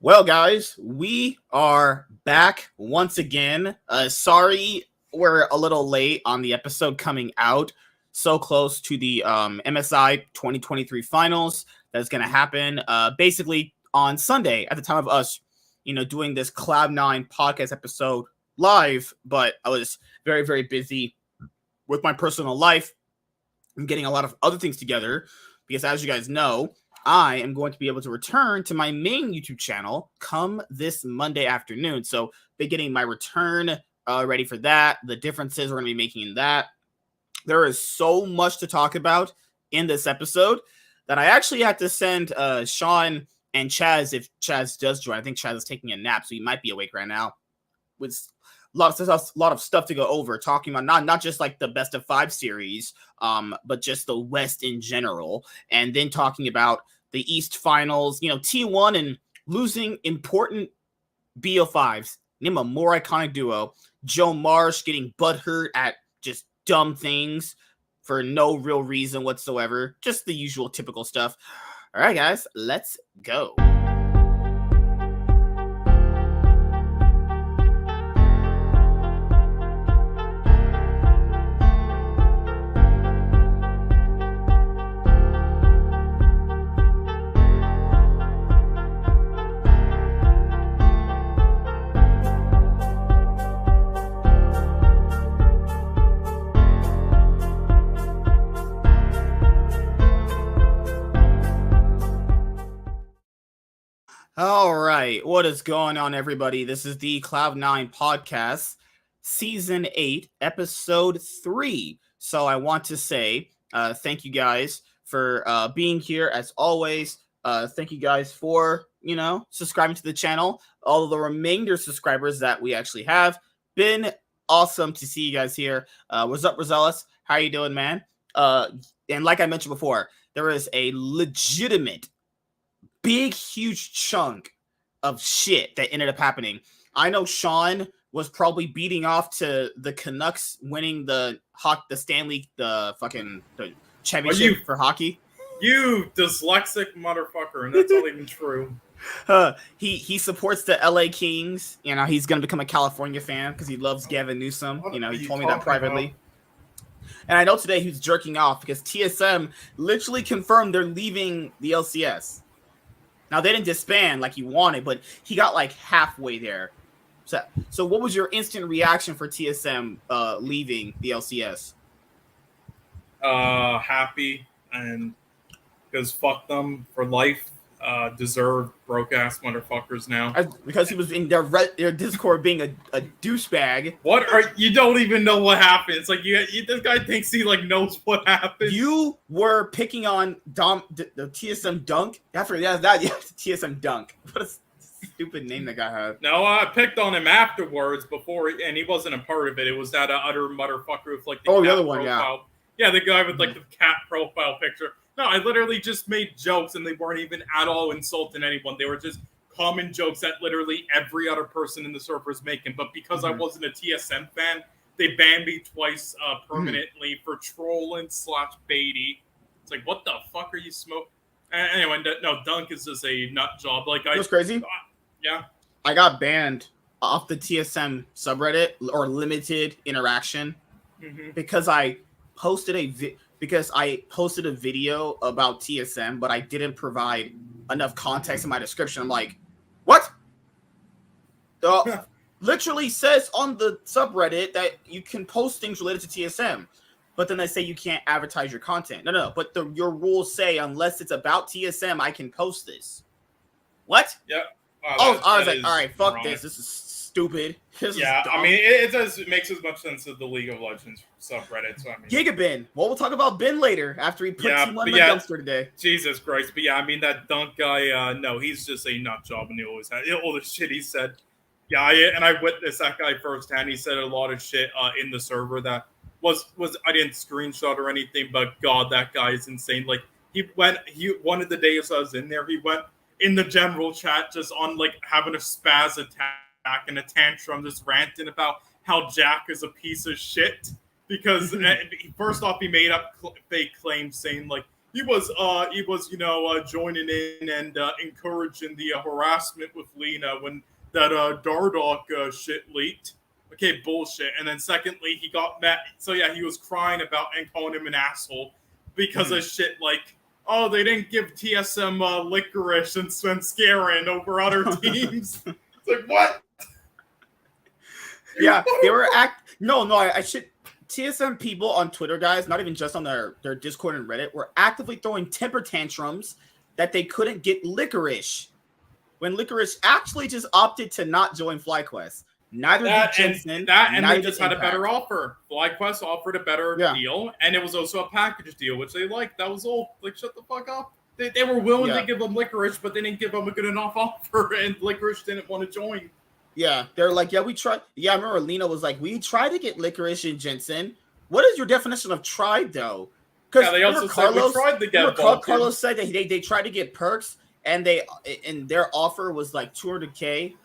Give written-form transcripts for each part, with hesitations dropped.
Well, guys, we are back once again. Sorry we're a little late on the episode coming out. So close to the MSI 2023 finals that's going to happen basically on Sunday at the time of us, doing this Cloud9 podcast episode live. But I was very, very busy with my personal life and getting a lot of other things together because, as you guys know, I am going to be able to return to my main YouTube channel come this Monday afternoon. So be getting my return ready for that. The differences we're going to be making in that. There is so much to talk about in this episode that I actually had to send Sean and Chaz, if Chaz does join. I think Chaz is taking a nap, so he might be awake right now. With a lot of stuff to go over, talking about not just like the best of 5 series, but just the West in general, and then talking about the East finals, T1 and losing important BO5s. Name a more iconic duo. Joe Marsh getting butthurt at just dumb things for no real reason whatsoever. Just the usual typical stuff. All right, guys, let's go. All right, what is going on, everybody? This is the Cloud9 podcast, season 8, episode 3. So I want to say thank you guys for being here as always. Thank you guys for, subscribing to the channel. All of the remainder subscribers that we actually have. Been awesome to see you guys here. What's up, Rosales? How you doing, man? And like I mentioned before, there is a legitimate big, huge chunk of shit that ended up happening. I know Sean was probably beating off to the Canucks winning the Stanley, the championship for hockey. You dyslexic motherfucker, and that's not even true. He supports the LA Kings. He's gonna become a California fan because he loves Gavin Newsom. He told me that privately. And I know today he was jerking off because TSM literally confirmed they're leaving the LCS. Now, they didn't disband like he wanted, but he got like halfway there. So what was your instant reaction for TSM leaving the LCS? Happy, and because fuck them for life. Deserved broke-ass motherfuckers now. Because he was in their Discord being a douchebag. You don't even know what happened. It's like this guy thinks he knows what happened. You were picking on the TSM Dunk. TSM Dunk. What a stupid name that guy had. No, I picked on him afterwards and he wasn't a part of it. It was that utter motherfucker with the other one, profile. Yeah, the guy with the cat profile picture. No, I literally just made jokes, and they weren't even at all insulting anyone. They were just common jokes that literally every other person in the server is making. But because I wasn't a TSM fan, they banned me twice permanently for trolling / baity. It's like, what the fuck are you smoking? Anyway, no, Dunk is just a nut job. That's crazy. Yeah. I got banned off the TSM subreddit or limited interaction because I posted a video about TSM, but I didn't provide enough context in my description. I'm like, what? Literally says on the subreddit that you can post things related to TSM, but then they say you can't advertise your content. No. But your rules say unless it's about TSM, I can post this. What? Yep. I was like, all right, fuck wrong. This is stupid. I mean, it makes as much sense as the League of Legends subreddit. So Gigabin. Well, we'll talk about Ben later after he puts him on the dumpster today. Jesus Christ. But I mean, that Dunk guy, no, he's just a nut job, and he always had all the shit he said. Yeah, and I witnessed that guy firsthand. He said a lot of shit in the server that was I didn't screenshot or anything, but God, that guy is insane. One of the days I was in there, he went in the general chat just on having a spaz attack and a tantrum, just ranting about how Jack is a piece of shit because first off he made up fake claims saying he was joining in and encouraging the harassment with Lena when that Dardock shit leaked. Okay, bullshit. And then secondly, he got mad. So yeah, he was crying about and calling him an asshole because of shit like, oh, they didn't give TSM licorice and Svenskeren over other teams. It's like, what? Yeah, they were I should. TSM people on Twitter, guys, not even just on their Discord and Reddit, were actively throwing temper tantrums that they couldn't get licorice. When licorice actually just opted to not join FlyQuest. Neither did Jensen. And they just had a better offer. FlyQuest offered a better deal, and it was also a package deal, which they liked. That was all. Like, shut the fuck up. They were willing to give them licorice, but they didn't give them a good enough offer, and licorice didn't want to join. Yeah, they're like, we tried. Yeah, I remember Lena was like, we tried to get licorice and Jensen. What is your definition of tried, though? Because they also said we tried to get Carlos said that they tried to get perks, and their offer was like $200K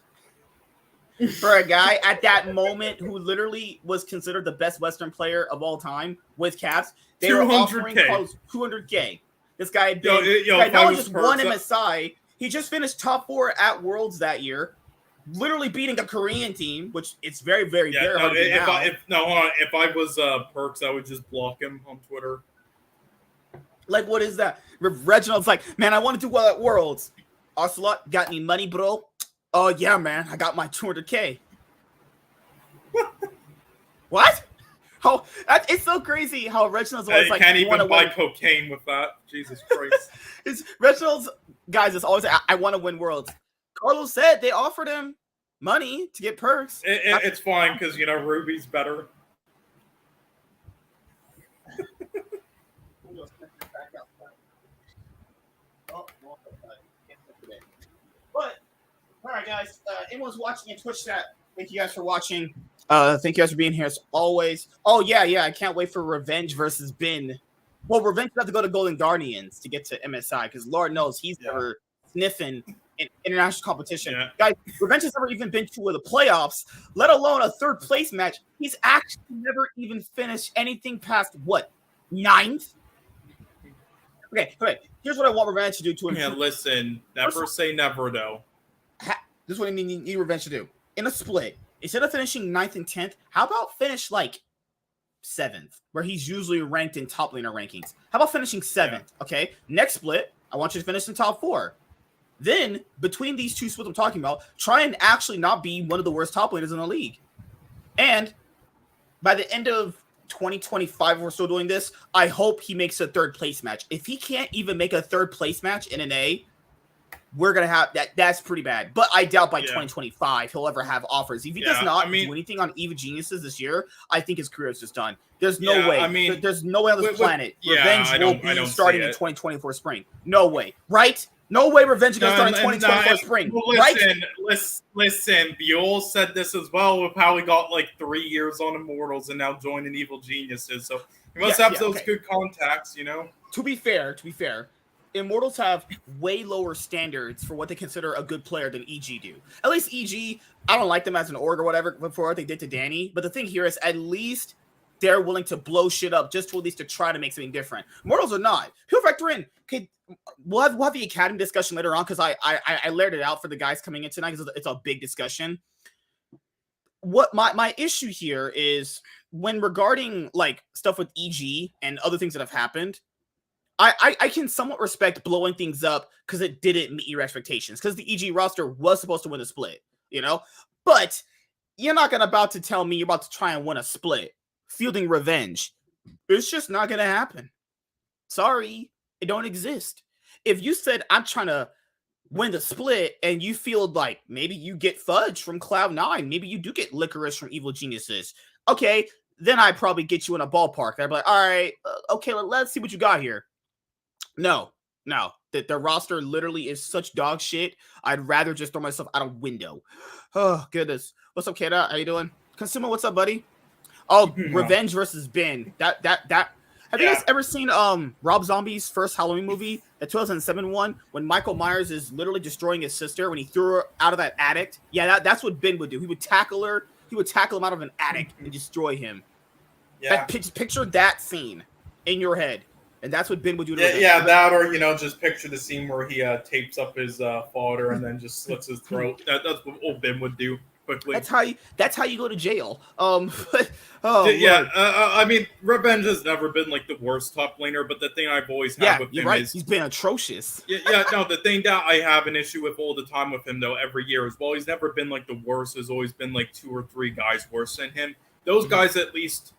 for a guy at that moment who literally was considered the best Western player of all time with caps. They were offering Carlos $200K. This guy had been not just one MSI. He just finished top 4 at Worlds that year. Literally beating a Korean team, which it's very, very, very hard to do now. If I was Perks, I would just block him on Twitter. Like, what is that? Reginald's like, man, I want to do well at Worlds. Ocelot, got any money, bro? Oh, yeah, man, I got my $200K. What? Oh, it's so crazy how Reginald's always like, can't even buy cocaine with that. Jesus Christ. Reginald's guys is always, I want to win Worlds. Carlos said they offered him money to get perks. It's fine because, Ruby's better. But, all right, guys. Anyone's watching in Twitch chat, thank you guys for watching. Thank you guys for being here as always. Oh, yeah. I can't wait for Revenge versus Bin. Well, Revenge has to go to Golden Guardians to get to MSI because Lord knows he's never sniffing in international competition. Guys, Revenge has never even been to the playoffs, let alone a third place match. He's actually never even finished anything past what, 9th? Okay. Here's what I want Revenge to do to him. Yeah, listen, never say never though. This is what I need Revenge to do. In a split, instead of finishing 9th and 10th, how about finish like 7th, where he's usually ranked in top laner rankings? How about finishing 7th? Okay. Next split, I want you to finish in top 4. Then, between these two splits I'm talking about, try and actually not be one of the worst top laners in the league. And by the end of 2025, we're still doing this, I hope he makes a third place match. If he can't even make a third place match in an A, we're going to have that. That's pretty bad. But I doubt by 2025 he'll ever have offers. If he does not do anything on EVA Geniuses this year, I think his career is just done. There's no way. There's no way on this planet Revenge will be starting in 2024 spring. No way. Right? No way Revenge is going to start in 2024 spring. Listen, Buell said this as well with how he got like 3 years on Immortals and now joining Evil Geniuses. So he must have those good contacts, To be fair, Immortals have way lower standards for what they consider a good player than EG do. At least EG, I don't like them as an org or whatever before they did to Danny. But the thing here is at least they're willing to blow shit up just to at least to try to make something different. Immortals are not. He'll factor in. Okay, we'll have the academy discussion later on because I layered it out for the guys coming in tonight because it's a big discussion. What my issue here is when regarding like stuff with EG and other things that have happened, I can somewhat respect blowing things up because it didn't meet your expectations because the EG roster was supposed to win the split, but you're not about to tell me you're about to try and win a split fielding Revenge. It's just not gonna happen. Sorry. It don't exist. If you said I'm trying to win the split and you feel like maybe you get fudge from Cloud9, maybe you do get licorice from Evil Geniuses, okay, then I'd probably get you in a ballpark. I'd be like, all right, okay, let's see what you got here. No. The roster literally is such dog shit. I'd rather just throw myself out a window. Oh, goodness. What's up, Kata? How you doing? Consumer, what's up, buddy? Oh, Revenge versus Bin. Have you guys ever seen Rob Zombie's first Halloween movie, the 2007 one, when Michael Myers is literally destroying his sister when he threw her out of that attic? Yeah, that's what Ben would do. He would tackle her. He would tackle him out of an attic and destroy him. Yeah. Picture that scene in your head. And that's what Ben would do to Revenge. Yeah, that or, just picture the scene where he tapes up his fodder and then just slits his throat. That's what old Ben would do quickly. That's how you go to jail. I mean, Revenge has never been like the worst top laner, but the thing I've always had with him is he's been atrocious. The thing that I have an issue with all the time with him though every year is, well, he's never been like the worst. There's always been like 2 or 3 guys worse than him. Those guys at least.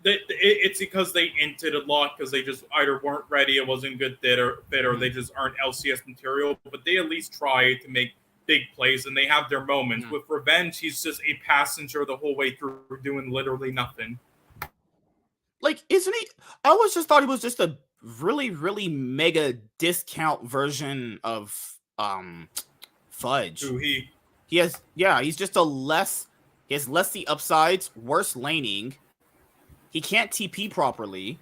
It's because they inted a lot because they just either weren't ready, it wasn't good fit, or they just aren't LCS material. But they at least try to make big plays, and they have their moments. With Revenge, he's just a passenger the whole way through, doing literally nothing. Like, isn't he? I always just thought he was just a really, really mega discount version of Fudge. Who he? He's just he has less the upsides, worse laning. He can't TP properly.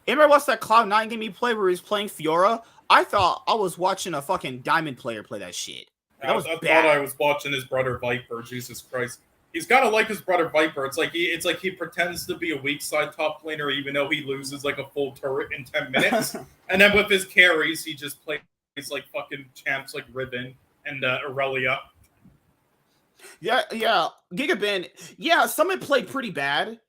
Remember watched that Cloud9 game he played where he was playing Fiora? I thought I was watching a fucking Diamond player play that shit. I thought I was watching his brother Viper. Jesus Christ. He's kind of like his brother Viper. It's like he pretends to be a weak side top laner even though he loses like a full turret in 10 minutes. And then with his carries, he just plays like fucking champs like Riven and Aurelia. Yeah. Gigaben. Yeah, Summit played pretty bad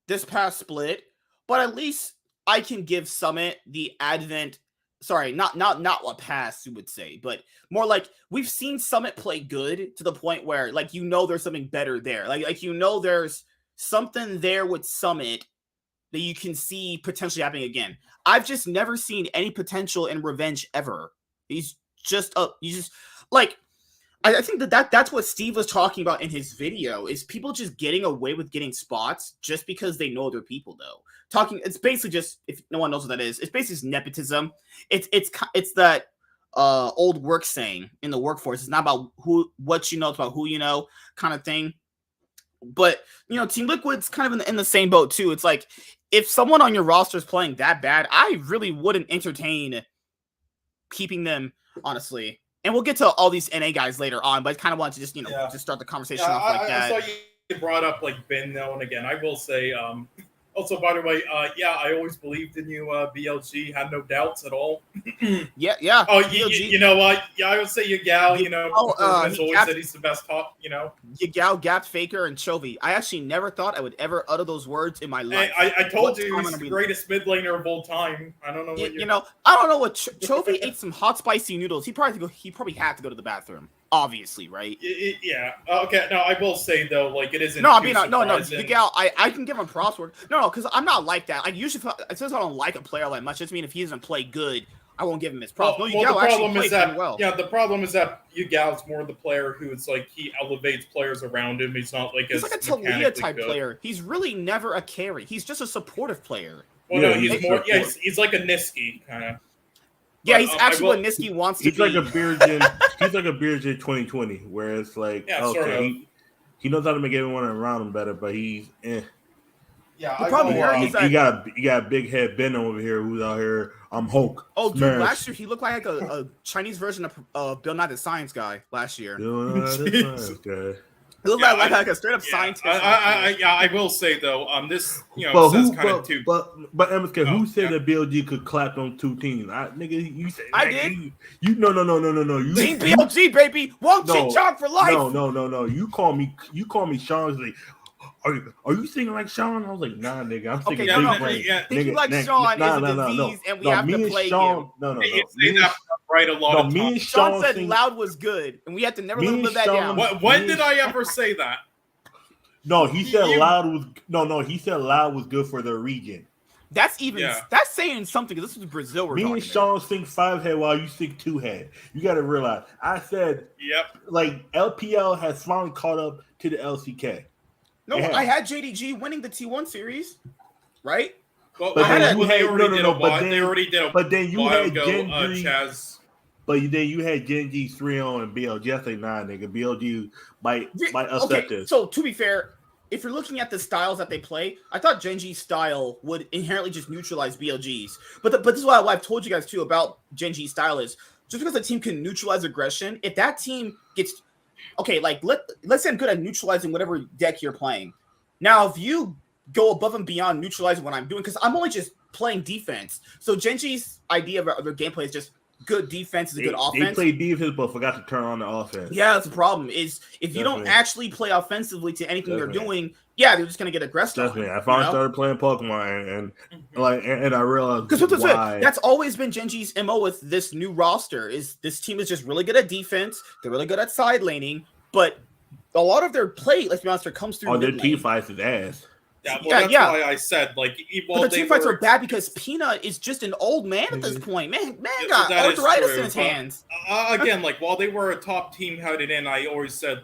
this past split, but at least I can give Summit the advent. Sorry, not what pass you would say, but more like we've seen Summit play good to the point where like there's something better there. Like there's something there with Summit that you can see potentially happening again. I've just never seen any potential in Revenge ever. He's just I think that's what Steve was talking about in his video, is people just getting away with getting spots just because they know other people, though. It's basically just, if no one knows what that is, it's basically just nepotism. It's that old work saying in the workforce. It's not about what you know, it's about who you know kind of thing. But, Team Liquid's kind of in the same boat, too. It's like, if someone on your roster is playing that bad, I really wouldn't entertain keeping them, honestly. And we'll get to all these NA guys later on, but I kind of wanted to just, just start the conversation off like that. I saw you brought up, like, Ben now and again. I will say, also, by the way, I always believed in you, BLG. Had no doubts at all. Yeah. Oh, you know what? Yeah, I would say Yagao, has always said he's the best top, Yagao, Gap, Faker, and Chovy. I actually never thought I would ever utter those words in my life. I told you he's the greatest mid laner of all time. I don't know what I don't know what Chovy ate some hot spicy noodles. He probably had to go to the bathroom. Obviously, right? Yeah. Okay. No, I will say though, like it isn't. No, I mean, no. Miguel, I can give him props for it. No, because I'm not like that. Like usually, since I don't like a player that much, just mean if he doesn't play good, I won't give him his props. The problem is that the problem is that Yugal's more the player who it's like he elevates players around him. He's not like he's like a Talia type player. He's really never a carry. He's just a supportive player. Well, no, he's more. Yeah, he's like a Niski kind of. Yeah, he's actually what Niski wants to be. He's like a beer gen. He's like a beer gen 2020, where it's like, he knows how to make everyone around him better, but he's Yeah, the problem here is that you got a big head Ben over here who's out here. I'm Hulk. Oh, dude, last year he looked like a Chinese version of Bill Nye the Science Guy last year. Bill Nye the Science Guy. He looked like a straight up scientist. I will say though, this says kind of too. But MSK, who said that BLG could clap on 2 teams? Nigga, you said I did. You no. You Team BLG, baby. Wong Ching Chong for life. No. You call me Sean. Like, are you singing like Sean? I was like, nah, nigga. I'm singing Big Brain. Thinking like Sean is a disease, and we have to play him. No. Right, a lot of me and Sean said Loud was good, and we had to never live that down. When did I ever say that? No, he said Loud was He said Loud was good for the region. That's saying something. This is Brazil. Me and Sean sing 5-head while you sing 2-head. You got to realize. I said, like LPL has finally caught up to the LCK. No, I had JDG winning the T1 series, right? Well, but then you had they already did a but then you had GenG. But then you had GenG 3-0 and BLG. I say nah, nigga. BLG might upset this. So to be fair, if you're looking at the styles that they play, I thought GenG's style would inherently just neutralize BLG's. But this is what I've told you guys too about GenG's style is just because a team can neutralize aggression, if that team gets like let's say I'm good at neutralizing whatever deck you're playing. Now, if you go above and beyond neutralizing what I'm doing, because I'm only just playing defense. So GenG's idea of their gameplay is just good defense is a good offense. They play defense, but forgot to turn on the offense. Yeah, that's the problem. Is if you don't actually play offensively to anything they're doing, they're just gonna get aggressive. Definitely. I finally started playing Pokemon, and I realized why. That's always been GenG's MO with this new roster. Is this team is just really good at defense? They're really good at side laning, but a lot of their play, let's be honest, comes through. Their team fights is ass. Yeah, that's why I said but the team fights are bad because Peanut is just an old man at this point. Man got arthritis in his hands. Again, while they were a top team headed in, I always said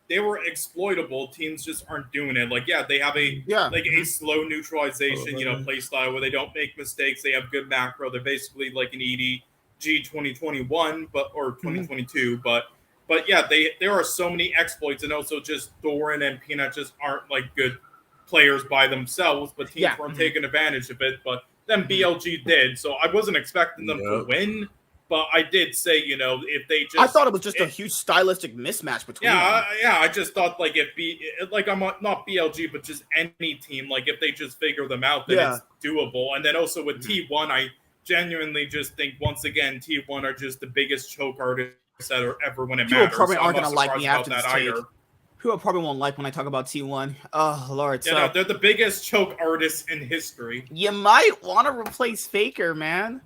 they were exploitable. Teams just aren't doing it. They have a slow neutralization, play style where they don't make mistakes. They have good macro. They're basically like an EDG 2021, or 2022, but yeah, there are so many exploits, and also just Thorin and Peanut just aren't good players by themselves, but teams weren't taking advantage of it. But then BLG did, so I wasn't expecting them to win. But I did say, if they just... I thought it was just a huge stylistic mismatch between them. I just thought, I'm not BLG, but just any team, if they just figure them out, then it's doable. And then also with T1, I genuinely just think, once again, T1 are just the biggest choke artists that are ever when it matters. People probably aren't going to like me after this take. People probably won't like when I talk about T1. Oh, Lord. Yeah, they're the biggest choke artists in history. You might want to replace Faker, man.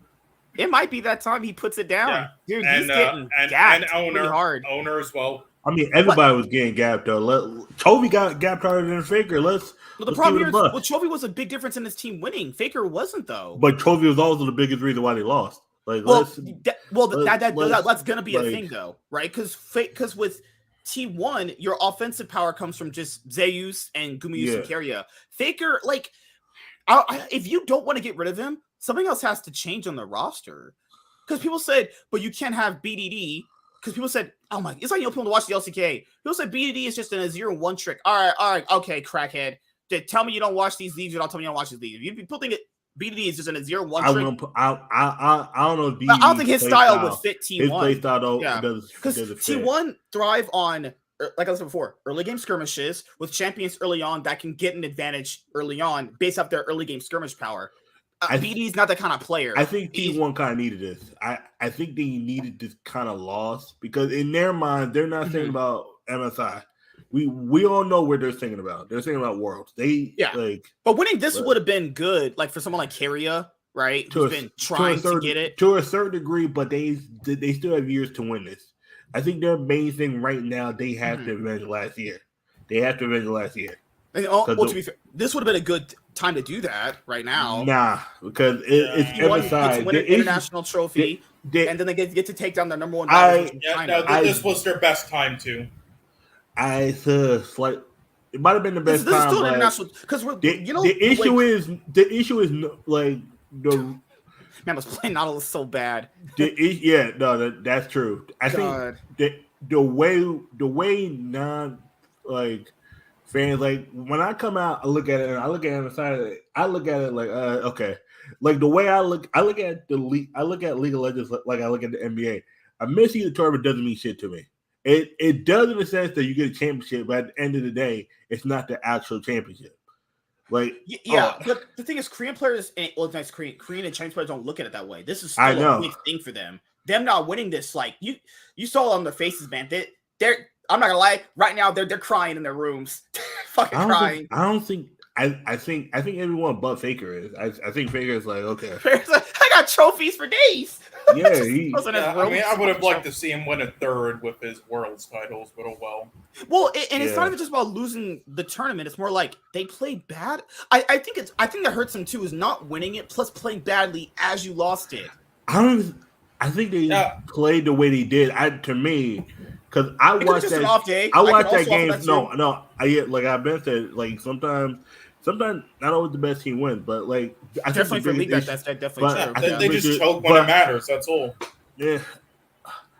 It might be that time he puts it down. Yeah. Dude, he's getting gapped pretty hard. Owner as well. I mean, everybody was getting gapped, though. Chovy got gapped harder than Faker. The problem here is, Chovy was a big difference in his team winning. Faker wasn't, though. But Chovy was also the biggest reason why they lost. That's going to be a thing, though, right? Because with T1, your offensive power comes from just Zeus and Gumayusi and Keria. Faker, if you don't want to get rid of him, something else has to change on the roster. Because people said, but you can't have BDD. Because people said, oh my, it's like people to watch the LCK. People said BDD is just in a 0-1 trick. All right, okay, crackhead. Tell me you don't watch these leagues, or don't tell me you don't watch these leagues. If you putting it, BDD is just in a 0-1 trick. I don't know if BDD I don't think his style would fit T1. His play style, though, because T1 thrive on, like I said before, early game skirmishes with champions early on that can get an advantage early on based off their early game skirmish power. BD's not that kind of player. I think T1 kind of needed this. I think they needed this kind of loss because in their mind, they're not thinking about MSI. We all know what they're thinking about. They're thinking about Worlds. But winning this would have been good, for someone like Keria, right? Who's been trying to get it to a certain degree, but they still have years to win this. I think their main thing right now, they have to avenge last year. And to be fair, this would have been a good time to do that right now. Nah, because it's MSI. Win an international trophy, and then they get to take down their number one. This was their best time too. It might have been the best time. This is still international because the issue is the man was playing Nautilus so bad. That's true. I think the way fans when I come out, I look at it and I look at it on the side of it. I look at it okay. The way I look at the league. I look at League of Legends like I look at the NBA. A mid-season tournament doesn't mean shit to me. It does in the sense that you get a championship, but at the end of the day, it's not the actual championship. But the thing is, Korean players Korean and Chinese players don't look at it that way. This is still a big thing for them. Them not winning this, you saw on their faces, man. They're I'm not gonna lie. Right now, they're crying in their rooms, fucking crying. I think everyone but Faker is. I think Faker is okay. I got trophies for days. Yeah, I would have liked to see him win a third with his Worlds titles, but oh well. Well, it's not even just about losing the tournament. It's more like they played bad. I think that hurts them too, is not winning it plus playing badly as you lost it. I think they played the way they did. To me. Because I watched that. I watched that game. No. I've been said, sometimes not always the best team wins, but I definitely for league that's definitely true. They just choke when it matters. That's all. Yeah,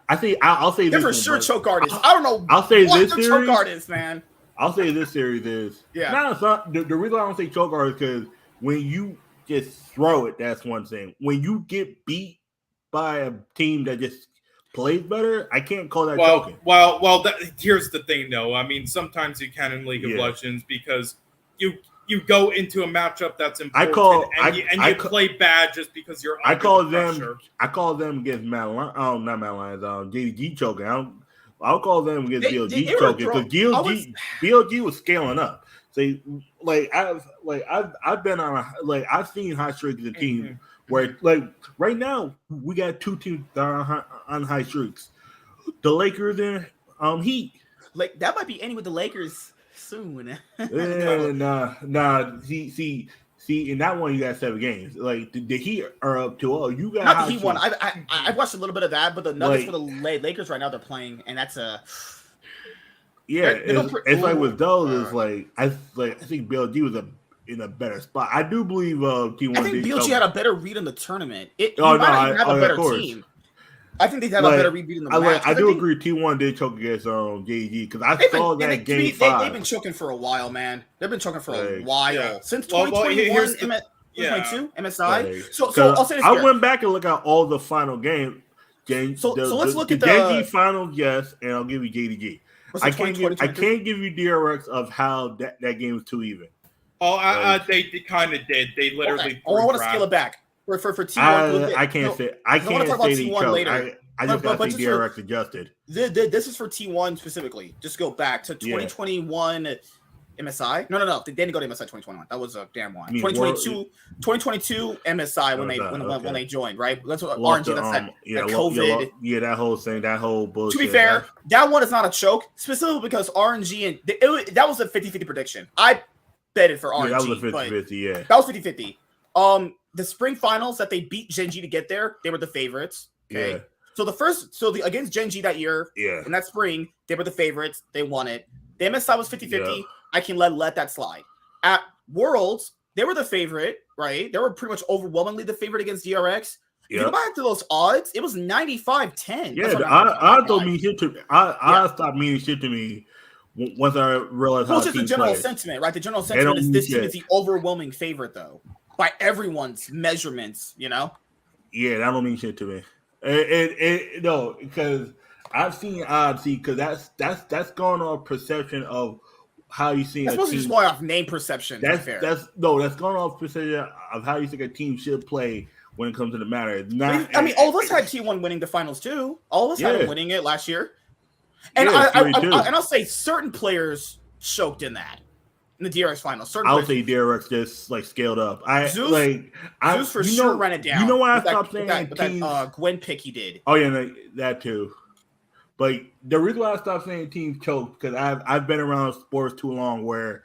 I think I'll say they're this. For sure, choke artists. I don't know. I'll say this series. Choke artists, man. I'll say this series is it's not the reason I don't say choke artists because when you just throw it, that's one thing. When you get beat by a team that just plays better, I can't call that choking. Well, here's the thing, though. I mean, sometimes you can in League of Legends because you you go into a matchup that's important and you play bad just because you're under pressure. I call them against not Matt Lions, JDG choking. I'll call them against BLG choking because BLG was scaling up. So I've been on I've seen high streaks in teams where right now we got two teams that are on high streaks. The Lakers and Heat. Like that might be ending with the Lakers soon. See, in that one you got 7 games. Like the Heat are up to you got not the Heat one. I watched a little bit of that, but the Nuggets for the Lakers right now they're playing, and that's a it's like with those is I think BLG was in a better spot. I do believe T1. I think BLG had a better read in the tournament. Have a better team. I think they have a better read in the match. I do agree. T1 did choke against JDG because I saw that game 5. They've been choking for a while, man. They've been choking for a while since 2021. 2022 MSI. So I'll say this. I went back and look at all the final games. So let's look at the JDG finals, yes, and I'll give you JDG. I can't give you DRX of how that game was too even. They kind of did. They literally. I want to scale it back. For T1, I can't say T1 later. I just got to see DRX adjusted. This is for T1 specifically. Just go back to 2021 MSI. No. They didn't go to MSI 2021. That was a damn one. 2022 MSI when they joined, right? That's what RNG. That's COVID. That whole thing. That whole bullshit. To be fair, that one is not a choke, specifically because RNG and that was a 50-50 prediction. I betted for RNG. That was a 50-50. Yeah, that was 50-50. The spring finals that they beat GenG to get there, they were the favorites. Okay. Yeah. So against GenG that year, in that spring, they were the favorites. They won it. The MSI was 50-50. Yeah. I can let that slide. At Worlds, they were the favorite, right? They were pretty much overwhelmingly the favorite against DRX. If you go back to those odds, it was 95-10. Yeah, I don't mean shit to me. I stopped meaning shit to me once I realized how the general sentiment, right? The general sentiment is this team is the overwhelming favorite, though. By everyone's measurements, Yeah, that don't mean shit to me. No, because I've seen odds. Because that's going off perception of how you see. That's supposed to just going off name perception. That's going off perception of how you think a team should play when it comes to the matter. All of us had T1 winning the finals too. All of us had them winning it last year. And I'll say certain players choked in that. In the DRX finals, I'll say DRX just scaled up. Zeus for sure ran it down. You know why I stopped saying that Gwen pick he did. Oh yeah, that too. But the reason why I stopped saying teams choke because I've been around sports too long where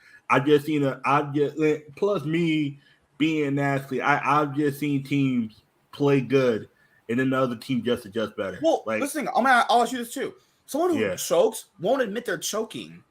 plus me being nasty, I've just seen teams play good and then the other team just adjust better. Well, listen, I'll ask you this too. Someone who chokes won't admit they're choking.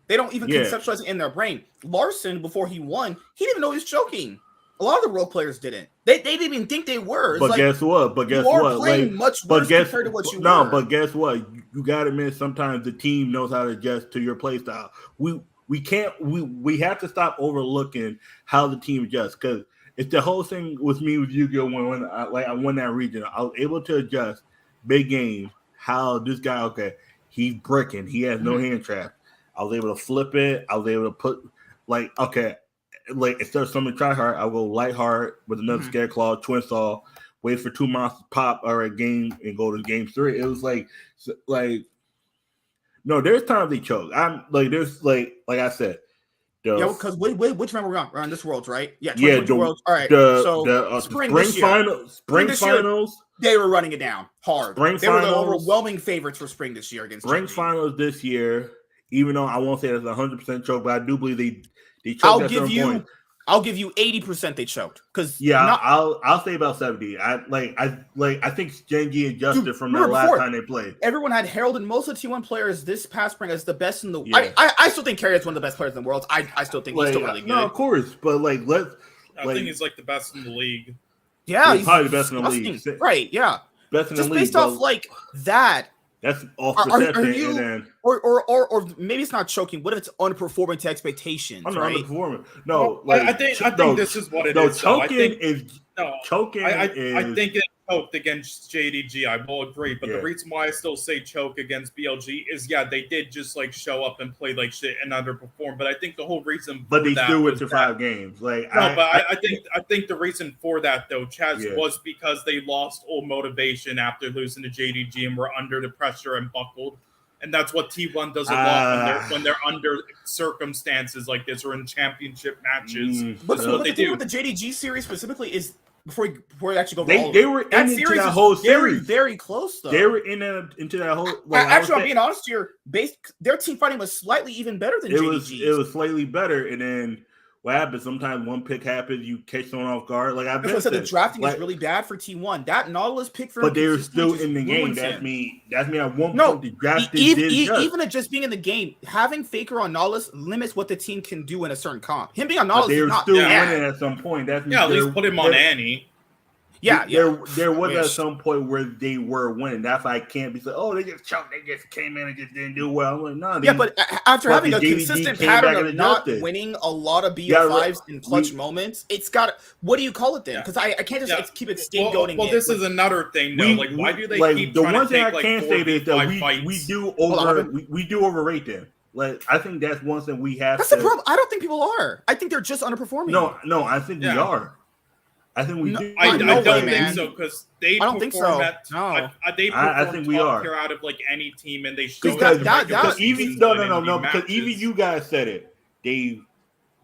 They don't even conceptualize it in their brain. Larson, before he won, he didn't even know he was choking. A lot of the role players didn't. They didn't even think they were. But guess what? You are playing much worse compared to what you were. No, but guess what? You got to admit sometimes the team knows how to adjust to your play style. We have to stop overlooking how the team adjusts because it's the whole thing with me with Yu-Gi-Oh! When I won that region. I was able to adjust big game. How this guy, he's bricking. He has no hand trap. I was able to flip it. I was able to put instead of something try hard, I'll go light hard with another scare claw, twin saw, wait for 2 monsters to pop or a game and go to game 3. It was no, there's times they choke. There's like I said. Because which round we're on this Worlds, right? Yeah, Worlds. All right. Spring finals. They were running it down hard. They were the overwhelming favorites for spring this year against spring finals this year. Even though I won't say that's 100% choke, but I do believe they choked at some point. I'll give you 80% they choked. I'll say about 70. I think GenG adjusted from that last time they played. Everyone had heralded most of the T1 players this past spring as the best in the world. I still think Carry is one of the best players in the world. I still think he's still really good. No, of course, but I think he's the best in the league. Yeah, he's probably the best in the league. Right? Yeah, best in the league. Just based off that. That's off perception. Or maybe it's not choking. What if it's underperforming to expectations? Underperforming. No, I think this is what it is. Choking is. I think choked against JDG. I will agree, but the reason why I still say choke against BLG is they did just like show up and play like shit and underperform. But I think the whole reason, but they still went to 5 games. Like I think the reason for that though, Chaz, was because they lost all motivation after losing to JDG and were under the pressure and buckled. And that's what T1 does a lot when they're under circumstances like this or in championship matches. But the thing with the JDG series specifically is before we actually go, they were into that whole series very close though. They were into that whole. Like, actually, I'm being honest here. Their team fighting was slightly even better than JDG. It was slightly better, and then what happens? Sometimes one pick happens, you catch someone off guard. Like I said, the drafting is really bad for T1. That Nautilus pick for, but they were still in the game. That's me. At one point the drafting even at just being in the game, having Faker on Nautilus limits what the team can do in a certain comp. Him being on Nautilus, they were is not still bad. winning at some point. That's at least put him on Annie. There was at some point where they were winning. That's why I can't be like, oh, they just choked. They just came in and just didn't do well. I'm like, no. But after having a consistent pattern of not winning a lot of BO5s in clutch moments, it's got. What do you call it then? Because I can't just keep it scapegoating. Well, this is another thing. No, why do they keep the trying one to thing take I can say is that we do overrate them. Like I think that's one thing we have. That's the problem. I don't think people are. I think they're just underperforming. No, I think we are. I think we do. I don't think so because they. I don't think so. I think we are out of like any team, and they show because even because even you guys said it. They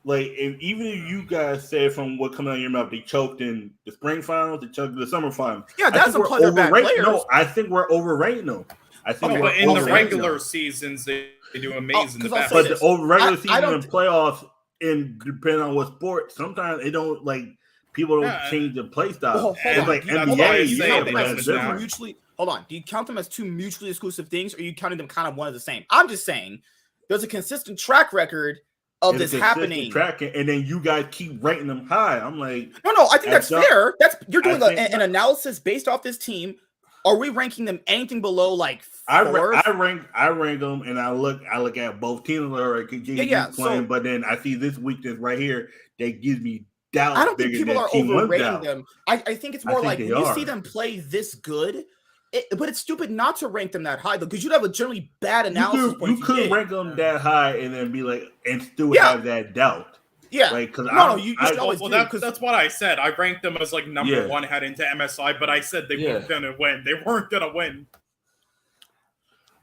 even if you guys said from what coming out of your mouth, they choked in the spring finals, they choked in the summer finals. Yeah, that's a play bad players. No, I think we're overrating them. I think but in the regular seasons they do amazing. But the regular season and playoffs, and depending on what sport, sometimes they don't like. People don't change the play style. It's like NBA. Hold on. Do you count them as two mutually exclusive things, or are you counting them kind of one of the same? I'm just saying there's a consistent track record of this happening. And then you guys keep rating them high. I'm like, no. I think that's fair. You're doing an analysis based off this team. Are we ranking them anything below like fourth? I rank them, and I look at both teams that are playing. But then I see this weakness right here that gives me. I don't think people are overrating them. I think it's more like when you see them play this good, but it's stupid not to rank them that high though, because you'd have a generally bad analysis. You could rank them that high and then be like, and still have that doubt. Yeah, like because that's what I said. I ranked them as like number one heading to MSI, but I said they weren't gonna win. They weren't gonna win.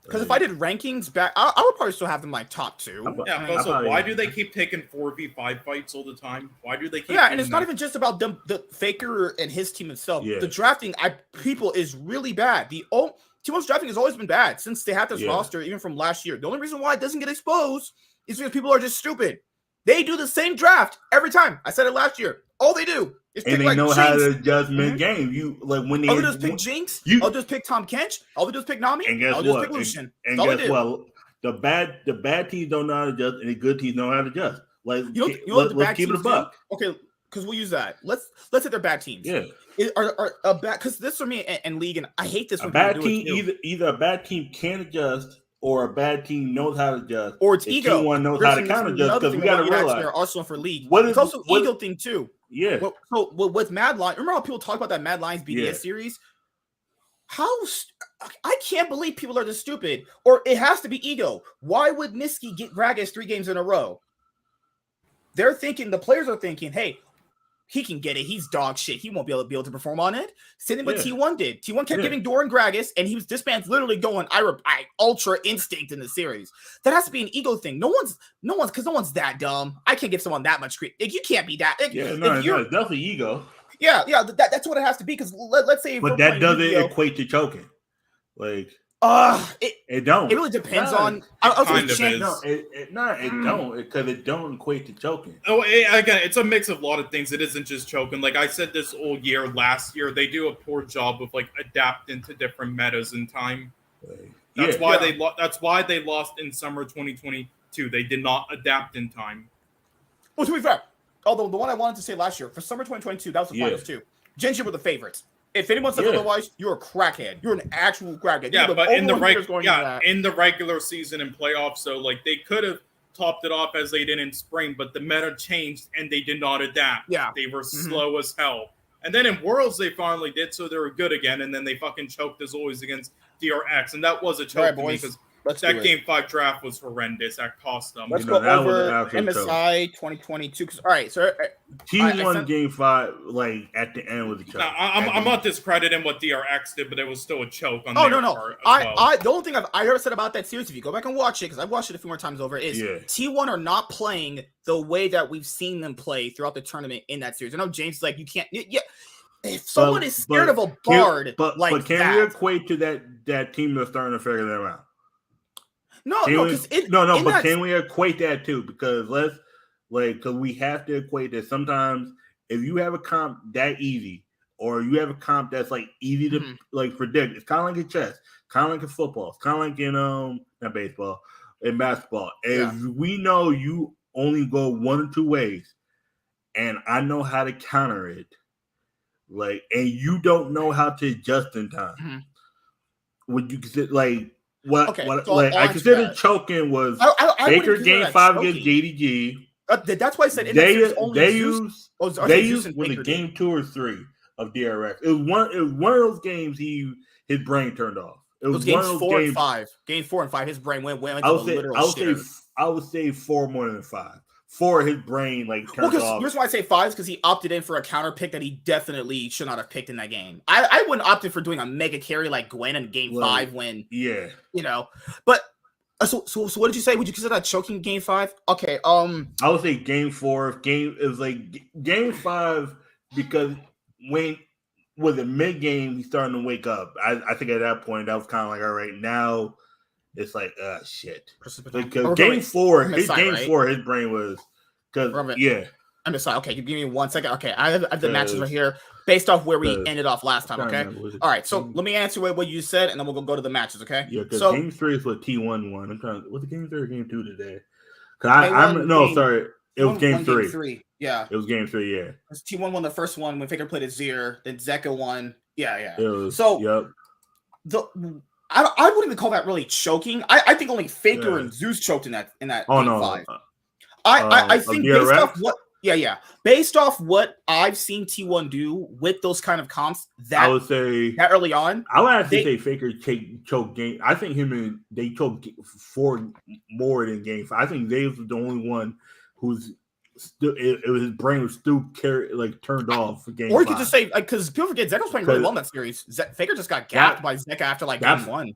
Because if I did rankings back, I would probably still have them like top 2. Also, why do they keep taking 4v5 fights all the time? Why do they keep? And it's not even just about them, the Faker and his team itself. The drafting, people is really bad. T1's drafting has always been bad since they had this roster, even from last year. The only reason why it doesn't get exposed is because people are just stupid. They do the same draft every time. I said it last year. All they do is pick they know how to adjust mid-game. You like when they just pick Jinx. I'll just pick Tom Kench. I'll just pick Nami. And guess I'll what? Just pick Lucian. And guess what? The bad teams don't know how to adjust, and the good teams know how to adjust. Like let's keep it a buck. Okay, because we'll use that. Let's say they're bad teams. Yeah. Are a bad because this for me and League, and I hate this. A bad team either a bad team can adjust. Or a bad team knows how to adjust, or it's ego. One knows how to counter adjust because we got to realize Arsenal for League. It's also ego thing too. Yeah. So with Mad Lions, remember how people talk about that Mad Lions BDS series? I can't believe people are this stupid. Or it has to be ego. Why would Niski get Gragas 3 games in a row? They're thinking, the players are thinking, hey, he can get it. He's dog shit. He won't be able to perform on it. Same thing what T1 did. T1 kept giving Doran Gragas, and this man's literally going, I ultra instinct in the series. That has to be an ego thing. No one's because no one's that dumb. I can't give someone that much credit. Like, you can't be that. Like, it's definitely ego. Yeah, that's what it has to be. Because let's say, but that doesn't equate to choking. Like, it don't. It really depends on. It don't because it don't equate to choking. Again, it's a mix of a lot of things. It isn't just choking. Like I said, this all year, last year, they do a poor job of like adapting to different metas in time. That's why they lost in summer 2022. They did not adapt in time. Well, to be fair, although the one I wanted to say last year for summer 2022, that was the finals too. GenG were the favorites. If anyone says otherwise, you're a crackhead. You're an actual crackhead. Yeah, but in the regular season and playoffs, so like they could have topped it off as they did in spring, but the meta changed and they did not adapt. Yeah, they were slow as hell. And then in Worlds, they finally did, so they were good again. And then they fucking choked as always against DRX, and that was a choke to me because that Game 5 draft was horrendous. That cost them. Let's go over MSI 2022. All right, so T1 Game 5, like at the end was a choke. I'm not discrediting what DRX did, but it was still a choke on their part. The only thing I ever said about that series, if you go back and watch it, because I've watched it a few more times over, is T1 are not playing the way that we've seen them play throughout the tournament in that series. I know James is like, you can't. If someone is scared of a Bard, but can we equate to that team that's starting to figure them out? But can we equate that too? Because because we have to equate that sometimes if you have a comp that easy, or you have a comp that's like easy to like predict, it's kind of like in chess, kind of like in football, it's kind of like in not baseball, in basketball. If we know you only go one or two ways, and I know how to counter it, like, and you don't know how to adjust in time, would you consider like? I consider choking was Faker Game 5 against JDG. That's why I said they use when the Game 2 or 3 of DRX. It was one of those games his brain turned off. It was games 4 and 5. Game 4 and 5, his brain went into a literal shitter. I would say 4 more than 5. 4, his brain turned off. Here's why I say 5 is because he opted in for a counter pick that he definitely should not have picked in that game. I wouldn't opt in for doing a mega carry like Gwen in Game 5 when But so what did you say? Would you consider that choking Game 5? Okay, I would say Game 4. It was like Game 5 because when with a mid game he's starting to wake up. I think at that point that was kind of like, all right, now it's like shit. Because Game 4, his brain was MSI. Okay, give me 1 second. Okay, I have the matches right here based off where we ended off last time. Okay, all right. So let me answer what you said, and then we'll go to the matches. Okay. Yeah, because Game 3 is what T1 won. I'm trying. What's the Game 3 or Game 2 today? Sorry. It was Game 3. Yeah, it was Game 3. Yeah, T1 won the first one when Faker played Azir. Then Zeka won. Yeah. I wouldn't even call that really choking. I think only Faker and Zeus choked in that Game 5. I think based off what based off what I've seen T1 do with those kind of comps, I would say that early on, I would actually say Faker choked game. I think they choked 4 more than Game 5. I think Dave was the only one who's still his brain was still turned off for Game 5. Or you could just say because people forget Zeka was playing really well in that series. Faker just got gapped by Zeka after Game 1.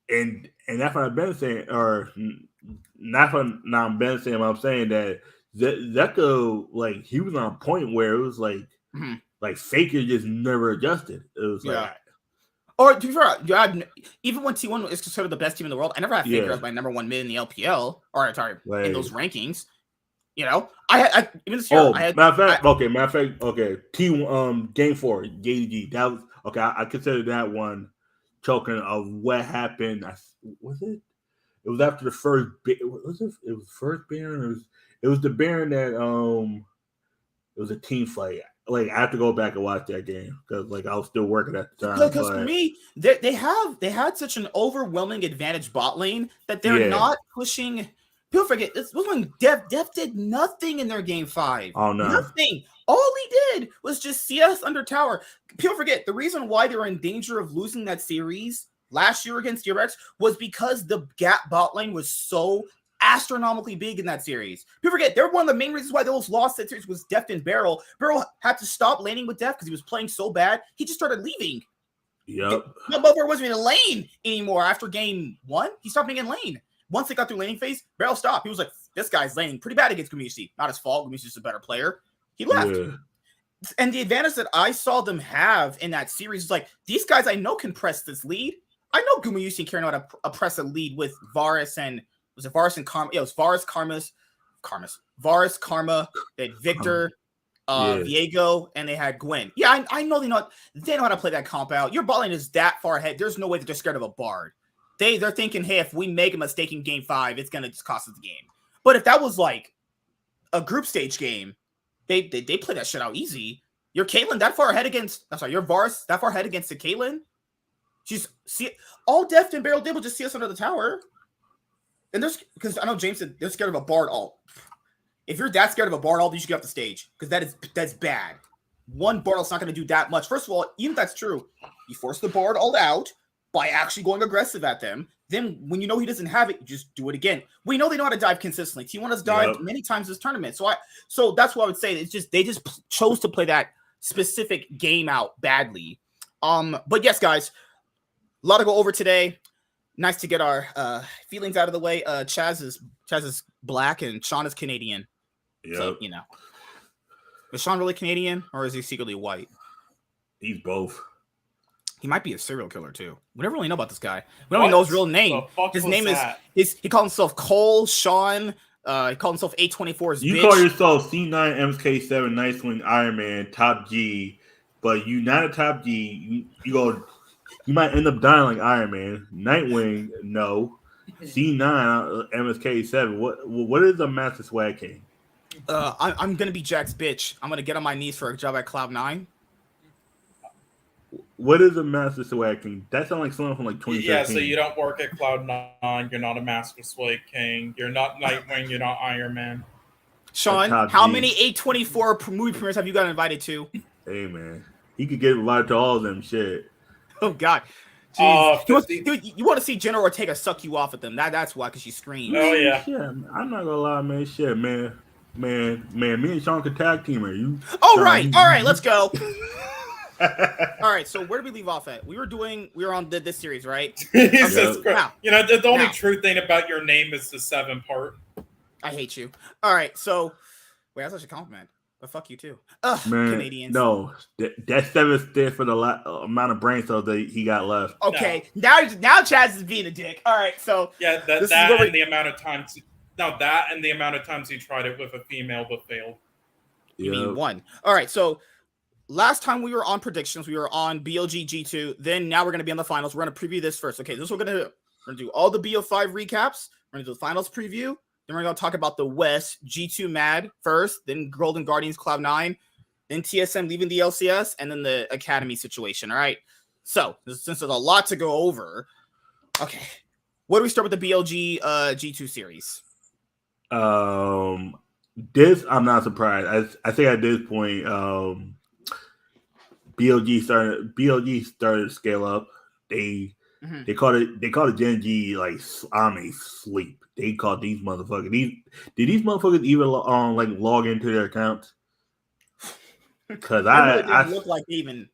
And that's what I've been saying, or not what I've been saying. I'm saying that Zeka, he was on a point where it was like Faker just never adjusted. It was Or to be fair, even when T1 is considered the best team in the world, I never had Faker as my number 1 mid in the LPL, or sorry, in those rankings. I even this year. Matter of fact, Game 4, JDG. That was okay. I consider that one choking of what happened. Was it? It was after the first. Was it? It was first Baron. It was the Baron that It was a team fight. I have to go back and watch that game because I was still working at the time. Because for me, they had such an overwhelming advantage bot lane that they're not pushing. People forget this was when Def did nothing in their Game 5. Oh no, nothing. All he did was just CS under tower. People forget the reason why they were in danger of losing that series last year against DRX was because the gap bot lane was so astronomically big in that series. People forget they're one of the main reasons why they lost that series was Deft and Beryl. Beryl had to stop laning with Deft because he was playing so bad. He just started leaving. Yep. Buffer wasn't in a lane anymore after Game 1. He stopped being in lane. Once they got through laning phase, Beryl stopped. He was like, this guy's laning pretty bad against Gumusi. Not his fault. Gumusi's just a better player. He left. Yeah. And the advantage that I saw them have in that series is these guys I know can press this lead. I know Gumusi can know how to press a lead with Varus and was it Varus and Karma? Yeah, it was Varus, Varus, Karma, they had Victor, Viego, and they had Gwen. Yeah, I know they know how to play that comp out. Your bot lane is that far ahead. There's no way that they're scared of a Bard. They're thinking, hey, if we make a mistake in Game 5, it's gonna just cost us the game. But if that was a group stage game, they play that shit out easy. Your Caitlyn that far ahead against your Varus that far ahead against the Caitlyn. All Deft and Beryl did was just see us under the tower. And because I know James said they're scared of a Bard ult. If you're that scared of a Bard ult, you should get off the stage because that's bad. one Bartle's not going to do that much. First of all, even if that's true, you force the board all out by actually going aggressive at them. Then when you know he doesn't have it, you just do it again. We know they know how to dive consistently. T1 has dived many times this tournament. So that's what I would say. It's just they just chose to play that specific game out badly. But yes, guys, a lot to go over today. Nice to get our feelings out of the way. Chaz is black and Sean is Canadian. Yep. So, you know. Is Sean really Canadian or is he secretly white? He's both. He might be a serial killer too. We never really know about this guy. We don't even know his real name. His name is he called himself Cole Sean. He called himself A24's You bitch. call yourself C9 MK7 Nice Wing Iron Man Top G, but you not a Top G. You might end up dying like Iron Man. Nightwing, no. C9 MSK7. What is a Master Swag King? I'm gonna be Jack's bitch. I'm gonna get on my knees for a job at Cloud9. What is a Master Swag King? That sounds like someone from like 2013. Yeah, so you don't work at Cloud9. You're not a Master Swag King. You're not Nightwing. You're not Iron Man. Sean, how many A24 movie premieres have you got invited to? Hey man, he could get invited to all of them. Shit. Oh God. You want to see Jenna Ortega suck you off at them? That's why, because she screams. Oh yeah. Shit, I'm not gonna lie, man. Shit, man. Me and Sean could tag team her. You. Oh Sean, right, all right, let's go. All right, so where did we leave off at? We were on this series, right? Now, you know, the only true thing about your name is the 7 part. I hate you. All right, so wait, that's such a compliment. But fuck you too. Ugh, man, Canadians. No, that 7 stands for the amount of brain cells that he got left. Okay, now Chaz is being a dick. All right, so yeah, the amount of times. No, that and the amount of times he tried it with a female but failed. You mean one? All right, so last time we were on predictions, we were on BLG G2. Then now we're going to be on the finals. We're going to preview this first. Okay, this is what we're going to do. We're going to do all the BO5 recaps. We're going to do the finals preview. Then we're going to talk about the West G2 Mad first. Then Golden Guardians Cloud9. Then TSM leaving the LCS. And then the Academy situation. All right. So since there's a lot to go over. Okay. Where do we start with the BLG G2 series? This I'm not surprised. I think at this point, BLG started to scale up. They called it GenG like on a sleep. They called these motherfuckers. Did these motherfuckers even log into their accounts? Because I didn't look like they even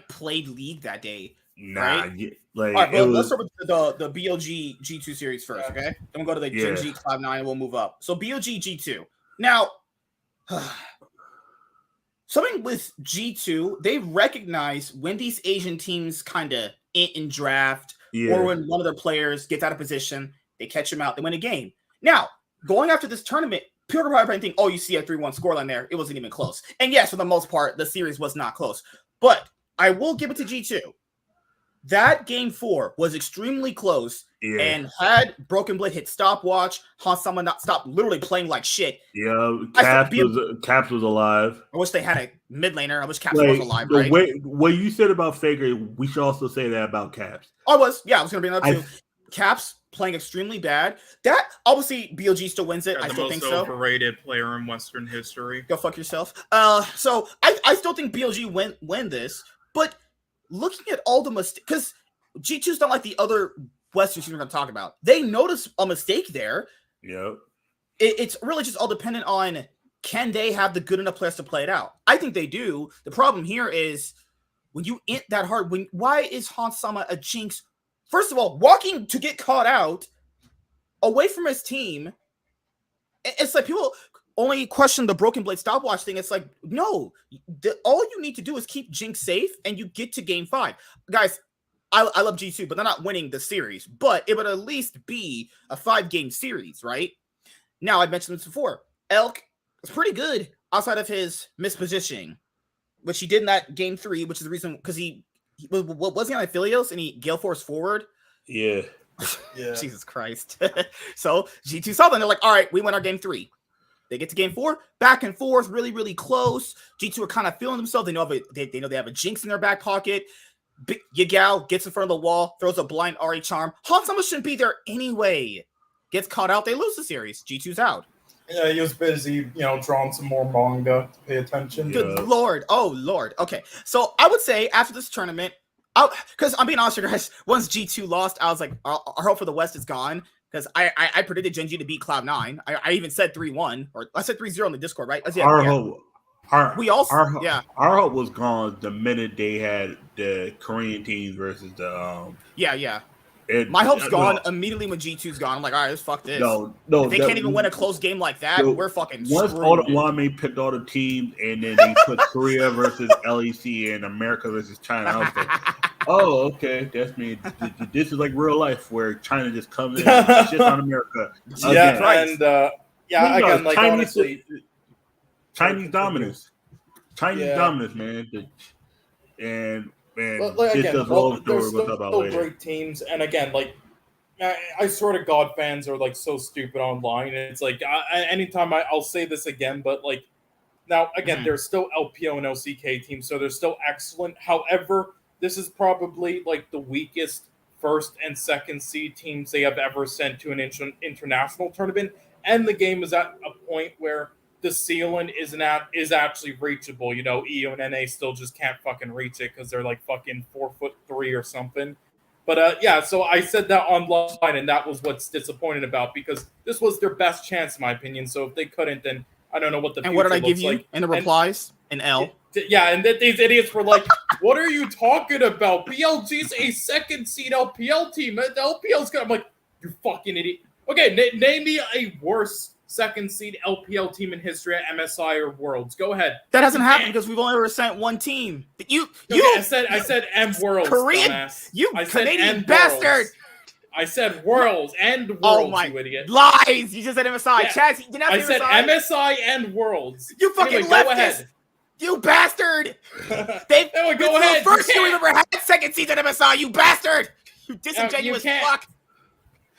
played League that day. Nah, right? All right, let's start with the BLG G2 series first, okay? Then we'll go to the GenG Cloud9 and we'll move up. So BLG G2. Now, something with G2, they recognize when these Asian teams kind of in draft or when one of their players gets out of position, they catch them out, they win a game. Now, going after this tournament, people are probably thinking, oh, you see a 3-1 scoreline there. It wasn't even close. And yes, for the most part, the series was not close. But I will give it to G2. That game 4 was extremely close, and had Broken Blade hit stopwatch, Hansama not stopped literally playing like shit. Yeah, Caps was alive. I wish they had a mid laner. I wish Caps was alive, right? What you said about Faker, we should also say that about Caps. I was going to bring that up too. Caps playing extremely bad. That, obviously, BLG still wins it. I still think so. The most overrated player in Western history. Go fuck yourself. So I still think BLG win this, but looking at all the mistakes, because G2's not like the other Western teams we're going to talk about. They notice a mistake there. Yep. It's really just all dependent on, can they have the good enough players to play it out? I think they do. The problem here is when you int that hard, why is Hansama a jinx? First of all, walking to get caught out away from his team, it's like people only question the Broken Blade stopwatch thing. It's like, no, all you need to do is keep Jinx safe and you get to game 5. Guys, I love G2, but they're not winning the series. But it would at least be a 5-game series, right? Now, I mentioned this before. Elk is pretty good outside of his mispositioning, which he did in that game 3, which is the reason, because he wasn't on Aphelios and he Gale Force forward. Yeah. Jesus Christ. So G2 saw them. They're like, all right, we win our game 3. They get to game 4, back and forth, really, really close. G2 are kind of feeling themselves. They know they have a jinx in their back pocket. Yagao gets in front of the wall, throws a blind Ari charm. Hansama shouldn't be there anyway. Gets caught out. They lose the series. G2's out. Yeah, he was busy, drawing some more manga to pay attention. Yeah. Good lord. Oh lord. Okay. So I would say after this tournament, because I'm being honest with you guys, once G2 lost, I was like, our hope for the West is gone. Because I predicted GenG to beat Cloud9. I even said 3-1, or I said 3-0 on the Discord, right? Our hope, our hope was gone the minute they had the Korean teams versus the Yeah. My hope's gone immediately when G2's gone. I'm like, all right, let's fuck this. No, if they can't even win a close game like that, we're fucking once screwed. all the Wame picked all the teams, and then they put Korea versus LEC and America versus China. I was like, oh, okay, that's me. This is like real life where China just comes in and shits on America. Again, like Chinese, honestly, Chinese dominance, man, and. Man, but again, there's still great teams, and again, like I swear to God, fans are like so stupid online. And it's like anytime I'll say this again, but like now again, there's still LPO and LCK teams, so they're still excellent. However, this is probably like the weakest first and second seed teams they have ever sent to an international tournament, and the game is at a point where the ceiling is actually reachable. EU and NA still just can't fucking reach it because they're like fucking 4'3" or something. But so I said that online, and that was what's disappointing about, because this was their best chance, in my opinion. So if they couldn't, then I don't know what the and what did I give you like. in the replies? An L. And these idiots were like, "What are you talking about? BLG's a second seed LPL team. The LPL's good." I'm like, "You fucking idiot." Okay, name me a worse second seed LPL team in history at MSI or Worlds. Go ahead. That hasn't happened because we've only ever sent one team. I said M Worlds. Korean. Dumbass. I said Canadian bastard. Worlds. I said Worlds and Worlds. You idiot. Lies. You just said MSI. Yeah. Chaz, you did not say I said MSI and Worlds. You fucking leftist. Go ahead. You bastard. Go ahead. The first year we've ever had second seed at MSI. You bastard. You disingenuous fuck.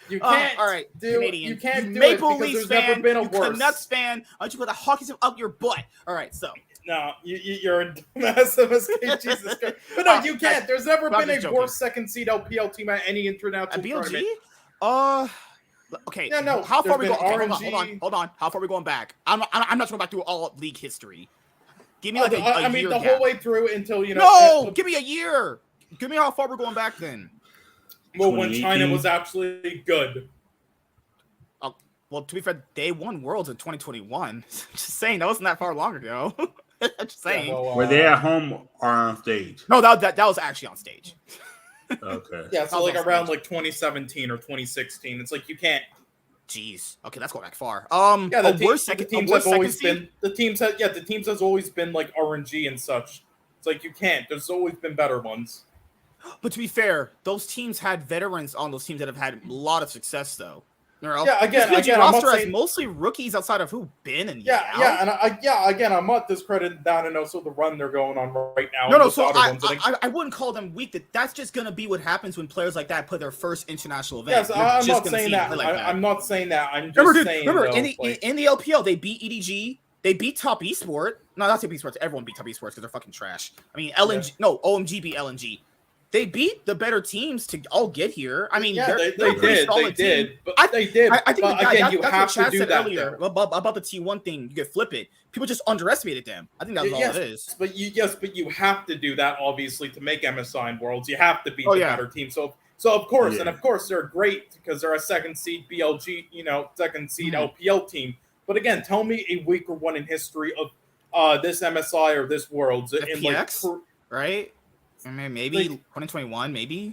You can't. All right, Canadian. You can't do Maple it because Leafs there's never been a worse. Canucks fan. Why don't you put the hockey stick up your butt? All right, so. No, you're a massive escape, Jesus Christ. But no, you can't. There's never been a worse second seed LPL team at any international tournament. Okay. Yeah, no. How far are we going? Okay, hold on. How far are we going back? I'm not going back through all league history. Give me like a year the gap. whole way through until No, give me a year. Give me how far we're going back then. Well, when China was actually good. Well, to be fair, they won Worlds in 2021. Just saying, that wasn't that far long ago. Just saying. Yeah, were they at home or on stage? No, that was actually on stage. Okay. Yeah, so like around like 2017 or 2016. It's like you can't. Jeez. Okay, that's going back far. The teams has always been like RNG and such. It's like you can't. There's always been better ones. But to be fair, those teams had veterans on those teams that have had a lot of success, though. Again, roster has mostly rookies outside of who Ben and I'm not discrediting that and also the run they're going on right now. No, so I wouldn't call them weak. That's just gonna be what happens when players like that put their first international event. Yes, I'm not saying that. I'm not saying that. I'm just saying. Remember, in the LPL, they beat EDG. They beat Top Esports. No, not Top Esports. Everyone beat Top Esports because they're fucking trash. I mean, LNG. No, OMG beat LNG. They beat the better teams to all get here. I mean, they did. I think again, you have to do that earlier about the T1 thing. You could flip it. People just underestimated them. I think that's all it is. But you have to do that obviously to make MSI and Worlds. You have to beat the better team. So of course, and of course they're great because they're a second seed BLG, second seed LPL team. But again, tell me a weaker one in history of this MSI or this Worlds in right? Maybe 2021, maybe.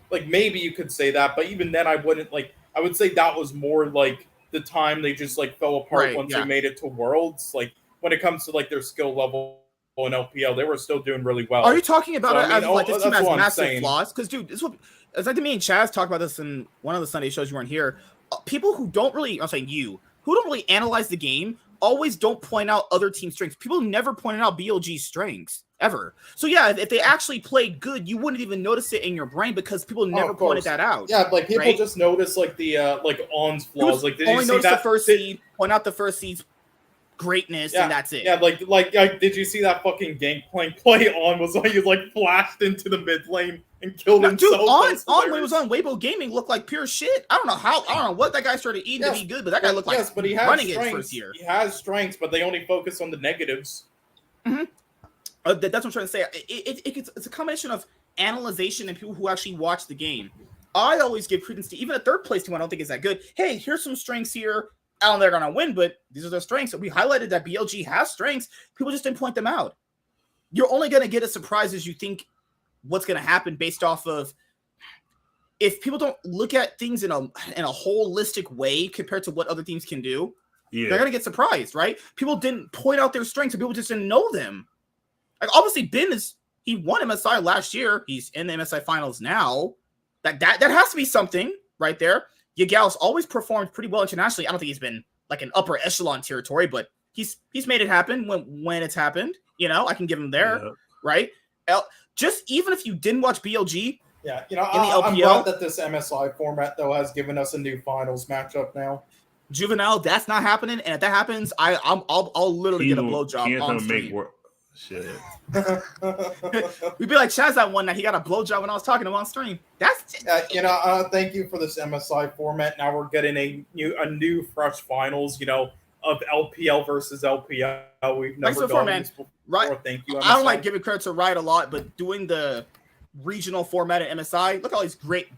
Like maybe you could say that, but even then I wouldn't I would say that was more like the time they just fell apart once they made it to Worlds. Like when it comes to their skill level in LPL, they were still doing really well. Are you talking about this team has massive flaws? Because dude, it's like me and Chaz talked about this in one of the Sunday shows you weren't here. People who don't really, I'm saying who don't really analyze the game always don't point out other team strengths. People never pointed out BLG's strengths ever. So yeah, if they actually played good, you wouldn't even notice it in your brain because people never pointed that out. Yeah, people just notice the On's flaws. Did you see that? The first seed, point out the first seed's greatness, and that's it. Yeah, did you see that fucking Gangplank play On was he flashed into the mid lane and killed Dude, himself. on when he was on Weibo Gaming, looked like pure shit. I don't know what that guy started eating to be good, but that guy looked like but he has running strengths. his first year. He has strengths, but they only focus on the negatives. Mm-hmm. That's what I'm trying to say. It's a combination of analyzation and people who actually watch the game. I always give credence to even a third place team I don't think is that good. Hey, here's some strengths here. I don't know they're going to win, but these are their strengths. We highlighted that BLG has strengths. People just didn't point them out. You're only going to get as surprised as you think what's going to happen based off of if people don't look at things in a holistic way compared to what other teams can do. Yeah. They're going to get surprised, right? People didn't point out their strengths and people just didn't know them. Like obviously he won MSI last year. He's in the MSI finals now. That has to be something right there. Yagal's always performed pretty well internationally. I don't think he's been like an upper echelon territory, but he's made it happen when it's happened. You know, I can give him there, right? Just even if you didn't watch BLG, in the LPL, I'm glad that this MSI format though has given us a new finals matchup now. Juvenile, that's not happening, and if that happens, I'll literally get a blowjob on stream. Shit. We'd be like Chaz that one night. He got a blowjob when I was talking to him on stream. That's thank you for this MSI format. Now we're getting a new fresh finals. Of LPL versus LPL. We've never done this before. Right. Thank you. MSI. I don't like giving credit to Riot a lot, but doing the regional format at MSI, look at all these great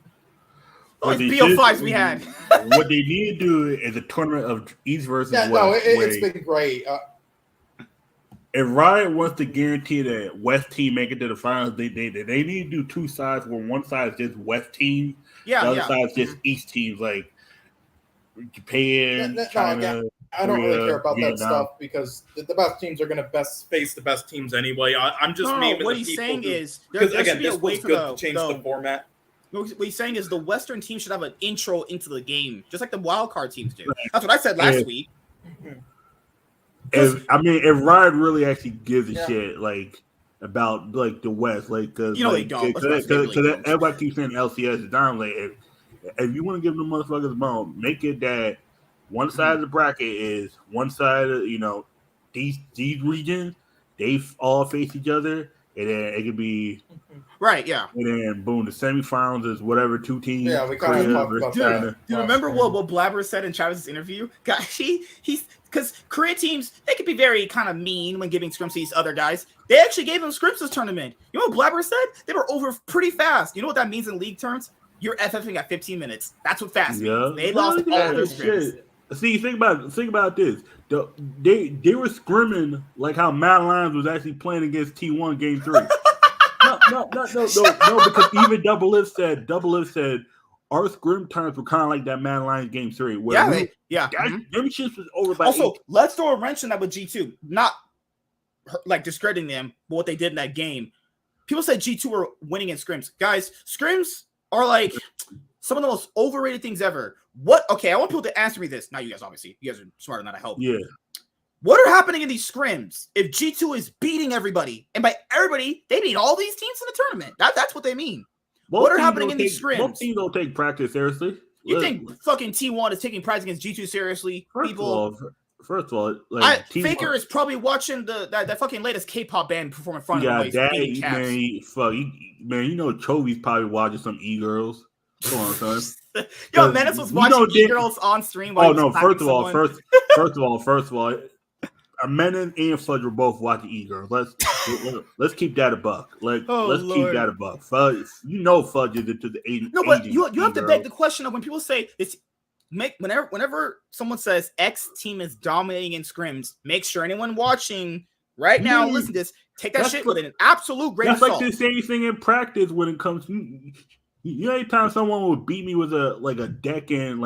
BO5s we had. What they need to do is a tournament of East versus West. No, it's been great. If Riot wants to guarantee that West team make it to the finals, they need to do two sides where one side is just West team, the other side is just East teams like Japan, China. I don't really care about that stuff because the best teams are going to face the best teams anyway. I'm just memeing what the he's people saying is because again, this was good to change the format. What he's saying is the Western team should have an intro into the game, just like the wildcard teams do. That's what I said last week. If Riot really actually gives a shit about the West, because they don't. Everybody keeps saying LCS is down. If you want to give them motherfuckers a bone, make it that one side of the bracket is one side of these regions. They all face each other, and then it could be right. Yeah, and then boom, the semifinals is whatever two teams. Yeah, we kind of talked about that. Do you remember what Blabber said in Travis's interview? Guys, he's because Korea teams, they could be very kind of mean when giving scrims to these other guys. They actually gave them scrims this tournament. You know what Blabber said? They were over pretty fast. You know what that means in league terms? You're FFing at 15 minutes. That's what fast means. They lost all their scrims. See, think about this. They were scrimming like how Mad Lions was actually playing against T1 Game 3. No, because even Double Lift said our scrim times were kind of like that Mad Lions Game 3. Them shits was over by Also, let's throw a wrench in that with G2. Not like discrediting them, but what they did in that game. People said G2 were winning in scrims. Guys, scrims are like some of the most overrated things ever. Okay, I want people to answer me this. Now you guys are smarter than I hope. Yeah. What are happening in these scrims if G2 is beating everybody? And by everybody, they beat all these teams in the tournament. That's what they mean. What are happening in these scrims? Most teams don't take practice seriously. You think fucking T1 is taking practice against G2 seriously? First of all, Faker is probably watching that fucking latest K-pop band perform in front of him. Man, Chovy's probably watching some e-girls. Come on, son. Yo, Menace was watching e-girls on stream. First of all, Menace and Fudge were both watching e-girls. Let's keep that a buck. Keep that a buck. Fudge, Fudge is into the 80s. No, but you have to beg the question of when people say it's whenever someone says X team is dominating in scrims, make sure anyone watching right now listen to this. Take that shit with an absolute grain of salt. That's like the same thing in practice when it comes to anytime someone would beat me with a deck in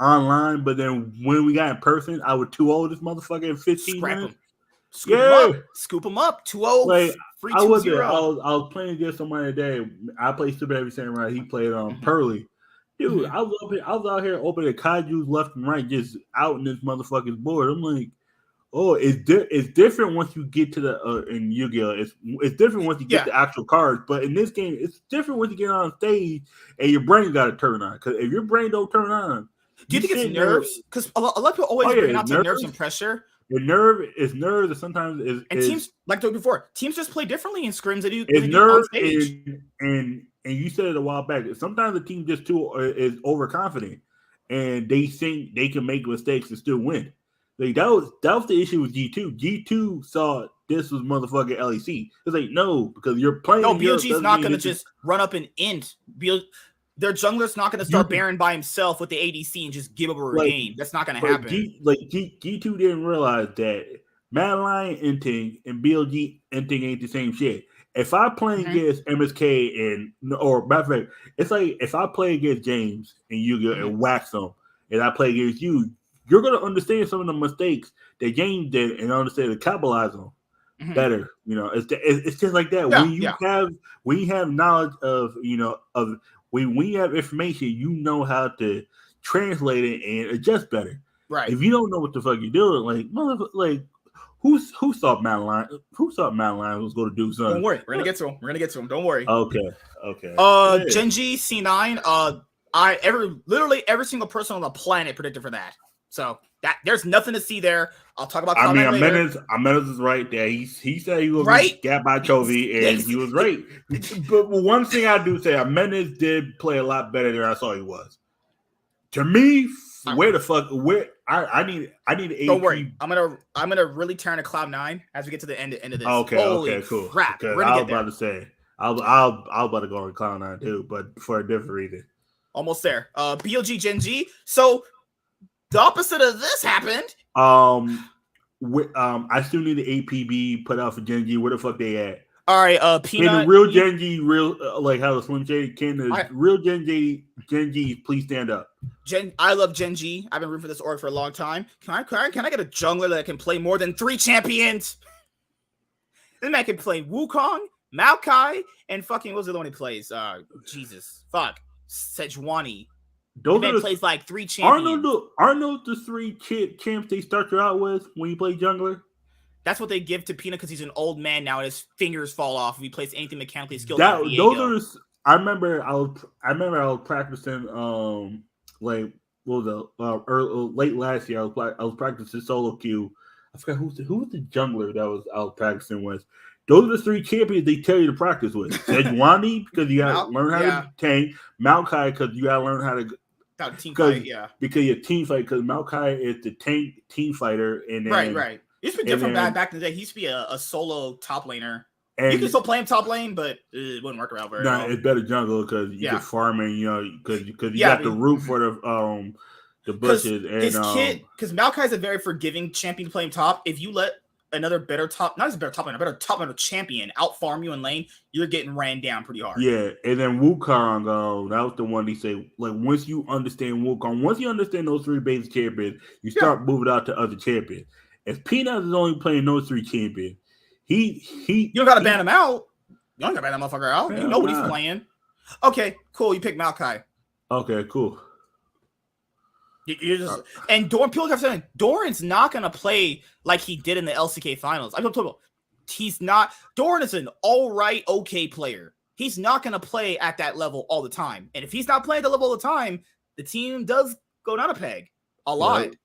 online, but then when we got in person, I would 2-0 this motherfucker in 15 minutes. Scoop him up. 2-0. I was playing against somebody today. I played Super Heavy Samurai. He played Pearly. Dude, I was out here opening kaijus left and right, just out in this motherfucker's board. I'm like, it's different once you get to the in Yu-Gi-Oh! It's different once you get the actual cards, but in this game, it's different once you get on stage and your brain got to turn on. Because if your brain don't turn on, do you think it's nerves? Because a lot of people always bring out to nerves and pressure, It's nerves, and sometimes and teams like I told you before, teams just play differently in scrims than it's they do on nerves, stage. and you said it a while back. Sometimes the team just is overconfident, and they think they can make mistakes and still win. Like that was the issue with G2. G2 saw this was motherfucking LEC. It's like no, because you're playing. No, BLG's not going to just run up and int. Their jungler's not going to start Baron by himself with the ADC and just give up a game. That's not going to happen. G2 didn't realize that Mad Lion inting and BLG inting ain't the same shit. If I play against MSK or matter of fact, it's like if I play against James and you go and wax them, and I play against you, you're gonna understand some of the mistakes that James did and understand to capitalize on better. You know, it's just like that. Yeah, when you have knowledge of when you have information, you know how to translate it and adjust better. Right. If you don't know what the fuck you're doing, who thought Mad Lion was going to do something? Don't worry, we're gonna get to him. Don't worry. Okay. GenG C9. Literally every single person on the planet predicted for that. So that there's nothing to see there. I'll talk about. Amenez is right there. He said he was right. Got by Chovy, and he was right. But one thing I do say, Amenez did play a lot better than I saw he was. To me, I need an AP. Don't worry, I'm gonna really turn to Cloud9 as we get to the end of this. Okay, cool. Crap, I was about to say I was about to go on Cloud9 too, but for a different reason. Almost there. BLG GenG. So the opposite of this happened. I still need the APB put out for GenG. Where the fuck they at? All right, Peanut. Can the real GenG, like how the Slim J, can the real GenG please stand up? I love GenG. I've been rooting for this org for a long time. Can I get a jungler that can play more than 3 champions? This man can play Wukong, Maokai, and fucking what was the other one he plays? Jesus, fuck, Sejuani. Those man plays like 3 champions. Aren't those the 3 champs they start you out with when you play jungler? That's what they give to Peanut because he's an old man now and his fingers fall off if he plays anything mechanically skilled. I remember I was practicing late last year. I was practicing solo queue. I forgot who was the jungler that I was practicing with. Those are the 3 champions they tell you to practice with. Sejuani because you got to learn how to tank. Maokai because you got to learn how to team fight. Because you're team fight. Because Maokai is the tank team fighter, and then, right. It used to be different back in the day. He used to be a solo top laner. You can still play him top lane, but it wouldn't work out very well. It's better jungle because you can farm and because you got the root for the bushes and because Maokai's a very forgiving champion playing top. If you let another better top laner champion out farm you in lane, you're getting ran down pretty hard. Yeah, and then Wukong, that was the one he said. Like once you understand Wukong, once you understand those 3 basic champions, you start moving out to other champions. If Peanut is only playing those 3 champions, you don't gotta ban him out. You don't gotta ban that motherfucker out. You know what he's playing. Okay, cool. You pick Maokai. Okay, cool. You're just and people kept saying Doran's not gonna play like he did in the LCK finals. I'm talking about he's not. Doran is an okay player. He's not gonna play at that level all the time. And if he's not playing at the level all the time, the team does go down a peg a lot. Right.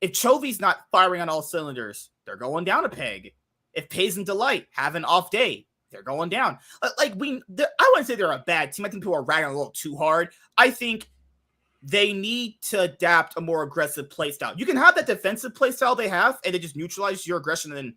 If Chovy's not firing on all cylinders, they're going down a peg. If Pays and Delight have an off day, they're going down. I wouldn't say they're a bad team. I think people are ragging a little too hard. I think they need to adapt a more aggressive play style. You can have that defensive play style they have, and they just neutralize your aggression and then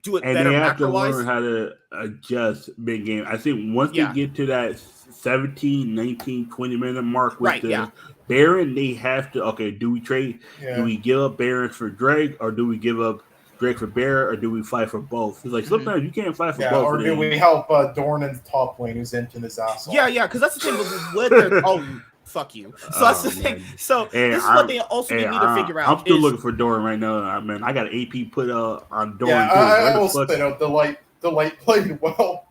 do it better. And they have to learn how to adjust mid game. I think once they get to that 17, 19, 20-minute mark with Baron, they have to, do we trade? Yeah. Do we give up Baron for Drake, or do we give up Drake for Baron, or do we fight for both? It's like sometimes you can't fight for both. Or do we help Dorn in the top lane who's emptying his ass off? Yeah, because that's the thing with fuck you. So that's the thing. So this is what they also need to figure out. I'm still looking for Dorn right now. I got an AP put on Dorn. Yeah, I will say Delight played well.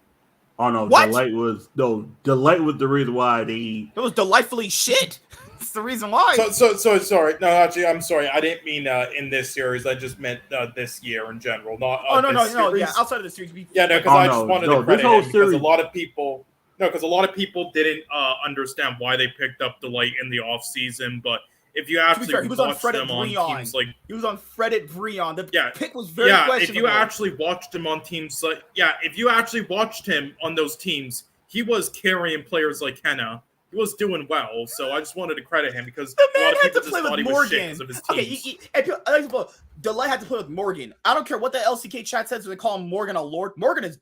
Oh no, what? Delight was the reason why they. It was delightfully shit. That's the reason why. So sorry. No, actually, I'm sorry. I didn't mean in this series. I just meant this year in general. Not. No. Yeah, outside of the series. Yeah, no, because I just wanted to credit him because a lot of people. No, because a lot of people didn't understand why they picked up Delight in the off season, but if you To be actually fair, he was on watched Fred at him on Breon. teams like He was on Fred at Breon. The Yeah. pick was very questionable. if you actually watched him on teams like if you actually watched him on those teams, he was carrying players like Henna. He was doing well, so I just wanted to credit him because The a lot man of had people to just play thought with he was shit because Morgan. of his Okay, teams. example, Delight had to play with Morgan. I don't care what the LCK chat says. They call him Morgan a lord. Morgan is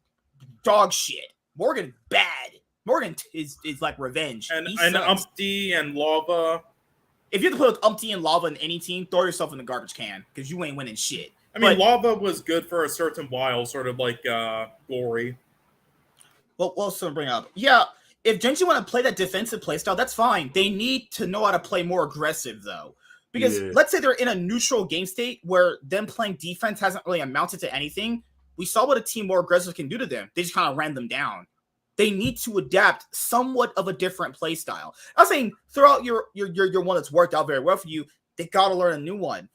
dog shit. Morgan is bad. Morgan is like revenge. And He and sucks. Umpty and Lava. If you have to play with Umpty and Lava in any team, throw yourself in the garbage can because you ain't winning shit. I mean, But- Lava was good for a certain while, sort of like Gory. Well, what else to bring up? Yeah, if GenG want to play that defensive playstyle, that's fine. They need to know how to play more aggressive, though. Because let's say they're in a neutral game state where them playing defense hasn't really amounted to anything. We saw what a team more aggressive can do to them. They just kind of ran them down. They need to adapt somewhat of a different play style. I'm saying throughout your one that's worked out very well for you, they got to learn a new one.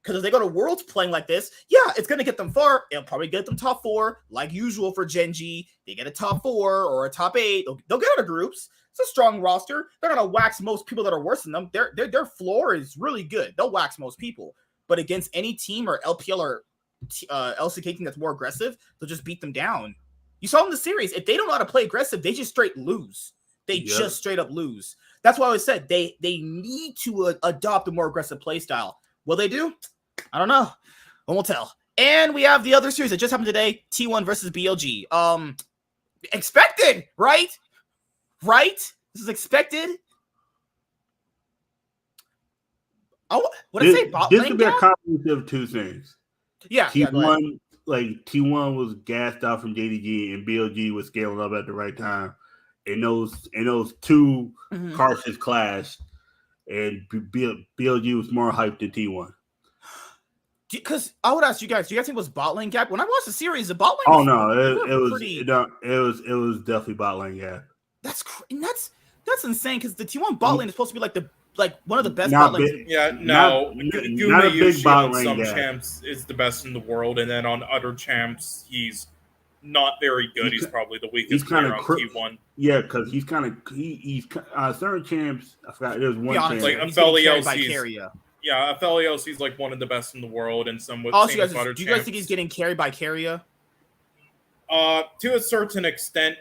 Because if they go to Worlds playing like this, yeah, it's going to get them far. It'll probably get them top 4, like usual for GenG. They get a top 4 or a top 8. They'll get out of groups. It's a strong roster. They're going to wax most people that are worse than them. Their floor is really good. They'll wax most people. But against any team or LPL or LCK team that's more aggressive, they'll just beat them down. You saw in the series, if they don't know how to play aggressive, they just straight lose. They just straight up lose. That's why I always said they need to adopt a more aggressive play style. Will they do? I don't know. One will tell. And we have the other series that just happened today, T1 versus BLG. Expected, right? Right? This is expected. Oh, what did I say? Bot This lane could be a gap? combination of two things. Yeah, go ahead. T1 was gassed out from JDG, and BLG was scaling up at the right time. And those two carses clashed, and BLG was more hyped than T1. Because I would ask you guys, do you guys think it was bot lane gap? When I watched the series, the bot lane. Oh no, it was definitely bot lane gap. That's insane because the T1 bot lane is supposed to be like one of the best bot lanes. Not a big bot on lane some gap. champs is the best in the world, and then on other champs he's not very good. He's probably the weakest player on T1. Yeah, because he's certain champs. I forgot there's one champ. Like Aphelios, Aphelios, he's like one of the best in the world, and some with do you guys think he's getting carried by Carrier? To a certain extent,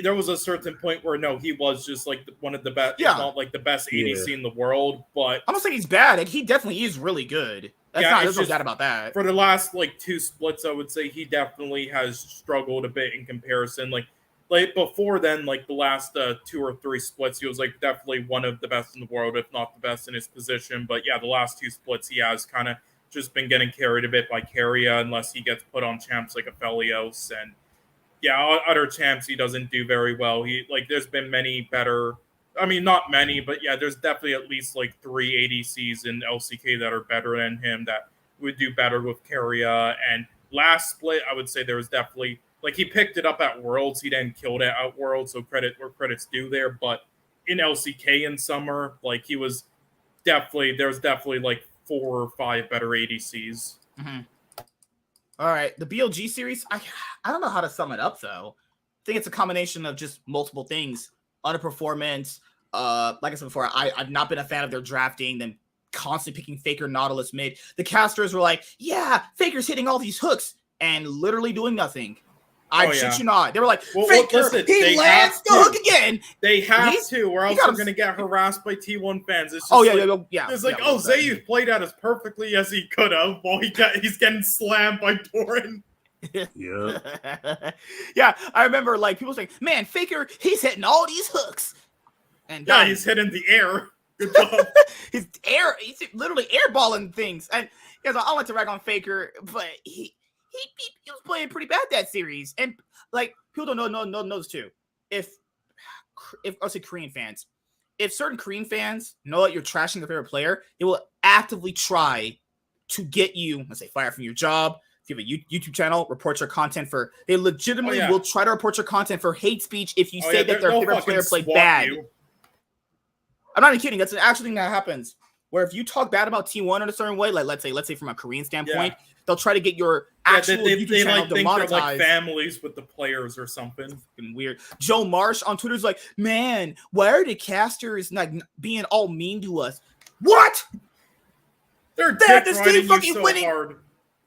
there was a certain point where he was just like one of the best, not like the best ADC in the world. But I'm not saying he's bad. Like, he definitely is really good. There's no doubt about that. For the last 2 splits, I would say he definitely has struggled a bit in comparison. Like before then, the last 2 or 3 splits, he was definitely one of the best in the world, if not the best in his position. But the last 2 splits, he has kind of just been getting carried a bit by Carrier, unless he gets put on champs like Aphelios. And other champs he doesn't do very well. There's been many better. I mean, not many, but there's definitely at least 3 ADCs in LCK that are better than him that would do better with Carrier. And last split, I would say there was definitely. He picked it up at Worlds. He then killed it at Worlds, so credit where credit's due there. But in LCK in summer, he was definitely, there's definitely 4 or 5 better ADCs. Mm-hmm. All right, the BLG series, I don't know how to sum it up, though. I think it's a combination of just multiple things. Underperformance. Like I said before, I've not been a fan of their drafting, them constantly picking Faker, Nautilus mid. The casters were like, yeah, Faker's hitting all these hooks and literally doing nothing. I shit you not. They were like, Faker, he lands the hook again. They have to, or else they're going to get harassed by T1 fans. It's just It's Zayu played out as perfectly as he could have while he's getting slammed by Doran. Yeah, I remember people saying, man, Faker, he's hitting all these hooks. And he's hitting the air. Good job. he's literally airballing things. And I don't like to rag on Faker, but he was playing pretty bad that series, and people don't know this too. If I'll say Korean fans, if certain Korean fans know that you're trashing their favorite player, they will actively try to get you, let's say, fired from your job. If you have a YouTube channel, report your content for. They legitimately will try to report your content for hate speech if you say that their favorite player played bad. I'm not even kidding. That's an actual thing that happens. where if you talk bad about T1 in a certain way, like let's say from a Korean standpoint, they'll try to get your actual YouTube channel think they're demonetized. like families with the players or something. Fucking weird. Joe Marsh on Twitter's like, man, why are the casters like being all mean to us? What? They're They this team so fucking winning. hard.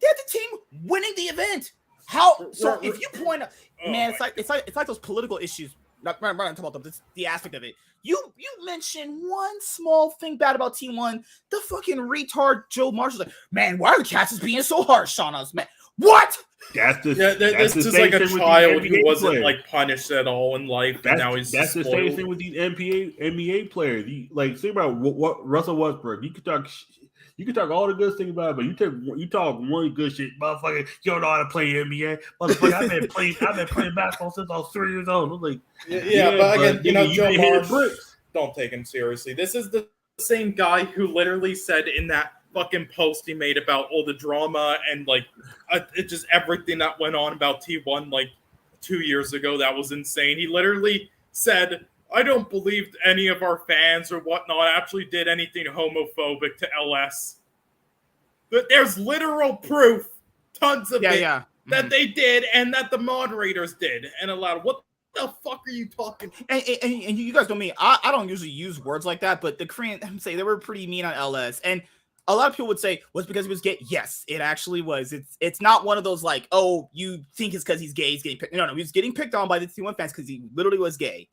They had the team winning the event. How? So if you point out, man, it's like those political issues. Not talking about them. The aspect of it. You mentioned one small thing bad about T1. The fucking retard Joe Marsh is like, man, why are the casters being so harsh on us, man? What? This is like a child who wasn't like punished at all in life, and now he's that's the same thing with these NBA players. Like, think about what Russell Westbrook. You could talk all the good things about it, but you talk one good shit, motherfucker. You don't know how to play NBA, motherfucker. I've been playing basketball since I was 3 years old. I'm like, but again, Joe Marsh, don't take him seriously. This is the same guy who literally said in that fucking post he made about all the drama and like it just everything that went on about T1 like 2 years ago. That was insane. He literally said, I don't believe any of our fans or whatnot actually did anything homophobic to LS. But there's literal proof, tons of it, that they did and that the moderators did and allowed. What the fuck are you talking? And you guys know me. I don't usually use words like that, but the Korean say they were pretty mean on LS. And a lot of people would say, was because he was gay? Yes, it actually was. It's not one of those like, oh, you think it's because he's gay, he's getting picked. No, he was getting picked on by the T1 fans because he literally was gay.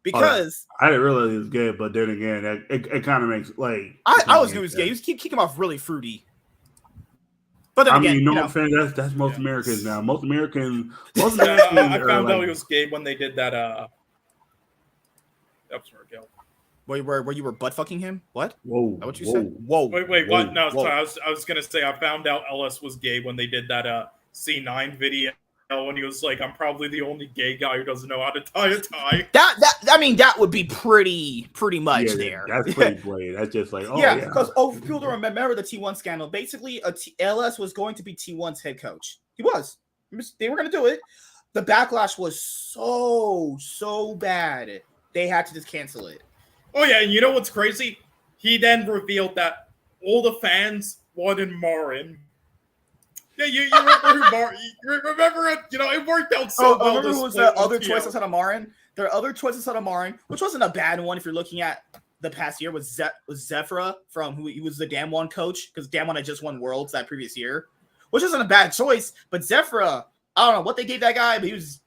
Because I didn't realize he was gay, but then again, it kind of makes like I was gonna was gay. He was kicking off really fruity. But then again, no offense, that's most Americans now. Most Americans. I found out he was gay when they did that. Where you were butt fucking him? What? Whoa! Is that what you said? Whoa! Wait! What? No, sorry, I was gonna say I found out LS was gay when they did that C9 video. When he was like, I'm probably the only gay guy who doesn't know how to tie a tie. That would be pretty much there. That's pretty blatant. That's just like, because people don't remember the T1 scandal. Basically, LS was going to be T1's head coach. He was. They were going to do it. The backlash was so bad. They had to just cancel it. Oh yeah, and you know what's crazy? He then revealed that all the fans wanted Marin. Yeah, you remember who Marin? You remember it? You know, it worked out so well. Remember who was the other choice outside of Marin? Their other choice outside of Marin, which wasn't a bad one if you're looking at the past year, was Zephyra from who he was the Damwon coach, because Damwon had just won Worlds that previous year, which wasn't a bad choice. But Zephyra, I don't know what they gave that guy, but he was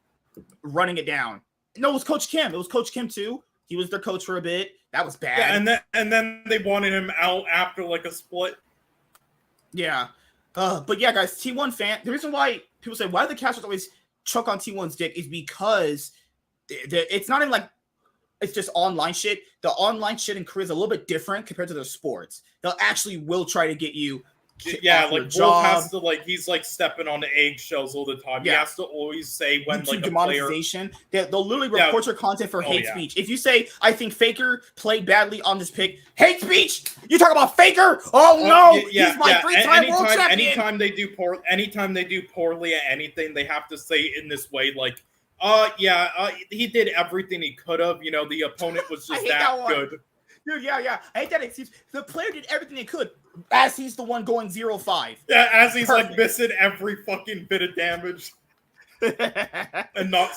running it down. No, it was Coach Kim. It was Coach Kim too. He was their coach for a bit. That was bad. Yeah, and then they wanted him out after like a split. Yeah. But yeah, guys, T1 fan. The reason why people say why do the casters always chuck on T1's dick is because it's not even like it's just online shit. The online shit in Korea is a little bit different compared to the sports. They'll actually will try to get you. Yeah, like Wolf has to he's like stepping on the eggshells all the time. Yeah. He has to always say when like demonetization. They'll literally report your content for hate speech. If you say I think Faker played badly on this pick, hate speech. You talk about Faker? Oh no, he's my 3-time world champion. Anytime they do poorly at anything, they have to say in this way like, he did everything he could have. You know, the opponent was just that good. Dude, yeah. I hate that excuse. The player did everything he could as he's the one going 0-5. Yeah, as he's like missing every fucking bit of damage. And not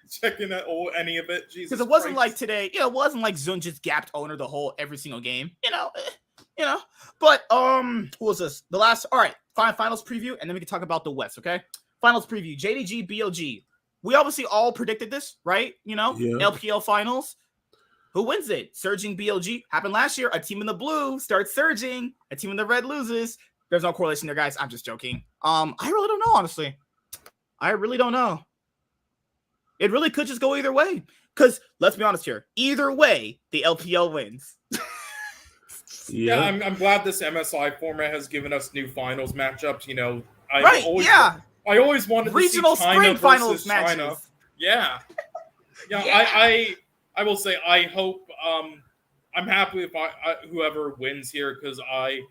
checking at any of it. Jesus. Because it wasn't like today, it wasn't like Zun just gapped owner the whole every single game. You know. But who was this? The last finals preview, and then we can talk about the West, okay? Finals preview, JDG, BLG. We obviously all predicted this, right? LPL finals. Who wins it? Surging BLG. Happened last year. A team in the blue starts surging. A team in the red loses. There's no correlation there, guys. I'm just joking. I really don't know, honestly. I really don't know. It really could just go either way. Because, let's be honest here. Either way, the LPL wins. Yeah, I'm glad this MSI format has given us new finals matchups. I always wanted regional to see China spring finals China. Matches. Yeah. Yeah. I will say I hope I'm happy if whoever wins here because I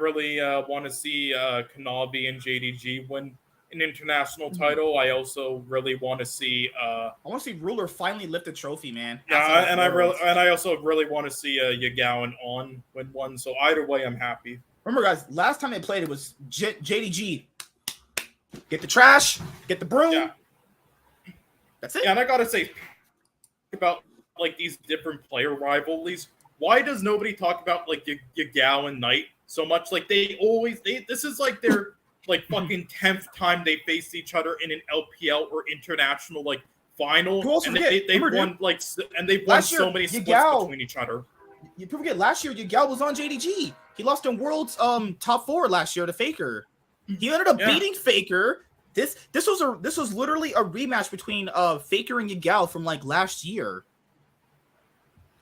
really want to see Kanavi and JDG win an international title. I also really want to see. I want to see Ruler finally lift the trophy, man. Yeah, and I also really want to see Yagao and On win one. So either way, I'm happy. Remember, guys, last time they played, it was JDG. Get the trash, get the broom. Yeah. That's it. Yeah, and I gotta say about like these different player rivalries. Why does nobody talk about like Yagao and Knight so much? Like this is like their like fucking 10th time they faced each other in an LPL or international like final, and they've won like and they've won so many splits between each other. You forget last year Yagao was on JDG. He lost in World's top 4 last year to Faker. He ended up beating Faker. This was literally a rematch between Faker and Yagao from like last year.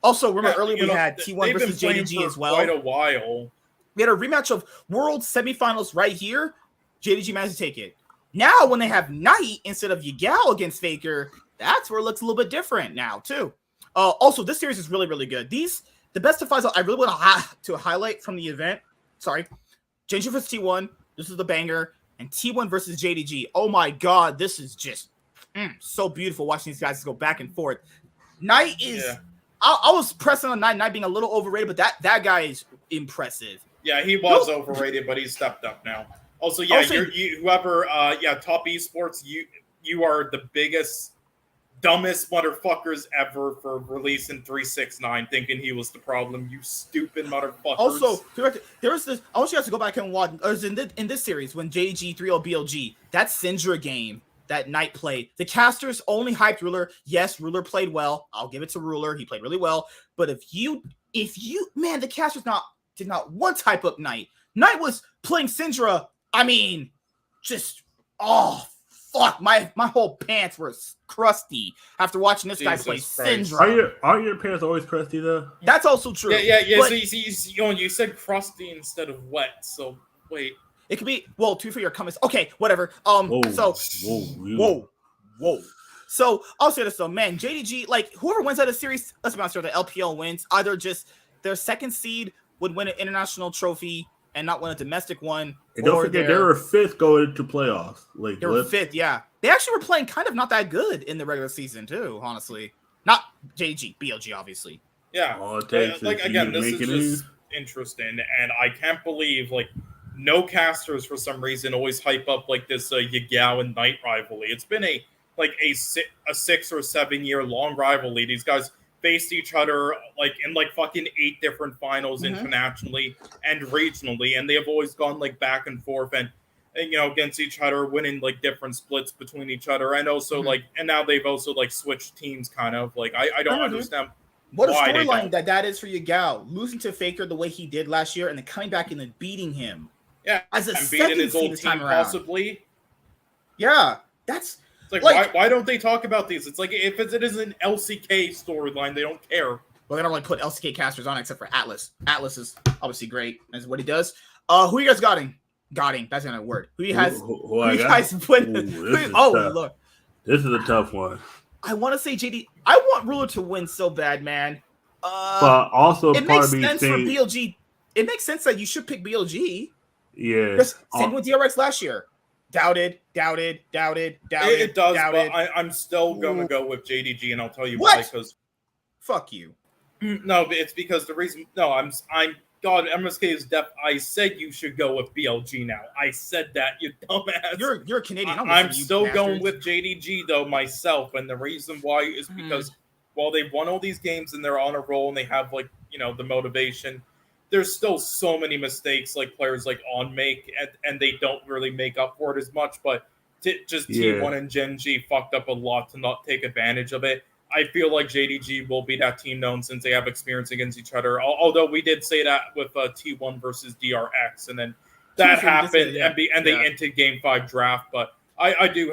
Also, remember earlier we had T1 versus JDG as well. Quite a while. We had a rematch of World semifinals right here. JDG managed to take it. Now, when they have Knight instead of Yagao against Faker, that's where it looks a little bit different now too. Also, this series is really, really good. The best of 5s I really want to highlight from the event. Sorry, GenG versus T1. This is the banger, and T1 versus JDG. Oh my God, this is just so beautiful watching these guys go back and forth. Knight is. Yeah. I was pressing on Knight being a little overrated, but that guy is impressive. Yeah, he was overrated, but he's stepped up now. Also, yeah, whoever, Top Esports, you are the biggest, dumbest motherfuckers ever for releasing 369, thinking he was the problem. You stupid motherfuckers. Also, there was this. I want you guys to go back and watch. In this series when JDG 3-0 BLG, that Syndra game that Knight played, the casters only hyped Ruler. Yes, Ruler played well. I'll give it to Ruler. He played really well. But if you, man, the casters did not once hype up Knight. Knight was playing Syndra. I mean, just fuck, my whole pants were crusty after watching this guy play Syndra. Aren't your pants always crusty though? That's also true. Yeah. But, so you said crusty instead of wet. So wait, it could be to for your comments. Okay, whatever. Whoa. So I'll say this though, man. JDG, like whoever wins out of the series, let's be honest, the LPL wins. Either just their second seed would win an international trophy and not win a domestic one. And don't forget, they were 5th going into playoffs. Like they were 5th, yeah. They actually were playing kind of not that good in the regular season too, honestly. Not JDG, BLG, obviously. Yeah. Like again, this is just interesting, and I can't believe like no casters for some reason always hype up like this Yagao and Knight rivalry. It's been a 6 or 7 year long rivalry. These guys faced each other like in like fucking 8 different finals internationally and regionally, and they have always gone like back and forth and against each other, winning like different splits between each other, and also like, and now they've also like switched teams kind of like I don't understand what a storyline that is for Yagao, losing to Faker the way he did last year and then coming back and then beating him as a second his old team team possibly. Yeah, that's like why don't they talk about these? It's like if it is an LCK storyline, they don't care. Well, they don't like put LCK casters on except for Atlas. Atlas is obviously great as what he does. Who you guys gotting? That's not a word. Who you guys? Who you guys put? Look, this is a tough one. I want to say JD. I want Ruler to win so bad, man. But also, it makes sense for BLG. It makes sense that you should pick BLG. Yeah. Same with DRX last year. Doubted. It does, doubted. But I'm still gonna go with JDG, and I'll tell you why. Because fuck you. No, it's because the reason. No, I'm. God, MSK is deaf. I said you should go with BLG now. I said that, you dumbass. You're Canadian. I'm still going with JDG though myself, and the reason why is because while they've won all these games and they're on a roll and they have like the motivation, there's still so many mistakes like players like On make, and they don't really make up for it as much. But T1 and GenG fucked up a lot to not take advantage of it. I feel like JDG will be that team known since they have experience against each other. Although we did say that with T1 versus DRX, and then that happened, and they entered Game 5 draft. But I do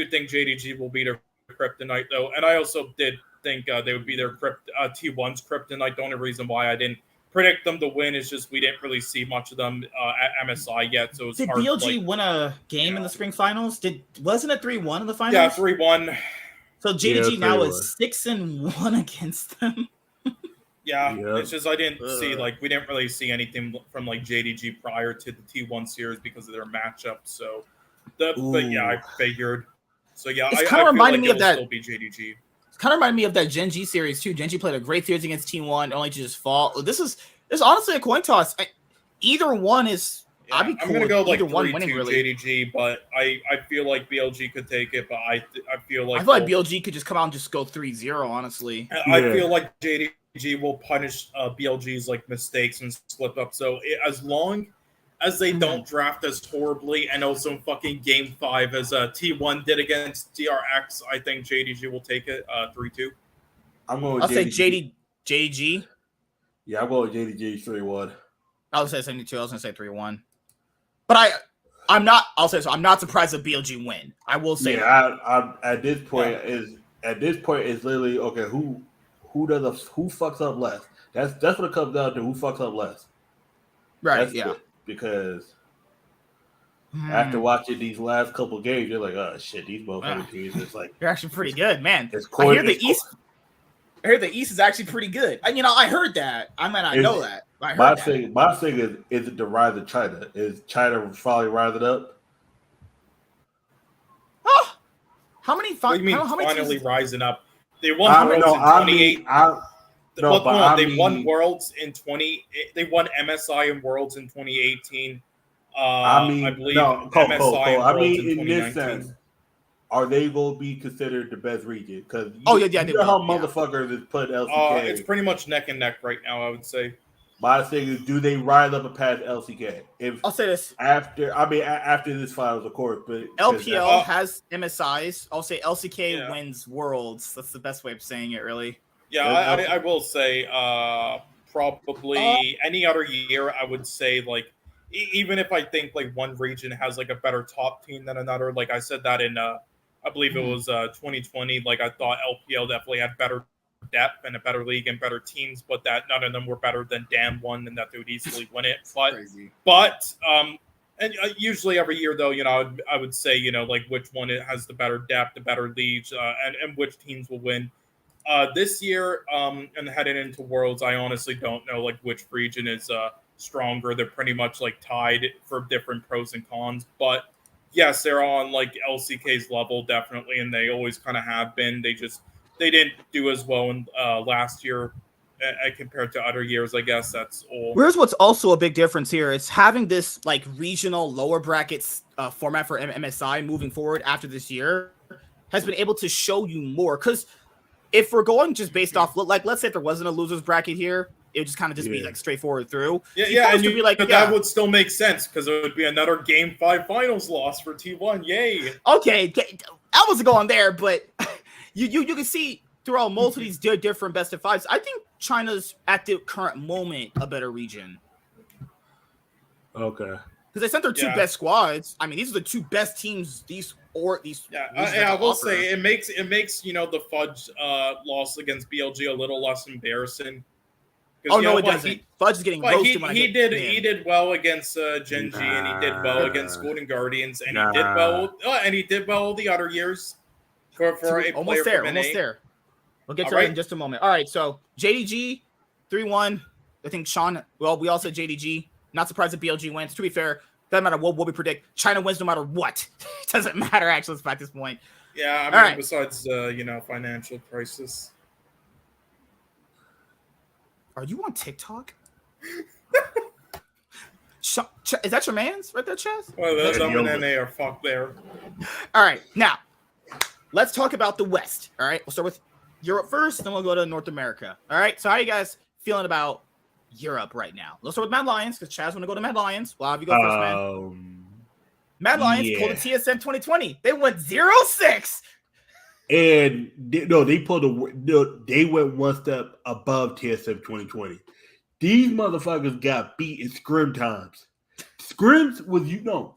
think JDG will be their kryptonite though, and I also did think they would be their T1's kryptonite. The only reason why I didn't predict them to win is just we didn't really see much of them at MSI yet. So it's did hard BLG win a game in the spring finals? Wasn't it 3-1 in the finals? Yeah, 3-1. So JDG now is 6-1 against them. It's just I didn't see we didn't really see anything from like JDG prior to the T1 series because of their matchup. So But yeah, I figured. So yeah, It's I kind of feel reminding like me of it'll that. still be JDG. It's kind of reminding me of that GenG series too. GenG played a great series against Team One, only to just fall. This is honestly a coin toss. Either one is. Yeah, I'd be cool I'm gonna with go like either one winning 3-2 really. JDG, but I feel like BLG could take it, but I feel like BLG could just come out and just go 3-0, honestly. I feel like JDG will punish BLG's like mistakes and slip up. So as long as they don't draft as horribly, and also fucking Game 5 as T1 did against DRX, I think JDG will take it 3-2. I'm going with I'll say JDG. JDG. Yeah, I'm going with JDG 3-1. I was say 72. I was gonna say 3-1. But I'm not. I'll say so. I'm not surprised if BLG win. I will say. Yeah, I'm at this point is literally okay. Who fucks up less? That's what it comes down to. Who fucks up less? Right. That's yeah. it. Because after watching these last couple games, you're like, oh shit, these motherfucking teams is like they're actually pretty good, man. I hear the East is actually pretty good. And I heard that. I might not know that. But I heard that. My thing is it the rise of China? Is China finally rising up? Oh, how many? What do you mean how many finally teams? rising up? They won Worlds in 28. They won Worlds in 20. They won MSI and Worlds in 2018. I believe MSI and Worlds in 2019. This sense, are they going to be considered the best region? Because they know how motherfuckers is put LCK. It's pretty much neck and neck right now, I would say. My thing is, do they rise up and pass LCK? I'll say this after this finals, of course. But LPL has MSIs. I'll say LCK wins Worlds. That's the best way of saying it, really. Yeah, I will say probably any other year. I would say like even if I think like one region has like a better top team than another, like I said that in I believe it was 2020. Like I thought LPL definitely had better depth and a better league and better teams, but that none of them were better than Dan1 and that they would easily win it. But and usually every year though, I would say like which one it has the better depth, the better leads, and which teams will win. This year and heading into Worlds, I honestly don't know like which region is stronger. They're pretty much like tied for different pros and cons, but yes, they're on like LCK's level definitely, and they always kind of have been. They didn't do as well in last year compared to other years. I guess that's all. Here's what's also a big difference here. It's having this like regional lower brackets format for MSI moving forward after this year has been able to show you more. Because if we're going just based off, like, let's say if there wasn't a losers bracket here, it would just kind of just be like straightforward through. That would still make sense because it would be another Game 5 finals loss for T1. Yay! Okay, I wasn't going there, but you can see throughout most of these different best of fives, I think China's at the current moment a better region. Okay. Because they sent their two best squads. I mean, these are the two best teams. I will say it makes the Fudge loss against BLG a little less embarrassing. Oh no, it doesn't. Fudge is getting roasted. He did well against GenG, and he did well against Golden Guardians, and he did well. And he did well the other years for a almost player there. Almost there. We'll get to that in just a moment. All right, so JDG 3-1. I think Sean. Well, we all said JDG. Not surprised if BLG wins. To be fair, doesn't matter what we predict. China wins no matter what. It doesn't matter actually at this point. Yeah, I mean, besides financial crisis. Are you on TikTok? Is that your man's right there, Chaz? Well, those and NA are fucked there. All right, now let's talk about the West. All right, we'll start with Europe first, then we'll go to North America. All right, so how are you guys feeling about Europe right now? Let's start with Mad Lions because Chaz want to go to Mad Lions. Well, have you go first, man? Mad Lions pulled the TSM 2020. They went 0-6. And they went one step above TSM 2020. These motherfuckers got beat in scrim times. Scrims was no.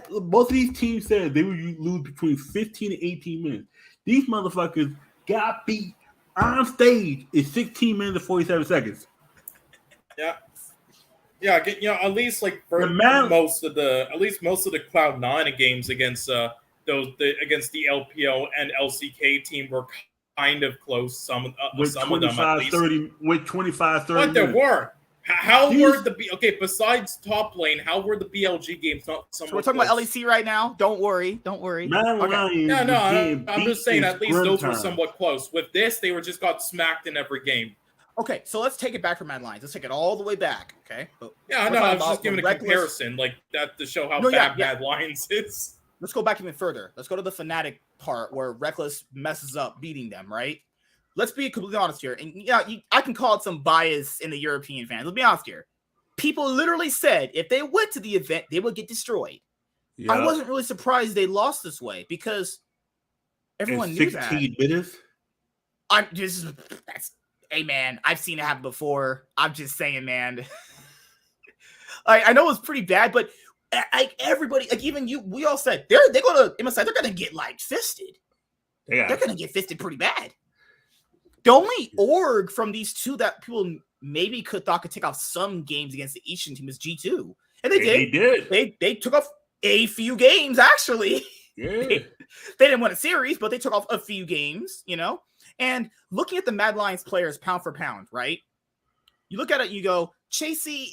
Most of these teams said they would lose between 15 and 18 minutes. These motherfuckers got beat on stage in 16 minutes and 47 seconds. Yeah, at least like for most of the Cloud9 games against against the LPO and LCK team were kind of close. Some of them at least. 25-30 But there were How were besides top lane, how were the BLG games not somewhat So we're talking about close? LEC right now. Don't worry. Mad Lions was getting I'm just beat saying in at least those were sprint time. somewhat close. With this, they just got smacked in every game. Okay, so let's take it back from Mad Lions. Let's take it all the way back. Okay. Yeah, I We're know. I talking was just about giving a the reckless- comparison like that to show how No, yeah, bad yeah. Mad Lions is. Let's go back even further. Let's go to the Fnatic part where Reckless messes up beating them, right? Let's be completely honest here. And I can call it some bias in the European fans. Let's be honest here. People literally said if they went to the event, they would get destroyed. Yeah. I wasn't really surprised they lost this way because everyone knew that. 16 minutes. Hey man, I've seen it happen before. I'm just saying, man. I know it's pretty bad, but like everybody, like even you, we all said they're gonna MSI, they're gonna get like fisted. Yeah. They're gonna get fisted pretty bad. The only org from these two that people maybe thought could take off some games against the Eastern team is G2, and they did. They took off a few games actually. Yeah. They didn't win a series, but they took off a few games, you know. And looking at the Mad Lions players pound for pound, right? You look at it, you go, Chasey,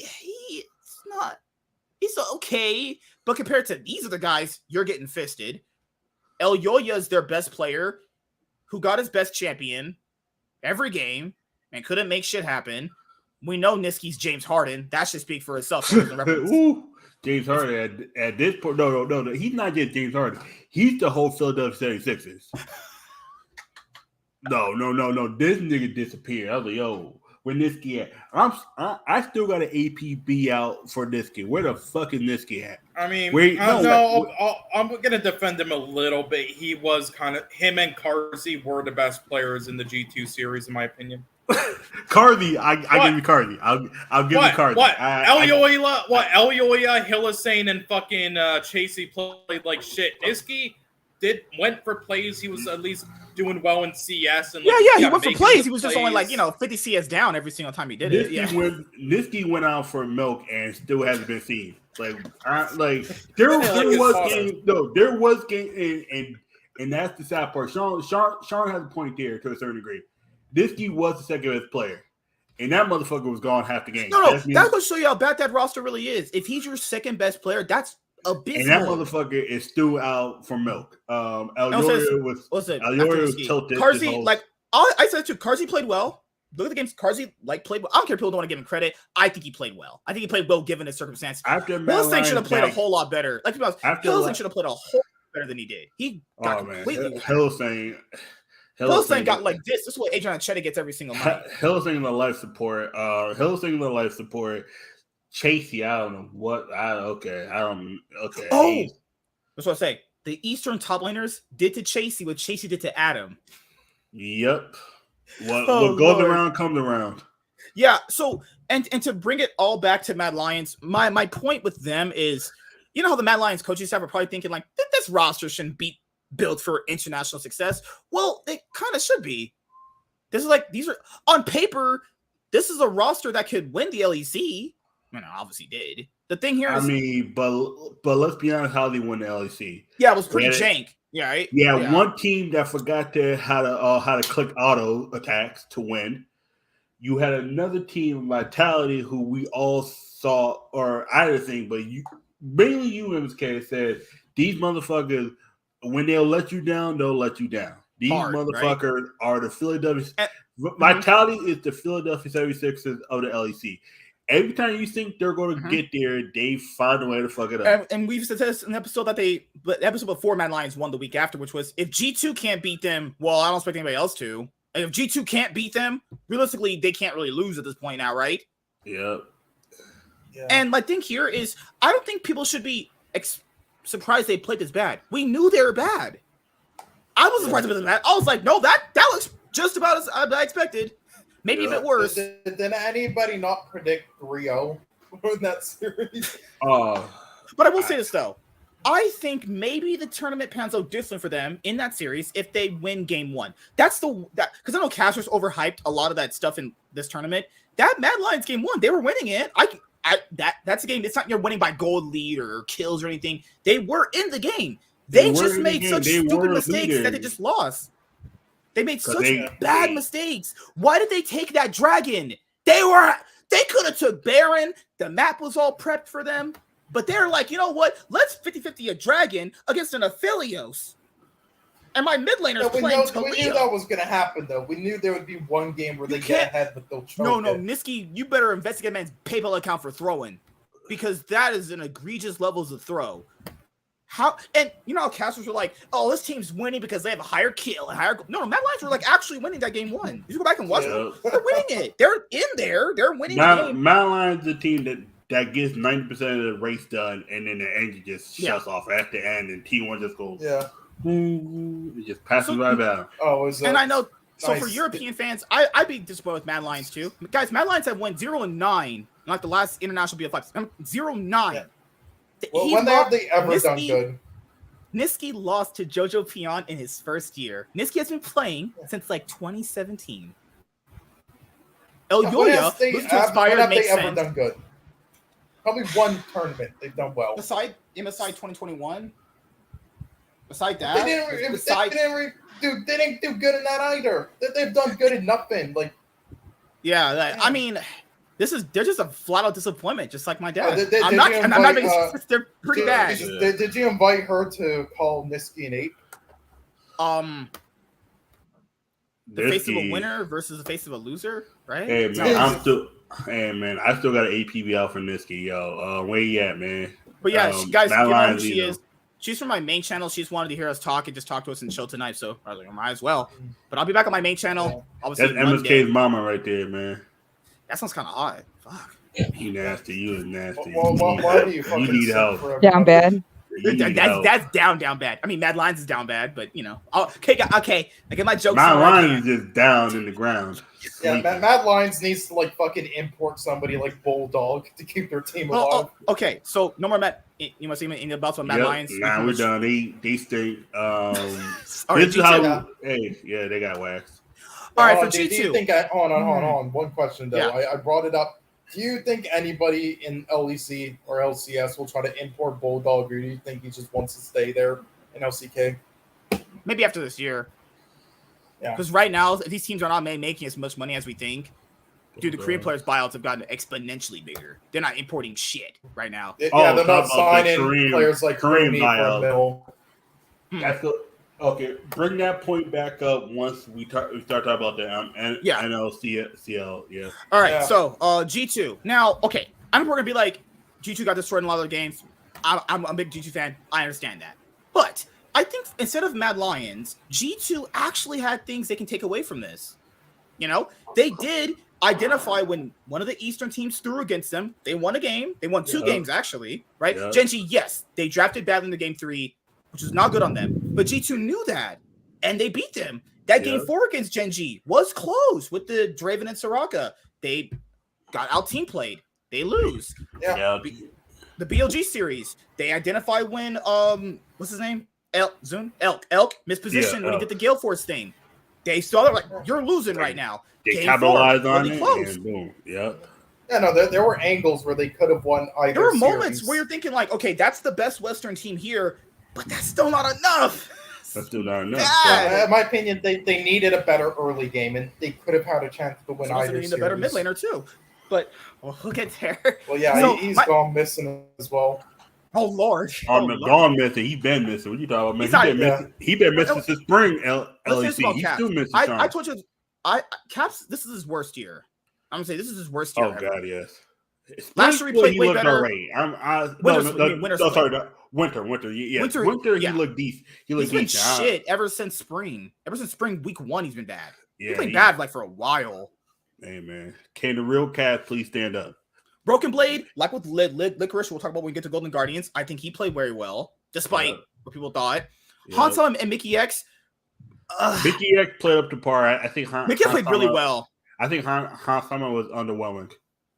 he's okay, but compared to these other guys, you're getting fisted. El Yoya is their best player, who got his best champion every game and couldn't make shit happen. We know Niski's James Harden. That should speak for itself. Ooh, James Harden at this point. No. He's not just James Harden. He's the whole Philadelphia 76ers. No. This nigga disappeared. I was like, yo, where Niski at? I still got an APB out for Niski. Where the fuck is Niski at? I mean, I'm gonna defend him a little bit. He was him and Carzzy were the best players in the G2 series, in my opinion. Carzzy, I give you Carzzy. I'll give you Carzzy. What? Elyoya, Hillisane, and fucking Chasey played like shit. Niski went for plays. He was at least doing well in CS. And he went for plays. He was just only 50 CS down every single time he did it. Yeah. Niski went out for milk and still hasn't been seen. There was game, and that's the sad part. Sean has a point there to a certain degree. Niski was the second best player, and that motherfucker was gone half the game. No, that will show you how bad that roster really is. If he's your second best player, that's abysmal. And that motherfucker is still out for milk. Elyoya was tilted. Carzzy, I said too, Carzzy played well. Look at the games. Carzzy played well. I don't care if people don't want to give him credit. I think he played well. I think he played well given his circumstances. Hillisane should have played a whole lot better. Hillisane should have played a whole lot better than he did. He got completely Hillisane got like this. This is what Adrian Cheta gets every single night. Hillisane in the life support. Chasey, I don't know what. Okay. Oh, that's what I say. The Eastern top laners did to Chasey what Chasey did to Adam. Yep. What goes around comes around. Yeah. So and to bring it all back to Mad Lions, my point with them is, you know how the Mad Lions coaching staff are probably thinking like this roster shouldn't be built for international success. Well, it kind of should be. These are on paper. This is a roster that could win the LEC. Obviously did. The thing here is, but let's be honest, how they won the LEC? Yeah, it was pretty jank. Yeah, right. Yeah, one team that forgot how to click auto attacks to win. You had another team, Vitality, who we all saw, or I didn't think, but mainly you in this case said these motherfuckers, when they'll let you down, they'll let you down. These motherfuckers are the Philadelphia. Vitality is the Philadelphia 76ers of the LEC. Every time you think they're going to get there, they find a way to fuck it up. And we've said this in the episode the episode before Mad Lions won the week after, which was if G2 can't beat them, well, I don't expect anybody else to. And if G2 can't beat them, realistically, they can't really lose at this point now, right? Yep. Yeah. And my thing here is, I don't think people should be surprised they played this bad. We knew they were bad. I was surprised about that. I was like, no, that looks just about as I expected. Maybe a bit worse. Did anybody not predict 3-0 in that series? But I will say this, though. I think maybe the tournament pans out different for them in that series if they win game one. Because I know Casper's overhyped a lot of that stuff in this tournament. That Mad Lions game one, they were winning it. That's a game. It's not you're winning by gold lead or kills or anything. They were in the game. They just made such stupid mistakes that they just lost. They made such bad mistakes. Why did they take that dragon? They were They could have took Baron. The map was all prepped for them. But they're like, you know what? Let's 50-50 a dragon against an Aphelios. And my mid laner's playing Talia. We knew that was going to happen, though. We knew there would be one game where they get ahead, but they'll choke No, Niski, you better investigate man's PayPal account for throwing. Because that is an egregious levels of throw. How and you know how casters were like, oh, this team's winning because they have a higher kill and higher. No, Mad Lions were like actually winning that game one. You go back and watch them. They're winning it. They're in there. They're winning the game. Mad Lions is the team that gets 90% of the race done, and then the engine just shuts off at the end, and T1 just goes, it just passes right down. Oh, is that? And I know. So for European fans, I'd be disappointed with Mad Lions too. Guys, Mad Lions have won 0-9, like the last international BL5. 0-9. Yeah. Well, when have they ever done good? Niski lost to Jojo Pion in his first year. Niski has been playing since like 2017. El Yoya was to Inspire have makes they ever sense. done good? Probably one tournament they've done well. Beside MSI 2021. Beside that, They didn't do good in that either. They've done good in nothing. Like, I mean, they're just a flat out disappointment, just like my dad. I'm not being, they're pretty bad. Did you invite her to call Niski an ape? The face of a winner versus the face of a loser, right? Hey man, I still got an APB out for Niski, yo. Where you at, man? But yeah, guys, you know who she is. She's from my main channel. She just wanted to hear us talk and just talk to us and chill tonight. So I was like, I might as well. But I'll be back on my main channel. Obviously, that's MSK's mama right there, man. That sounds kind of odd. Fuck. You nasty. You is nasty. Why do you fucking need help? Down bad. That's down bad. I mean, Mad Lions is down bad, but you know. Okay. I get my jokes. Mad Lions is just down in the ground. Yeah, Mad Lions needs to like fucking import somebody like Bulldog to keep their team alive. Okay, so no more Mad. You must see me in the about Mad Lions. Nah, we're done. They stay. This is how. Hey, yeah, they got waxed. All right, for do you think? Hold on. One question though. Yeah. I brought it up. Do you think anybody in LEC or LCS will try to import Bulldog, or do you think he just wants to stay there in LCK? Maybe after this year. Yeah. Because right now, these teams are not making as much money as we think. Dude, the Korean players' buyouts have gotten exponentially bigger. They're not importing shit right now. They're not signing players like Korean for a mill. That's good. Okay, bring that point back up once we start talking about the NLCL. Yeah. All right. Yeah. So G2. Now, okay, we're gonna be like G2 got destroyed in a lot of the games. I'm a big G2 fan. I understand that, but I think instead of Mad Lions, G2 actually had things they can take away from this. You know, they did identify when one of the Eastern teams threw against them. They won a game. They won 2 games actually. Right? Yeah. GenG, yes, they drafted badly in the game 3. Which was not good on them. But G2 knew that, and they beat them. That game 4 against GenG was close with the Draven and Soraka. They got out-team played. They lose. Yeah. The BLG series, they identify when, what's his name? Elk mispositioned when he did the Gale Force thing. They saw it like, you're losing right now. They game capitalized 4, on really it, close. and boom. Yeah. Yeah, no, there were angles where they could have won either. There were moments where you're thinking like, okay, that's the best Western team here, but that's still not enough. That's still not enough. Yeah, in my opinion, they needed a better early game, and they could have had a chance to win either series. A better mid laner too, but we'll get there. Well, yeah, he's gone missing as well. Oh Lord! Gone missing. He's been missing. What you talking about, man? He been missing since spring. LEC. He's still missing. I told you, Caps. This is his worst year. I'm gonna say this is his worst year. Oh God, yes. Last year he played way better. Winter. Yeah. Winter. He looked decent. He's been shit ever since spring. Ever since spring week 1, he's been bad. Yeah, he's been bad like for a while. Hey man, can the real cat please stand up? Broken Blade, like with Licorice, we'll talk about when we get to Golden Guardians. I think he played very well, despite what people thought. Hansam and Mickey X. Mickey X played up to par. I think Mickey X played really well. I think Hansama was underwhelming.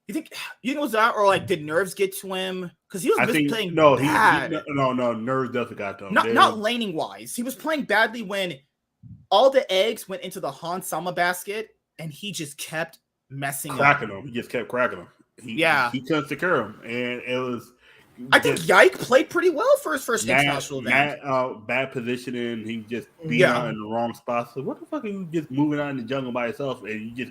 You think it was that, or like did nerves get to him? Because he was playing bad. No, nerves definitely got to him. Not laning wise. He was playing badly when all the eggs went into the Hansama basket, and he just kept messing cracking them. He just kept cracking them. He couldn't secure them, and I think Yike played pretty well for his first international event. Bad positioning. He just being Yeah. out in the wrong spot. So what the fuck are you just moving out in the jungle by yourself and you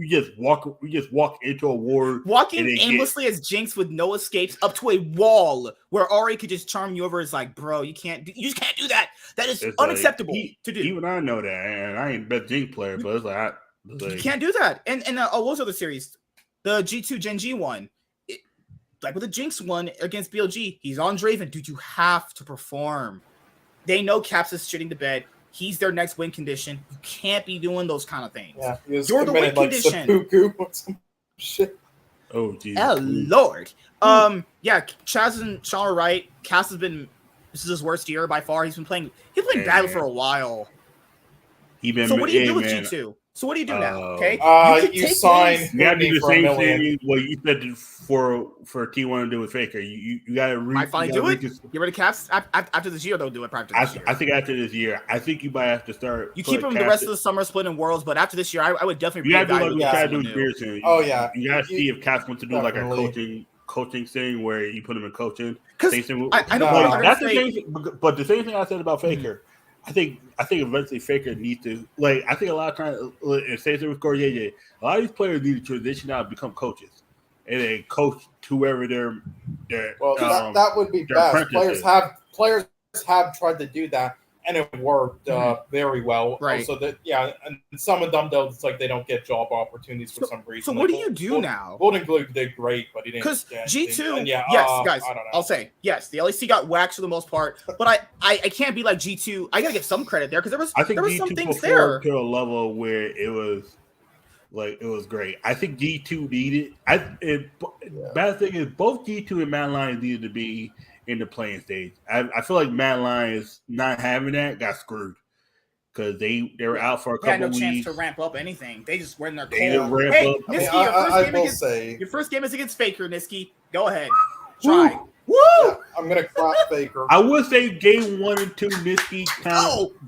just walk into a war, Walking aimlessly as Jinx with no escapes up to a wall where Ari could just charm you over is like, bro, you just can't do that. That is unacceptable to do. Even I know that, and I ain't the best Jinx player, but it's like you can't do that. And what was the other series? The G2 GenG one. Like with the Jinx one against BLG, he's on Draven. Dude, you have to perform. They know Caps is shitting the bed. He's their next win condition. You can't be doing those kind of things. Yeah, you're the win condition. Some shit. Oh, geez. Oh, Lord. Yeah, Chaz and Sean are right. Cass has been, this is his worst year by far. He's been playing battle for a while. So what do you do with G2? So what do you do now? Okay, you sign. You gotta do the same thing. What you said for T1 to do with Faker. You gotta. Might finally do it. Get rid of Caps after this year. They'll do it. I think after this year, I think you might have to start. You keep him the rest of the summer split in Worlds, but after this year, I would definitely. You gotta do like we gotta do with Pearson. Oh yeah. You gotta see if Caps wants to do like a coaching thing where you put him in coaching. I know that's the thing. But the same thing I said about Faker. I think eventually Faker needs to I think a lot of times it says it with JDG, a lot of these players need to transition out and become coaches and then coach whoever they're that would be best. Players have tried to do that and it worked very well. Right. So that and some of them though it's like they don't get job opportunities for some reason. So what do you do now? Golden Glue did great, but he didn't. Because G2, yes, guys, I'll say yes. The LEC got waxed for the most part, but I can't be like G2. I gotta give some credit there because there was some things there to a level where it was great. I think G2 needed. Bad thing is both G2 and Mad Lions needed to be in the playing stage. I feel like Mad Lions not having that got screwed because they were out for a couple of weeks. They had no chance to ramp up anything. They just were in their cold. Hey, Niski, your first game is against Faker, Niski. Go ahead. Try. Woo! Yeah, I'm gonna clap Faker. I would say game 1 and 2, Niski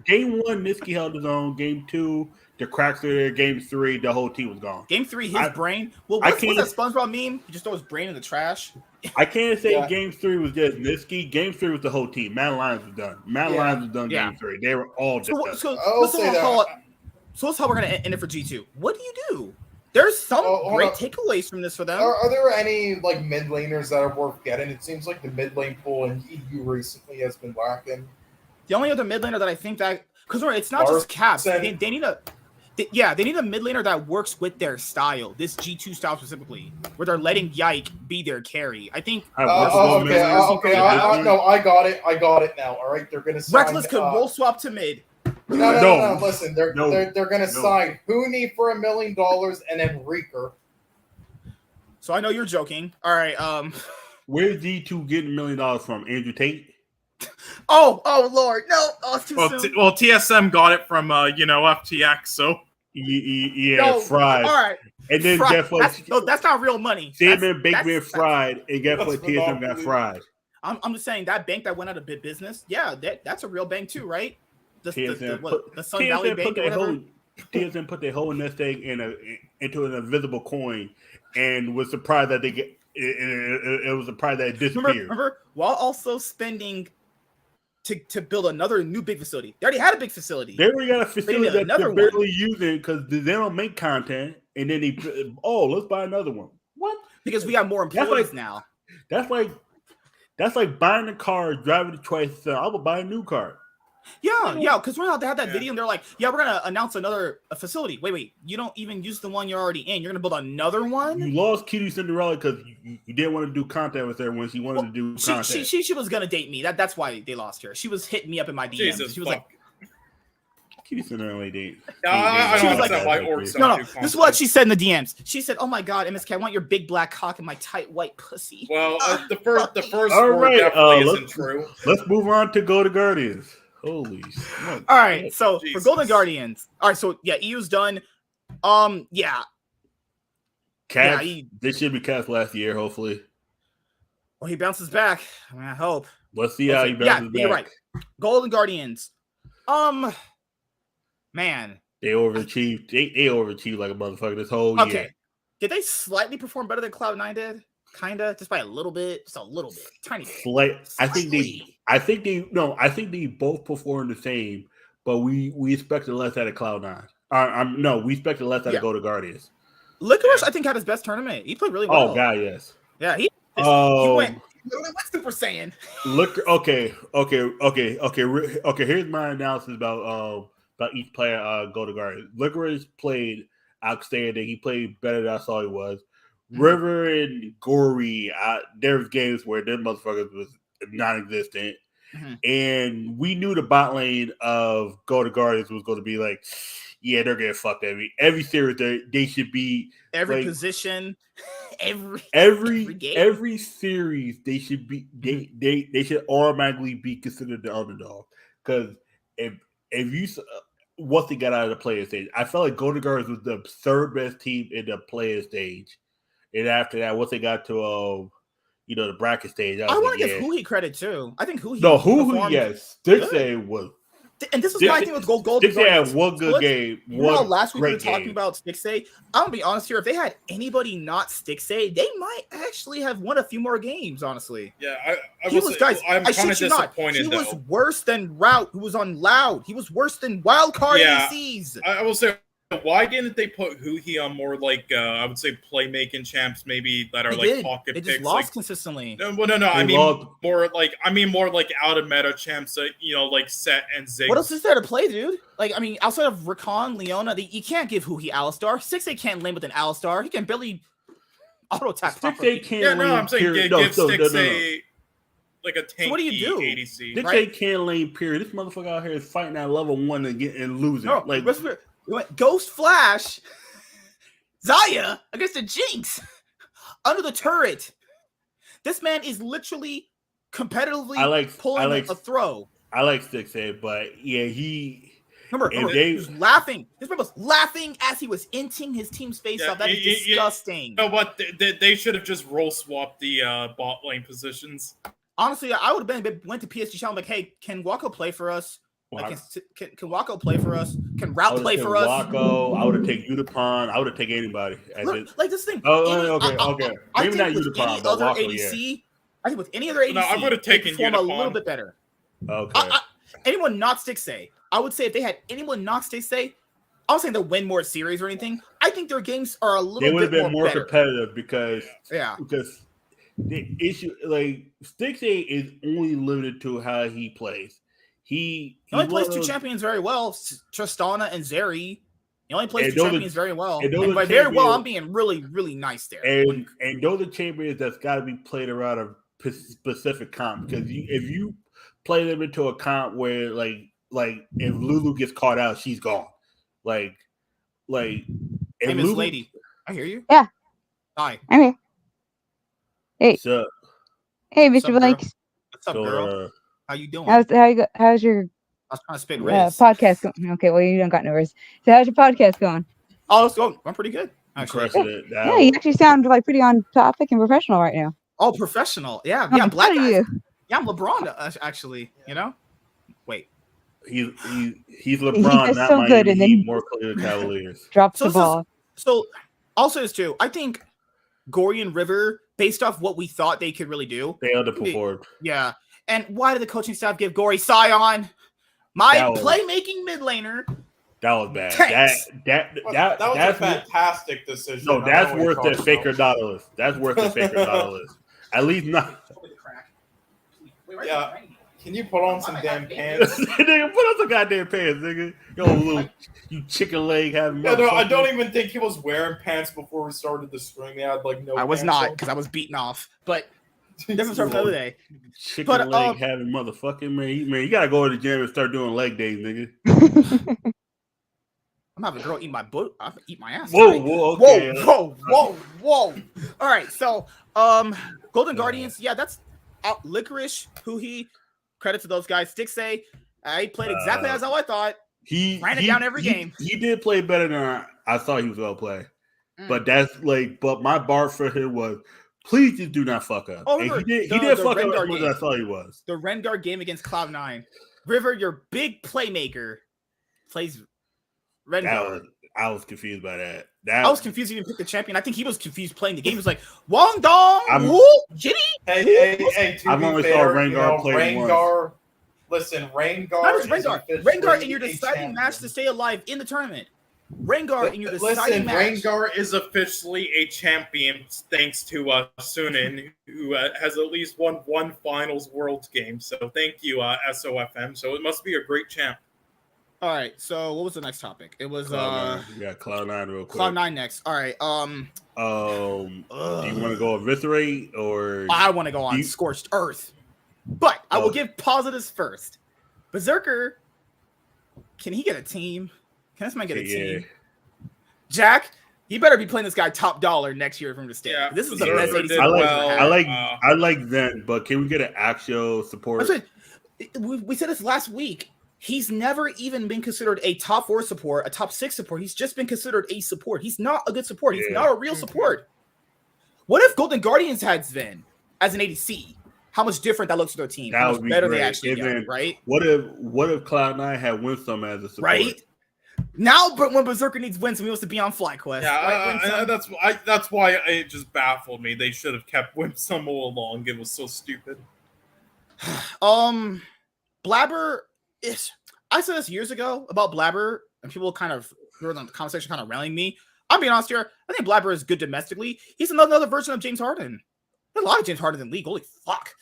game 1, Niski held his own. Game 2, the cracks were there. Game 3, the whole team was gone. Game 3, his brain. Well, what's that SpongeBob meme? He just throws his brain in the trash. I can't say Game 3 was just Niski. Game 3 was the whole team. Mad Lions was done. Mad Lions was done. Game 3. They were all just done. So that's how we're gonna end it for G2. What do you do? There's some great takeaways from this for them. Are there any like mid laners that are worth getting? It seems like the mid lane pool in EU recently has been lacking. The only other mid laner that I think that because it's not just Caps. They need they need a mid laner that works with their style. This G2 style specifically, where they're letting Yike be their carry. I think. Okay. No, I got it. I got it now. All right, they're gonna sign. Reckless could roll swap to mid. No. Listen, they're gonna sign Hooney for $1 million and then Reeker. So I know you're joking. All right. Where's G2 getting $1 million from? Andrew Tate? Oh Lord, no! Oh, it's too soon. Well, TSM got it from FTX. So fried. All right. And then guess what? That's not real money. Salmon Bakeman fried, and guess what? TSM got fried. I'm just saying that bank that went out of business. Yeah, that's a real bank too, right? The Sun Valley Bank or whatever. TSM put their whole nest egg into an invisible coin, and was surprised that they get. It was surprised that it disappeared. Remember, while also spending to build another new big facility. They already had a big facility. They already got a facility that they're barely using because they don't make content, and then let's buy another one. What? Because we got more employees now. That's like buying a car, driving it twice. I will buy a new car. Yeah, because we're out to have that video, and they're like, "Yeah, we're gonna announce another facility." Wait, you don't even use the one you're already in. You're gonna build another one. You lost Kitty Cinderella because you didn't want to do content with her when she wanted to do content. She was gonna date me. That's why they lost her. She was hitting me up in my DMs. Jesus, she was like, Kitty Cinderella date. I don't understand why orcs don't do this is what she said in the DMs. She said, "Oh my God, MSK, I want your big black cock and my tight white pussy." Well, the first word definitely isn't true. Let's move on to Go to Guardians. Holy shit. All right, so for Golden Guardians. All right, so EU's done. Cast, they should be cast last year, hopefully. Well, he bounces back. I hope. Let's see how he bounces back. You're right. Golden Guardians. Man. They overachieved. They overachieved like a motherfucker this whole year. Okay. Did they slightly perform better than Cloud9 did? kinda, just by a little bit, tiny bit. I think they both perform the same, but we expected less out of Cloud9. No, we expected less out of Go to Guardians. Licorice, I think, had his best tournament. He played really well. Oh god, yes. Yeah, he went Super Saiyan. Look, okay. Here's my analysis about each player. Go to Guardians. Licorice played outstanding. He played better than I thought he was. River and Gory, there's games where their motherfuckers was non-existent. And we knew the bot lane of Go to Guardians was going to be like, yeah, they're getting fucked every series. They should be every position, every game. Every series they should be they should automatically be considered the underdog, because if you what they got out of the player stage, I felt like Go to Guardians was the third best team in the player stage. And after that, once they got to the bracket stage, I want to give Huhi credit too. I think Huhi. No, Huhi, yes. Stixay was. And this is my thing with Gold. Stixay had one good game. Last week we were talking about Stixay. I'm gonna be honest here. If they had anybody not Stixay, they might actually have won a few more games. Honestly. Yeah, I'm kind of disappointed. He was worse than Route, who was on Loud. He was worse than Wildcard ADCs. I will say. Why didn't they put Huhi on more like I would say playmaking champs, maybe that are pocket picks? They just lost consistently. No. I mean more like out of meta champs that like Set and Ziggs. What else is there to play, dude? Like, I mean, outside of Rakan, Leona, you can't give Huhi Alistar. 6A can't lane with an Alistar. He can barely auto attack. 6A can't lane. I'm saying give 6A like a tanky so what do you do? ADC. 6A can't lane. Period. This motherfucker out here is fighting at level 1 and losing. No, like. We went Ghost Flash, Zaya against the Jinx under the turret. This man is literally competitively pulling a throw. I like 6A, but yeah, he was laughing. This man was laughing as he was inting his team's face off. That is disgusting. You know what? They should have just role swapped the bot lane positions. Honestly, I would have went to PSG channel like, hey, can Wako play for us? Like, can Wako play for us? Can Route play for us? Wako, I would have taken Utapon. I would have taken anybody. Like this thing. Okay. Maybe not Utapon, but Wako, ADC, I think with any other ADC, I would have taken Utapon a little bit better. Okay. Anyone not Stixay, I would say if they had anyone not Stixay, I'm saying they'll win more series or anything. I think their games are a little bit more. They would have been more competitive because the issue, like, Stixay is only limited to how he plays. He only plays two champions very well, Tristana and Zeri. He only plays two champions very well. And by very well, I'm being really, really nice there. And those are champions that's got to be played around a specific comp, because if you play them into a comp where like if Lulu gets caught out, she's gone. Like hey, Miss Lady, I hear you. Yeah. Hi. I'm here. Hey. So, hey, Mr. Blanks. What's up, girl? How you doing? How's your I was trying to spit Riz. Podcast going? Okay, well, you don't got no Riz. So how's your podcast going? Oh, it's going. I'm pretty good, actually. Yeah, you actually sound like pretty on topic and professional right now. Oh, professional. Yeah, black guy. Yeah, I'm LeBron, actually, Wait. He's LeBron, he's not so good, Miami and then more Cleveland Cavaliers. Drops the ball. So, also is too. I think Gory and River, based off what we thought they could really do, they underperformed. Yeah. And why did the coaching staff give Gory Sion, playmaking mid laner? That was bad. That was a fantastic decision. No, that's worth the Faker $. That's worth the Faker $. At least not. Yeah. Can you put on some damn pants? Nigga, put on some goddamn pants, nigga. You chicken leg having. Yeah, no, I don't even think he was wearing pants before we started the stream. He had no. I was not, because I was beaten off, but. Different start for the other day. Chicken leg having motherfucking man. You gotta go to the gym and start doing leg days, nigga. I'm having a girl eat my butt. I eat my ass. Whoa, okay. Whoa. All right, so Golden Guardians, that's out. Licorice, Huhi, credit to those guys. Stixay, he played exactly as how I thought. He ran it down every game. He did play better than I thought he was gonna play. But but my bar for him was, please just do not fuck up. Oh, and he did fuck up as much as I thought he was. The Rengar game against Cloud9. River, your big playmaker, plays Rengar. I was confused by that. I was confused. He didn't pick the champion. I think he was confused playing the game. He was like, Wong Dong, who? Jitty? Hey, to I've be only fair, saw Rengar play Rengar. Listen, Rengar. Not just is Rengar. officially Rengar in your a deciding match to champion. stay alive in the tournament. Rengar in your deciding Listen, match. Rengar is officially a champion thanks to Sunin, who has at least won one Finals Worlds game. So thank you, SOFM. So it must be a great champ. All right. So what was the next topic? It was Cloud9 real quick. Cloud9 next. All right. Do you want to go eviscerate or I want to go on Scorched Earth, but I will give positives first. Berserker, can he get a team? Can this man get a team? Jack, you better be playing this guy top dollar next year from the state. Yeah, this is the Berserker best did ADC. I like Zen, but can we get an actual support? We said this last week. He's never even been considered a top 4 support, a top 6 support. He's just been considered a support. He's not a good support. He's not a real support. What if Golden Guardians had Sven as an ADC? How much different that looks to their team. How much better they actually get, right? What if Cloud9 had Winsome as a support? Right? Now, but when Berserker needs Winsome, he wants to be on FlyQuest. Yeah, that's why it just baffled me. They should have kept Winsome all along. It was so stupid. Blabber is. I said this years ago about Blabber, and people kind of were in the conversation kind of rallying me. I'll be honest here. I think Blabber is good domestically. He's another version of James Harden. There's a lot of James Harden in the league. Holy fuck.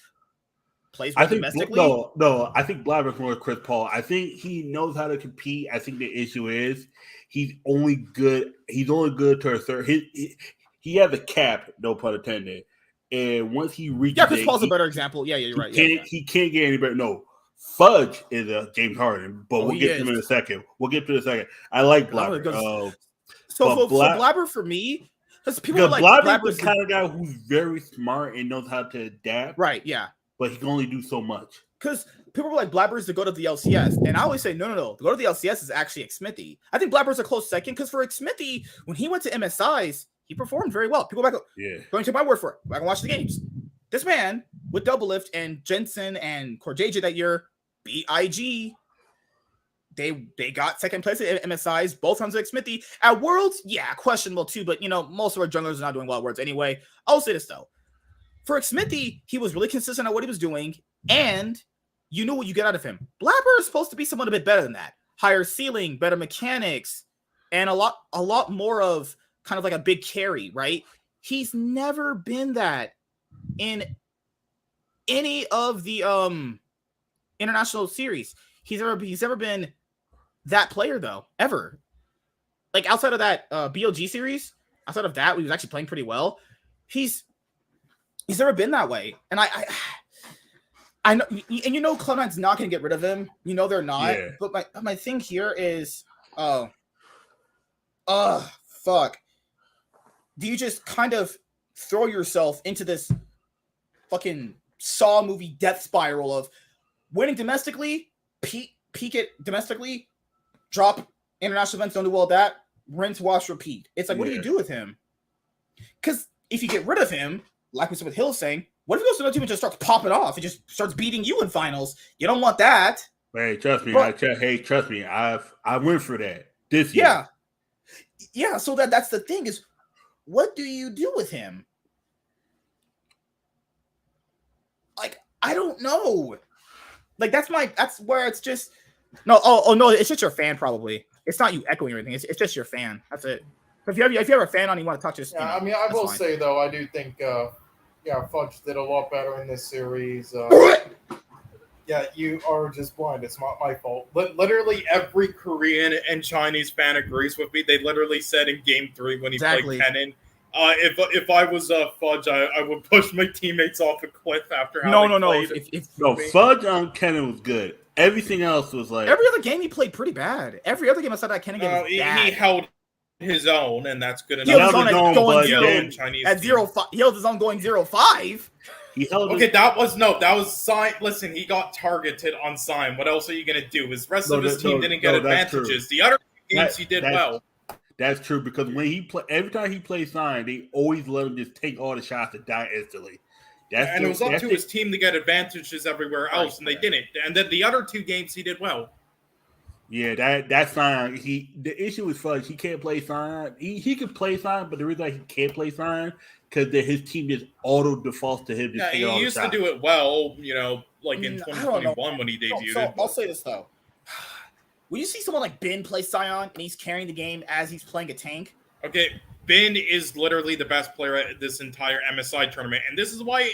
Plays well domestically. No, I think Blabber's more Chris Paul. I think he knows how to compete. I think the issue is he's only good to a third. He has a cap, no pun intended. And once he reaches, Chris Paul's a better example. Yeah, you're right. He can't get any better. No, Fudge is a James Harden, but we'll get to him in a second. I like Blabber. So Blabber for me, because people are like Blabber's the kind of guy who's very smart and knows how to adapt. Right, yeah. But he can only do so much. Because people were like, Blabber's to go to the LCS. And I always say, no. To go to the LCS is actually Xmithy. I think Blabber's a close second because for Xmithy, when he went to MSIs, he performed very well. People back up. Yeah. Don't take my word for it. I can watch the games. This man with Double Lift and Jensen and JDG that year, BIG, they got second place at MSIs, both times at Xmithy. At Worlds, yeah, questionable too, but most of our junglers are not doing well at Worlds anyway. I'll say this though. For Xmithy, he was really consistent at what he was doing, and you knew what you get out of him. Blabber is supposed to be someone a bit better than that. Higher ceiling, better mechanics, and a lot more of kind of like a big carry, right? He's never been that in any of the international series. He's never been that player though, ever. Like outside of that BLG series, outside of that, he was actually playing pretty well. He's never been that way. And I know, and Cloud9's not going to get rid of him. They're not. Yeah. But my thing here is, fuck. Do you just kind of throw yourself into this fucking Saw movie death spiral of winning domestically, peak it domestically, drop international events, don't do well at that, rinse, wash, repeat. It's like, what do you do with him? Because if you get rid of him, like we said with Hill saying, what if he goes to another team and just starts popping off? He just starts beating you in finals. You don't want that. Hey, trust me. Trust me. I went for that this year. Yeah. So that's the thing is, what do you do with him? Like, I don't know. Like that's where it's just no. Oh no, it's just your fan probably. It's not you echoing or anything. It's just your fan. That's it. If you have a fan on, you want to talk to. I will say though, I do think, Fudge did a lot better in this series. Yeah, you are just blind. It's not my fault. Literally every Korean and Chinese fan agrees with me. They literally said in Game 3 when he played Kennen, if I was Fudge, I would push my teammates off a cliff after how No. Fudge on Kennen was good. Everything else was like every other game he played pretty bad. Every other game outside that Kennen game was bad. He held his own, and that's good enough. He held his own going 0-5. He held his own going 0-5. That was Sign. Listen, he got targeted on Sign. What else are you going to do? His rest of his team didn't get advantages. The other games he did well. That's true because when every time he plays Sign, they always let him just take all the shots and die instantly. It was up to his team to get advantages everywhere else, and they didn't. And then the other two games he did well. Yeah, that's Sion. The issue with Fudge, he can't play Sion. He can play Sion, but the reason why he can't play Sion because his team just auto defaults to him just Yeah, taking all he the used to shots. do it well, like in I don't know. 2021 when he debuted. So I'll say this though. When you see someone like Ben play Sion and he's carrying the game as he's playing a tank, Okay, Ben is literally the best player at this entire MSI tournament, and this is why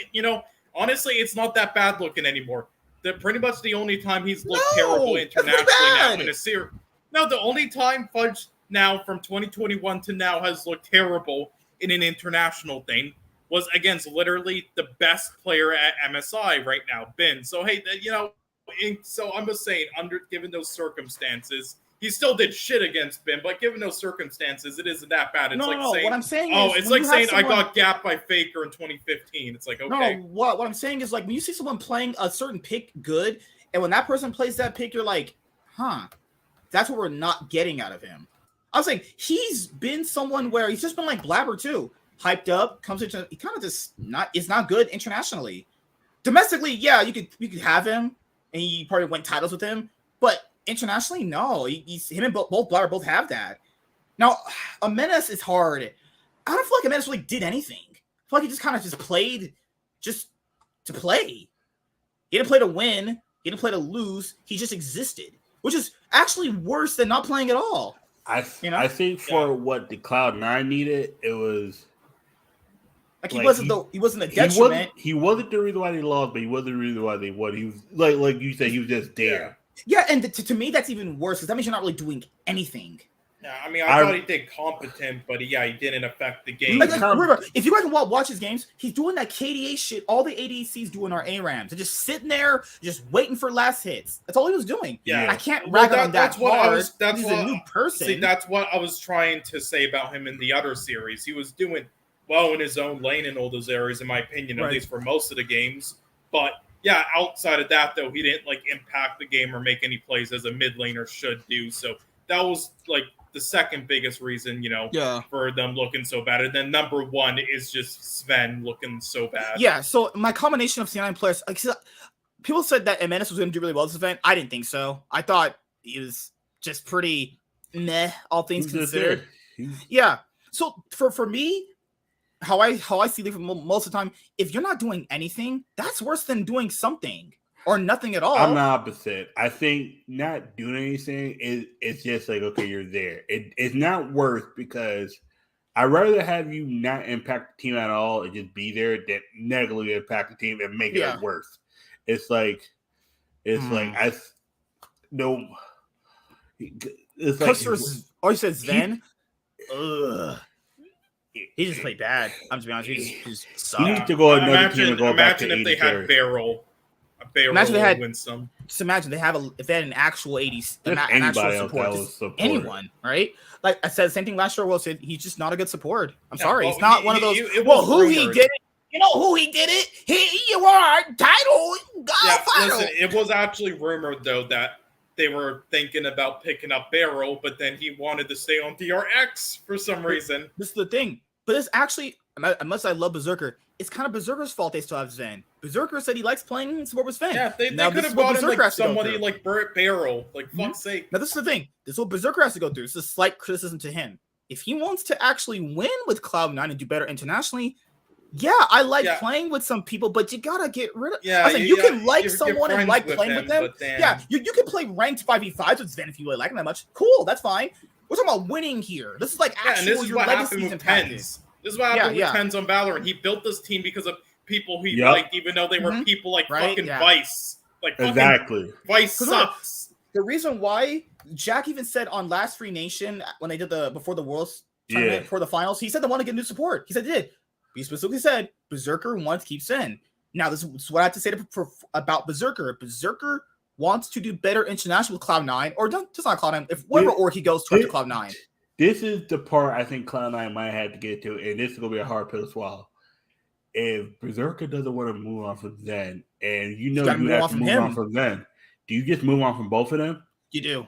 honestly, it's not that bad looking anymore. Pretty much the only time he's looked terrible that's pretty internationally now bad. in a series. No, the only time Fudge now from 2021 to now has looked terrible in an international thing was against literally the best player at MSI right now, Ben. So hey, so I'm just saying, given those circumstances, he still did shit against Ben, but given those circumstances, it isn't that bad. It's saying, what I'm saying it's like saying I got gapped by Faker in 2015. It's like, okay. No, what I'm saying is like when you see someone playing a certain pick good, and when that person plays that pick, you're like, that's what we're not getting out of him. I was like, he's been someone where he's just been like Blabber too, hyped up, comes into he kind of just is not good internationally. Domestically, yeah, you could have him, and you probably win titles with him, but internationally, no. Him and both Blabber both have that. Now, a Menace is hard. I don't feel like a Menace really did anything. I feel like he just kind of just played just to play. He didn't play to win. He didn't play to lose. He just existed, which is actually worse than not playing at all. I think for what the Cloud9 needed, it was like he wasn't a detriment. He wasn't the reason why they lost, but he wasn't the reason why they won. He was like you said, he was just there. Yeah, and to me that's even worse because that means you're not really doing anything. Yeah, I mean, I thought he did competent, but he didn't affect the game. Remember, if you guys can watch his games, he's doing that KDA shit. All the ADCs doing are ARAMs. They're just sitting there, just waiting for last hits. That's all he was doing. Yeah, I can't rag on that hard. He's a new person. See, that's what I was trying to say about him in the other series. He was doing well in his own lane in all those areas, in my opinion, at least for most of the games. But yeah, outside of that, though, he didn't impact the game or make any plays as a mid laner should do. So that was the second biggest reason, for them looking so bad. And then number one is just Sven looking so bad. Yeah, so my combination of C9 players, people said that Menace was going to do really well this event. I didn't think so. I thought he was just pretty meh, all things considered. Yeah, so for me, how I see it most of the time, if you're not doing anything, that's worse than doing something or nothing at all. I'm the opposite. I think not doing anything it's just like, okay, you're there. It's not worse because I'd rather have you not impact the team at all and just be there than negatively impact the team and make it worse. It's like I no. It's like you said Zen. He just played bad. I'm just be honest. He just sucked. He needs to go another team and go back to imagine if they had Barrel. Imagine they had win some. Just imagine if they had an actual 80s, an actual support, anyone, right? Like I said, the same thing last year. Will said he's just not a good support. I'm sorry, he's not one of those. Who he did it? You know who he did it? You won our title. Listen, it was actually rumored though that they were thinking about picking up Barrel, but then he wanted to stay on DRX for some reason. This is the thing. But it's actually, unless I love Berserker, it's kind of Berserker's fault they still have Zen. Berserker said he likes playing support with Sven. Yeah, they could have brought in somebody like Barrel. Fuck's sake. Now, this is the thing. This is what Berserker has to go through. It's a slight criticism to him. If he wants to actually win with Cloud9 and do better internationally, I like playing with some people, but you gotta get rid of. Yeah, you can like someone and like playing with them. You can play ranked 5v5s with Sven if you really like him that much. Cool, that's fine. We're talking about winning here. This is actual your legacies and This is what happened with Tens on Valorant. He built this team because of people he liked, even though they were people like fucking Vice. Exactly. Vice sucks. The reason why Jack even said on last Free Nation when they did before the Worlds tournament, before the finals, he said they want to get new support. He said they did. He specifically said Berserker wants to keep Sin. Now, this is what I have to say about Berserker. Berserker wants to do better international with Cloud9, or just not Cloud9, if whatever org he goes to Cloud9. This is the part I think Cloud9 might have to get to, and this is going to be a hard pill to swallow. If Berserker doesn't want to move on from Zen, and you have to move on from Zen, do you just move on from both of them? You do.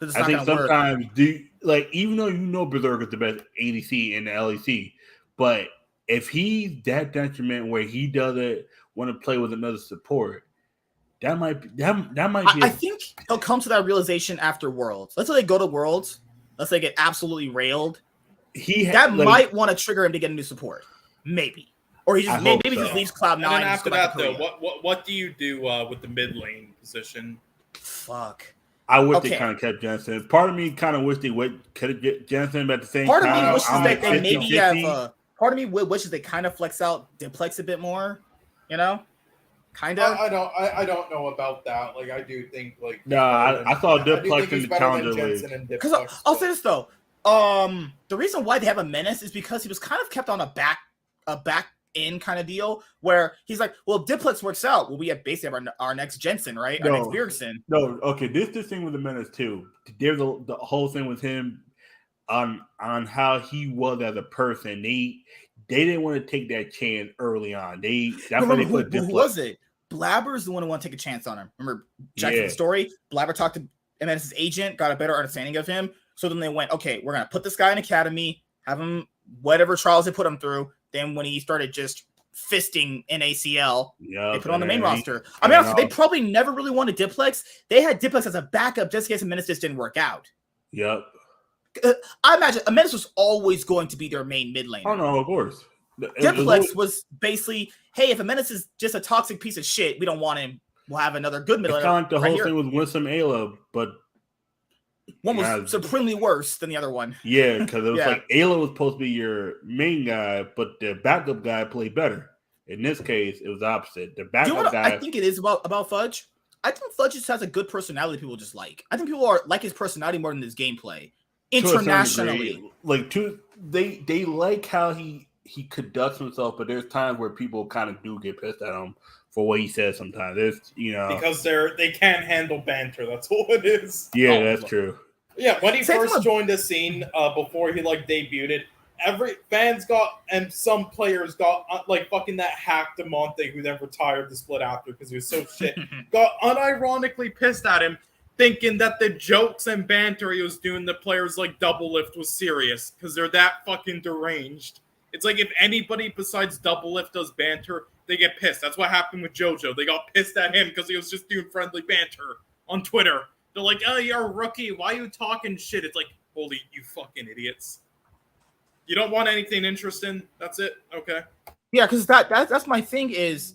I think sometimes, even though you know Berserker is the best ADC in the LEC, but if he's that detriment where he doesn't want to play with another support, That might be. I think he'll come to that realization after Worlds. Let's say they go to Worlds. Let's say they get absolutely railed. That might want to trigger him to get a new support, maybe, or he just maybe just leaves Cloud9. And then after that, though, what do you do with the mid lane position? Fuck. I wish they kind of kept Jensen. Part of me kind of wish they could have get Jensen, but at the same time, part of me wishes that they maybe have. Part of me wishes they kind of flex out Diplex a bit more. You know, kind of. I don't know about that. Like, I do think like. I saw Diplex in the Challenger League. Because I'll say this though. The reason why they have a Menace is because he was kind of kept on a back in kind of deal where he's like, well, Diplex works out. Well, we have basically our next Jensen, right? Our next Bjergsen. No, okay. This thing with the Menace too. There's the whole thing with him on how he was as a person. They didn't want to take that chance early on. That's why they put Diplex. Who was it? Blabber's the one who wanted to take a chance on him. Remember Jackson's story? Blabber talked to Menace's agent, got a better understanding of him. So then they went, okay, we're gonna put this guy in academy, have him whatever trials they put him through. Then when he started just fisting NACL, they put him on the main roster. I mean, honestly, they probably never really wanted Diplex. They had Diplex as a backup just in case a Menace just didn't work out. Yep. I imagine a Menace was always going to be their main mid lane. Oh no, of course. Diplex was basically, hey, if a Menace is just a toxic piece of shit, we don't want him. We'll have another good mid lane. It's kind of like the whole thing with Winsome Ayla, but one was supremely worse than the other one. Yeah, because it was like Ayla was supposed to be your main guy, but the backup guy played better. In this case, it was opposite. The backup guy. I think it is about Fudge. I think Fudge just has a good personality people just like. I think people like his personality more than his gameplay. Internationally. They like how he conducts himself, but there's times where people kind of do get pissed at him for what he says sometimes. There's, because they can't handle banter. That's all it is. Yeah, that's true. Yeah, when he first joined the scene, before he debuted, every fans got and some players got fucking that hack DeMonte who then retired the split after because he was so shit. Got unironically pissed at him, thinking that the jokes and banter he was doing the players like Double Lift was serious because they're that fucking deranged. It's like if anybody besides Double Lift does banter, they get pissed. That's what happened with JoJo. They got pissed at him because he was just doing friendly banter on Twitter. They're like, oh, you're a rookie. Why are you talking shit? It's like, holy, you fucking idiots. You don't want anything interesting? That's it? Okay. Yeah, because that's my thing is,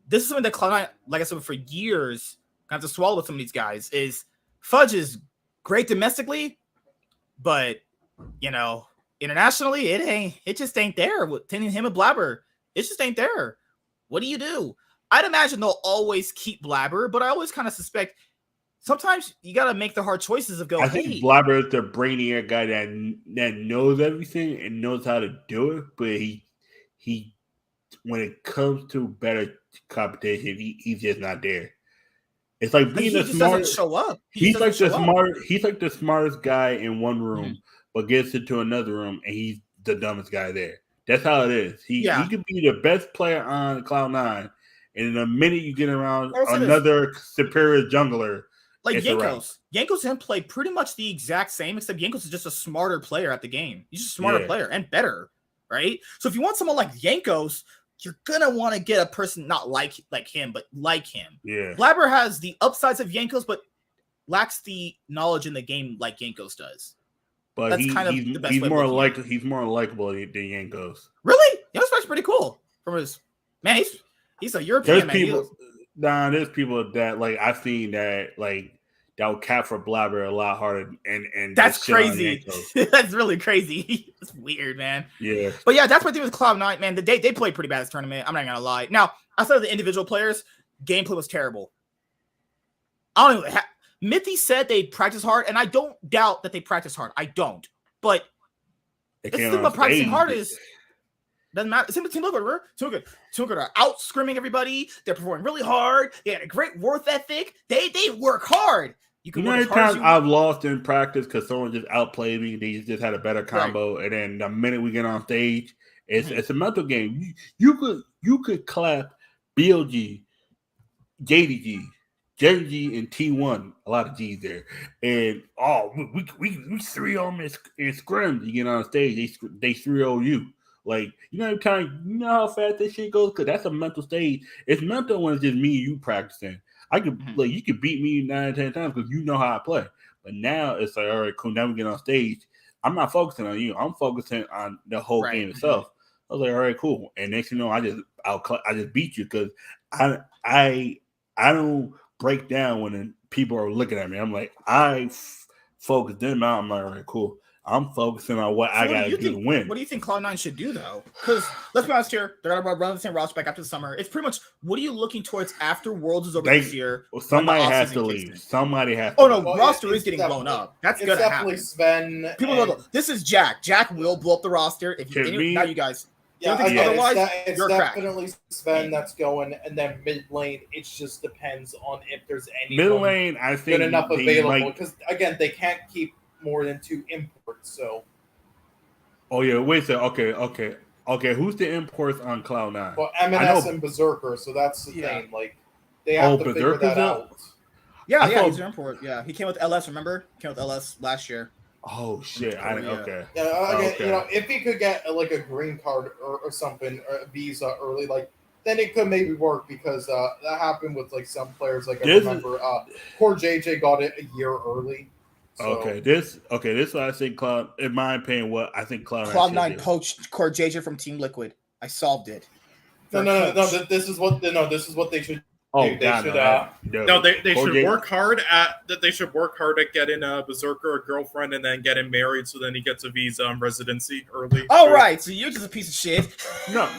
this is something that Cloud9, like I said, for years, got to swallow with some of these guys, is Fudge is great domestically, but, internationally, it just ain't there. With him and Blabber, it just ain't there. What do? I'd imagine they'll always keep Blabber, but I always kind of suspect sometimes you got to make the hard choices of going. I think Blabber is the brainier guy that knows everything and knows how to do it, but he when it comes to better competition, he's just not there. It's like being the smartest. Show up. He's like the smartest guy in one room, but gets into another room and he's the dumbest guy there. That's how it is. He could be the best player on Cloud9, and in a minute you get around another superior jungler. Like Yankos. Yankos and play pretty much the exact same, except Yankos is just a smarter player at the game. He's just a smarter player and better, right? So if you want someone like Yankos, you're gonna want to get a person not like him, but like him. Yeah. Blabber has the upsides of Yankos, but lacks the knowledge in the game like Yankos does. But that's kind of the best way. He's more likable than Yankos. Really? Yankos is pretty cool. From his he's a European man. There's people that I've seen that that will cap for Blabber a lot harder and that's crazy. That's really crazy. It's weird, man. Yeah. But yeah, that's what they did with Cloud9, man. They played pretty bad this tournament. I'm not gonna lie. Now, outside of the individual players, gameplay was terrible. I don't know. Mithy said they practice hard, and I don't doubt that they practice hard. I don't. But the thing about practicing hard is doesn't matter. Team look good. Team good are out screaming everybody. They're performing really hard. They had a great work ethic. They work hard. You know how many times I've lost in practice because someone just outplayed me. They just had a better combo, and then the minute we get on stage, it's a mental game. You could clap BLG, JDG, GenG, and T1. A lot of G's there, and we 3-0 in scrims. You get on stage, they 3-0 you. You know how fast this shit goes? Because that's a mental stage. It's mental when it's just me and you practicing. I could like you could beat me 9 or 10 times because you know how I play. But now it's like, all right, cool. Now we get on stage. I'm not focusing on you. I'm focusing on the whole game itself. I was like, all right, cool. And next thing you know, I just beat you because I don't break down when people are looking at me. I'm like, focus them out. I'm like, all right, cool. I'm focusing on what I gotta do to win. What do you think Cloud9 should do though? Because let's be honest here, they're gonna run the same roster back after the summer. It's pretty much what are you looking towards after Worlds is over this year? Well, somebody has to leave. Somebody has to. Oh no, roster is getting blown up. That's gonna happen. Sven. People go, this is Jack. Jack will blow up the roster. If you now you guys. Yeah, it's definitely Sven that's going, and then mid lane. It just depends on if there's any mid lane. I think good enough available because again, they can't keep more than 2 imports. So. Oh yeah, wait a second. Okay. Who's the imports on Cloud9? Well, M&S and Berserker. So that's the thing. Like they have to figure that out. Yeah, he's an import. Yeah, he came with LS. Remember, came with LS last year. Oh shit! Okay. Yeah, you know, if he could get like a green card or something, or a visa early, like then it could maybe work because that happened with like some players. Like I remember, poor JJ got it a year early. So. Okay, this is what I think Cloud. In my opinion, what I think Cloud9 poached Core JJ from Team Liquid. I solved it. No. This is what they should. Oh, they should work hard at that. They should work hard at getting a Berserker a girlfriend and then getting married, so then he gets a visa and residency early. All right, so you're just a piece of shit. No,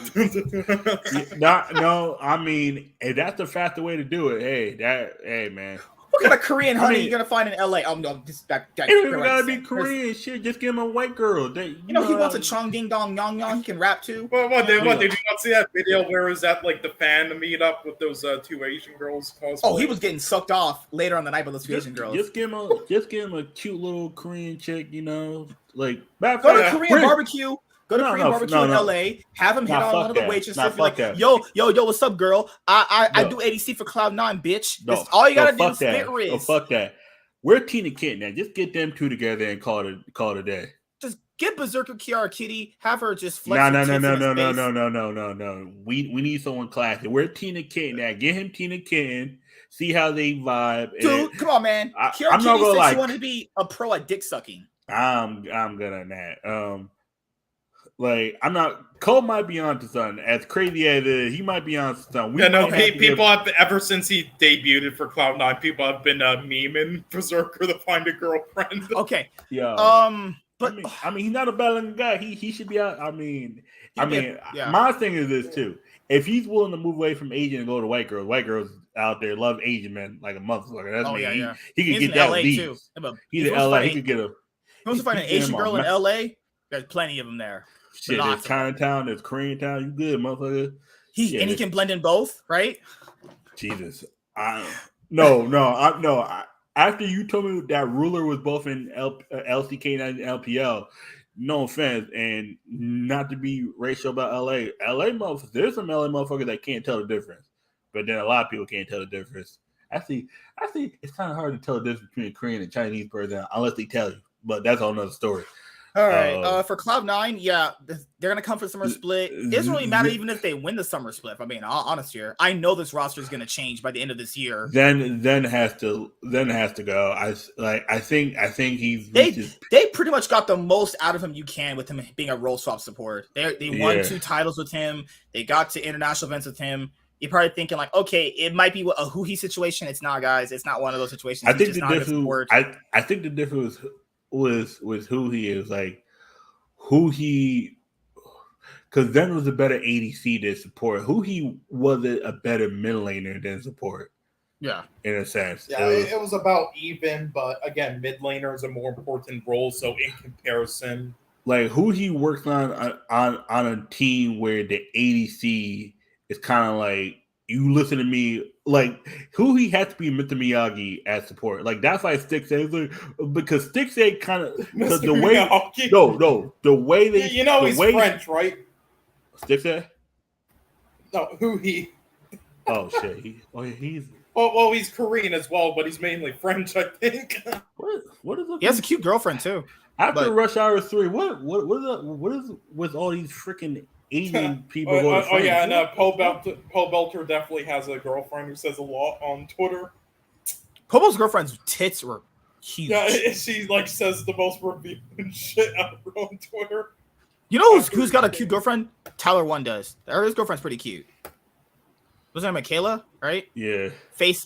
no. I mean, hey, that's the faster way to do it. Hey, man. What kind of Korean honey are you gonna find in LA? Oh no, that it even gotta be Korean. Shit, just give him a white girl. You know he wants a Chong Ding Dong Yong Yong. He can rap too. Well, did you not see that video where it was at like the fan meetup with those 2 Asian girls? Oh, he was getting sucked off later on the night by those 2 Asian girls. Just give him a cute little Korean chick. You know, like go to Korean barbecue. Go to Korean barbecue in LA. Have him hit on one of the waitresses. Like, yo, what's up, girl? I do ADC for Cloud9, bitch. That's all you gotta do is spit wrist. Oh, fuck that. We're Tina Kit now. Just get them 2 together and call it a day. Just get Berserker Kiara Kitty. Have her just flex. No. We need someone classy. We're Tina Kit now. Get him Tina Kit. See how they vibe. Dude, come on, man. Kiara Kitty said she wanted to be a pro at dick sucking. I'm good on that. Like I'm not. Cole might be on to something. As crazy as it is, he might be on to something. People have ever since he debuted for Cloud9, people have been memeing Berserker to find a girlfriend. Okay, but I mean, he's not a bad guy. He should be out. My thing is this too. If he's willing to move away from Asian and go to white girls out there love Asian men like a motherfucker. That's He could get that too. He's in LA. He could get a. He wants to find an Asian girl in LA. There's plenty of them there. Shit, there's Chinatown, there's Koreatown. You good, motherfucker? He can blend in both, right? Jesus, no. After you told me that Ruler was both in LCK and LPL, no offense, and not to be racial about LA motherfuckers. There's some LA motherfuckers that can't tell the difference, but then a lot of people can't tell the difference. I think it's kind of hard to tell the difference between a Korean and Chinese person unless they tell you. But that's all another story. All right. For Cloud9, they're gonna come for summer split. It doesn't really matter even if they win the summer split. If I'm being honest here, I know this roster is gonna change by the end of this year. Then has to go. I think he's they pretty much got the most out of him you can with him being a role swap support. They won 2 titles with him. They got to international events with him. You're probably thinking like, okay, it might be a Huhi situation. It's not, guys. It's not one of those situations. I think the difference was who he is, like who he, because Zen was a better ADC than support. Who he wasn't a better mid laner than support. Yeah, in a sense. Yeah, it was about even, but again, mid laner is a more important role. So in comparison, like who he works on a team where the ADC is kind of like, you listen to me, like who he had to be Mr. Miyagi as support. Like that's why Stixay, like, because Stixay kind of the way the way they he's French, right? Stixay? No, who he? Oh shit! He's well, he's Korean as well, but he's mainly French, I think. What is? He has a cute girlfriend too. After Rush Hour 3, what is with all these freaking Asian people go to France. Oh yeah, and Paul Belter definitely has a girlfriend who says a lot on Twitter. Pobo's girlfriend's tits were huge. Yeah, she like says the most revealing shit ever on Twitter. You know who's got a cute girlfriend? Tyler One does. His girlfriend's pretty cute. Was that Michaela, right? Yeah.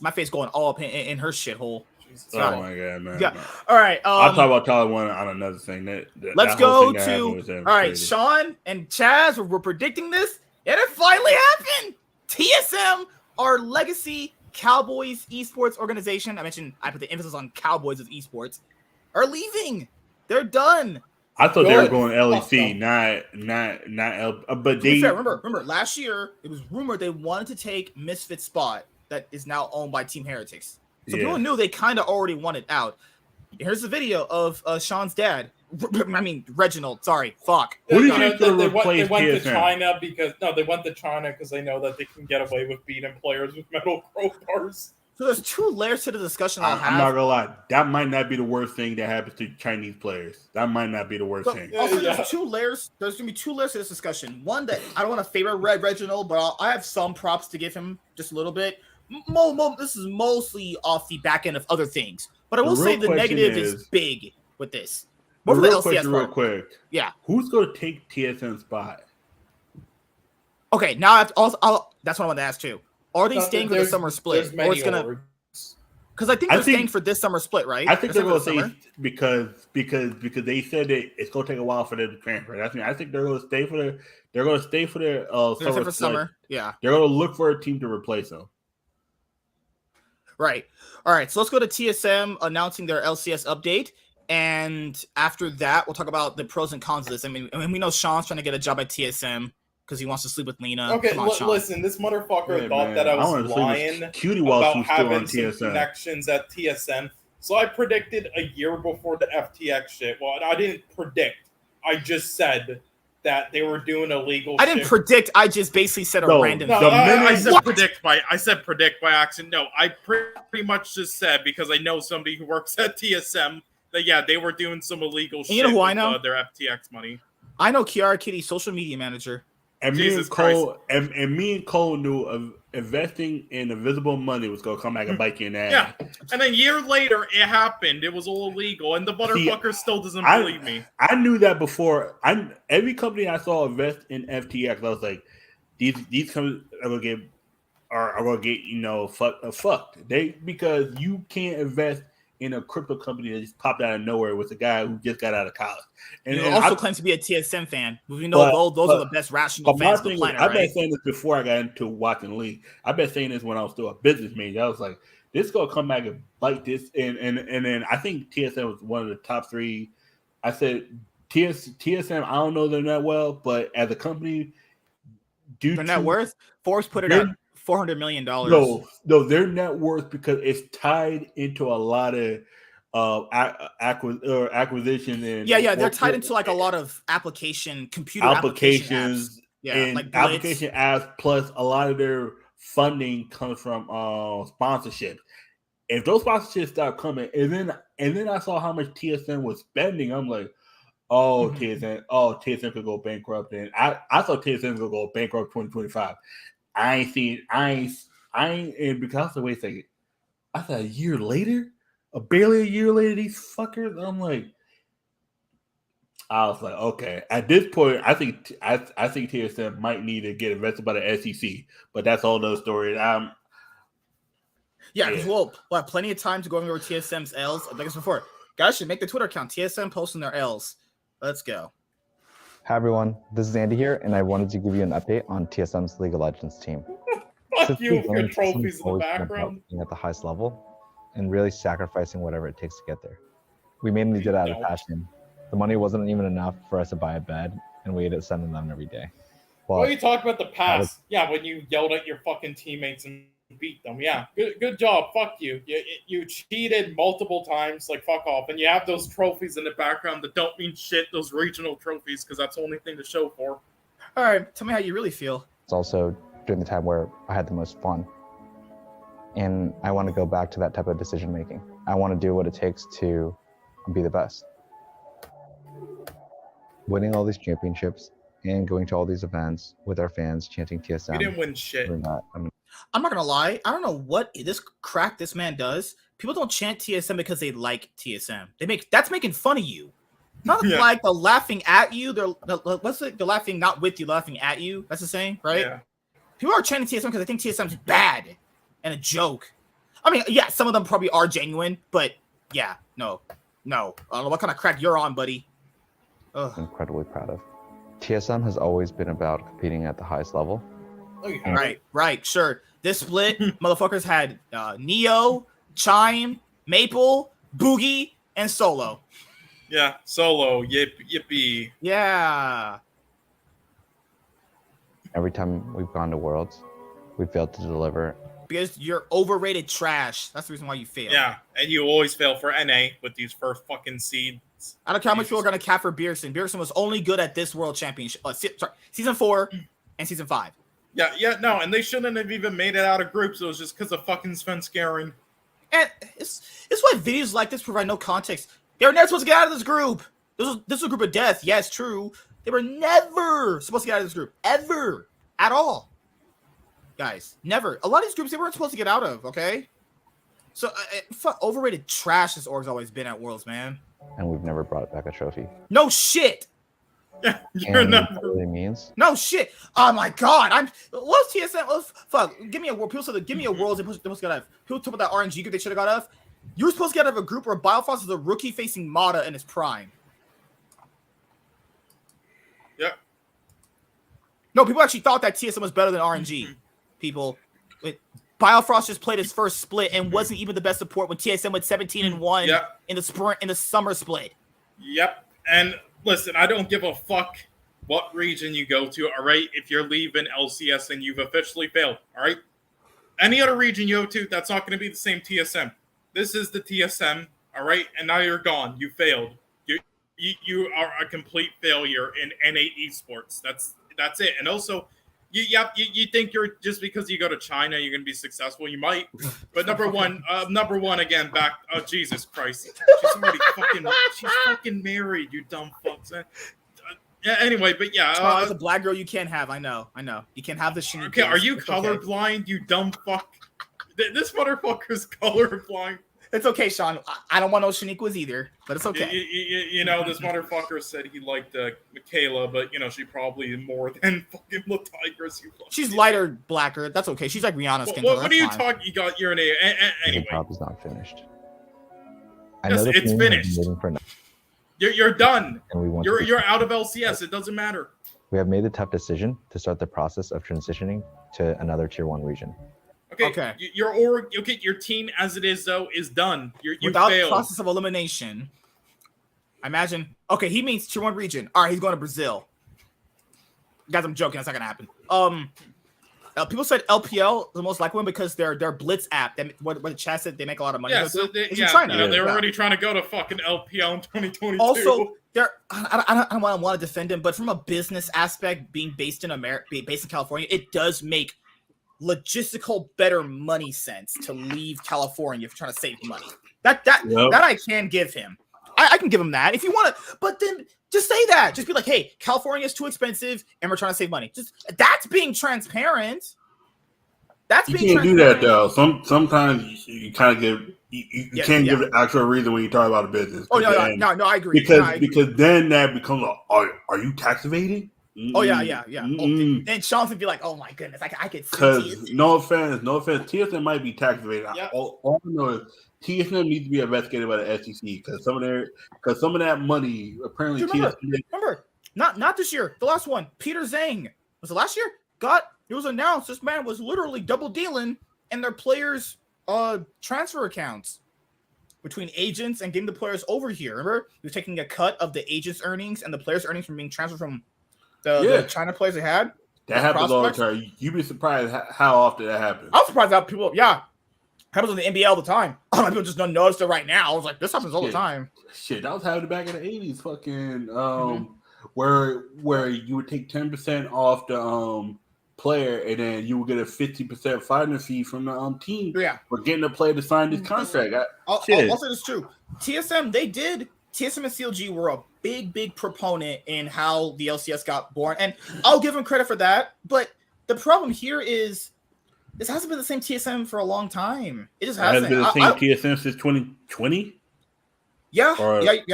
My face going all up in her shithole. Oh my god, man. Yeah. All right. I'll talk about Tyler One on another thing. Let's go to. All right, crazy. Sean and Chaz were predicting this, and it finally happened. TSM, our legacy Cowboys esports organization. I put the emphasis on Cowboys as esports. Are leaving. They're done. I thought they were going LEC, not L. But they remember last year it was rumored they wanted to take Misfit's spot that is now owned by Team Heretics. So people knew they kind of already wanted out. Here's the video of Sean's dad. Reginald. Sorry, fuck. What did they went to China because they know that they can get away with beating players with metal crowbars. So there's two layers to the discussion. I'm not gonna lie. That might not be the worst thing that happens to Chinese players. That might not be the worst thing. Also, there's two layers. There's gonna be two layers to this discussion. One that I don't want to favor Reginald, but I have some props to give him just a little bit. This is mostly off the back end of other things, but I will say the negative is big with this. More for the LCS real quick. Yeah, who's going to take TSM's spot? Okay, now that's what I want to ask too. Are they staying for the summer split, or it's gonna? Because I think they're staying for this summer split, right? I think they're going to stay because they said that it's going to take a while for them to transfer. I think they're going to stay for their summer split. Yeah, they're going to look for a team to replace them. Right. All right. So let's go to TSM announcing their LCS update. And after that, we'll talk about the pros and cons of this. I mean, we know Sean's trying to get a job at TSM because he wants to sleep with Lena. Okay, listen, this motherfucker thought that I was lying about having some connections at TSM. So I predicted a year before the FTX shit. Well, I didn't predict. I just said that they were doing illegal shit. I didn't predict. I just basically said a random thing. I said predict by accident. No, I pretty much just said because I know somebody who works at TSM that, they were doing some illegal shit. You know who I know? Their FTX money. I know Kiara Kitty's social media manager. And me and Cole knew investing in invisible money was going to come back and bite you in the ass. Yeah, and a year later, it happened. It was all illegal, and the motherfucker still doesn't believe me. I knew that before. Every company I saw invest in FTX, I was like, these companies are going to get fucked. Because you can't invest in a crypto company that just popped out of nowhere with a guy who just got out of college. And also claims to be a TSM fan. We know those are the best rational fans on the planet, I've been saying this before I got into watching the league. I've been saying this when I was still a business major. I was like, this is going to come back and bite this. And then I think TSM was one of the top three. I said TSM, I don't know them that well, but as a company, their net worth, Forbes put it at $400 million. No, their net worth because it's tied into a lot of acquisition and they're tied into like a lot of computer applications. Application apps plus a lot of their funding comes from sponsorship. If those sponsorships start coming, and then I saw how much TSM was spending, I'm like, TSM could go bankrupt, and I thought TSM could go bankrupt 2025. And because the way it's like, I thought barely a year later, these fuckers. I was like, okay. At this point, I think TSM might need to get invested by the SEC, but that's all those stories. We'll have plenty of time to go over TSM's L's. Like I said before, guys should make the Twitter account. TSM posting their L's. Let's go. Hi everyone, this is Andy here, and I wanted to give you an update on TSM's League of Legends team. Fuck you with your trophies in the background. At the highest level, and really sacrificing whatever it takes to get there. We mainly did it out of passion. The money wasn't even enough for us to buy a bed, and we ate at 7-Eleven every day. What are you talking about the past? When you yelled at your fucking teammates and beat them. Yeah, good job. Fuck you. You cheated multiple times. Like, fuck off. And you have those trophies in the background that don't mean shit. Those regional trophies, because that's the only thing to show for. All right, tell me how you really feel. It's also during the time where I had the most fun, and I want to go back to that type of decision making. I want to do what it takes to be the best. Winning all these championships and going to all these events with our fans chanting TSM. We didn't win shit. We're not- I mean, I'm not gonna lie. I don't know what this crack this man does. People don't chant TSM because they like TSM. That's making fun of you. Not Yeah. like they're laughing at you. They're laughing not with you, laughing at you. That's the saying, right? Yeah. People are chanting TSM because they think TSM's bad and a joke. I mean, yeah, some of them probably are genuine, but yeah, no. I don't know what kind of crack you're on, buddy. Ugh. incredibly proud of. TSM has always been about competing at the highest level. Oh, you have Right, sure. This split, motherfuckers had Neo, Chime, Maple, Boogie, and Solo. Yeah. Solo. Yippee. Yeah. Every time we've gone to Worlds, we failed to deliver. Because you're overrated trash. That's the reason why you fail. Yeah. And you always fail for NA with these first fucking seeds. I don't care how much people are going to cap for Beerson. Beerson was only good at this World Championship. Season 4 and Season 5. Yeah, no, and they shouldn't have even made it out of groups. It was just because of fucking Svenskeren. And it's why videos like this provide no context. They were never supposed to get out of this group. This was a group of death. Yes, true. They were never supposed to get out of this group. Ever. At all. Guys, never. A lot of these groups they weren't supposed to get out of, okay? So, overrated trash this org's always been at Worlds, man. And we've never brought back a trophy. No shit. Yeah, you're And not. what that really means? No shit. Oh my god. What's TSM? Fuck. Give me a world. People said give me a world. They supposed to get out of. People talk about that RNG group they should have got out of. You were supposed to get out of a group where Biofrost is a rookie facing Mata in his prime. Yep. No, people actually thought that TSM was better than RNG. People. Biofrost just played his first split and wasn't even the best support when TSM went 17-1 Yep. in the summer split. Yep. And listen, I don't give a fuck what region you go to, all right? If you're leaving LCS and you've officially failed, all right? Any other region you go to, that's not going to be the same TSM. This is the TSM, all right? And now you're gone. You failed. You are a complete failure in NA esports. That's it. And also, you think you're just because you go to China, you're going to be successful. You might. But number one again, back. Oh, Jesus Christ. She's fucking married, you dumb fucks. Yeah, anyway, but yeah. It's a black girl you can't have. I know. You can't have the Shinichi. Okay, are you It's okay. colorblind, you dumb fuck? This motherfucker's colorblind. It's okay, Sean. I don't want no Shaniquas either, but it's okay. You know, this motherfucker said he liked Michaela, but, you know, she probably more than fucking La Tigress. She's lighter, blacker. That's okay. She's like Rihanna's skin color. What are you That's talking? You got your name. Anyway. The job is not finished. Yes, the it's team has been finished. waiting for You're done. and we want You're out of LCS. It doesn't matter. We have made the tough decision to start the process of transitioning to another tier 1 region. Okay. Your team as it is though is done. You Without failed. process of elimination. I imagine. Okay, he means tier 1 region. All right, he's going to Brazil. Guys, I'm joking. That's not gonna happen. People said LPL is the most likely one because their Blitz app. What the chat said they make a lot of money. Yeah, so they're already trying to go to fucking LPL in 2022. Also, I don't want to defend him, but from a business aspect, being based in California, it does make logistical better money sense to leave California if you're trying to save money. That I can give him. I can give him that if you want to, but then just say that. Just be like, hey, California is too expensive and we're trying to save money. That's being transparent. You can't do that though. Sometimes you kind of give you can't give the actual reason when you talk about a business. Oh no, I agree. Because then that becomes are you tax evading? Oh yeah. And Sean would be like, "Oh my goodness, I could see." Because no offense, TSM might be tax evading. Yep. All I know is TSM needs to be investigated by the SEC because some of that money apparently. Remember, not this year. The last one, Peter Zhang was it last year? It was announced this man was literally double dealing in their players' transfer accounts between agents and getting the players over here. Remember, he was taking a cut of the agents' earnings and the players' earnings from being transferred from the China players they had. That happens all the time. You'd be surprised how often that happens. I'm surprised that people, happens in the NBA all the time. A lot of people just don't notice it right now. I was like, this happens all the time. Shit, that was happening back in the 80s. Fucking where you would take 10% off the player and then you would get a 50% finder's fee from the team for getting the player to sign this contract. I'll say this too. TSM and CLG were a big proponent in how the LCS got born, and I'll give him credit for that. But the problem here is this hasn't been the same TSM for a long time. It just hasn't. It hasn't been the same TSM since 2020. Yeah,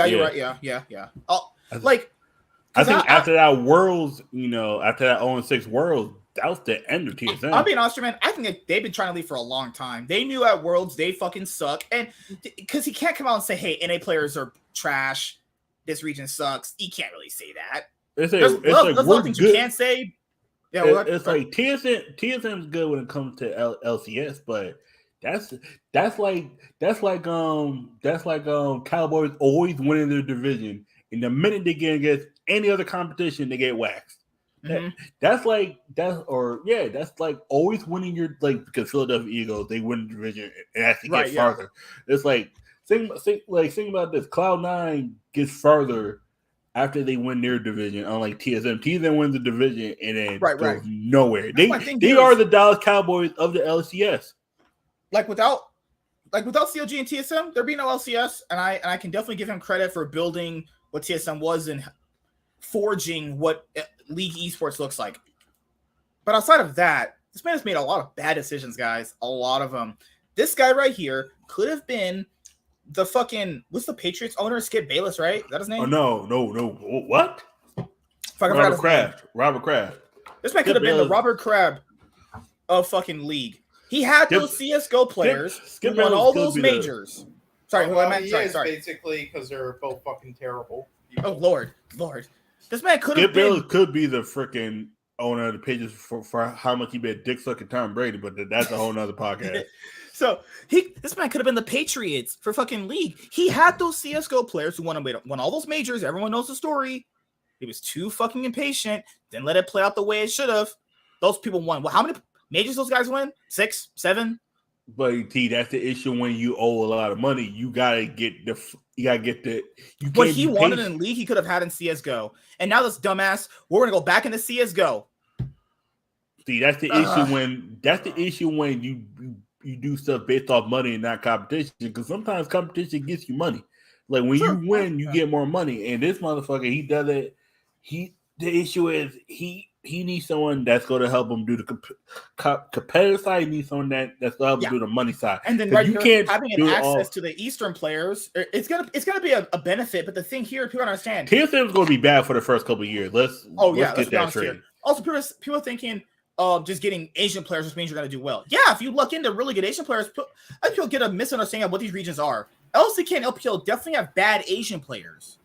you're right. Yeah. I think after that Worlds, after that 0-6 Worlds, that was the end of TSM. I'll be honest, man. I think they've been trying to leave for a long time. They knew at Worlds they fucking suck, and because he can't come out and say, "Hey, NA players are trash. This region sucks." He can't really say that. There's a lot of things you can't say. Yeah, it's like TSM's good when it comes to LCS, but that's like Cowboys always winning their division, and the minute they get against any other competition, they get waxed. Mm-hmm. That's like always winning your because Philadelphia Eagles, they win the division and actually get farther. It's like think about this. Cloud9 gets farther after they win their division, unlike TSM. TSM wins the division and then goes nowhere. They are the Dallas Cowboys of the LCS. Without CLG and TSM, there'd be no LCS, and I can definitely give him credit for building what TSM was and forging what League esports looks like. But outside of that, this man has made a lot of bad decisions, guys. A lot of them. This guy right here could have been the fucking what's the Patriots owner? Skip Bayless, right? Is that his name? Oh no. What? Robert Kraft. This man could have been the Robert Kraft of fucking League. He had those CS:GO players who won all those majors. Sorry, who I meant? Sorry. Basically, because they're both fucking terrible. Oh Lord. This man could have been. Could be the freaking owner of the Patriots for how much he bet dick sucking Tom Brady, but that's a whole nother podcast. So this man could have been the Patriots for fucking League. He had those CS:GO players who won all those majors. Everyone knows the story. He was too fucking impatient. Didn't let it play out the way it should have. Those people won. Well, how many majors those guys win? 6, 7. But T, that's the issue when you owe a lot of money. You gotta get the. What he wanted in League, he could have had in CS:GO. And now this dumbass, we're gonna go back into CS:GO. See, that's the issue when you do stuff based off money and not competition. Because sometimes competition gets you money. Like when you win, you get more money. And this motherfucker, he does it. The issue is he needs someone that's going to help him do the competitive side. He needs someone that's going to help him do the money side. And then you can't having an access to the Eastern players, it's gonna be a benefit. But the thing here, people don't understand. TSM is going to be bad for the first couple of years. Let's get that straight. Also, people are thinking just getting Asian players just means you're going to do well. Yeah, if you look into really good Asian players, I think you'll get a misunderstanding of what these regions are. LCK and LPL definitely have bad Asian players.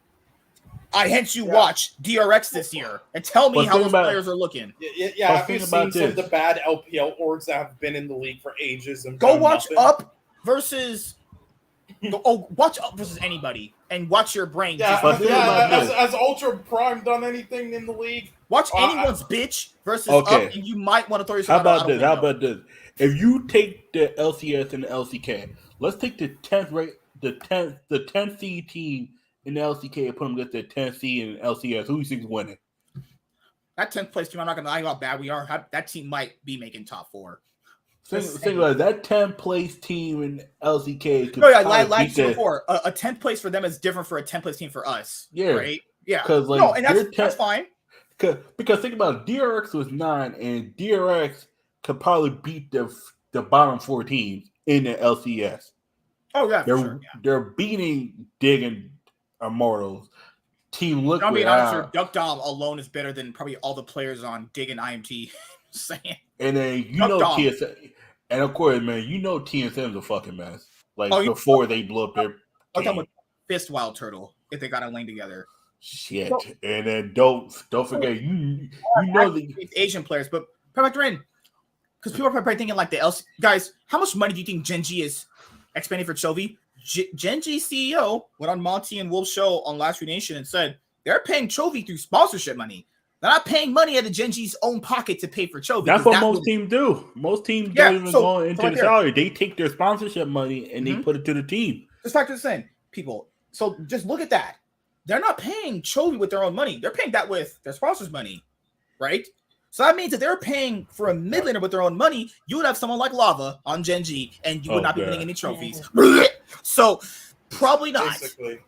Hence you watch DRX this year and tell me how those players are looking. Yeah. Have you seen some of the bad LPL orgs that have been in the league for ages? And go watch Up versus watch Up versus anybody and watch your brain. Has Ultra Prime done anything in the league? Watch anyone's bitch versus Up, and you might want to throw yourself out. How about this? If you take the LCS and the LCK, let's take the 10th seed team in the LCK and put them against the 10th seed in LCS. Who do you think is winning? That 10th place team, I'm not going to lie about how bad we are. That team might be making top 4. Think about that 10th place team in LCK. Like before. A 10th place for them is different for a 10th place team for us. Yeah. Right? Yeah. And that's fine. Because think about it, DRX was 9, and DRX could probably beat the bottom 4 teams in the LCS. Oh, yeah, they're beating Dig and Immortals. Team Liquid. I'll be honest, Duck Dom alone is better than probably all the players on Dig and IMT. Saying. And then TSM, and of course, man, TSM's a fucking mess. Before they blew up their. I'm talking about Fist Wild Turtle if they got a lane together. Shit, and then don't forget you know the Asian players, but factor in because people are probably thinking like the LC guys. How much money do you think GenG is expending for Chovy? GenG CEO went on Monty and Wolf's show on Last Nation and said they're paying Chovy through sponsorship money. They're not paying money out of GenG's own pocket to pay for Chovy. That's what most teams do. Most teams don't even go into the salary. They take their sponsorship money and they put it to the team. Just factor this in, people. So just look at that. They're not paying Chovy with their own money. They're paying that with their sponsors' money, right? So that means that they're paying for a mid laner with their own money. You would have someone like Lava on GenG, and you would not be winning any trophies. So probably not. Basically.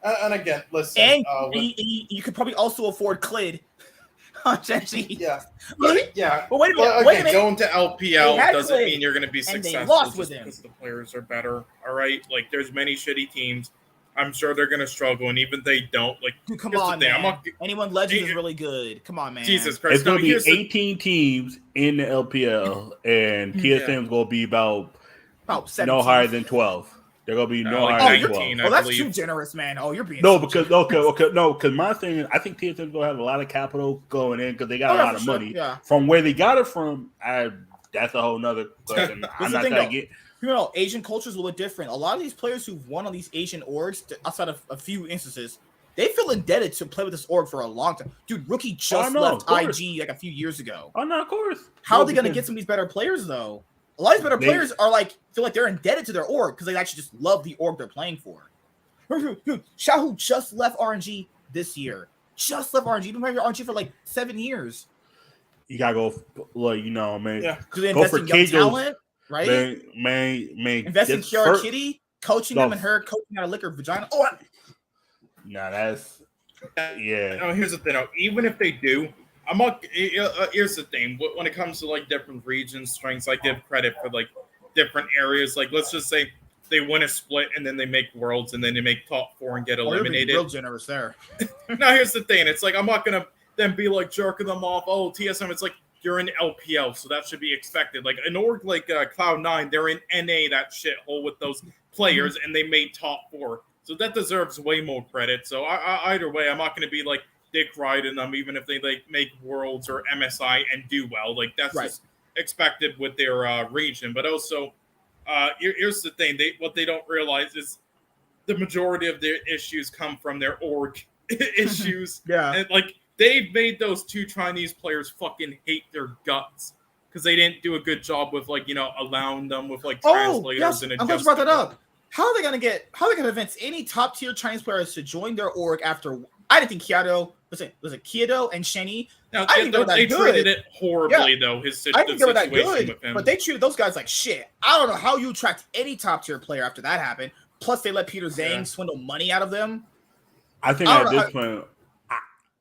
And again, listen. And with, you could probably also afford Clid on GenG. yeah, But yeah. wait a minute. But Wait a again, minute. Going to They LPL had doesn't Clid, mean you're going to be and they successful lost just with him. because the players are better. All right, like there's many shitty teams. I'm sure they're going to struggle, and even they don't. Like, Dude, come here's the on, thing, man. I'm not- Anyone Legends is really good. Come on, man. Jesus Christ! It's going to be here's the- 18 teams in the LPL, and TSM is going to be about 17. no higher than 12. They're going to be no like higher than 19, 12. Oh, that's believe. too generous, man. Oh, you're being No, so because generous. because my thing is, I think TSM is going to have a lot of capital going in because they got a lot for of sure. money. Yeah. From where they got it from, that's a whole nother question. I'm not trying to get. You know, Asian culture is a little bit different. A lot of these players who've won on these Asian orgs, outside of a few instances, they feel indebted to play with this org for a long time. Dude, Rookie just left IG like a few years ago. Oh no, of course. How are they going to get some of these better players though? A lot of these better players are feel like they're indebted to their org because they actually just love the org they're playing for. Dude, Shahu just left RNG this year. Just left RNG. Been playing for RNG for like 7 years. You gotta go, like, you know, man. Yeah. Do they invest in young talent? Right? Man. Invest in Kiara Kitty, coaching them and her coaching how to lick her vagina. Oh, nah, that's No, here's the thing. Even if they do, I'm not. Here's the thing. When it comes to like different regions, strengths, I give credit for like different areas. Like, let's just say they win a split and then they make worlds and then they make top 4 and get eliminated. Real generous there. Now, here's the thing. It's like I'm not gonna then be like jerking them off. Oh, TSM. It's like you're in LPL, so that should be expected. Like an org like Cloud9, they're in NA, that shithole with those players, and they made top 4. So that deserves way more credit. So either way, I'm not going to be like dick riding them, even if they like make worlds or MSI and do well. Like that's just expected with their region. But also, here's the thing: what they don't realize is the majority of their issues come from their org issues. Yeah, and like they've made those 2 Chinese players fucking hate their guts because they didn't do a good job with like allowing them with like translators and I'm glad you brought that up. How are they gonna convince any top tier Chinese players to join their org after? I didn't think Kyoto was it Kyoto and Shenny. Now, I think they treated it horribly though. I think they were that good, with him. but they treated those guys like shit. I don't know how you attract any top tier player after that happened. Plus, they let Peter Zhang swindle money out of them. I think at this point,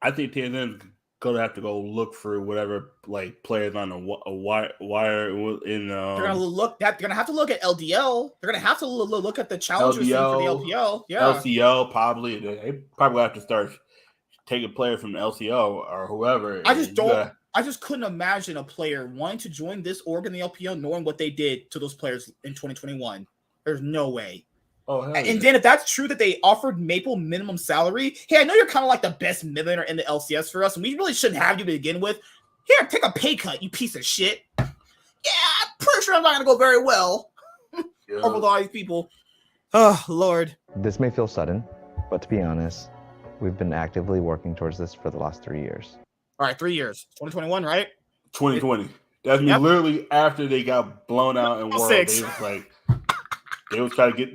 I think TSM's gonna have to go look for whatever like players on a wire in. They're gonna have to look at LDL. They're gonna have to look at the challengers for the LPL. Yeah, LCL probably. They probably have to start taking players from the LCL or whoever. I just couldn't imagine a player wanting to join this org in the LPL knowing what they did to those players in 2021. There's no way. Oh, hell yeah. And then if that's true that they offered Maple minimum salary, hey, I know you're kind of like the best millionaire in the LCS for us, and we really shouldn't have you to begin with. Here, take a pay cut, you piece of shit. Yeah, I'm pretty sure I'm not going to go very well over with all these people. Oh, Lord. This may feel sudden, but to be honest, we've been actively working towards this for the last 3 years. All right, 3 years. 2021, right? 2020. That's literally after they got blown out in Worlds. They was like... They was trying to get.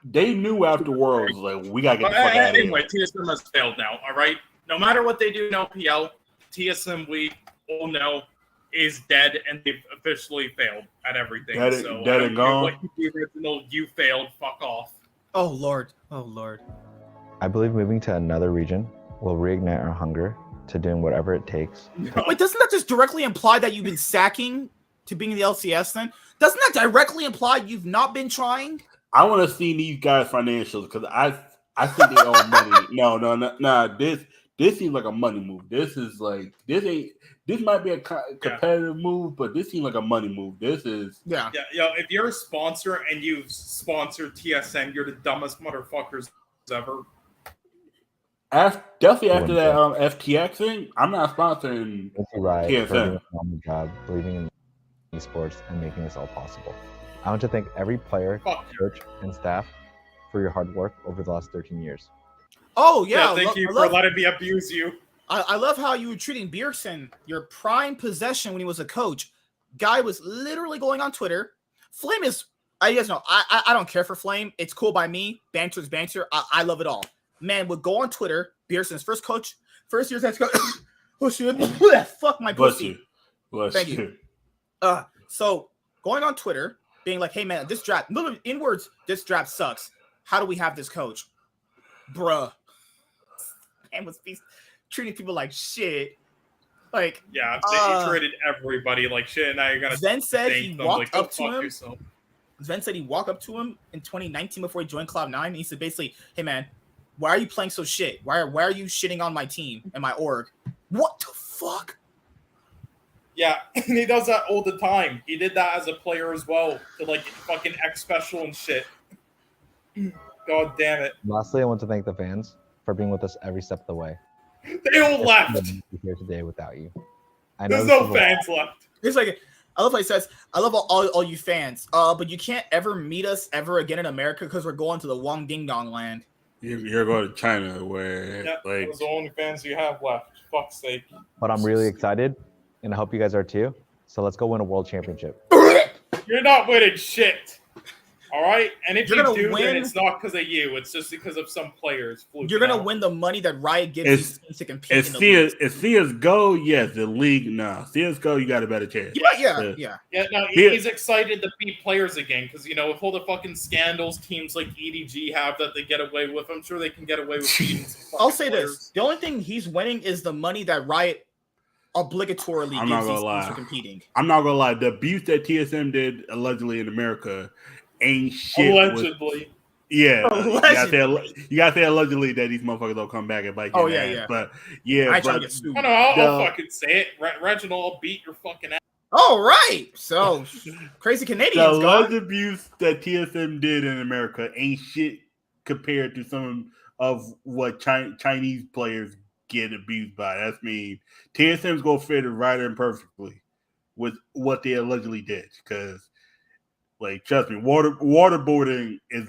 They knew after Worlds like we gotta get the fuck out of here. Anyway, TSM has failed now. All right, no matter what they do in LPL, TSM we all know is dead, and they've officially failed at everything. Dead and gone. Like the original, you failed. Fuck off. Oh Lord. Oh Lord. I believe moving to another region will reignite our hunger to doing whatever it takes. Wait, doesn't that just directly imply that you've been sacking to being in the LCS then? Doesn't that directly imply you've not been trying? I want to see these guys' financials because I think they owe money. No. This seems like a money move. This is like this might be a competitive move, but this seems like a money move. This is yeah. If you're a sponsor and you've sponsored TSM, you're the dumbest motherfuckers ever. Definitely after that FTX thing, I'm not sponsoring TSM. On the job, believing in esports and making this all possible. I want to thank every player, coach, and staff for your hard work over the last 13 years. Oh yeah, thank you for letting me abuse you. I love how you were treating Bjergsen, your prime possession when he was a coach. Guy was literally going on Twitter. Flame is, you guys know, I don't care for Flame. It's cool by me. Banter is banter. I love it all. Man would go on Twitter. Bjergsen's first year's head coach. Oh shit! Fuck my pussy. Bless you. So going on Twitter, being like, "Hey man, this draft," in words, this draft sucks. How do we have this coach? bruh. Man was treating people like shit. Like, Yeah, he treated everybody like shit, and now you're gonna Zen said thank he them walked like, go up to fuck him. yourself. Zen said he walked up to him in 2019 before he joined Cloud9, and he said basically, "Hey man, why are you playing so shit? Why are you shitting on my team and my org? What the fuck?" Yeah, and he does that all the time. He did that as a player as well, to like fucking X special and shit. God damn it! Lastly, I want to thank the fans for being with us every step of the way. They all left. Be here today without you. I know There's this no is a fans left. It's like, I love how he says, "I love all you fans, but you can't ever meet us ever again in America because we're going to the Wong Ding Dong land." You're going to China where Yeah, like those are the only fans you have left. Fuck's sake. But I'm really excited, and I hope you guys are too. So let's go win a world championship. You're not winning shit. All right, and if You're you gonna do, then win- it's not because of you. It's just because of some players. You're gonna out. win the money that Riot gives It's- these teams to compete in the league. it's CSGO, yes, the league, no. CSGO, you got a better chance. Yeah. Yeah, no, Yeah. he's excited to beat players again because you know with all the fucking scandals teams like EDG have that they get away with, I'm sure they can get away with beating some fucking I'll say players. this: the only thing he's winning is the money that Riot obligatorily I'm not gives these gonna teams lie. for competing. I'm not gonna lie, the abuse that TSM did allegedly in America ain't shit. Allegedly. Yeah, Allegedly. you gotta say allegedly that these motherfuckers don't come back and bite your Oh, yeah, ass. yeah. But yeah, I ain't trying but to get sued. I know, I'll The- fucking say it. Reginald will beat your fucking ass. All right, so crazy the Canadians alleged gone. abuse that TSM did in America ain't shit compared to some of what Chinese players get abused by. That's mean TSM's gonna fit it right in perfectly with what they allegedly did. Because, like, trust me, waterboarding is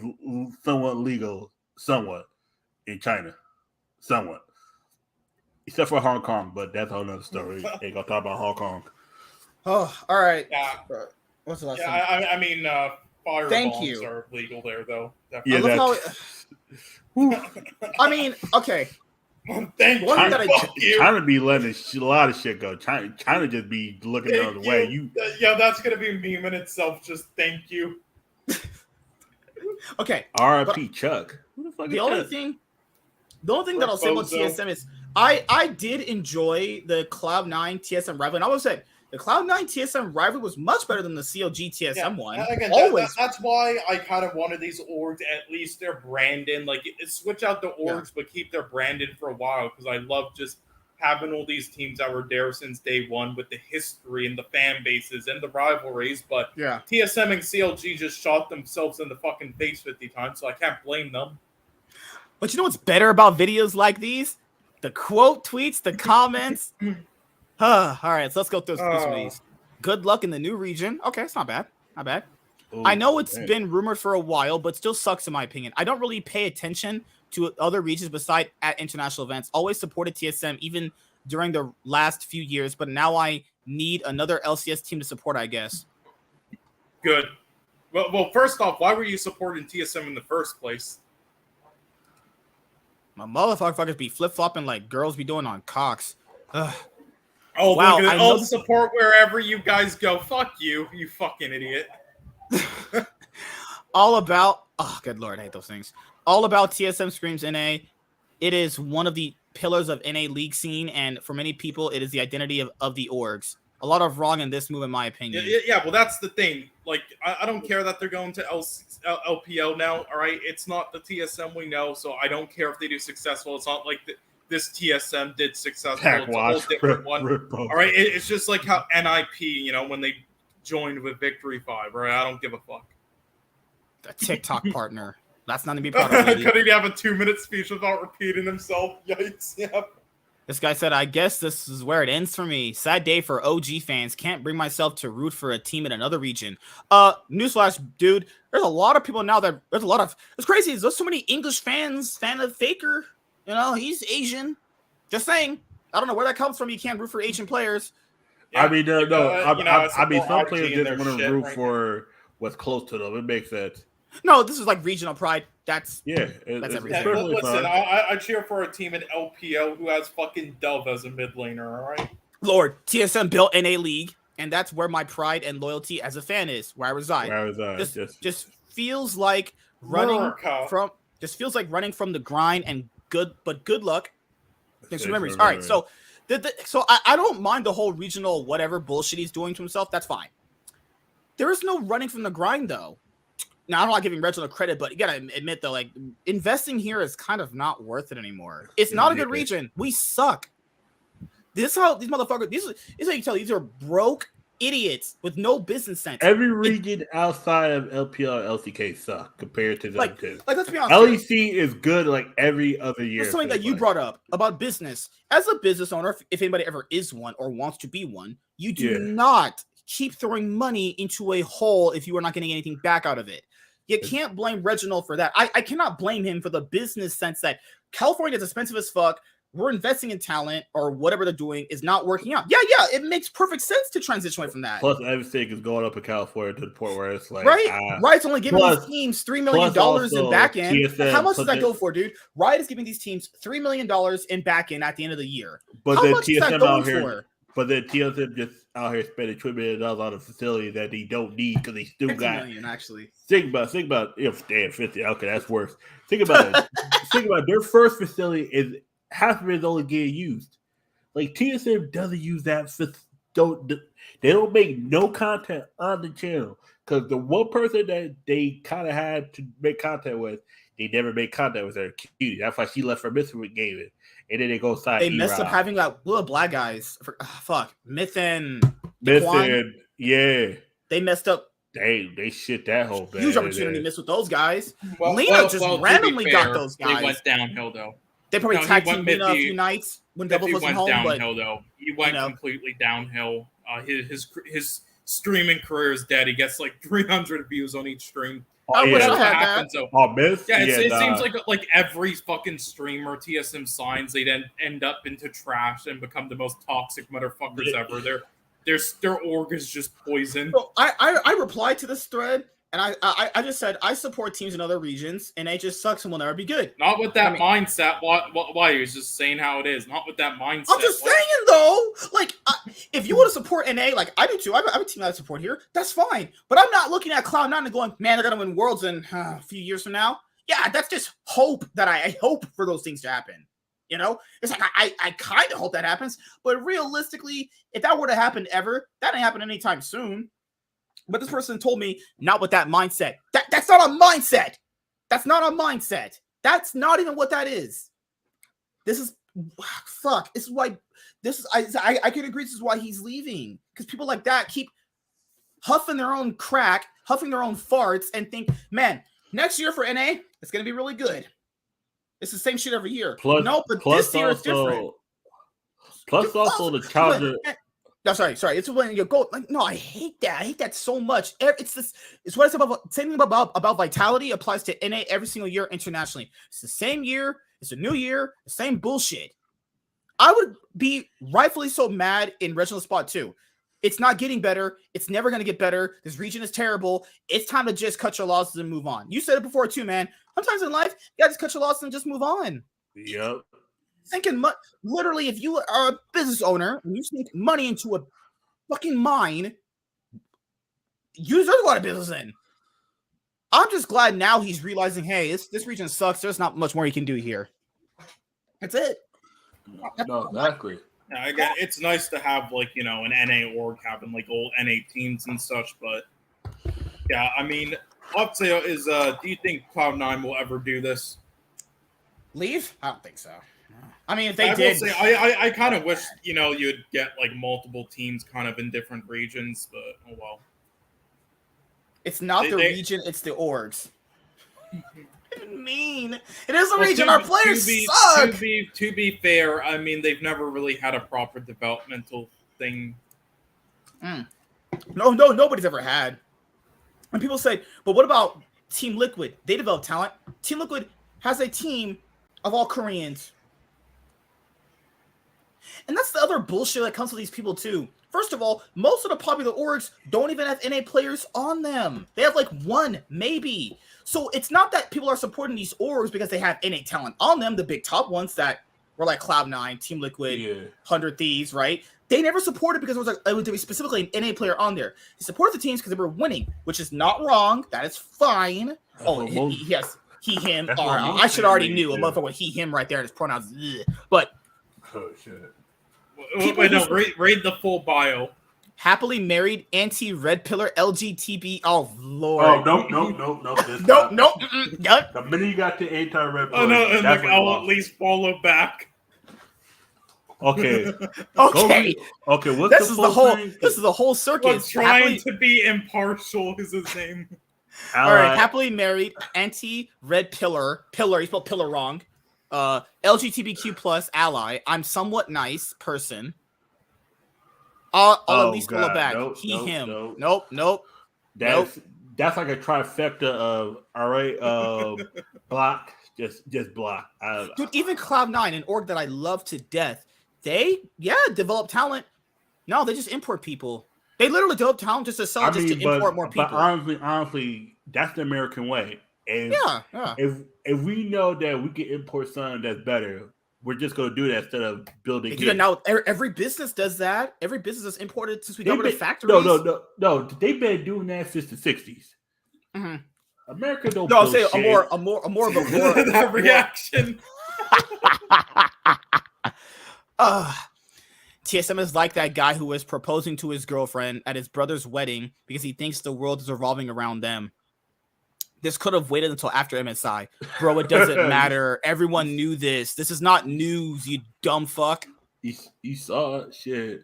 somewhat legal, somewhat in China, somewhat, except for Hong Kong. But that's a whole nother story. Ain't gonna talk about Hong Kong. Oh, all right. Yeah, What's the last yeah. thing? I mean, fire Thank bombs you. are legal there, though. Yeah, I love that's. I mean, okay. Thank One you. that I- Fuck you. China be letting a lot of shit go. China just be looking the other way. Yeah, that's gonna be a meme in itself. Just thank you. Okay. R.I.P. Chuck. Who the fuck The is only Chuck? thing that I'll say about Bozo. TSM is I did enjoy the Cloud9 TSM rivalry. And I would say the Cloud9 TSM rivalry was much better than the CLG TSM one. and again, Always. that's why I kind of wanted these orgs at least their branding. Like switch out the orgs, but keep their branding for a while because I love just having all these teams that were there since day one with the history and the fan bases and the rivalries. But Yeah. TSM and CLG just shot themselves in the fucking face 50 times, so I can't blame them. But you know what's better about videos like these? The quote tweets, the comments. All right, so let's go through some of these. Good luck in the new region. Okay, it's not bad. Not bad. Ooh, I know it's man. been rumored for a while, but still sucks in my opinion. I don't really pay attention to other regions beside at international events. Always supported TSM even during the last few years, but now I need another LCS team to support, I guess. Good. Well, first off, why were you supporting TSM in the first place? My motherfuckers be flip-flopping like girls be doing on cocks. Ugh. Oh, Wow, look at I it. know- Oh, support wherever you guys go. Fuck you, you fucking idiot. All about, oh, good lord, I hate those things. All about TSM Screams NA. It is one of the pillars of NA league scene, and for many people, it is the identity of the orgs. A lot of wrong in this move, in my opinion. Yeah, well, that's the thing. Like, I don't care that they're going to LPO now, all right? It's not the TSM we know, so I don't care if they do successful. It's not like this TSM did successful. It's a whole different one. All right? It's just like how NIP, you know, when they joined with Victory 5, all right? I don't give a fuck. A TikTok partner. That's not to be proud of. lady. Couldn't he have a 2-minute speech without repeating himself? Yikes, yeah. This guy said, I guess this is where it ends for me. Sad day for OG fans. Can't bring myself to root for a team in another region. Newsflash, dude. There's a lot of people now that it's crazy. There's so many English fans, fan of Faker. You know, he's Asian. Just saying. I don't know where that comes from. You can't root for Asian players. I mean, no. I mean, some RG players in their just want to shit root right for what's close to them. It makes sense. No, this is like regional pride. That's Yeah, That's it's everything. perfectly Listen, fine. I cheer for a team in LPO who has fucking Dove as a mid laner, all right? Lord. TSM built NA League, and that's where my pride and loyalty as a fan is, where I reside. Where I was, Just feels like running America. from Just feels like running from the grind and good luck. Thanks for memories. Right. All right, so I don't mind the whole regional whatever bullshit he's doing to himself. That's fine. There is no running from the grind though. Now I'm not giving Reginald credit, but you gotta admit though, like investing here is kind of not worth it anymore. It's not a good region. We suck. This is how these motherfuckers. This is how you tell these are broke idiots with no business sense. Every region outside of LPL and LCK suck compared to them two. Like let's be honest. LEC is good like every other year. That's something that you brought up about business. As a business owner, if anybody ever is one or wants to be one, you do not keep throwing money into a hole if you are not getting anything back out of it. You can't blame Reginald for that. I cannot blame him for the business sense that California is expensive as fuck. We're investing in talent or whatever they're doing is not working out. Yeah, it makes perfect sense to transition away from that. Plus, everything is going up in California to the point where it's like Riot's only giving these teams $3 million in back end. TSM, how much does that go for, dude? Riot is giving these teams $3 million in back end at the end of the year. But how much is that going for? But then TSM just out here spending $20 million on a facility that they don't need because they still got million, actually. Think about if damn 50. Okay, that's worse. Think about it. Think about it. Their first facility is half of it is only getting used. Like TSM doesn't use that. They don't make no content on the channel because the one person that they kind of had to make content with, they never made contact with her. Cutie. That's why she left for Myth with gaming. And then they go side. They messed up having that little black guys. Myth and yeah. They messed up. They shit that whole bad. Huge opportunity missed with those guys. Lena randomly got those guys. They went downhill though. They probably tagged team Lena a few nights when Double wasn't home. Downhill though. He went completely downhill. His streaming career is dead. He gets like 300 views on each stream. I wish I had that. So, Myth? It seems like every fucking streamer TSM signs, they then end up into trash and become the most toxic motherfuckers ever. Their org is just poison. So I replied to this thread and I just said I support teams in other regions and it just sucks and will never be good. Not with that mindset. Why? You're just saying how it is. Not with that mindset. I'm just saying though. Like if you want to support NA, like I do too. I have a team that I support here. That's fine. But I'm not looking at Cloud9 and going, man, they're gonna win Worlds in a few years from now. Yeah, that's just hope that I hope for those things to happen. You know, it's like I kind of hope that happens, but realistically, if that were to happen ever, that ain't happen anytime soon. But this person told me not with that mindset. That's not a mindset. That's not a mindset. That's not even what that is. This is fuck. This is why. I can agree. This is why he's leaving because people like that keep huffing their own crack, huffing their own farts, and think, man, next year for NA, it's gonna be really good. It's the same shit every year. But this year is different. Plus, also the challenger. No, sorry. It's when you go like, no, I hate that. I hate that so much. It's this. It's what I said about same thing about vitality applies to NA every single year internationally. It's the same year. It's a new year. The same bullshit. I would be rightfully so mad in Reginald Spot too. It's not getting better. It's never going to get better. This region is terrible. It's time to just cut your losses and move on. You said it before too, man. Sometimes in life, you got to just cut your losses and just move on. Yep. Thinking literally, if you are a business owner and you sink money into a fucking mine, there's a lot of business in. I'm just glad now he's realizing, hey, this region sucks. There's not much more you can do here. That's it. No, exactly. Yeah, again, it's nice to have an NA org having like old NA teams and such, but yeah, I mean, what say is do you think Cloud9 will ever do this? Leave? I don't think so. I mean, if they did, will say, I kind of wish you'd get like multiple teams kind of in different regions, but oh well. It's not the region; it's the orgs. Mean it is a region. Our players suck. To be fair, I mean they've never really had a proper developmental thing. No, nobody's ever had. And people say, but what about Team Liquid? They develop talent. Team Liquid has a team of all Koreans. And that's the other bullshit that comes with these people too. First of all, most of the popular orgs don't even have NA players on them. They have like one, maybe. So it's not that people are supporting these orgs because they have NA talent on them, the big top ones that were like Cloud9, Team Liquid, 100 Thieves, right? They never supported because it was specifically an NA player on there. They supported the teams because they were winning, which is not wrong. That is fine. Oh, he, him. That's Oh, what I'm I should saying, already nigga, knew a too. motherfucker with he, him right there, and his pronouns. Ugh. But Oh shit. Wait, no, read the full bio. happily married, anti-red pillar, LGTB. Oh lord. Oh nope. Nope. Nope. The minute you got the anti-red Oh no, and that's like when you I'll lost. at least follow back. Okay. Okay. Okay. What's This the is full the whole. thing? This is the whole But circus. trying to be impartial is his name. All right, happily married, anti-red pillar. Pillar. You spelled pillar wrong. LGBTQ plus ally. I'm somewhat nice person. I'll at least follow back. Nope, He, him. nope. Nope. That's like a trifecta of all right. Block. Just block. Dude, even Cloud9, an org that I love to death, they develop talent. No, they just import people. They literally develop talent just to sell, to import more people. But honestly, that's the American way. And if we know that we can import something that's better, we're just going to do that instead of building it. Now, every business does that. Every business has imported since we got rid of factories. No. They've been doing that since the 60s. Mm-hmm. America don't. No, I'll say a more of a that reaction. TSM is like that guy who was proposing to his girlfriend at his brother's wedding because he thinks the world is revolving around them. This could have waited until after MSI. Bro, it doesn't matter. Everyone knew this. This is not news, you dumb fuck. You saw it. Shit.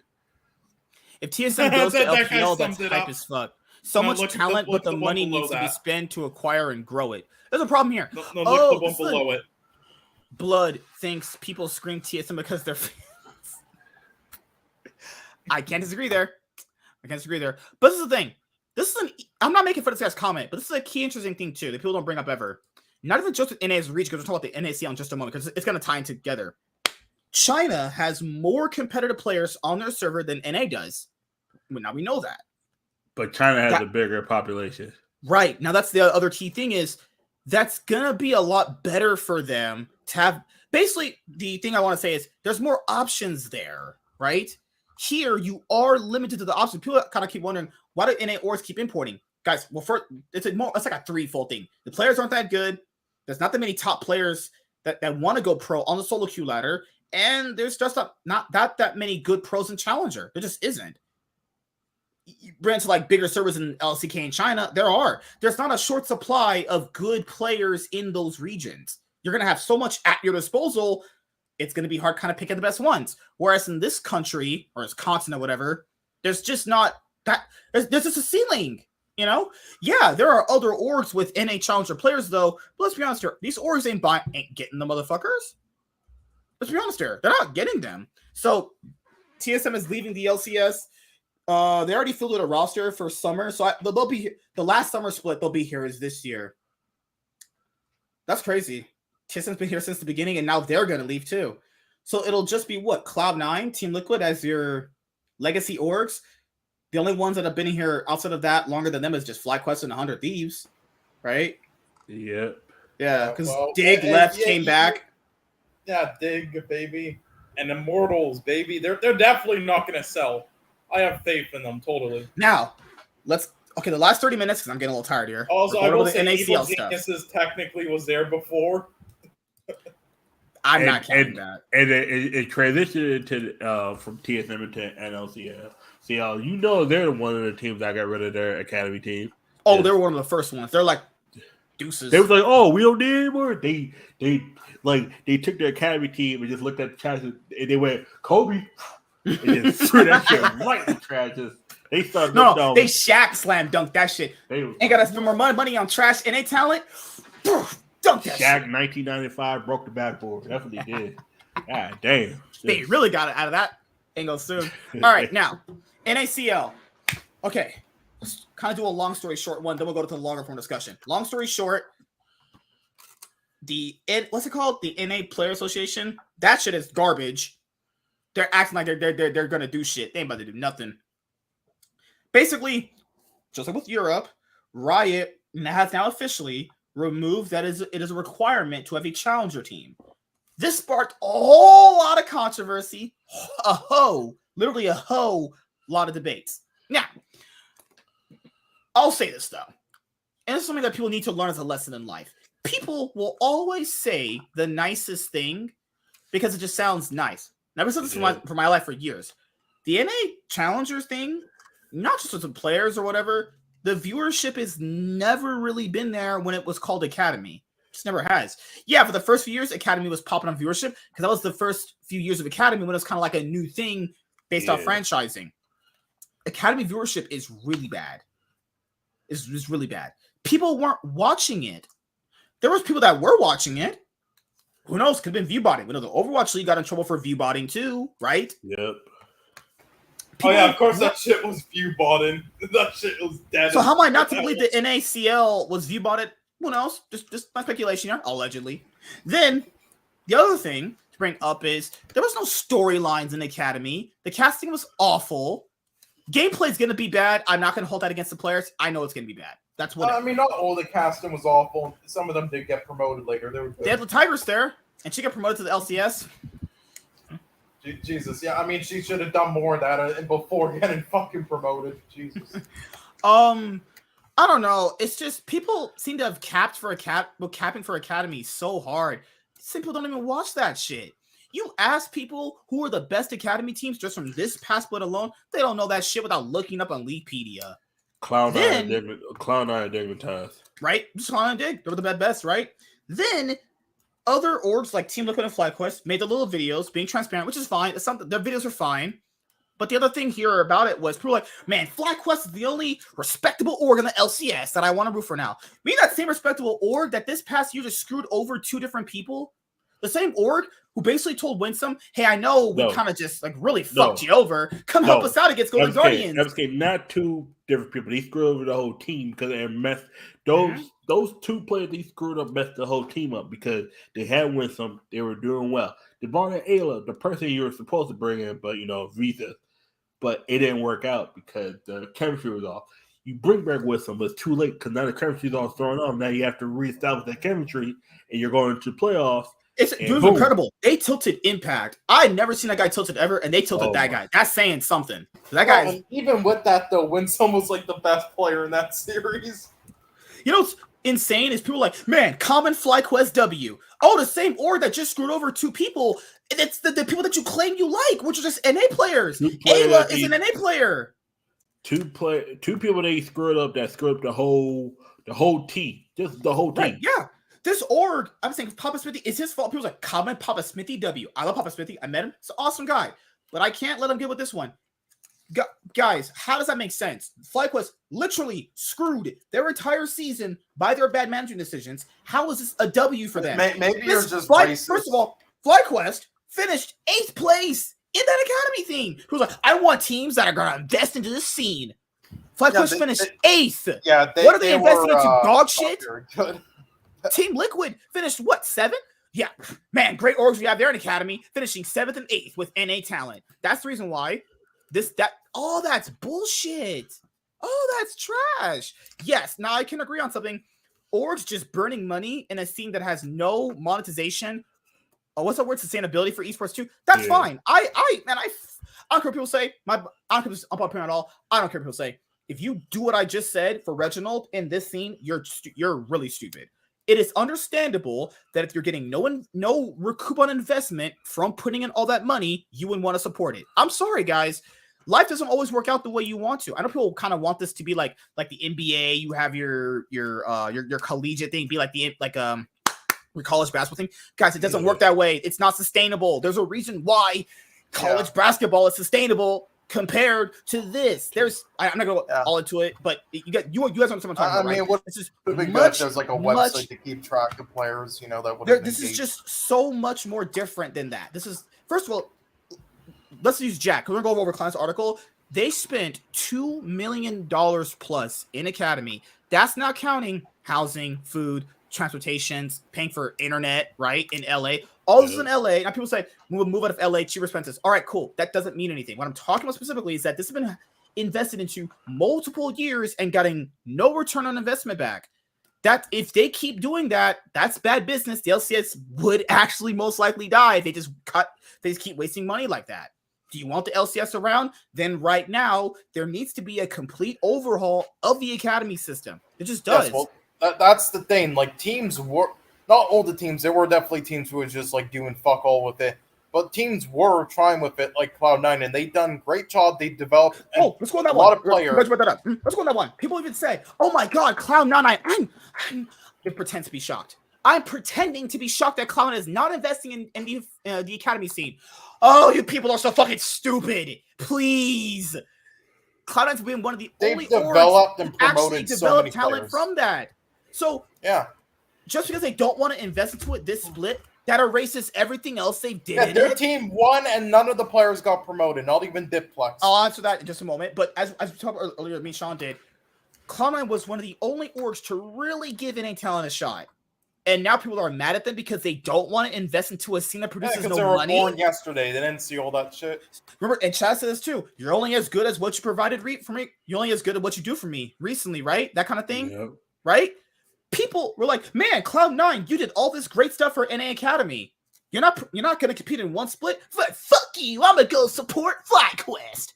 If TSM goes to LPL, that's hype as fuck. So much talent, but the money needs to be spent to acquire and grow it. There's a problem here. Look the one below it. Blood thinks people scream TSM because they're fans. I can't disagree there. But this is the thing. I'm not making fun of this guy's comment, but this is a key interesting thing too that people don't bring up ever. Not even just with NA's reach, because we'll talk about the NACL in just a moment, because it's going to tie in together. China has more competitive players on their server than NA does. Now we know that. But China has a bigger population. Right. Now that's the other key thing is that's going to be a lot better for them to have. Basically, the thing I want to say is there's more options there, right? Here, you are limited to the options. People kind of keep wondering, why do NA orgs keep importing? Guys, well, first, it's like a threefold thing. The players aren't that good. There's not that many top players that want to go pro on the solo queue ladder. And there's just not that many good pros in Challenger. There just isn't. You bring it to like bigger servers in LCK in China, there's not a short supply of good players in those regions. You're going to have so much at your disposal, it's going to be hard kind of picking the best ones. Whereas in this country, or this continent, or whatever, there's just not that, there's just a ceiling, you know? Yeah, there are other orgs with NA Challenger players, though, but let's be honest here, these orgs ain't getting the motherfuckers. Let's be honest here, they're not getting them. So, TSM is leaving the LCS. They already filled out a roster for summer, so they'll be the last summer split they'll be here is this year. That's crazy. TSM's been here since the beginning, and now they're gonna leave too. So it'll just be what, Cloud9, Team Liquid as your legacy orgs. The only ones that have been here outside of that longer than them is just FlyQuest and 100 Thieves, right? Yep. Yeah, because Dig left, came back. Yeah, Dig, baby, and Immortals, baby. They're definitely not gonna sell. I have faith in them, totally. Now, the last 30 minutes, because I'm getting a little tired here. Also, I will say NACL Evil Geniuses technically was there before. I'm not counting that. And it transitioned to from TSM to NLCL. See, you know they're one of the teams that got rid of their academy team. Oh, they were one of the first ones. They're like deuces. They was like, oh, we don't need anymore. They took their academy team and just looked at the trash and they went, Kobe. And just threw that shit right in the trash. They started they Shaq slam dunked that shit. Ain't gotta spend more money on trash and talent. Dunk that Shaq shit. 1995 broke the backboard. That's what he did. God damn. They really got it out of that angle soon. All right, now NACL. Okay, let's kind of do a long story short one. Then we'll go to the longer form discussion. Long story short, what's it called? The NA Player Association. That shit is garbage. They're acting like they're gonna do shit. They ain't about to do nothing. Basically, just like with Europe, Riot has now officially removed that it is a requirement to have a challenger team. This sparked a whole lot of controversy, literally a whole lot of debates. Now, I'll say this though, and it's something that people need to learn as a lesson in life. people will always say the nicest thing because it just sounds nice. And I've been saying this for my life for years. The NA Challengers thing, not just with the players or whatever, the viewership has never really been there when it was called Academy. It just never has. Yeah, for the first few years, Academy was popping on viewership because that was the first few years of Academy when it was kind of like a new thing based off franchising. Academy viewership is really bad. It's really bad. People weren't watching it. There was people that were watching it. Who knows? Could have been view botting. We know the Overwatch League got in trouble for view botting too, right? Yep. Oh yeah, of course that shit was view botting. That shit was dead. So how am I not to believe that NACL was view botted? Who knows? Just my speculation here, allegedly. Then the other thing to bring up is there was no storylines in Academy. The casting was awful. Gameplay is going to be bad. I'm not going to hold that against the players. I know it's going to be bad. That's what. I mean, not all the casting was awful. Some of them did get promoted later. They had the Tigress there, and she got promoted to the LCS. Jesus, yeah. I mean, she should have done more of that before getting fucking promoted. Jesus. I don't know. It's just people seem to have capping for Academy so hard. Some people don't even watch that shit. You ask people who are the best Academy teams just from this past split alone, they don't know that shit without looking up on Leaguepedia. Cloud9 and Dignitas. Right? Just Cloud9 and Dig. They were the best, right? Then other orgs like Team Liquid and FlyQuest made the little videos being transparent, which is fine. It's something, their videos are fine. But the other thing here about it was people were like, man, FlyQuest is the only respectable org in the LCS that I want to root for now. Being that same respectable org that this past year just screwed over two different people, the same org who basically told Winsome, hey, I know we kind of just like really fucked you over. Come help us out against Golden Guardians. Not two different people. They screwed over the whole team because they messed those two players. They screwed up, messed the whole team up because they had Winsome. They were doing well. Devon and Ayla, the person you were supposed to bring in, but Visa, but it didn't work out because the chemistry was off. You bring back Winsome, but it's too late because now the chemistry's all thrown off. Now you have to reestablish that chemistry, and you're going to playoffs. It's incredible. They tilted Impact. I've never seen that guy tilted ever, and they tilted that guy. That's saying something. That guy. Even with that, though, Winsome was like the best player in that series. You know what's insane is people like, man, common FlyQuest W. Oh, the same org that just screwed over two people. It's the people that you claim you like, which are just NA players. Ayla is an NA player. Two people they screwed up that screwed up the whole team. Just the whole team. Right, yeah. This org, I'm saying Papa Smithy, it's his fault. People like, common Papa Smithy W. I love Papa Smithy. I met him. He's an awesome guy. But I can't let him get with this one. Guys, how does that make sense? FlyQuest literally screwed their entire season by their bad management decisions. How is this a W for them? Maybe you're just racist. First of all, FlyQuest finished 8th place in that Academy thing. Who's like, I want teams that are going to invest into this scene. FlyQuest finished 8th. Yeah, what are they investing into? Dog shit? Good. Team Liquid finished what, 7th? Yeah, man, great orgs we have there in Academy, finishing 7th and 8th with NA talent. That's the reason why that's bullshit. Oh, that's trash. Yes, now I can agree on something. Orgs just burning money in a scene that has no monetization. Oh, what's the word? Sustainability for esports too. That's fine. I don't care what people say. I don't care if I'm opinion at all. I don't care what people say. If you do what I just said for Reginald in this scene, you're really stupid. It is understandable that if you're getting no recoup on investment from putting in all that money, you wouldn't want to support it. I'm sorry, guys. Life doesn't always work out the way you want to. I know people kind of want this to be like the NBA. You have your collegiate thing, be like your college basketball thing. Guys, it doesn't work that way. It's not sustainable. There's a reason why college basketball is sustainable compared to this. I'm not gonna go all into it, but you guys understand what I'm talking about. I mean, right? This is there's like a website to keep track of players, that would. This is just so much more different than that. This is, first of all, let's use Jack. We're gonna go over Cloud9's article. They spent $2 million plus in Academy. That's not counting housing, food, transportations, paying for internet, right? In LA. All this is in LA. Now people say, we'll move out of LA, cheaper expenses. All right, cool. That doesn't mean anything. What I'm talking about specifically is that this has been invested into multiple years and getting no return on investment back. That if they keep doing that, that's bad business. The LCS would actually most likely die if they just keep wasting money like that. Do you want the LCS around? Then right now, there needs to be a complete overhaul of the Academy system. It just does. Yes, well, that's the thing. Like, teams work. not all the teams. There were definitely teams who was just like doing fuck all with it. But teams were trying with it, like Cloud9, and they done great job. They developed let's go on that a one. lot of players. Let's go on that one. People even say, "Oh my God, Cloud9." I'm pretend to be shocked. I'm pretending to be shocked that Cloud9 is not investing in the academy scene. Oh, you people are so fucking stupid. Please. Cloud9's been one of the only developed and actually promoted so developed many talent players. from that. So Yeah, just because they don't want to invest into it this split, that erases everything else they did. yeah. in Their it. team won, and none of the players got promoted. Not even Diplex. I'll answer that in just a moment. But as we talked earlier, me and Sean did, Cloud9 was one of the only orgs to really give NA talent a shot. And now people are mad at them because they don't want to invest into a scene that produces because no they were money. born yesterday. They didn't see all that shit. Remember, and Chad said this too. You're only as good as what you provided for me. You're only as good at what you do for me recently, right? That kind of thing, Yep. right? People were like, "Man, Cloud9, you did all this great stuff for NA Academy. You're not going to compete in one split. Fuck you! I'm gonna go support FlyQuest."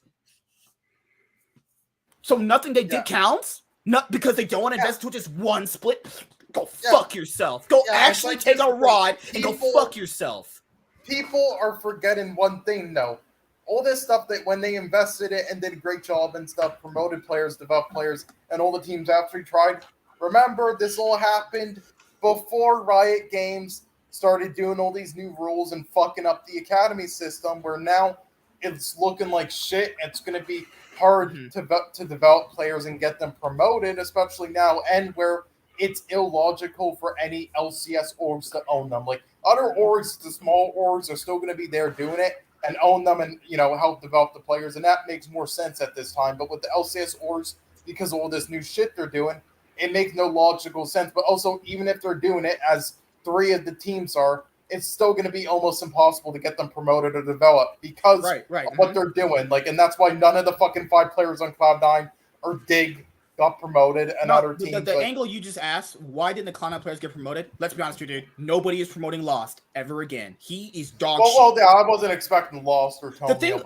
So nothing they did counts. Not because they don't want to invest into just one split. Go fuck yourself. Go actually like take a rod and go people- fuck yourself. People are forgetting one thing, though. All this stuff that when they invested it and did a great job and stuff, promoted players, developed players, and all the teams actually tried. Remember, this all happened before Riot Games started doing all these new rules and fucking up the academy system, where now it's looking like shit. It's going to be hard to develop players and get them promoted, especially now, and where it's illogical for any LCS orgs to own them. Like, other orgs, the small orgs, are still going to be there doing it and own them and, help develop the players, and that makes more sense at this time. But with the LCS orgs, because of all this new shit they're doing, it makes no logical sense. But also, even if they're doing it, as 3 of the teams are, it's still going to be almost impossible to get them promoted or developed because of what they're doing. Like, and that's why none of the fucking 5 players on Cloud9 or Dig got promoted, and other teams. The angle you just asked, why didn't the Cloud9 players get promoted? Let's be honest with you, dude. Nobody is promoting Lost ever again. He is dog shit. Well, yeah, I wasn't expecting Lost or Tony. The thing,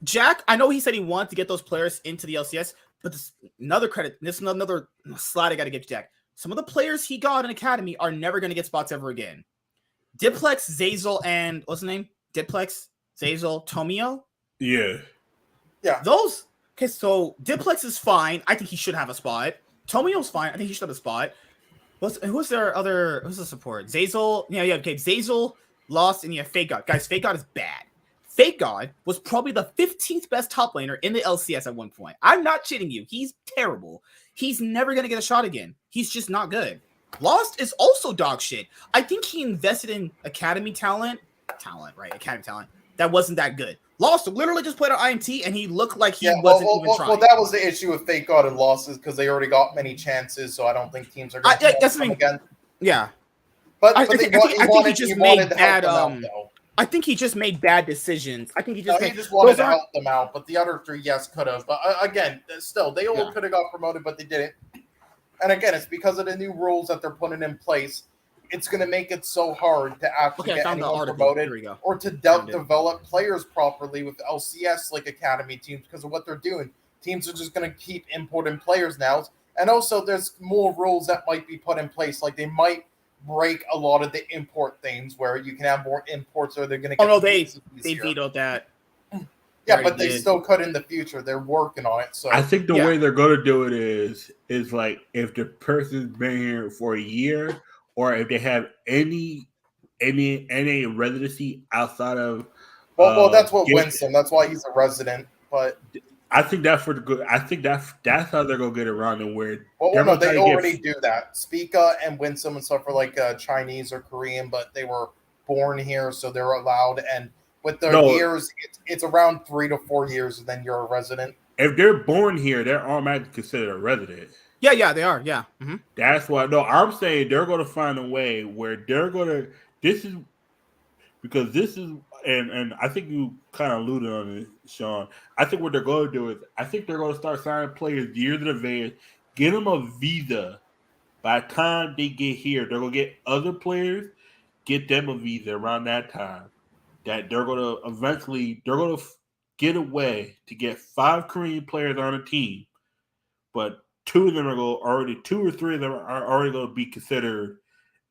Jack, I know he said he wanted to get those players into the LCS, but this another slide I got to give Jack. Some of the players he got in Academy are never going to get spots ever again. Diplex, Zazel, and what's his name? Diplex, Zazel, Tomio? Yeah. Those. Okay, so Diplex is fine. I think he should have a spot. Tomio's fine. I think he should have a spot. Who's the support? Zazel. Yeah, okay. Zazel, Lost, and Fake God. Guys, Fake God is bad. Fake God was probably the 15th best top laner in the LCS at one point. I'm not cheating you. He's terrible. He's never going to get a shot again. He's just not good. Lost is also dog shit. I think he invested in Academy talent, Academy talent that wasn't that good. Lost literally just played on IMT, and he looked like he wasn't even trying. Well, that was the issue with Fake God and losses, because they already got many chances, so I don't think teams are going to come again. Yeah. But I think he just made bad. I think he just made bad decisions. I think he just wanted to help them out, but the other 3, yes, could have. But again, still, they all could have got promoted, but they didn't. And again, it's because of the new rules that they're putting in place. It's going to make it so hard to actually get anyone promoted or to develop players properly with LCS, like Academy teams, because of what they're doing. Teams are just going to keep importing players now. And also, there's more rules that might be put in place. Like, they might break a lot of the import things where you can have more imports, or they're going to get they vetoed that. Yeah, but they still could in the future. They're working on it. So I think the way they're going to do it is like if the person's been here for a year, or if they have any residency outside of. Well, that's what Winston. That's why he's a resident. But I think that's for the good. I think that's how they're gonna get around and where. Well, no, they already do that. Spica and Winston and stuff are like Chinese or Korean, but they were born here, so they're allowed. And with their years, it's around 3 to 4 years, and then you're a resident. If they're born here, they're automatically considered a resident. Yeah, they are. Yeah. Mm-hmm. That's why. No, I'm saying they're going to find a way where they're going to. This is because this is, and I think you kind of alluded on it, Sean. I think what they're going to do is, I think they're going to start signing players years in advance, get them a visa. By the time they get here, they're going to get other players, get them a visa around that time. That they're going to eventually, get a way to get 5 Korean players on a team, but 2 of them are 2 or 3 of them are already going to be considered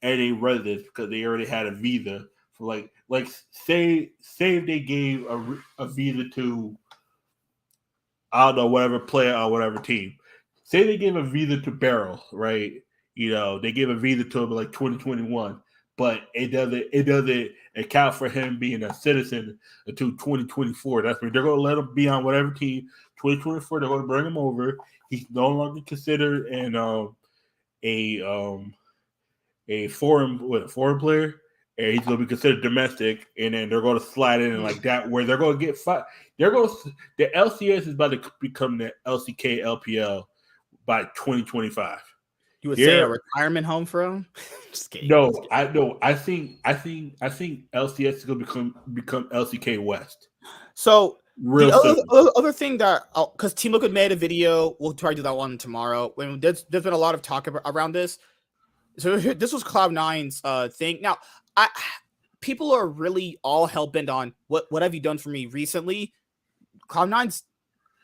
NA residents because they already had a visa for like say they gave a visa to I don't know whatever player or whatever team. Say they gave a visa to Barrel, right? They gave a visa to him like 2021, but it doesn't account for him being a citizen until 2024. That's when they're going to let him be on whatever team. 2024, they're going to bring him over. He's no longer considered a foreign player, and he's going to be considered domestic. And then they're going to slide in like that, where they're going to get five. The LCS is about to become the LCK LPL by 2025. You would say a retirement home for him? Just kidding. No, I think LCS is going to become LCK West. So the other thing that, because Team Liquid made a video, we'll try to do that one tomorrow. When there's been a lot of talk around this. So this was Cloud9's thing. Now, people are really all hell bent on what have you done for me recently? Cloud9's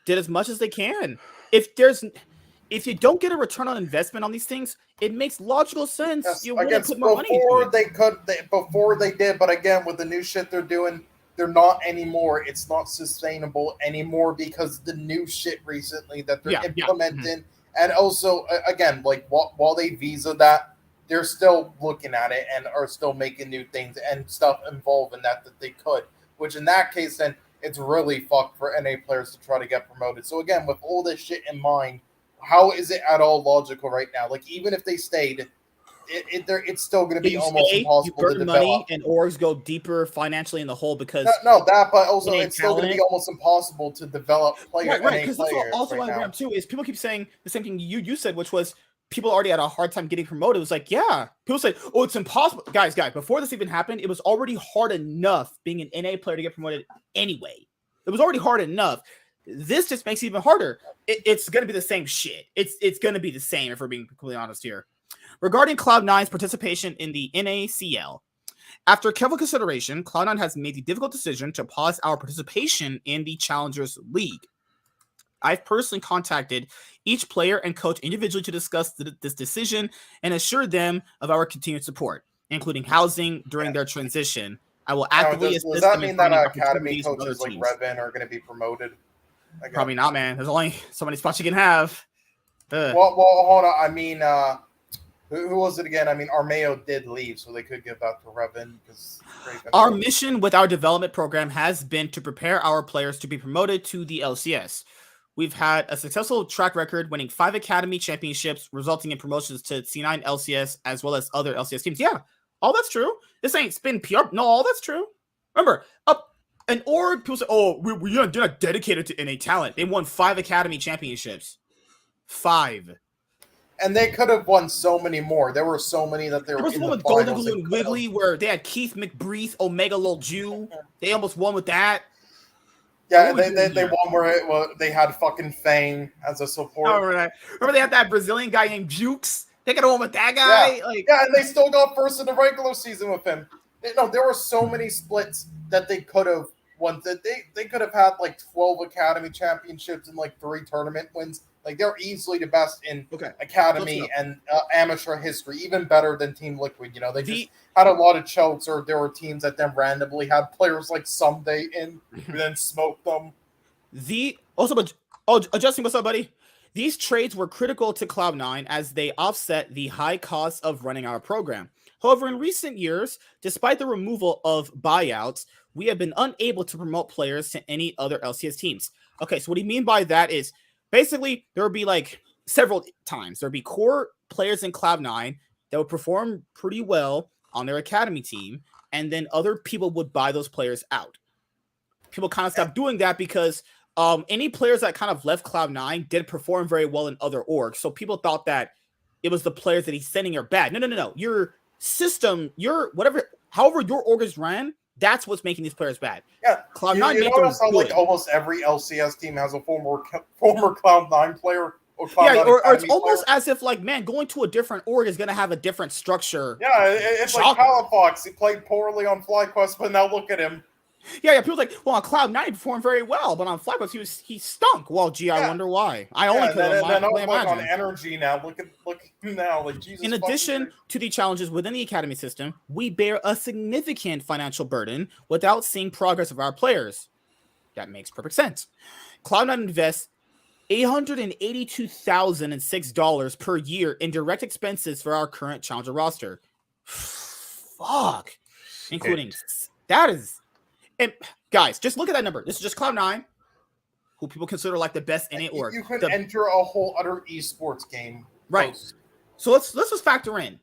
did as much as they can. If you don't get a return on investment on these things, it makes logical sense. Yes, You want to put more money into it. Before they did, but again, with the new shit they're doing, they're not anymore. It's not sustainable anymore because the new shit recently that they're implementing, and also again, like while they visa that, they're still looking at it and are still making new things and stuff involved in that they could. Which in that case, then it's really fucked for NA players to try to get promoted. So again, with all this shit in mind, how is it at all logical right now? Like even if they stayed, it's still going to be almost impossible to develop. Money and orgs go deeper financially in the hole because but also it's still going to be almost impossible to develop players. Right, because that's also what I bring up too is people keep saying the same thing you said, which was people already had a hard time getting promoted. It was like, yeah, people say, oh, it's impossible, guys. Before this even happened, it was already hard enough being an NA player to get promoted anyway. It was already hard enough. This just makes it even harder. It's going to be the same shit. It's going to be the same if we're being completely honest here. Regarding Cloud9's participation in the NACL, after careful consideration, Cloud9 has made the difficult decision to pause our participation in the Challengers League. I've personally contacted each player and coach individually to discuss this decision and assured them of our continued support, including housing during their transition. I will actively assist them. Does that mean that academy coaches like Revan are going to be promoted? Probably not, man. There's only so many spots you can have. Well, hold on. I mean, who was it again? I mean, Armeo did leave, so they could give that to Revan. Our mission with our development program has been to prepare our players to be promoted to the LCS. We've had a successful track record, winning 5 academy championships, resulting in promotions to C9 LCS as well as other LCS teams. Yeah, all that's true. This ain't spin PR. No, all that's true. Remember, an org, people say, oh, they're not dedicated to NA talent. They won 5 academy championships. 5. And they could have won so many more. There were so many that they were in the finals. There was one with Golden Glue and Wiggly where they had Keith McBreath, Omega Lil Jew. They almost won with that. Yeah, they won where they had fucking Fang as a support. Oh, remember they had that Brazilian guy named Jukes? They could have won with that guy? Yeah, and they still got first in the regular season with him. There were so many splits that they could have won. They could have had like 12 academy championships and like 3 tournament wins. Like they're easily the best in academy and amateur history, even better than Team Liquid. They just had a lot of chokes, or there were teams that then randomly had players like Someday in who then smoked them. Justin, what's up, buddy? These trades were critical to Cloud9 as they offset the high costs of running our program. However, in recent years, despite the removal of buyouts, we have been unable to promote players to any other LCS teams. Okay, so what do you mean by that is basically there would be like several times there'd be core players in Cloud9 that would perform pretty well on their academy team, and then other people would buy those players out. People kind of stopped doing that because any players that kind of left Cloud9 didn't perform very well in other orgs. So people thought that it was the players that he's sending are bad. No. Your system, however your org is ran, that's what's making these players bad. Yeah, Cloud9 you notice how like almost every LCS team has a former Cloud9 player. Or it's almost as if like, man, going to a different org is going to have a different structure. Yeah, it's like Palafox. He played poorly on FlyQuest, but now look at him. Yeah. People like, well, on Cloud9 he performed very well, but on Flybox he stunk. Well, gee, I wonder why. I only could on energy now. Look now, like Jesus. In addition to the challenges within the academy system, we bear a significant financial burden without seeing progress of our players. That makes perfect sense. Cloud9 invests $882,006 per year in direct expenses for our current challenger roster. Fuck. Including that is, and guys, just look at that number. This is just Cloud9, who people consider like the best in it org. You could enter a whole other esports game. Right. So let's just factor in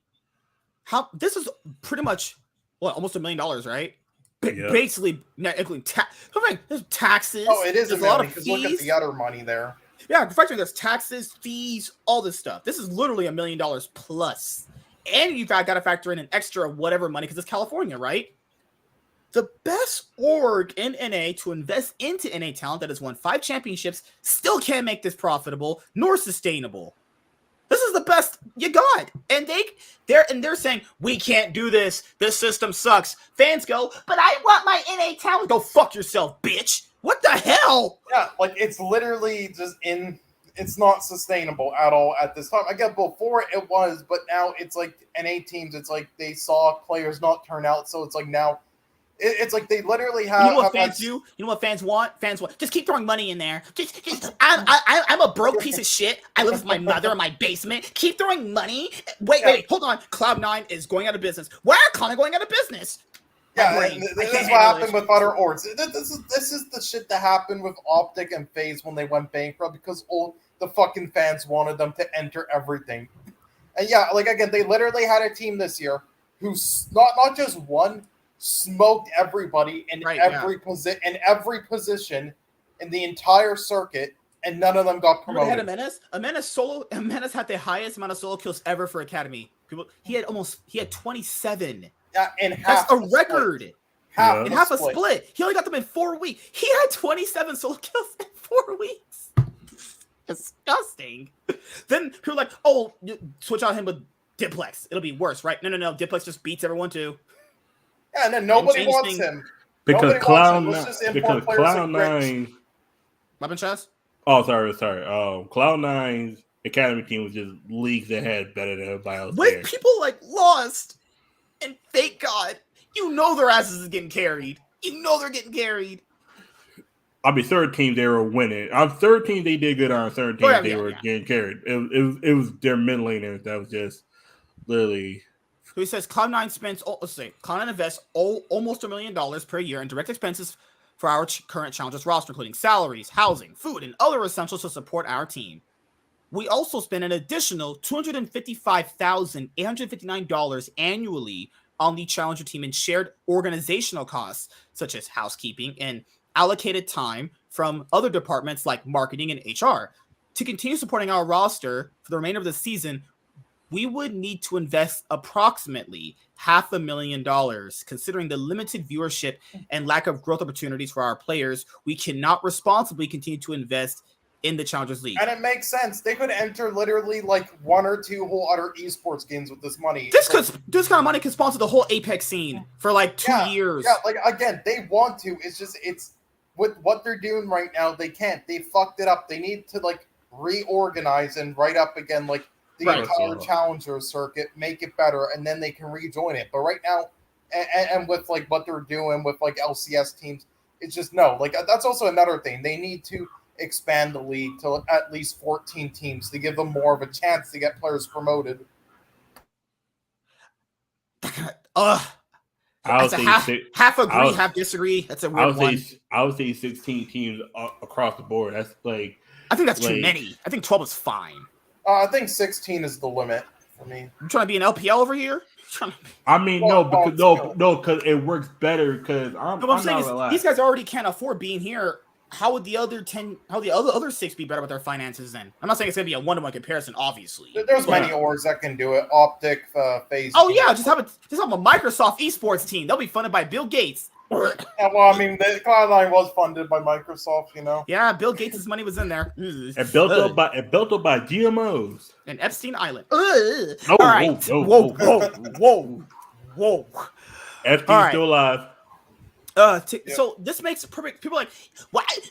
how this is pretty much almost $1 million, right? Basically, including there's taxes. Oh, it is there's a lot of fees. Look at the other money there. Yeah, factoring there's taxes, fees, all this stuff. This is literally $1 million plus, and you've got to factor in an extra whatever money because it's California, right? The best org in NA to invest into NA talent that has won 5 championships still can't make this profitable nor sustainable. This is the best you got. And they're saying, we can't do this. This system sucks. Fans go, but I want my NA talent. Go fuck yourself, bitch. What the hell? Yeah, like it's literally just it's not sustainable at all at this time. I guess before it was, but now it's like NA teams, it's like they saw players not turn out. So it's like now it's like they literally have. You know what fans do? You know what fans want? Fans want just keep throwing money in there. I'm a broke piece of shit. I live with my mother in my basement. Keep throwing money. Wait, hold on. Cloud9 is going out of business. Why are Cloud9 going out of business? Yeah, this is what happened with other orgs. This is the shit that happened with Optic and FaZe when they went bankrupt because all the fucking fans wanted them to enter everything. And yeah, like again, they literally had a team this year who's not just won, smoked everybody in every position in the entire circuit, and none of them got promoted. Had Menace had the highest amount of solo kills ever for Academy. He had 27. Yeah, that's a record. In half a split. He only got them in 4 weeks. He had 27 solo kills in 4 weeks. Disgusting. Then people are like, oh, switch out him with Diplex. It'll be worse, right? No. Diplex just beats everyone too. Yeah, and then nobody wants him. Because Cloud9. Weapon chest? Oh, sorry. Cloud9's academy team was just leagues ahead better than everybody else. With people like Lost and Fake God, you know their asses is getting carried. You know they're getting carried. I mean, third team they were winning. On third team they did good. On third team they were getting carried. It was their mid laners that was just literally. So he says Cloud9 invests almost $1 million per year in direct expenses for our current challengers roster, including salaries, housing, food, and other essentials to support our team. We also spend an additional $255,859 annually on the challenger team in shared organizational costs, such as housekeeping and allocated time from other departments like marketing and HR. To continue supporting our roster for the remainder of the season, we would need to invest approximately $500,000. Considering the limited viewership and lack of growth opportunities for our players, we cannot responsibly continue to invest in the Challengers League. And it makes sense. They could enter literally like 1 or 2 whole other esports games with this money. This kind of money could sponsor the whole Apex scene for like 2 years. Yeah, like again, they want to. It's just with what they're doing right now, they can't. They fucked it up. They need to like reorganize and write up again like the entire challenger circuit, make it better, and then they can rejoin it. But right now, and with like what they're doing with like LCS teams, it's just no. Like that's also another thing. They need to expand the league to at least 14 teams to give them more of a chance to get players promoted. Half agree, half disagree. That's a weird one. I would say 16 teams across the board. That's like I think that's too many. I think 12 is fine. I think 16 is the limit for me. You trying to be an LPL over here? I mean, because it works better. Because I'm saying these guys already can't afford being here. How would the other 10? How the other 6 be better with their finances? Then I'm not saying it's gonna be a 1-to-1 comparison. Obviously, there's many orgs that can do it. Optic, FaZe. Oh yeah, just have a Microsoft esports team. They'll be funded by Bill Gates. Yeah, well, I mean, the Cloud9 was funded by Microsoft, you know. Yeah, Bill Gates' money was in there. And built up by GMOs and Epstein Island. All right. Whoa. Epstein's still alive. So this makes it perfect. People are like,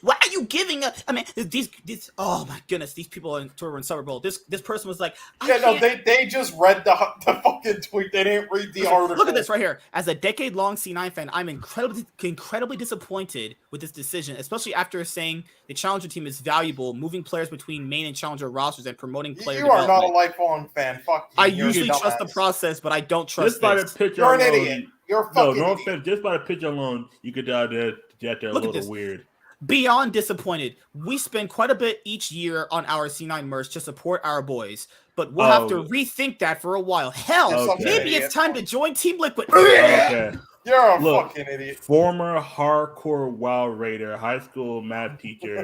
why are you giving up? I mean, these oh my goodness, these people in Twitter and Super Bowl. This person was like, they just read the fucking tweet. They didn't read the article. Look at this right here. As a decade-long C9 fan, I'm incredibly disappointed with this decision, especially after saying the Challenger team is valuable, moving players between main and Challenger rosters and promoting player development. You are not a lifelong fan. Fuck you. I usually trust the process, but I don't trust this. You're an idiot. You're fucking no idiot. offense. Just by the picture alone, you could they're a little weird. Beyond disappointed. We spend quite a bit each year on our C9 merch to support our boys, but we'll have to rethink that for a while. Hell, maybe it's time to join Team Liquid. Okay. You're a fucking idiot. Former hardcore WoW Raider, high school math teacher,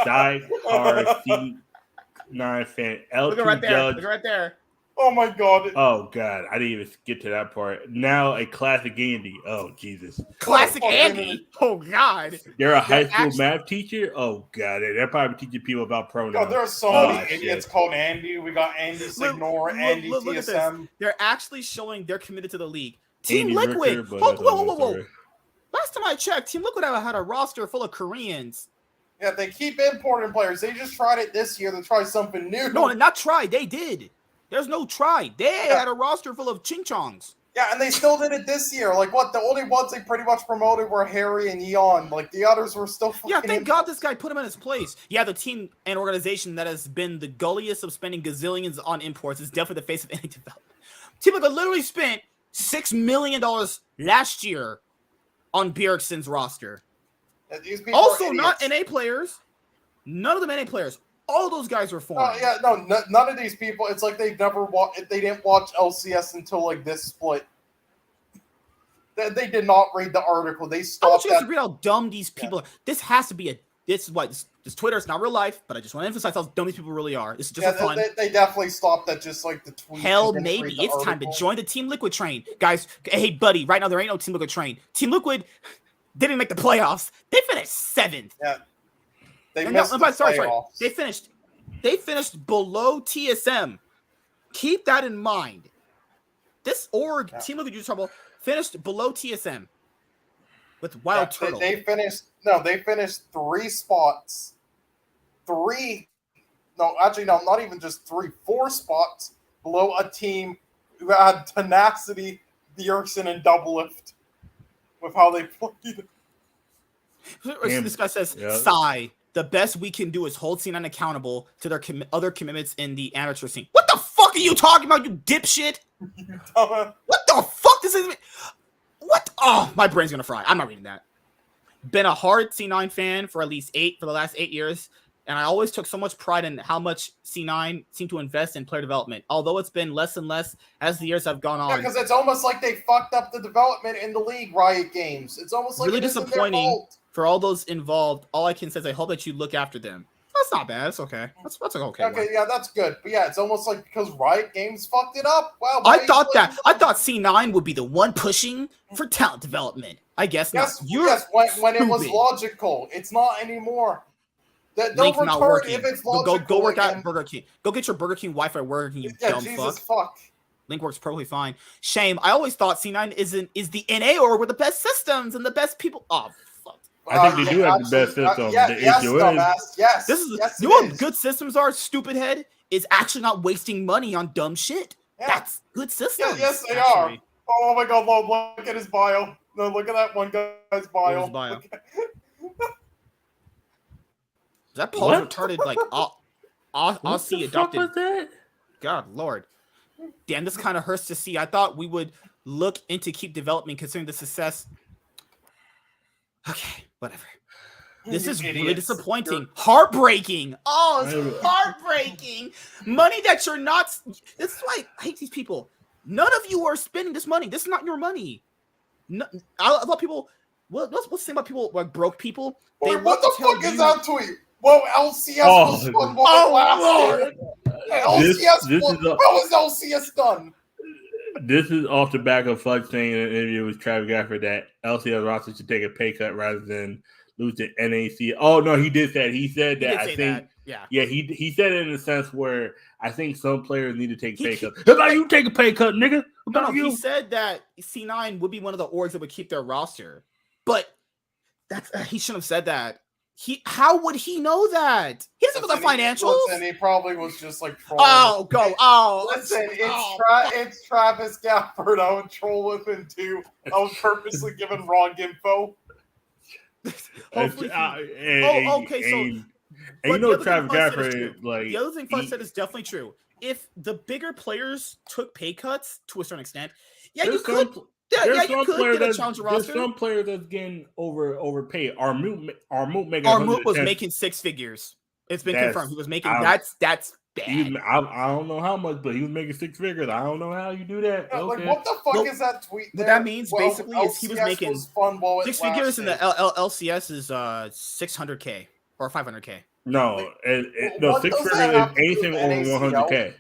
die-hard C9 fan, L2 Look right there. judge. Look right there. Oh my god. Oh god, I didn't even get to that part. Now a classic Andy. Oh Jesus. Classic Andy. Oh god. You're a high school math teacher. Oh god, they're probably teaching people about pronouns. God, there are so many idiots called Andy. We got Andy Signor, Andy TSM. They're actually showing they're committed to the league. Team Liquid. Whoa. Last time I checked, Team Liquid had a roster full of Koreans. Yeah, they keep importing players. They just tried it this year to try something new. No, not try. They did. There's no try. They had a roster full of ching-chongs. Yeah, and they still did it this year. Like, what? The only ones they pretty much promoted were Harry and Eon. Like, the others were still fucking... Yeah, thank God this guy put him in his place. Yeah, the team and organization that has been the gulliest of spending gazillions on imports is definitely the face of any development. Team Liquid literally spent $6 million last year on Bjergsen's roster. Yeah, also, not NA players. None of them NA players. All those guys were foreign. None of these people. It's like they didn't watch LCS until like this split. They did not read the article. They stopped. I want you guys to read how dumb these people are. This has to be this Twitter. It's not real life, but I just want to emphasize how dumb these people really are. This is just fun. They definitely stopped at just like the tweet. Hell, maybe it's time to join the Team Liquid train, guys. Hey, buddy, right now there ain't no Team Liquid train. Team Liquid didn't make the playoffs. They finished 7th. Yeah. They finished below TSM. Keep that in mind. This org, Team Liquid, you're talking about, finished below TSM with Wild Turtle. They finished 3 spots. 3. No, actually, no, not even just 3. 4 spots below a team who had Tenacity, Bjergsen, and Doublelift with how they played. This guy says, sigh. The best we can do is hold C9 accountable to their other commitments in the amateur scene. What the fuck are you talking about, you dipshit? What the fuck does this mean? What? Oh, my brain's gonna fry. I'm not reading that. Been a hard C9 fan for the last 8 years, and I always took so much pride in how much C9 seemed to invest in player development, although it's been less and less as the years have gone on. Yeah, because it's almost like they fucked up the development in the league, Riot Games. It's almost like really disappointing for all those involved. All I can say is I hope that you look after them. That's not bad. It's okay. That's okay. Okay, yeah, that's good. But yeah, it's almost like because Riot Games fucked it up. Wow. I thought C9 would be the one pushing for talent development. I guess not. Yes, when it was logical. It's not anymore. Link's not working. If it's logical, go work out at Burger King. Go get your Burger King Wi-Fi working, you dumb fuck. Link works perfectly fine. Shame. I always thought C9 is the NA org with the best systems and the best people. Oh, fuck. I think they do have the best systems. Yes. This is you know what good systems are, stupid head? Is actually not wasting money on dumb shit. Yeah. That's good systems. Yes, they are. Oh my god, look at his bio. No, look at that one guy's bio. Is that Paul retarded like Aussie adopted? God Lord. Damn, this kind of hurts to see. I thought we would look into keep development considering the success. Okay, whatever. This is really disappointing. Heartbreaking. Oh, it's heartbreaking. Money that you're not. This is why I hate these people. None of you are spending this money. This is not your money. No, I thought people. What's the thing about people like broke people? What the fuck is that tweet? Whoa, LCS was fun. Lord. LCS what was LCS done? This is off the back of Fudge saying in an interview with Travis Gafford that LCS roster should take a pay cut rather than lose to NACL. Oh no, he did that. He said that. I think. Yeah. He said it in a sense where I think some players need to take pay cuts. How about you take a pay cut, nigga? No, he said that C9 would be one of the orgs that would keep their roster. But that's he shouldn't have said that. How would he know that? He doesn't know the financials. Listen, he probably was just like trolling. Oh, go. Oh, listen, it's Travis Gafford. I would troll with him too. I was purposely giving wrong info. Hopefully and you know Travis Gafford, like the other thing Fuss said is definitely true. If the bigger players took pay cuts to a certain extent, you could. There's some players that's getting overpaid. Armoot was making six figures. It's been confirmed. He was making that's bad. I don't know how much, but he was making six figures. I don't know how you do that. Yeah, okay. Like, what the fuck is that tweet? What that means basically is he was making six figures, and the LCS is $600K or $500K. No, no, six figures is anything over $100K.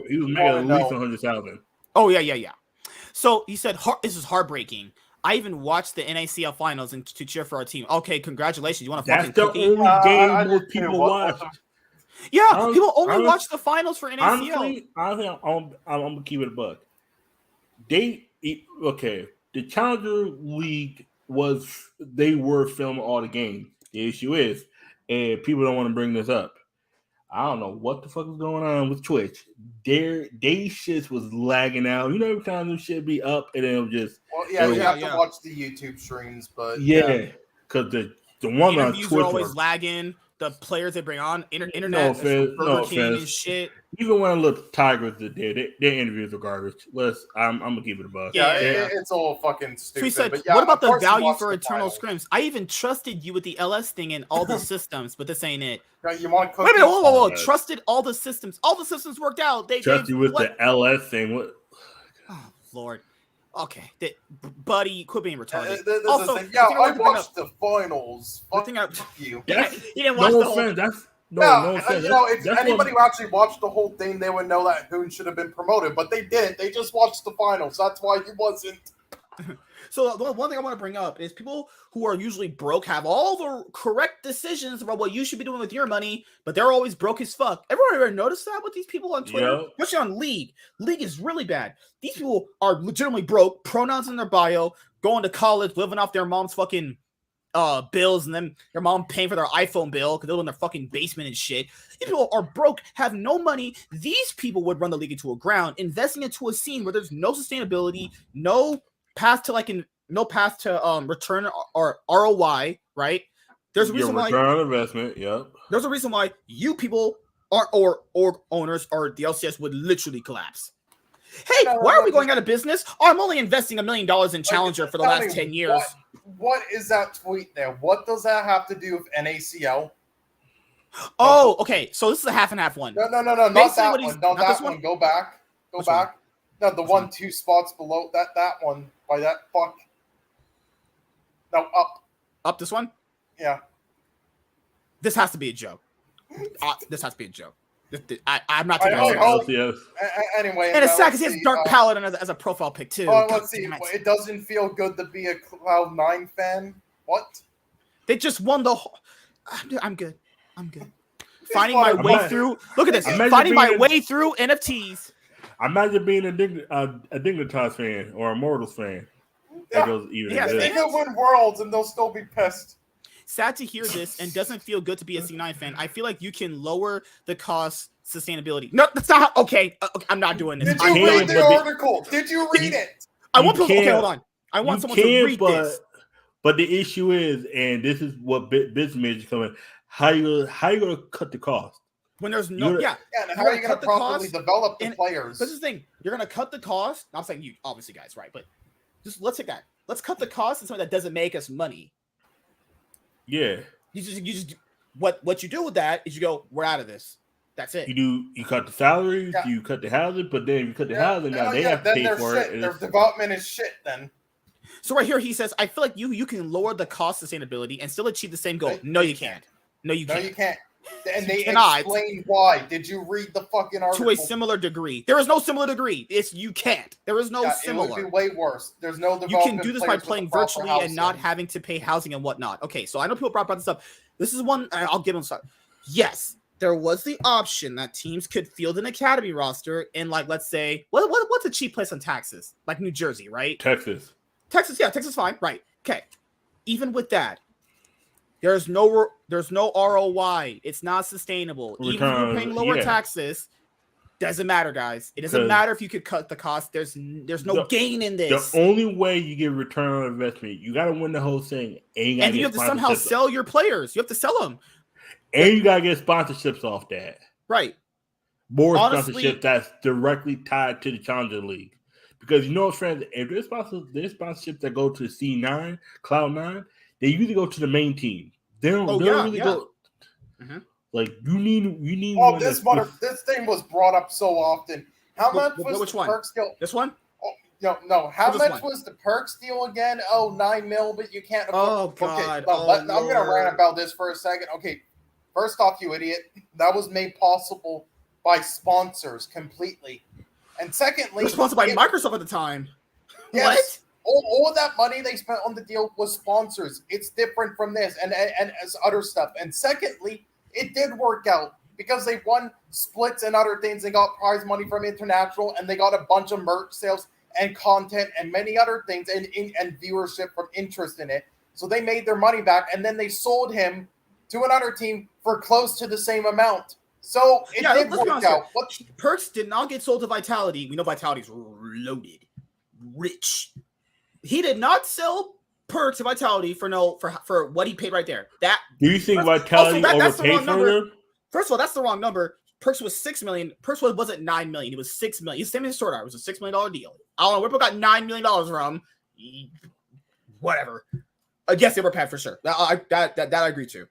He was making at least 100,000. Oh yeah. So he said, "This is heartbreaking. I even watched the NACL finals and to cheer for our team. Okay, congratulations. You want to fucking cookie?" That's the only game most people watch. Yeah, people only watch the finals for NACL. Honestly, I'm gonna keep it a buck. The Challenger League they were filming all the games. The issue is, and people don't want to bring this up. I don't know what the fuck is going on with Twitch. They shits was lagging out. You know, every time them shit be up and it'll just. Well, yeah, you have to watch the YouTube streams, but because the one on Twitch are always lagging. The players they bring on internet, Burger King and shit. Even when I look Tigers did their interviews are garbage. I'm gonna give it a buck. Yeah, it's all fucking stupid. So he said, but "What about the value for eternal scrims? I even trusted you with the LS thing and all the systems, but this ain't it." You want to wait a minute, whoa! Trusted all the systems. All the systems worked out. They trust you with the LS thing. What? Oh Lord. Okay, buddy, quit being retarded. Also, I watched the finals. Fuck you. You didn't watch the whole. No offense. If anybody who actually watched the whole thing, they would know that Hoon should have been promoted, but they didn't. They just watched the finals. That's why he wasn't. So the one thing I want to bring up is people who are usually broke have all the correct decisions about what you should be doing with your money, but they're always broke as fuck. Everyone ever noticed that with these people on Twitter? Especially on League. League is really bad. These people are legitimately broke, pronouns in their bio, going to college, living off their mom's fucking bills, and then their mom paying for their iPhone bill because they live in their fucking basement and shit. These people are broke, have no money. These people would run the league into a ground, investing into a scene where there's no sustainability, no path to return or ROI, right? There's a reason why return on investment. Yep. There's a reason why you people or owners or the LCS would literally collapse. Hey, why are we going out of business? Oh, I'm only investing $1 million in Challenger for the last 10 years. What is that tweet there? What does that have to do with NACL? Oh, okay. So this is a half and half one. No, not that one. Not that one. Go back. Go back. No, the 1-2 spots below that one by that fuck. No, up. Up this one? Yeah. This has to be a joke. This has to be a joke. I'm not taking it seriously. Anyway. And it's sad because he has Dark Paladin as a profile pic too. Oh, let's see. It doesn't feel good to be a Cloud9 fan. What? They just won the whole... I'm good. Finding my way through... Look at this. Finding my way through NFTs. Imagine being a Dignitas fan or a Mortals fan. Yeah. They can win worlds and they'll still be pissed. Sad to hear this and doesn't feel good to be a C9 fan. I feel like you can lower the cost sustainability. No, that's not okay. I'm not doing this. Did you read the article? Did you read it? I want people. Okay, hold on. I want someone to read this. But the issue is, and this is what business majors coming. How you gonna cut the cost when there's no and how are you gonna properly develop the players? This is the thing. You're gonna cut the cost. I'm saying you, obviously, guys, right? But just let's take that. Let's cut the cost in something that doesn't make us money. Yeah. You just what you do with that is you go, we're out of this. That's it. You cut the salaries, you cut the housing, but then you cut the housing. Now they have to pay for it. Their development is shit. Then. So right here he says, I feel like you can lower the cost sustainability and still achieve the same goal. No, you can't. No, you can't. And they explain why. Did you read the fucking article? To a similar degree. There is no similar degree. You can't. There is no similar. It would be way worse. There's no development. You can do this by playing virtually and not having to pay housing and whatnot. Okay, so I know people brought this up. This is one I'll give them. Yes, there was the option that teams could field an academy roster in, like, let's say, what's a cheap place on taxes? Like New Jersey, right? Texas, yeah, Texas, fine, right? Okay, even with that, there's no ROI. It's not sustainable. Even if you're paying lower taxes, doesn't matter, guys. It doesn't matter if you could cut the cost. There's no gain in this. The only way you get return on investment, you got to win the whole thing, and you have to somehow sell your players. You have to sell them, and you got to get sponsorships off that. Right. More sponsorship that's directly tied to the Challenger League. Because you know, friends, if there's sponsorships that go to C9, Cloud9, they usually go to the main team. They don't really go. Mm-hmm. Like you need. Oh, this thing was brought up so often. How much was which the one? perks deal? This one? Oh, no. How much was the perks deal again? Oh, 9 mil, but you can't. Oh God! Okay, I'm gonna rant about this for a second. Okay, first off, you idiot, that was made possible by sponsors completely, and secondly, sponsored by Microsoft at the time. Yes, what? All of that money they spent on the deal was sponsors. It's different from this and as other stuff. And secondly, it did work out because they won splits and other things. They got prize money from International, and they got a bunch of merch sales and content and many other things and viewership from interest in it. So they made their money back, and then they sold him to another team for close to the same amount. So it did work out. Perks did not get sold to Vitality. We know Vitality's loaded, rich. He did not sell Perks to Vitality for what he paid right there. That do you think Vitality overpaid for him? First of all, that's the wrong number. Perks was $6 million. Perks wasn't $9 million. It was $6 million. He's the same as Sword Art. It was a $6 million deal. I don't know where people got $9 million from. Whatever. Yes, they were paid for sure. That I agree to.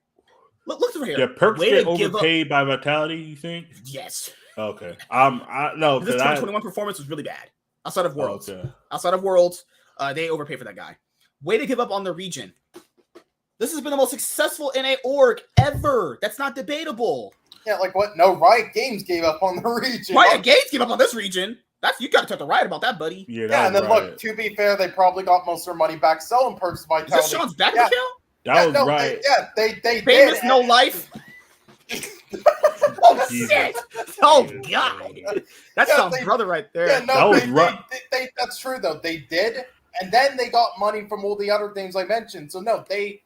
Look over here. Yeah, Perks get overpaid by Vitality, you think? Yes. Okay. I no, this 2021 performance was really bad. Outside of Worlds. Outside of Worlds, they overpaid for that guy. Way to give up on the region. This has been the most successful NA org ever. That's not debatable. Yeah, like what? No, Riot Games gave up on the region. Riot Games gave up on this region. You got to talk to Riot about that, buddy. Yeah, and then look, to be fair, they probably got most of their money back selling Perks to Vitality. Is this Sean's back account? That was right. They Famous did. No Life. Oh shit! Oh god! That's Sean's brother right there. Yeah, no, that's true though. They did, and then they got money from all the other things I mentioned. So no, it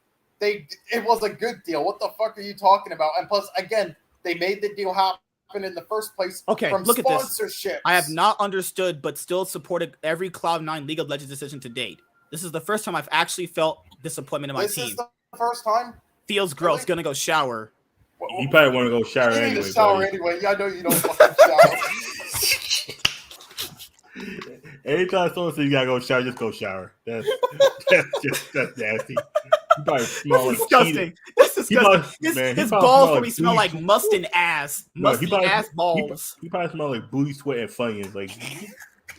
was a good deal. What the fuck are you talking about? And plus, again, they made the deal happen in the first place. Okay, from look sponsorships. At this. I have not understood, but still supported every Cloud9 League of Legends decision to date. This is the first time I've actually felt disappointment in my team. This is the first time? Feels gross. Really? Gonna go shower. You probably want to go shower anyway. You need to shower anyway. Yeah, I know you don't fucking shower. Anytime someone says you gotta go shower, just go shower. That's nasty. You probably smell like disgusting. That's disgusting. His balls probably smell like must and ass. Musty ass balls. He probably smell like booty, sweat, and funyuns. Like.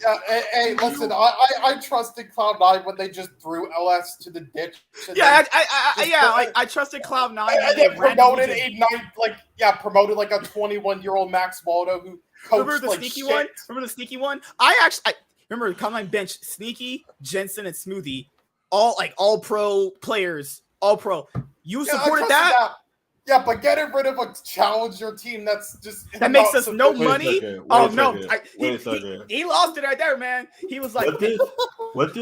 Yeah, hey, listen, I trusted Cloud9 when they just threw LS to the ditch. Yeah, I trusted Cloud9. And they promoted promoted like a 21-year-old Max Waldo who coached. Remember the sneaky one? Remember the sneaky one? I remember Cloud9 bench Sneaky, Jensen, and Smoothie, all pro players, all pro. You supported that? Yeah, but getting rid of a challenger team that makes us no money. Oh no, he lost it right there, man. He was like, what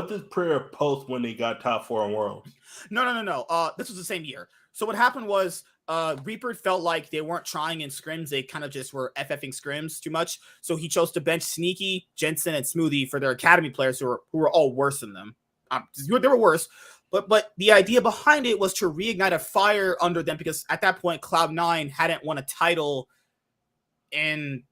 did Prayer post when they got top 4 on Worlds? No. This was the same year. So what happened was, Reaper felt like they weren't trying in scrims. They kind of just were FFing scrims too much. So he chose to bench Sneaky, Jensen, and Smoothie for their academy players who were all worse than them. They were worse. But the idea behind it was to reignite a fire under them because at that point, Cloud9 hadn't won a title in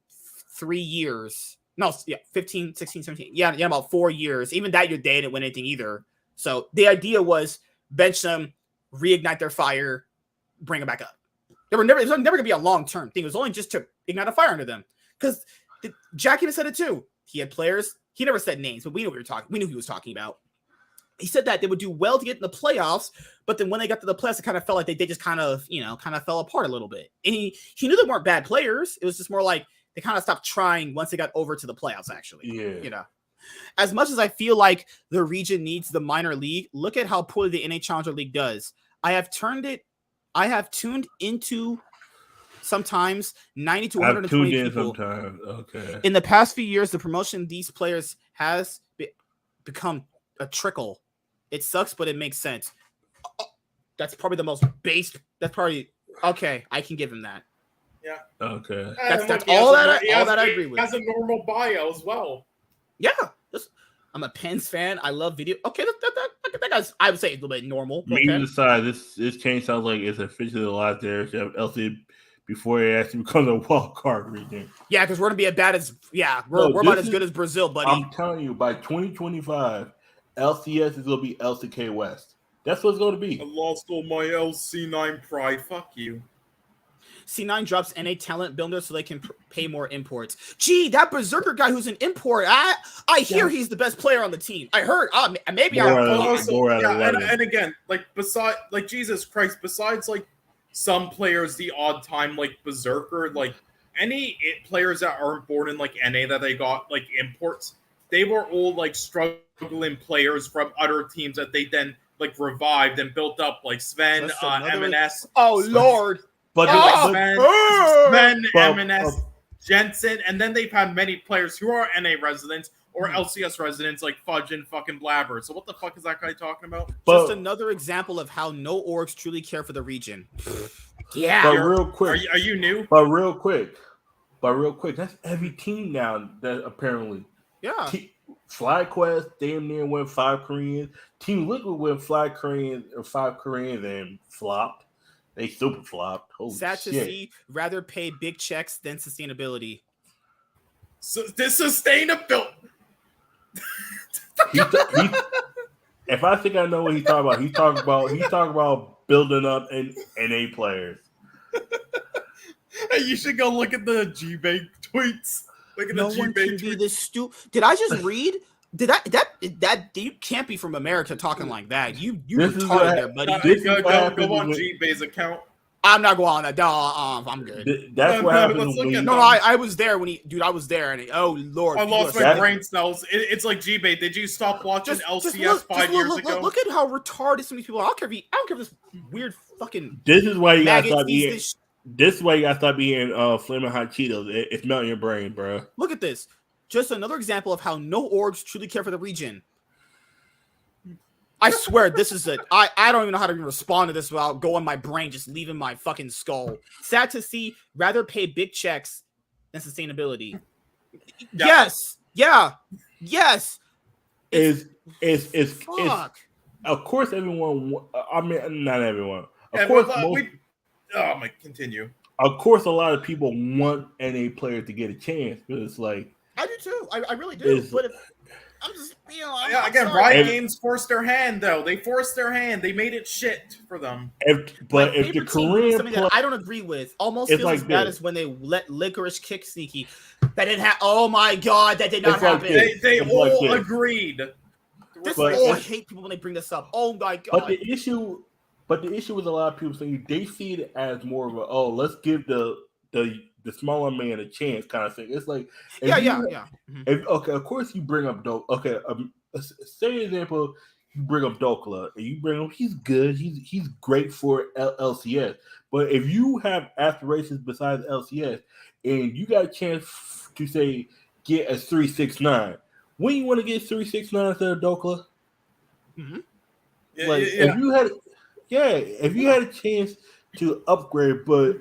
3 years. No, 15, 16, 17. Yeah, about 4 years. Even that year, they didn't win anything either. So the idea was bench them, reignite their fire, bring them back up. It was never going to be a long-term thing. It was only just to ignite a fire under them. Because Jack even said it too. He had players. He never said names, but we knew we knew he was talking about. He said that they would do well to get in the playoffs, but then when they got to the playoffs, it kind of felt like they just kind of fell apart a little bit. And he knew they weren't bad players. It was just more like they kind of stopped trying once they got over to the playoffs, actually. Yeah. As much as I feel like the region needs the minor league, look at how poorly the NA Challenger League does. I have tuned into sometimes 90 to 120 people. Sometimes. Okay. In the past few years, the promotion of these players has become a trickle. It sucks, but it makes sense. That's probably the most base. That's probably okay. I can give him that. Yeah. Okay. That's all that I agree with. He has a normal bio as well. Yeah. I'm a Pens fan. I love video. Okay, that guy's, I would say, a little bit normal. Maybe Okay. decide this change sounds like it's officially the last there to have LC before it actually becomes a wild card region. Yeah, because we're gonna be as bad as we're about as good as Brazil, buddy. I'm telling you, by 2025, LCS is gonna be LCK West. That's what it's gonna be. I lost all my LC9 pride. Fuck you. C9 drops NA talent builder so they can pay more imports. Gee, that Berserker guy who's an import, I hear he's the best player on the team. I heard. Maybe I'm wrong. And again, like Jesus Christ, besides like some players, the odd time like Berserker, like any players that aren't born in like NA that they got like imports, they were all like struggling players from other teams that they then like revived and built up, like Sven, M&S. Oh Lord. Sven, M&S, Jensen, and then they've had many players who are NA residents or LCS residents like Fudge and fucking Blabber. So what the fuck is that guy talking about? Just another example of how no orgs truly care for the region. Yeah. But real quick. Are you new? But real quick. That's every team now that apparently. Yeah. FlyQuest damn near went 5 Koreans. Team Liquid went 5 Koreans and flopped. They super flopped. Holy Sad shit. to see. Rather pay big checks than sustainability. So this sustainability. If I think I know what he's talking about, he's talking about building up NA players. Hey, you should go look at the G-Bank tweets. Look at No the one can G-Bank be tweets. this stupid. Did I just read? That you can't be from America talking like that. You retarded there, buddy. Go on G-Bay's account. I'm not going on that. I'm good. That's what happens. I was there when I was there, and oh Lord, I lost my brain cells. It's like G-Bay. Did you stop watching LCS 5 years ago? Look at how retarded some of these people are. I don't care if this weird fucking. This is why you gotta stop eating. This is why you gotta stop eating flaming hot Cheetos. It's melting your brain, bro. Look at this. Just another example of how no orgs truly care for the region. I swear, this is I don't even know how to even respond to this without going my brain just leaving my fucking skull. Sad to see. Rather pay big checks than sustainability. Yeah. Yes. It's fuck. Of course, everyone. I mean, not everyone. Of course, continue. Of course, a lot of people want NA players to get a chance, but it's like I do too. I really do. But I'm just, again, Riot Games forced their hand, though. They forced their hand. They made it shit for them. If the Korean something that I don't agree with, almost feels as bad as when they let Licorice kick Sneaky. That didn't happen. Oh my god, that did not happen. They all agreed. I hate people when they bring this up. Oh my god. But the issue with a lot of people saying they see it as more of a let's give the smaller man a chance kind of thing. It's like If, of course you bring up say example, you bring up Dokla and you bring him. He's good. He's great for LCS. But if you have aspirations besides LCS and you got a chance to say get a 369, when you want to get 369 instead of Dokla? Mm-hmm. If you had a chance to upgrade, but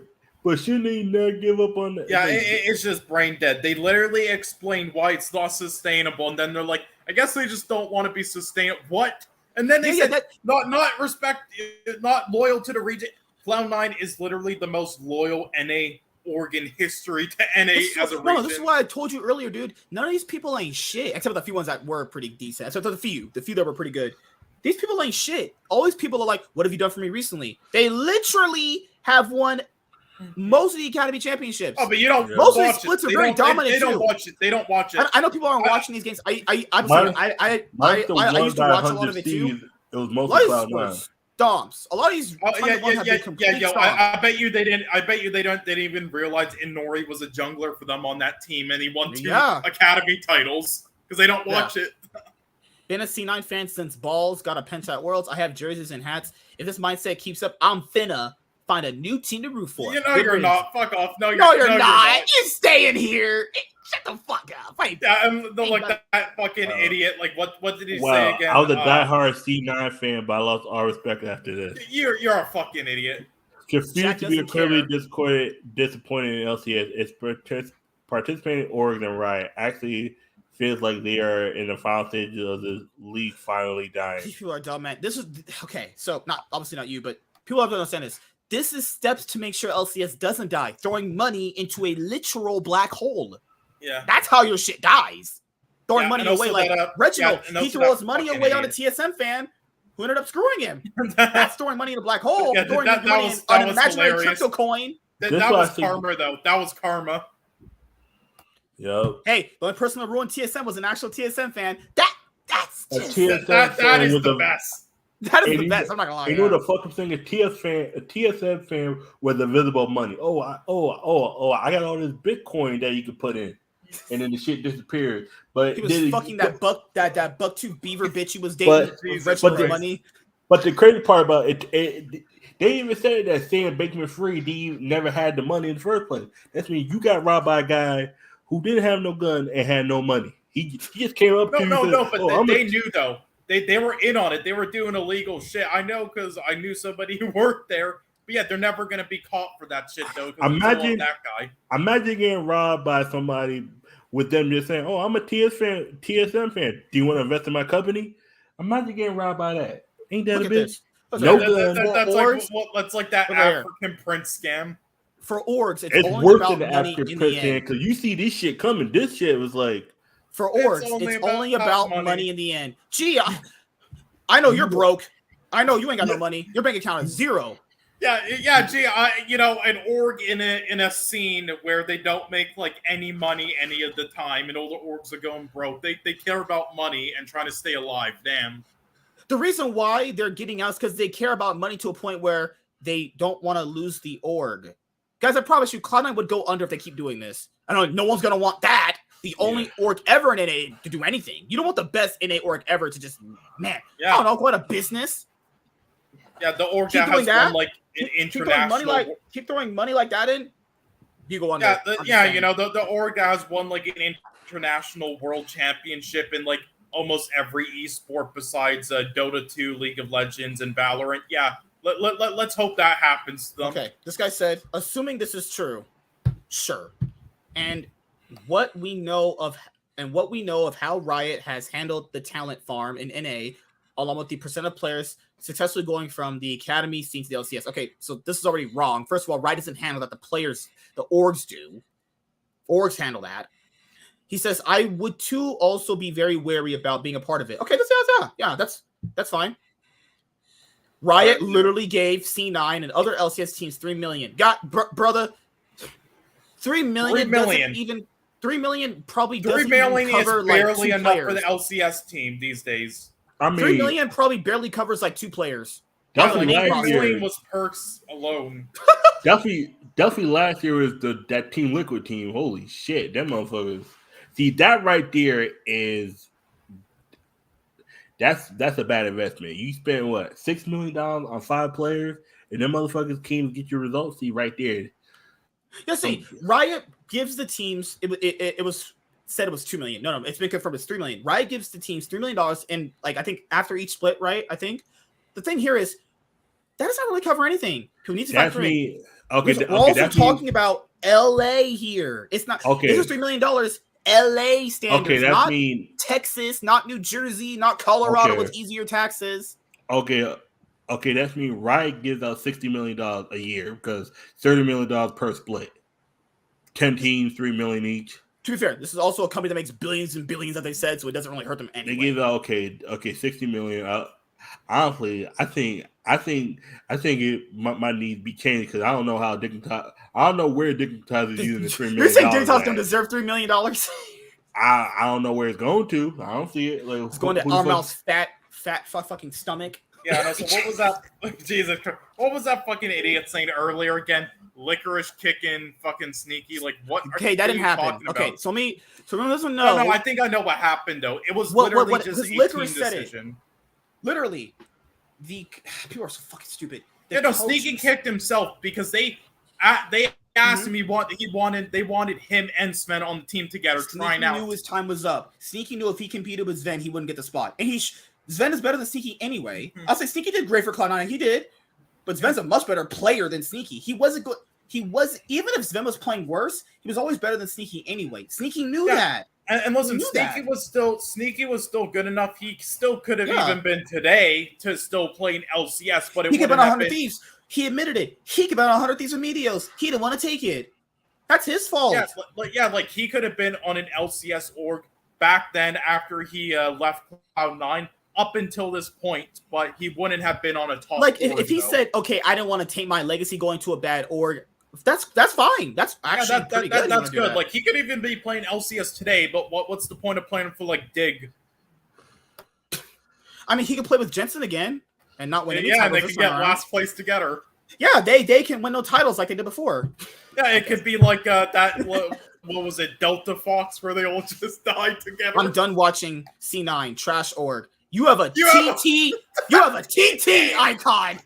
shouldn't they not give up on that? Yeah, it's just brain dead. They literally explained why it's not sustainable, and then they're like, I guess they just don't want to be sustainable. What? And then they said not loyal to the region. Cloud9 is literally the most loyal NA org in history to NA as a region. No, this is why I told you earlier, dude. None of these people ain't shit, except for the few ones that were pretty decent. Except for the few that were pretty good. These people ain't shit. All these people are like, what have you done for me recently? They literally have won most of the Academy Championships. Oh, but you don't. Most of these splits are very dominant. They don't watch it. They don't watch it. I know people aren't watching these games. I used to watch a lot of it too. It was mostly Cloud9. Stomps. A lot of these. I bet you they didn't. I bet you they didn't even realize Inori was a jungler for them on that team, and he won 2 Academy titles because they don't watch it. Been a C9 fan since balls. Got a pent at Worlds. I have jerseys and hats. If this mindset keeps up, I'm finna find a new team to root for. You're not. Fuck off. No, you're not. You're staying here. Shut the fuck up. Wait. Yeah, that fucking idiot. Like, what did he say Wow, again? I was a diehard C9 fan, but I lost all respect after this. You're a fucking idiot. Confused to be incredibly disappointed in LCS. It's participating orgs and Riot actually feels like they are in the final stages of the league finally dying. These people are dumb, man. This is okay. So obviously not you, but people have to understand this. This is steps to make sure LCS doesn't die. Throwing money into a literal black hole. Yeah, that's how your shit dies. Throwing money away, like Reginald. He threw his money away on a TSM fan who ended up screwing him. That's throwing money in a black hole. Yeah, throwing money in an imaginary crypto coin. That was karma, though. That was karma. Yep. Hey, the only person that ruined TSM was an actual TSM fan. That's just that is the best. That is the best. I'm not gonna lie. You know what the fucking thing? A TSM fan with invisible money. I got all this Bitcoin that you can put in, and then the shit disappeared. But he was fucking that buck-tooth beaver bitch he was dating. Money. But the crazy part about it, they even said that Sam Bankman-Fried never had the money in the first place. That means you got robbed by a guy who didn't have no gun and had no money. He just came up to you. But they knew though. They were in on it. They were doing illegal shit. I know because I knew somebody who worked there. But yeah, they're never gonna be caught for that shit though. Imagine that guy. Imagine getting robbed by somebody with them just saying, "Oh, I'm a TSM fan. Do you want to invest in my company?" Imagine getting robbed by that. Ain't that a bitch? No gun. That's like that African Prince scam. For orgs, it's only worse about than the money African in Prince the scam end. because you see this shit coming. This shit was like. For orgs, it's only about money in the end. Gee, I know you're broke. I know you ain't got no money. Your bank account is zero. Yeah. Gee, an org in a scene where they don't make like any money any of the time, and all the orgs are going broke. They care about money and trying to stay alive. Damn. The reason why they're getting out is because they care about money to a point where they don't want to lose the org. Guys, I promise you, Cloud9 would go under if they keep doing this. I know no one's gonna want that. The only org ever in NA to do anything. You don't want the best NA org ever to just, I don't know, go out of business. Yeah, the org that has won like an international. Keep throwing money like that in. You go under. The org that has won like an international world championship in like almost every esport besides Dota 2, League of Legends, and Valorant. Yeah, let's hope that happens to them. Okay, this guy said, assuming this is true, sure, and what we know of how Riot has handled the talent farm in NA, along with the percent of players successfully going from the academy scene to the LCS. Okay, so this is already wrong. First of all, Riot doesn't handle that. The orgs do. Orgs handle that. He says, I would too also be very wary about being a part of it. Okay, that's fine. Riot literally gave C9 and other LCS teams $3 million. Brother, $3 million doesn't even. 3 million probably doesn't even cover like 2 players. Barely enough for the LCS team these days. I mean, 3 million probably barely covers like 2 players. Definitely last year was perks alone. definitely last year was that Team Liquid team. Holy shit, them motherfuckers. See, that right there is that's a bad investment. You spend what, $6 million on 5 players, and them motherfuckers can't get your results. See, right there. Yeah, see, Riot gives the teams. It was said it was $2 million. No, it's been confirmed. It's $3 million. Riot gives the teams $3 million, and like I think after each split, right? I think the thing here is that does not really cover anything. Who needs to factor in? Okay, we're also talking about LA here. It's not. Okay, this is $3 million. LA standards. Okay, that's not Texas, not New Jersey, not Colorado with easier taxes. Okay, that's mean Riot gives out $60 million a year because $30 million per split. 10 teams, $3 million each. To be fair, this is also a company that makes billions and billions, as they said, so it doesn't really hurt them anyway. They give out $60 million. Honestly, I think it might need to be changed because I don't know how Dignitas. I don't know where Dignitas is using the $3 million. You're saying Dignitas don't deserve $3 million? I don't know where it's going to. I don't see it. Like, it's going to Armel's fat fucking stomach. Yeah, no, so what was that? Jesus Christ. What was that fucking idiot saying earlier again? Licorice kicking, fucking sneaky. Like, what? Okay, that didn't happen. Okay, so everyone doesn't know. No, I think I know what happened, though. It was literally just a team decision. Literally, the people are so fucking stupid. Sneaky kicked himself because they asked him, they wanted him and Sven on the team together trying Sneaky out. knew his time was up. Sneaky knew if he competed with Sven, he wouldn't get the spot. And Sven is better than Sneaky anyway. I'll say Sneaky did great for Cloud9, he did. But Sven's a much better player than Sneaky. He wasn't good. Even if Sven was playing worse, he was always better than Sneaky anyway. Sneaky knew that. And listen, Sneaky was still good enough. He still could have even been today to still play in LCS, but he could have been 100 Thieves. He admitted it. He could have been 100 Thieves with Meteos. He didn't want to take it. That's his fault. Like he could have been on an LCS org back then after he left Cloud9 up until this point, but he wouldn't have been on a top. Like if he said, "Okay, I didn't want to take my legacy going to a bad org," that's fine. That's actually pretty good. That's good. Like he could even be playing LCS today, but what's the point of playing for like Dig? I mean, he could play with Jensen again and not win any titles. titles. They could get last place together. Yeah, they can win no titles like they did before. Yeah, it could be like that. What was it, Delta Fox, where they all just died together. I'm done watching C9 trash org. You have a TT. You have a TT icon.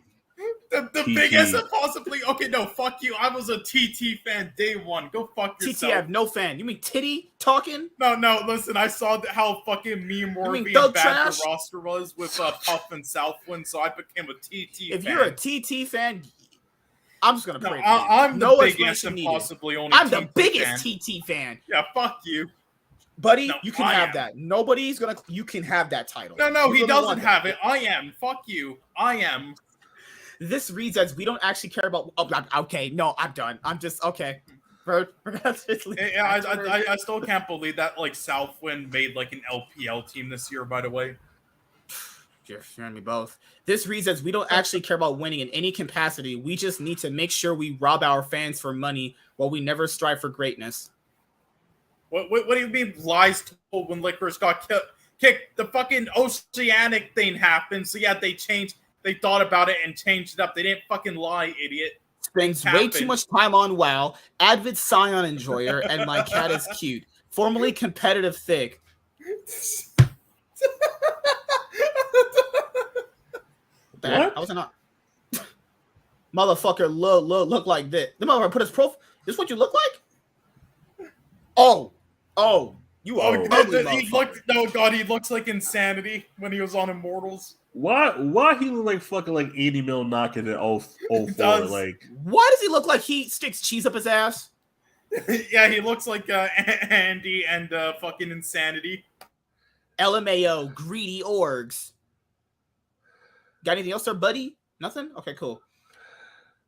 The biggest possibly. Okay, no, fuck you. I was a TT fan day one. Go fuck yourself. TT, I have no fan. You mean titty talking? No. Listen, I saw how fucking meme-worthy and bad the roster was with Puff and Southwind, so I became a TT fan. If you're a TT fan, I'm just gonna pray. I'm the biggest and possibly only. I'm the biggest TT fan. Yeah, fuck you. Buddy, you can have that. Nobody's gonna. You can have that title. No, he doesn't have it. I am. Fuck you. I am. This reads as we don't actually care about. Oh, okay, no, I'm done. I'm just okay. I still can't believe that like Southwind made like an LPL team this year. By the way, you're hearing me both. This reads as we don't actually care about winning in any capacity. We just need to make sure we rob our fans for money while we never strive for greatness. What do you mean lies told when Licorice got kicked? The fucking Oceanic thing happened. So yeah, they changed. They thought about it and changed it up. They didn't fucking lie, idiot. Spends way too much time on WoW. Avid Scion enjoyer and my cat is cute. Formerly competitive thick. What? I was not. Motherfucker look like this. The motherfucker put his profile. This is what you look like? Oh, you are ugly, he looks like Insanity when he was on Immortals. Why he look like fucking like 80 mil knocking at 04? Like, why does he look like he sticks cheese up his ass? Yeah, he looks like Andy and fucking Insanity. LMAO, greedy orgs. Got anything else there, buddy? Nothing? Okay, cool.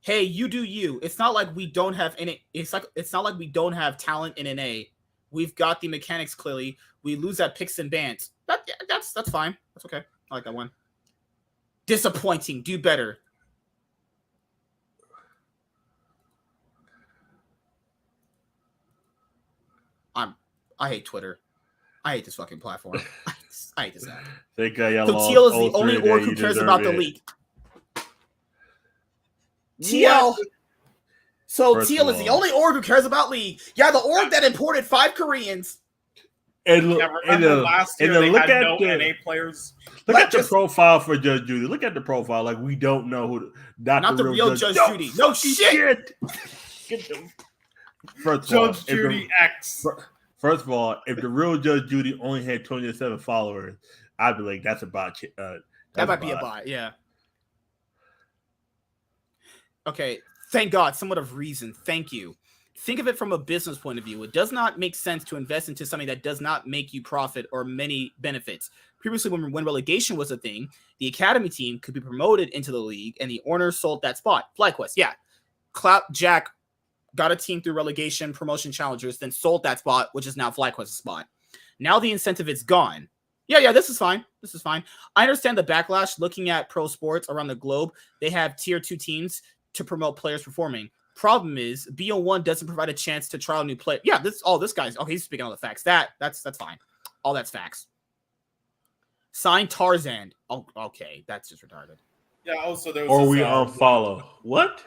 Hey, you do you. It's not like we don't have it's not like we don't have talent in NA. We've got the mechanics clearly. We lose at picks and bans. That's fine. That's okay. I like that one. Disappointing. Do better. I hate Twitter. I hate this fucking platform. I hate this app. That guy, so TL is the only org who cares about the league. TL. So TL is the only org who cares about league. Yeah, the org that imported 5 Koreans. And look, last year they had no NA players. Look at the profile for Judge Judy. Look at the profile. Like, we don't know who. Not the real Judge Judy. No shit. First of all, Judge Judy X. First of all, if the real Judge Judy only had 27 followers, I'd be like, that's a bot. That might be a bot, yeah. Okay, thank God, somewhat of reason. Thank you. Think of it from a business point of view. It does not make sense to invest into something that does not make you profit or many benefits. Previously, when relegation was a thing, the academy team could be promoted into the league, and the owner sold that spot. FlyQuest, yeah. Jack got a team through relegation, promotion challengers, then sold that spot, which is now FlyQuest's spot. Now the incentive is gone. Yeah, this is fine. This is fine. I understand the backlash. Looking at pro sports around the globe, they have tier 2 teams to promote players performing. Problem is, BO1 doesn't provide a chance to trial new players. Yeah, this guy's okay. He's speaking all the facts. That's fine. All that's facts. Sign Tarzan. Oh, okay, that's just retarded. Yeah. Also, there was. Or we unfollow. What?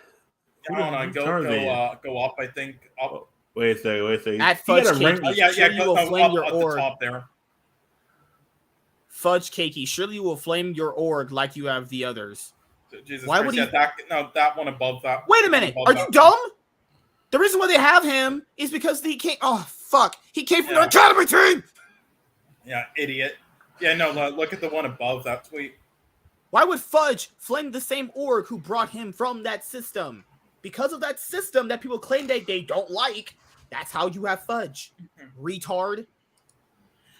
I don't know. Go up. I think up. Wait a second. At Fudge Cakey, you will flame your org. The top there. Fudge Cakey, surely you will flame your org like you have the others. Jesus Why Christ, would he? That one above that. Wait a minute. Are you dumb? The reason why they have him is because he came. Oh fuck! He came from Yeah. the academy team. Yeah, idiot. Yeah, no, look at the one above that tweet. Why would Fudge flame the same org who brought him from that system? Because of that system that people claim they don't like. That's how you have Fudge. Retard.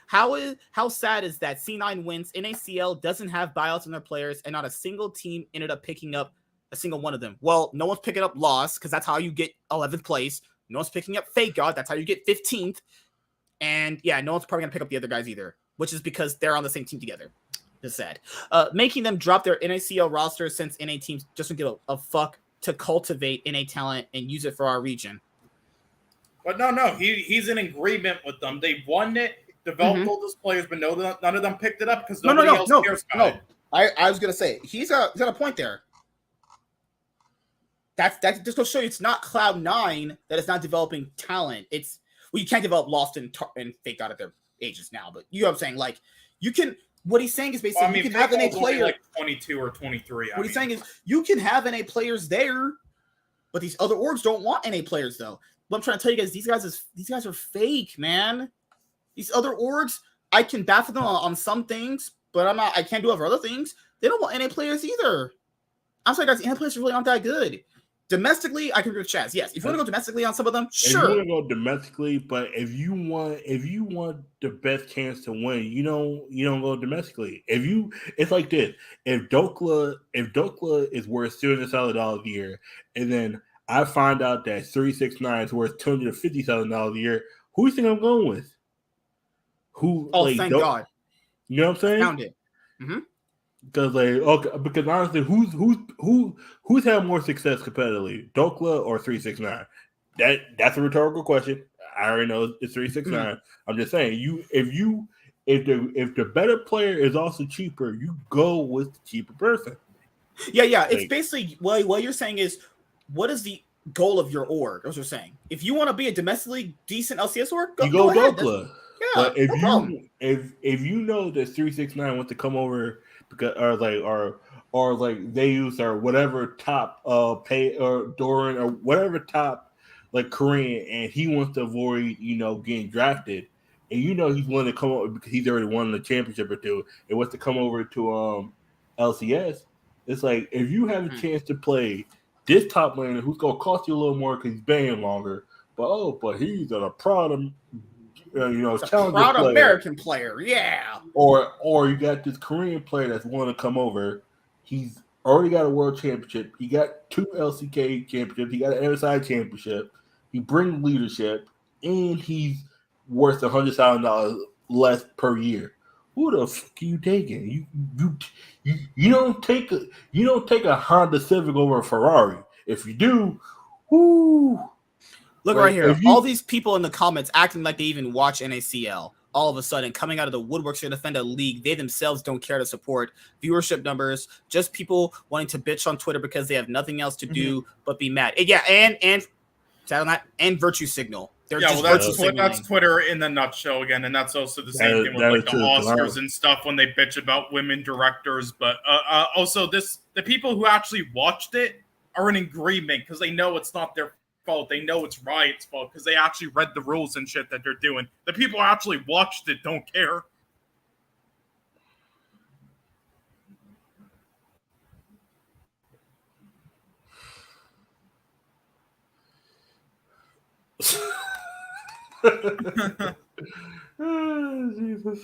How sad is that C9 wins, NACL doesn't have buyouts on their players, and not a single team ended up picking up a single one of them? Well, no one's picking up Lost, because that's how you get 11th place. No one's picking up Fake God, that's how you get 15th. And yeah, no one's probably going to pick up the other guys either, which is because they're on the same team together. Just sad. Making them drop their NACL roster since NA teams just don't give a fuck to cultivate NA talent and use it for our region. But no, he's in agreement with them. They won it, developed all those players, but none of them picked it up because nobody else cares about it. I was gonna say he's got a point there. That just goes to show you it's not Cloud9 that is not developing talent. It's you can't develop Lost and Fake out at their ages now, but you know what I'm saying? Like you can. What he's saying is basically you can have NA player like 22 or 23. What he's saying is you can have NA players there, but these other orgs don't want NA players though. What I'm trying to tell you guys, these guys are fake, man. These other orgs, I can baffle them on some things, but I can't do it for other things. They don't want NA players either. I'm sorry, guys, NA players really aren't that good. Domestically, I can agree with Chaz. Yes, if you want to go domestically on some of them, sure. If you want to go domestically, but if you want the best chance to win, you don't go domestically. It's like this: if Dokla is worth $200,000 a year, and then I find out that 369 is worth $250,000 a year, who do you think I'm going with? Who? Oh, thank God! You know what I'm saying? Found it. Mm-hmm. Because honestly, who's had more success competitively, Dokla or 369? That's a rhetorical question. I already know it's 369. Mm-hmm. I'm just saying, if the better player is also cheaper, you go with the cheaper person. Yeah. It's basically what you're saying is, what is the goal of your org? That's what you're saying. If you want to be a domestically decent LCS org, you go ahead. Dokla. Yeah, but if you know that 369 wants to come over because or they use or whatever top pay or Doran or whatever top like Korean, and he wants to avoid getting drafted, and he's willing to come over because he's already won the championship or two and wants to come over to LCS. It's like if you have a chance to play this top laner who's gonna cost you a little more because he's banned longer, but he's a proud proud American player, yeah. Or you got this Korean player that's willing to come over. He's already got a world championship. He got 2 LCK championships. He got an MSI championship. He brings leadership, and he's worth $100,000 less per year. Who the fuck are you taking? You don't take a Honda Civic over a Ferrari. If you do, whoo. Look right here. All these people in the comments acting like they even watch NACL. All of a sudden, coming out of the woodworks to defend a league they themselves don't care to support. Viewership numbers, just people wanting to bitch on Twitter because they have nothing else to do but be mad. Yeah, and virtue signal. That's Twitter in the nutshell again, and that's also the same thing with like the Oscars and stuff when they bitch about women directors. But also the people who actually watched it are in agreement because they know it's not their fault. They know it's Riot's fault because they actually read the rules and shit that they're doing. The people who actually watched it don't care. Oh, Jesus.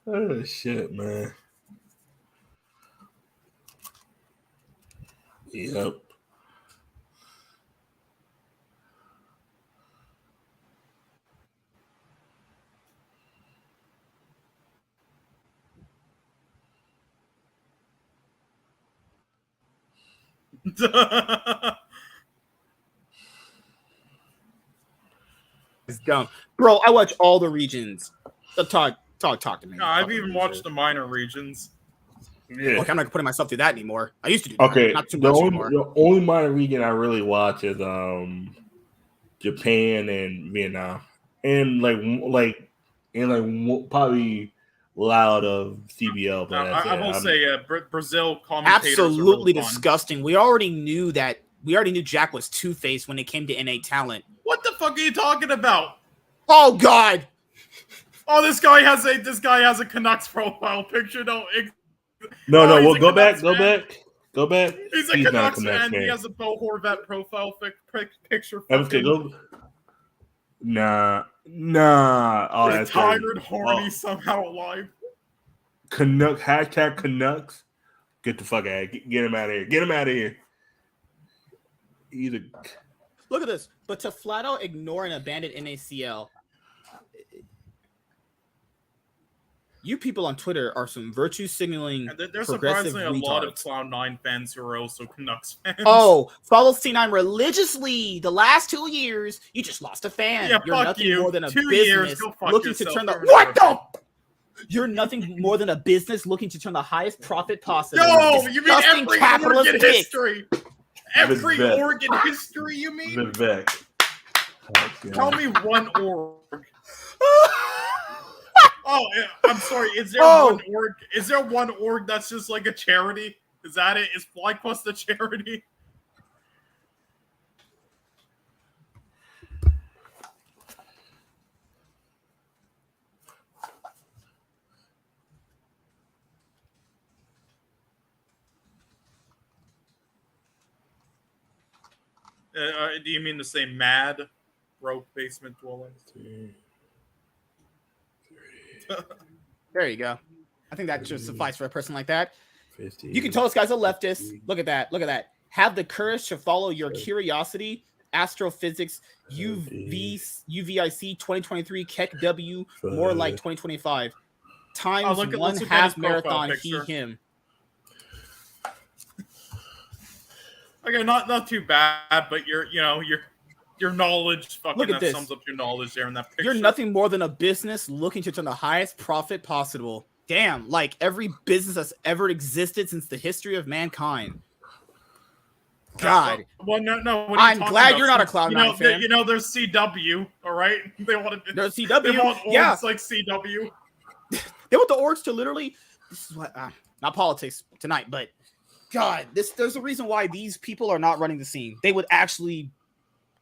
Oh, shit, man. Yep. It's dumb, bro. I watch all the regions. Talk to me. No, I've even watched the minor regions. Yeah. Okay, I'm not putting myself through that anymore. I used to do that. Okay, Not too much anymore. The only minor region I really watch is Japan and Vietnam, and probably loud of CBL. But I will say Brazil commentators absolutely are really disgusting. We already knew that we already knew Jack was two-faced when it came to NA talent. What the fuck are you talking about? Oh God! Oh, this guy has a Canucks profile picture. No. he's Well, a go back. Canucks Go back. He's a Canucks fan. He has a Bo Horvat profile picture. Okay, go. Nah. Oh, that's Retired, dirty. horny, somehow alive. Canucks. Get the fuck out. Get him out of here. Get him out of here. Look at this. But to flat out ignore and abandon NACL, you people on Twitter are some virtue signaling. There's progressive surprisingly a lot of retards. Cloud9 fans who are also Canucks fans. Oh, follow C9 religiously. The last 2 years, you just lost a fan. Yeah, You're fuck nothing you. more than a 2 business years, go fuck looking yourself. to turn the Turn what it the. over. You're nothing more than a business looking to turn the highest profit possible. No, you mean Disgusting every capitalist Oregon dick. history? Every Vivek. Oregon history, you mean? Vivek. Tell me one org. Oh, I'm sorry. Is there Oh. one org? Is there one org that's just like a charity? Is that it? Is FlyQuest a charity? Do you mean to say mad broke basement dwellings? There you go. I think that should suffice for a person like that. 50, You can tell this guy's a leftist. Look at that. Look at that. Have the courage to follow your curiosity. Astrophysics, UVIC 2023, Keck W, more like 2025. Times look at- one let's look at half his profile marathon, picture. he, him. Okay, not too bad, but your knowledge fucking Look at that this. sums up your knowledge there in that picture. You're nothing more than a business looking to turn the highest profit possible. Damn, like every business that's ever existed since the history of mankind. God. Well, no. What are you I'm talking glad about? you're not a Cloud9 fan. There's CW, all right? They want to. There's They CW. want orgs Yeah. like CW. They want the orgs to literally. This is what. Not politics tonight, but God, there's a reason why these people are not running the scene. They would actually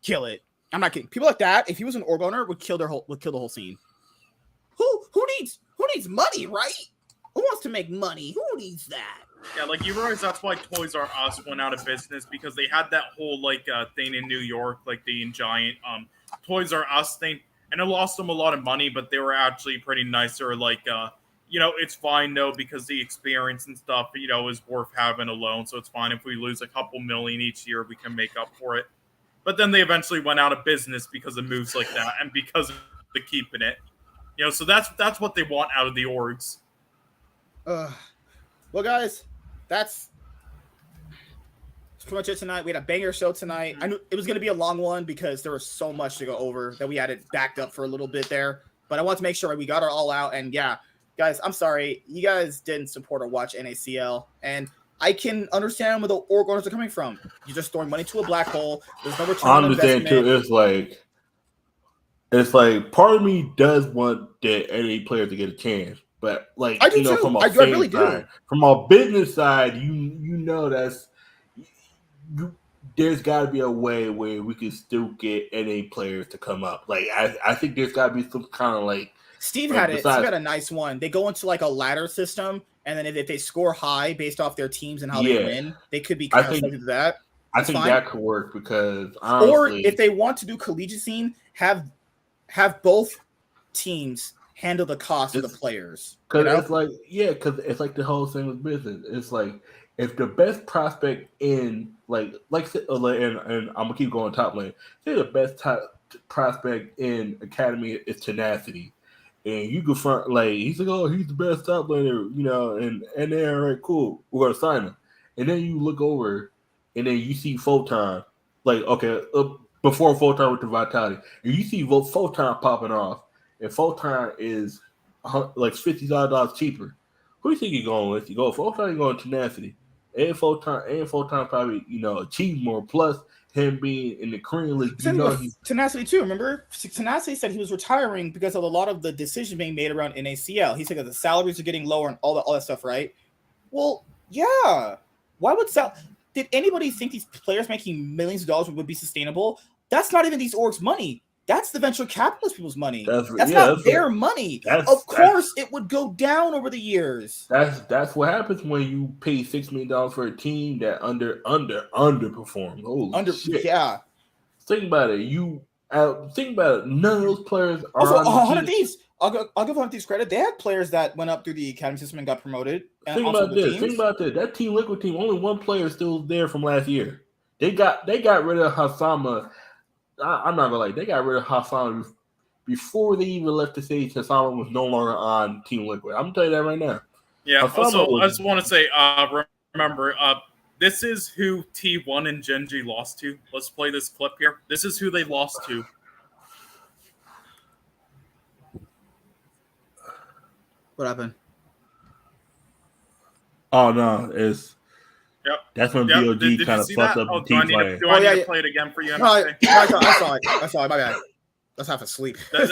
kill it. I'm not kidding. People like that, if he was an org owner, would kill the whole scene. Who needs money, right? Who wants to make money? Who needs that? Yeah, like you realize that's why Toys R Us went out of business because they had that whole thing in New York, like the giant Toys R Us thing, and it lost them a lot of money. But they were actually pretty nice. They were like, it's fine though because the experience and stuff, is worth having alone. So it's fine if we lose a couple million each year, we can make up for it. But then they eventually went out of business because of moves like that and because of the keeping it. So that's what they want out of the orgs. Well, guys, that's pretty much it tonight. We had a banger show tonight. I knew it was going to be a long one because there was so much to go over that we had it backed up for a little bit there. But I want to make sure we got it all out. And yeah, guys, I'm sorry. You guys didn't support or watch NACL. And I can understand where the org owners are coming from. You're just throwing money to a black hole. There's no return on I'm just saying investment. too. It's like part of me does want the NA players to get a chance, but I do too. from a I really fan do. side, from a business side, there's got to be a way where we can still get NA players to come up. Like I think there's got to be some kind of Steve had it. Steve had a nice one. They go into like a ladder system, and then if they score high based off their teams and how they win, they could be kind of subject to that. I think that could work because or honestly, if they want to do collegiate scene, have both teams handle the cost of the players. Because it's like the whole thing with business. It's like if the best prospect in and I'm gonna keep going top lane. Say the best prospect in academy is tenacity, and you confront he's like, oh, he's the best top laner, and they're all right, cool, we're gonna sign him, and then you look over, and then you see Photon, before Photon with the Vitality, and you see Photon popping off, and Photon is like $50 cheaper. Who do you think you're going with? You go Photon, you're going Tenacity. And Photon probably, achieve more. Plus him being in the Korean League, Tenacity too. Remember, Tenacity said he was retiring because of a lot of the decisions being made around NACL. He said that the salaries are getting lower and all that stuff, right? Well, yeah. Why would did anybody think these players making millions of dollars would be sustainable? That's not even these orgs' money. That's the venture capitalist people's money. That's not their money. Of course, it would go down over the years. That's what happens when you pay $6 million for a team that underperformed. Holy shit! Yeah. Think about it. Think about it. None of those players are also, on the 100 team. Thieves. I'll give 100 Thieves credit. They had players that went up through the academy system and got promoted. Think about this. That Team Liquid team, only one player is still there from last year. They got rid of Hasama. I'm not gonna lie. They got rid of Hassan before they even left the stage. Hassan was no longer on Team Liquid. I'm gonna tell you that right now. Yeah. Also, I just want to say, remember, this is who T1 and GenG lost to. Let's play this clip here. This is who they lost to. What happened? Oh no, it's. Yep. That's when BLG kind of fucked up the team play. Do I need to play it again for you? No, I saw it. My bad. That's half asleep. That was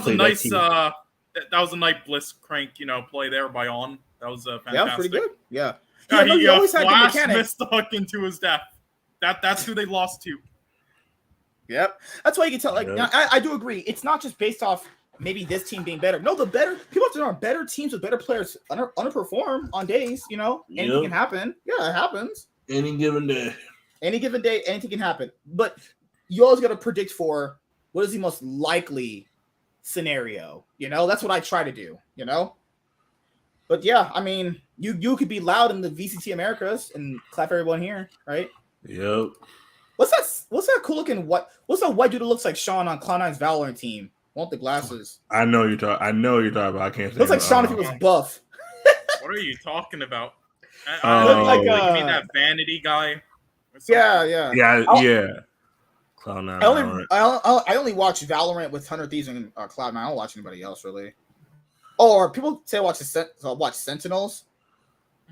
a nice that was a nice bliss crank, play there by On. That was fantastic. Yeah, pretty good. Yeah. He always had the mechanic. Missed the hook into his death. That's who they lost to. Yep. That's why you can tell. Like, I do agree. It's not just based off maybe this team being better. No, the better people have to know better teams with better players underperform on days. Anything can happen. Yeah, it happens. Any given day, anything can happen. But you always got to predict for what is the most likely scenario. That's what I try to do. But yeah, I mean, you could be loud in the VCT Americas and clap everyone here, right? Yep. What's that cool looking? What's that white dude that looks like Sean on Cloud9's Valorant team? Want the glasses? I know you're talking about. I can't say. Looks like Sean if he was buff. What are you talking about? You mean that Vanity guy? Yeah. Cloud9. I only watch Valorant with 100 Thieves and Cloud9. I don't watch anybody else really. Or people say watch Sentinels.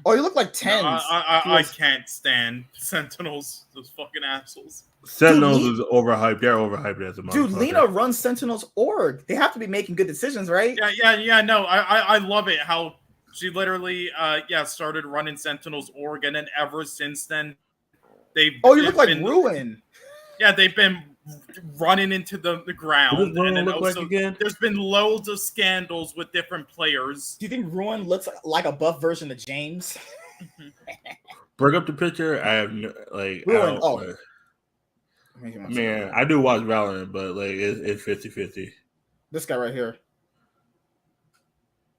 Oh, you look like Tens. No, I can't stand Sentinels. Those fucking assholes. Sentinels is overhyped. They're overhyped as a motherfucker. Dude, Lena runs Sentinels org. They have to be making good decisions, right? Yeah. No, I love it how she literally started running Sentinels org, and then ever since then they've. Oh, you look like Ruin. Yeah, they've been running into the ground. What does Ruin and look like again? There's been loads of scandals with different players. Do you think Ruin looks like a buff version of James? Bring up the picture. I have Ruin. Man, I do watch Valorant, but it's 50-50. This guy right here.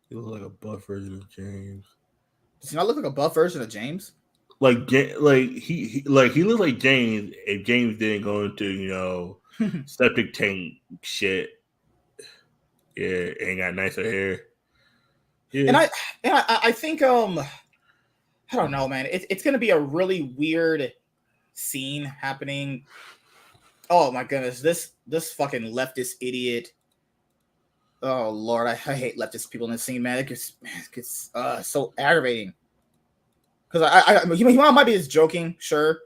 He looks like a buff version of James. Does he not look like a buff version of James? He looks like James if James didn't go into septic tank shit. Yeah, and got nicer hair. Yeah. And I think I don't know, man. It's gonna be a really weird scene happening. Oh my goodness, this fucking leftist idiot. Oh Lord, I hate leftist people in this scene, man. It gets so aggravating. Because he might be just joking, sure.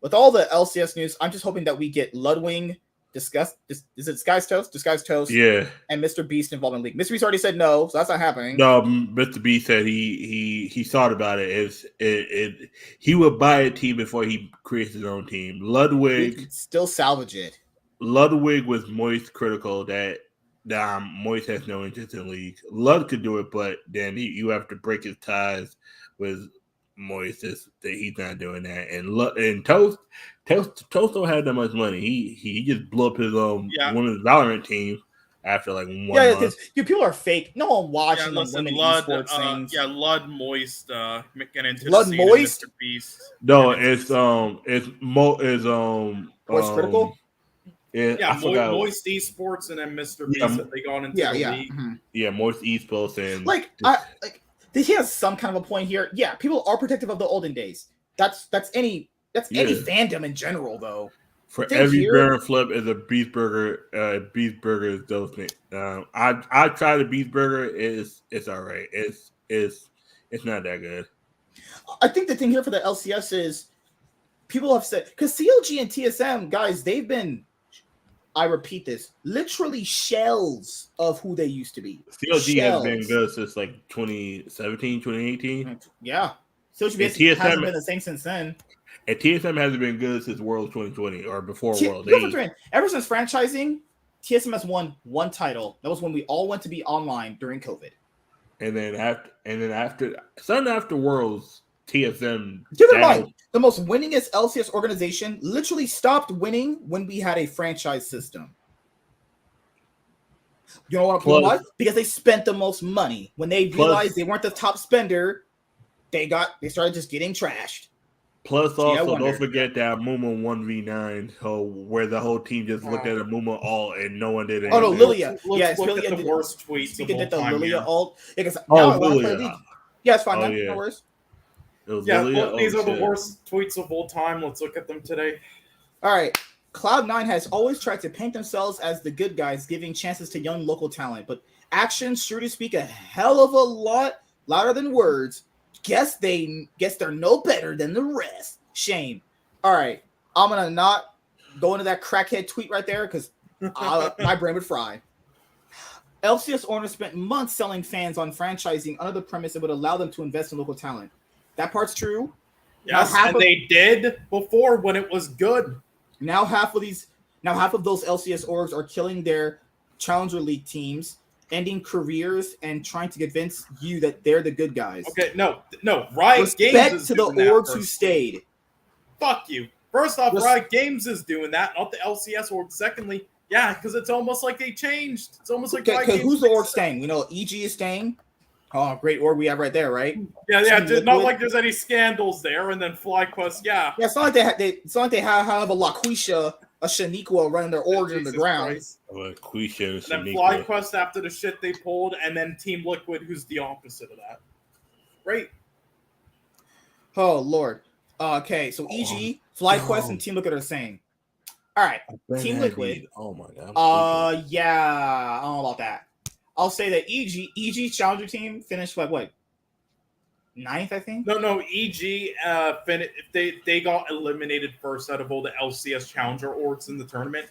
With all the LCS news, I'm just hoping that we get Ludwig is it Disguised Toast? Yeah. And Mr. Beast involved in league. Mr. Beast already said no, so that's not happening. No, Mr. Beast said he thought about it. He would buy a team before he creates his own team. Ludwig still salvage it. Ludwig was Moist critical that Moist has no interest in league. Lud could do it, but then you have to break his ties with Moist that he's not doing that. And Toast don't have that much money. He just blew up his one of his Valorant teams after 1 month. Yeah, because people are fake. No one watching women esports things. Yeah, Lud Moist getting into Lud the Moist. Mr. Beast. No, it's Moist critical. Moist Esports and then Mr. Beast that they got into the league. Mm-hmm. Yeah, Moist Esports and he has some kind of a point here. Yeah, people are protective of the olden days. That's any fandom in general, though. For every Baron flip is a Beast Burger. Beast Burger is those things. I tried the Beast Burger. It's all right. It's not that good. I think the thing here for the LCS is people have said because CLG and TSM guys, they've been. I repeat this, literally shells of who they used to be. CLG has been good since 2017, 2018. Yeah. Social And basically hasn't TSM been the same since then. and TSM hasn't been good since Worlds 2020 or before Worlds. Ever since franchising, TSM has won one title. That was when we all went to be online during COVID. And then after Worlds, TSM. Keep in mind, the most winningest LCS organization literally stopped winning when we had a franchise system. You know what? Because they spent the most money. When they realized they weren't the top spender, they started just getting trashed. Plus, also don't forget that Muma 1v9, so where the whole team just looked at a Muma alt and no one did anything. Oh no, Lilia. Let's look at the worst tweets of all time. Lilia alt. Because now I want to play League. Yeah, it's fine. No worries. These are the worst tweets of all time. Let's look at them today. All right. Cloud9 has always tried to paint themselves as the good guys, giving chances to young local talent, but actions sure to speak a hell of a lot louder than words. Guess they're no better than the rest. Shame. All right, I'm gonna not go into that crackhead tweet right there because my brain would fry. LCS owners spent months selling fans on franchising under the premise it would allow them to invest in local talent. That part's true. Yes, and they did before when it was good. Now half of those LCS orgs are killing their Challenger League teams, ending careers, and trying to convince you that they're the good guys. Okay, no. Riot Games is to the orgs who stayed. Fuck you. First off, Riot Games is doing that, not the LCS org. Secondly, yeah, because it's almost like they changed. It's almost like Riot Games. Who's the org staying? We know EG is staying. Oh, great org we have right there, right? Yeah. Not like there's any scandals there, and then FlyQuest, yeah. Yeah, it's not like they have a LaQuisha, a Shaniqua running their org in the ground. LaQuisha, and then FlyQuest after the shit they pulled, and then Team Liquid, who's the opposite of that. Right? Oh Lord. Okay, so EG, FlyQuest, and Team Liquid are saying. All right, Team Liquid. Oh my god. Yeah, I don't know about that. I'll say that EG Challenger team finished like what? 9th, I think. No. EG they got eliminated first out of all the LCS Challenger orgs in the tournament,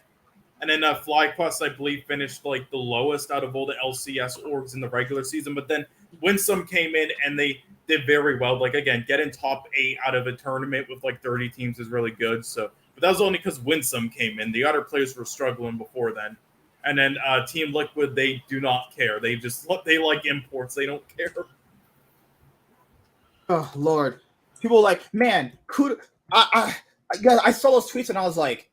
and then FlyQuest I believe finished like the lowest out of all the LCS orgs in the regular season. But then Winsome came in and they did very well. Like again, getting top 8 out of a tournament with like 30 teams is really good. So, but that was only because Winsome came in. The other players were struggling before then. And then Team Liquid, they do not care. They like imports. They don't care. Oh Lord, people are like, man, I saw those tweets and I was like,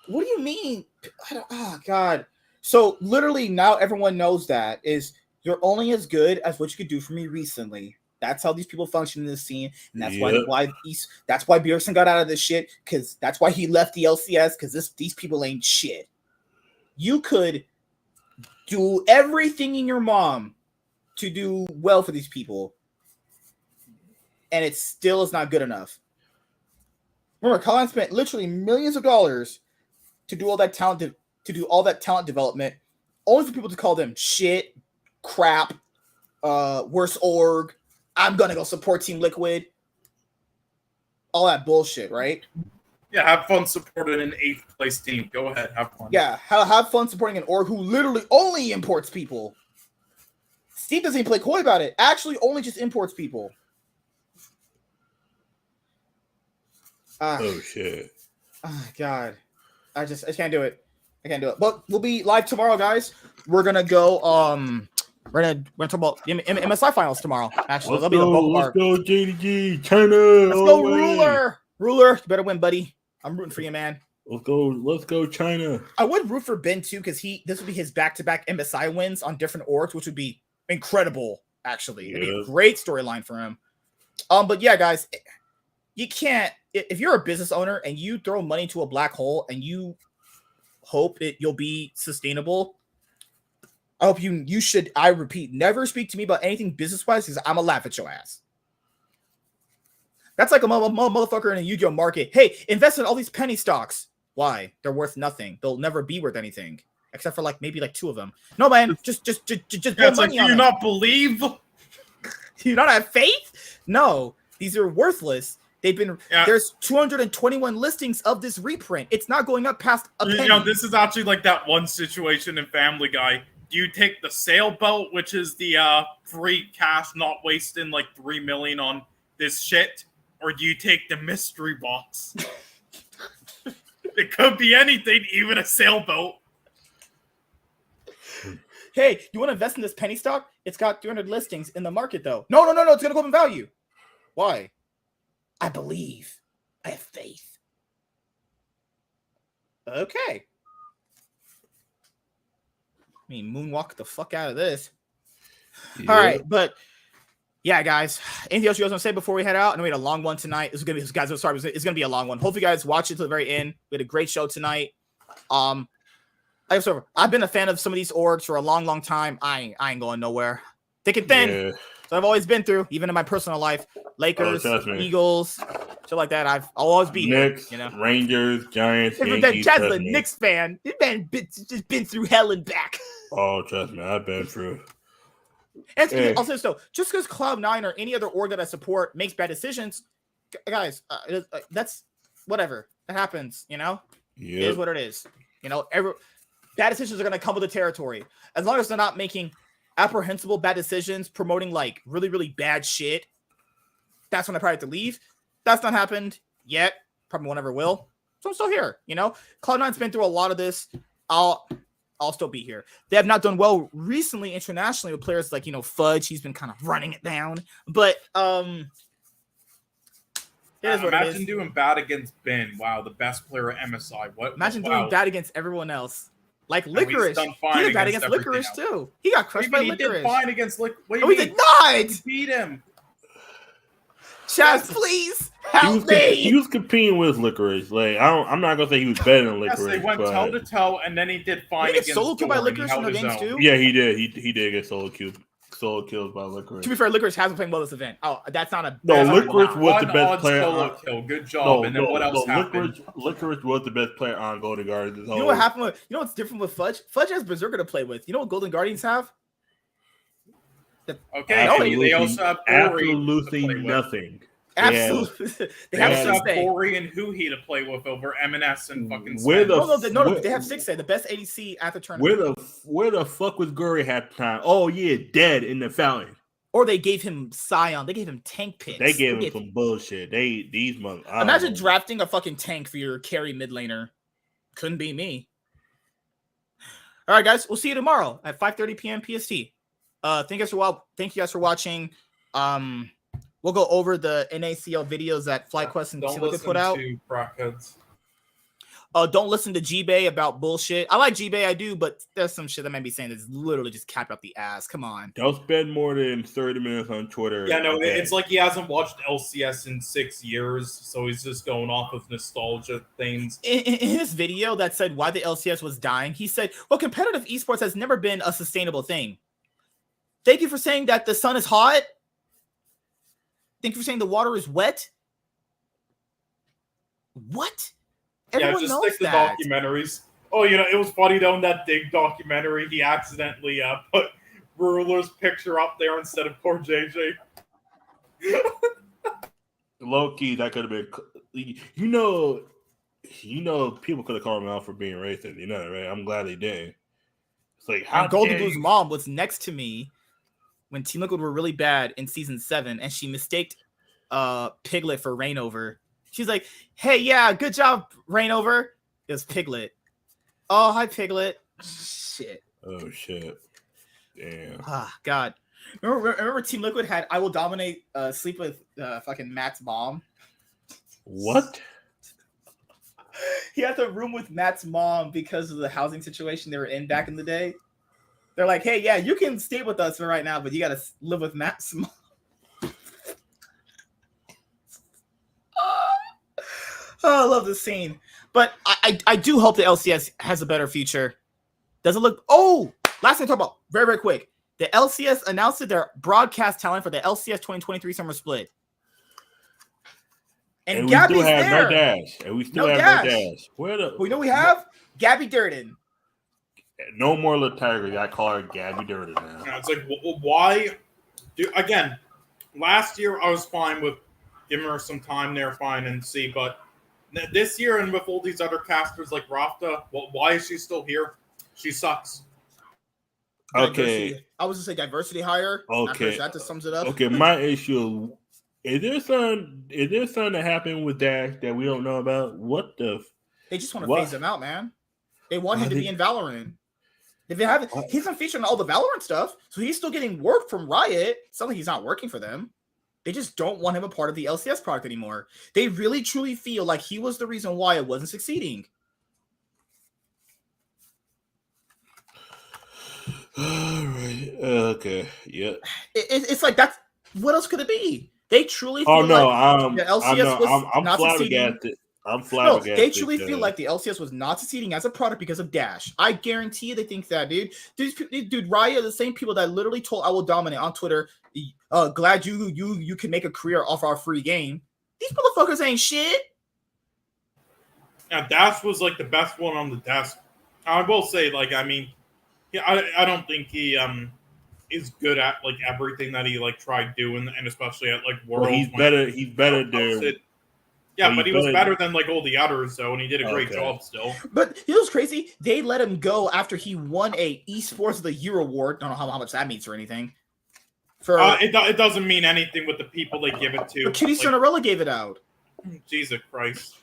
what do you mean? Oh God. So literally now everyone knows that is you're only as good as what you could do for me recently. That's how these people function in the scene, and that's why Bjergsen got out of this shit because that's why he left the LCS because these people ain't shit. You could do everything in your mom to do well for these people, and it still is not good enough. Remember, Cloud9 spent literally millions of dollars to do all that talent development, only for people to call them shit, crap, worse org. I'm gonna go support Team Liquid. All that bullshit, right? Yeah, have fun supporting an 8th place team. Go ahead, have fun. Yeah, have fun supporting an org who literally only imports people. Steve doesn't even play coy about it. Actually, only just imports people. Oh shit! Oh God, I can't do it. I can't do it. But we'll be live tomorrow, guys. We're gonna go. We're gonna talk about MSI finals tomorrow. Actually, let's go JDG China. Let's go Ruler. Ruler, you better win, buddy. I'm rooting for you, man. Let's go China. I would root for Ben too, because this would be his back-to-back MSI wins on different orgs, which would be incredible. Actually, it'd be a great storyline for him. But yeah, guys, you can't. If you're a business owner and you throw money into a black hole and you hope you'll be sustainable, I hope you should. I repeat, never speak to me about anything business-wise because I'm gonna laugh at your ass. That's like a motherfucker in a Yu-Gi-Oh market. Hey, invest in all these penny stocks. Why? They're worth nothing. They'll never be worth anything, except for maybe 2 of them. No, man, just put money on them. Do you not believe? Do you not have faith? No, these are worthless. They've been there's 221 listings of this reprint. It's not going up past a penny. This is actually like that one situation in Family Guy. Do you take the sailboat, which is the free cash, not wasting like $3 million on this shit, or do you take the mystery box? It could be anything, even a sailboat. Hey, you want to invest in this penny stock? It's got 300 listings in the market, though. No. It's going to go up in value. Why? I believe. I have faith. Okay. I mean, moonwalk the fuck out of this. Yeah. All right, but yeah, guys. Anything else you guys want to say before we head out? I know we had a long one tonight. It's gonna be a long one. Hopefully, you guys watch it to the very end. We had a great show tonight. I've been a fan of some of these orgs for a long time. I ain't going nowhere. Thick and thin. Yeah. So I've always been through, even in my personal life. Lakers, Eagles, shit like that. I'll always be Knicks, here. You know? Rangers, Giants, Yankees. That's a Knicks fan. This man just been through hell and back. Oh, trust me, I've been through. And I'll say this though, just because Cloud9 or any other org that I support makes bad decisions, guys, that's whatever. That happens, you know? Yep. It is what it is. You know, bad decisions are going to come with the territory. As long as they're not making apprehensible bad decisions, promoting like really, really bad shit, that's when I probably have to leave. That's not happened yet. Probably won't ever will. So I'm still here, you know? Cloud9's been through a lot of this. I'll still be here. They have not done well recently internationally with players like, you know, Fudge. He's been kind of running it down. But imagine doing bad against Ben. Wow, the best player at MSI. Imagine doing bad against everyone else. Like Licorice. He did bad against Licorice too. He got crushed by Licorice. He did fine against Licorice. No, he did not. He beat him. Chaz, please help me. He was competing with Licorice. Like I'm not gonna say he was better than Licorice. Yes, they went toe to toe, and then he did fine against. Solo kill by Licorice in the games too. Yeah, he did. He did get solo kills by Licorice. To be fair, Licorice hasn't played well this event. Oh, that's not a. No, Licorice was the best player. Solo kill. Good job. And then what else happened? Licorice was the best player on Golden Guardians. You know what happened? You know what's different with Fudge? Fudge has Berserker to play with. You know what Golden Guardians have? Okay, they also have absolutely nothing. Absolutely, they also have Corey and Huhi to play with over M&S and fucking. No, they have 6A, the best ADC at the tournament. Where the fuck was Guri half the time? Oh yeah, dead in the fountain. Or they gave him Scion. They gave him tank picks. They gave him some bullshit. Imagine drafting a fucking tank for your carry mid laner. Couldn't be me. All right, guys, we'll see you tomorrow at 5:30 p.m. PST. Thank you guys for watching. We'll go over the NACL videos that FlyQuest and Silica put out. Don't listen to G-Bay about bullshit. I like G-Bay, I do, but there's some shit that might be saying that's literally just capped up the ass. Come on. Don't spend more than 30 minutes on Twitter. Yeah, no, it's like he hasn't watched LCS in 6 years, so he's just going off of nostalgia things. In his video that said why the LCS was dying, he said, well, competitive esports has never been a sustainable thing. Thank you for saying that the sun is hot. Thank you for saying the water is wet. What? Everyone just knows stick to that. Documentaries. Oh, you know, it was funny though in that Dig documentary, he accidentally put Ruler's picture up there instead of poor JJ. Low key, that could have been. You know, people could have called him out for being racist. You know that, right? I'm glad they didn't. It's like how Golden Blue's mom was next to me when Team Liquid were really bad in season 7, and she mistaked Piglet for Rainover. She's like, "Hey, yeah, good job, Rainover." It was Piglet. Oh, hi, Piglet. Shit. Oh shit. Damn. Ah, God. Remember Team Liquid had "I Will Dominate Sleep with fucking Matt's mom." What? He had to room with Matt's mom because of the housing situation they were in back in the day. They're like, "Hey, yeah, you can stay with us for right now, but you got to live with Matt's mom." Oh, I love this scene. But I do hope the LCS has a better future. Does it look... Oh! Last thing to talk about, very, very quick. The LCS announced their broadcast talent for the LCS 2023 Summer Split. And we Gabby's still have there. no Dash. And we still have no Dash. Where the... We know we have Gabby Durden. No more little tiger. I call her Gabby Durden now. It's like, why? Again, last year I was fine with giving her some time there, fine and see. But this year and with all these other casters like Rafta, why is she still here? She sucks. Okay. I was going to say diversity hire. Okay. That just sums it up. Okay, my issue Is there something that happened with Dash that we don't know about? What the? They just want to What? phase him out, man. They want him to they- be in Valorant. If they haven't, he's been featured in all the Valorant stuff, so he's still getting work from Riot. It's not like he's not working for them. They just don't want him a part of the LCS product anymore. They really truly feel like he was the reason why it wasn't succeeding. All right. Okay. Yeah. It's like that's what else could it be? They truly feel Oh no. like the LCS was I'm not succeeding. flabbergasted. I'm No, flabbergasted. they truly feel like the LCS was not succeeding as a product because of Dash. I guarantee you they think that, dude. Dude, Riot are the same people that literally told I Will Dominate on Twitter, glad you can make a career off our free game. These motherfuckers ain't shit. Yeah, Dash was like the best one on the desk. I will say, like, I mean, yeah, I don't think he is good at like everything that he like tried doing, and especially at like Worlds. Well, he's better than. Yeah, but he was better than like all the others, though, and he did a great job still. But it was crazy. They let him go after he won a Esports of the Year award. Don't know how much that means or anything. For it doesn't mean anything with the people they give it to. But Kitty Cinderella gave it out. Jesus Christ.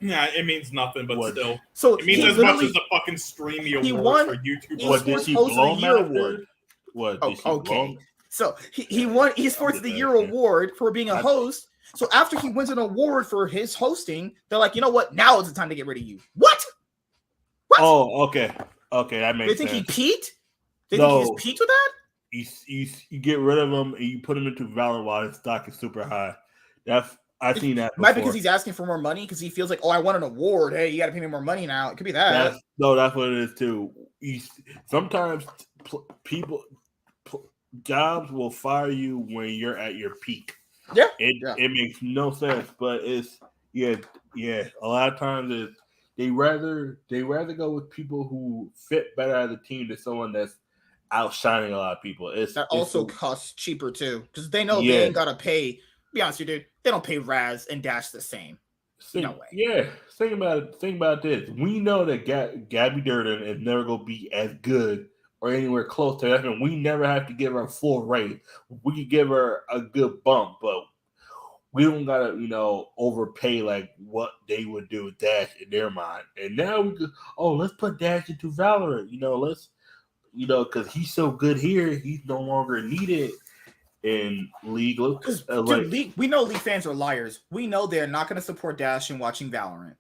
Yeah, it means nothing, but still. So it means as much as the fucking Streamy Award for YouTube. What did she blow him award? What? Okay. So he won Esports of the Year award for being a host. So after he wins an award for his hosting, they're like, you know what? Now is the time to get rid of you. What? Oh, okay. Okay, that makes sense. They think he peaked? They think he's peaked with that? You get rid of him and you put him into Valorant while his stock is super high. I've seen that before. Might because he's asking for more money because he feels like, oh, I want an award. Hey, you got to pay me more money now. It could be that. That's what it is too. Sometimes jobs will fire you when you're at your peak. Yeah, it makes no sense, but it's yeah. A lot of times they rather go with people who fit better as a team than someone that's outshining a lot of people. That also costs cheaper too because they know they ain't gotta pay. Be honest with you, dude. They don't pay Raz and Dash the same. No way. Yeah, think about this. We know that Gabby Durden is never gonna be as good or anywhere close to that, and we never have to give her a full rate. We could give her a good bump, but we don't gotta, overpay like what they would do with Dash in their mind. And now we could, let's put Dash into Valorant. Because he's so good here, he's no longer needed in League. League, we know League fans are liars. We know they're not going to support Dash in watching Valorant.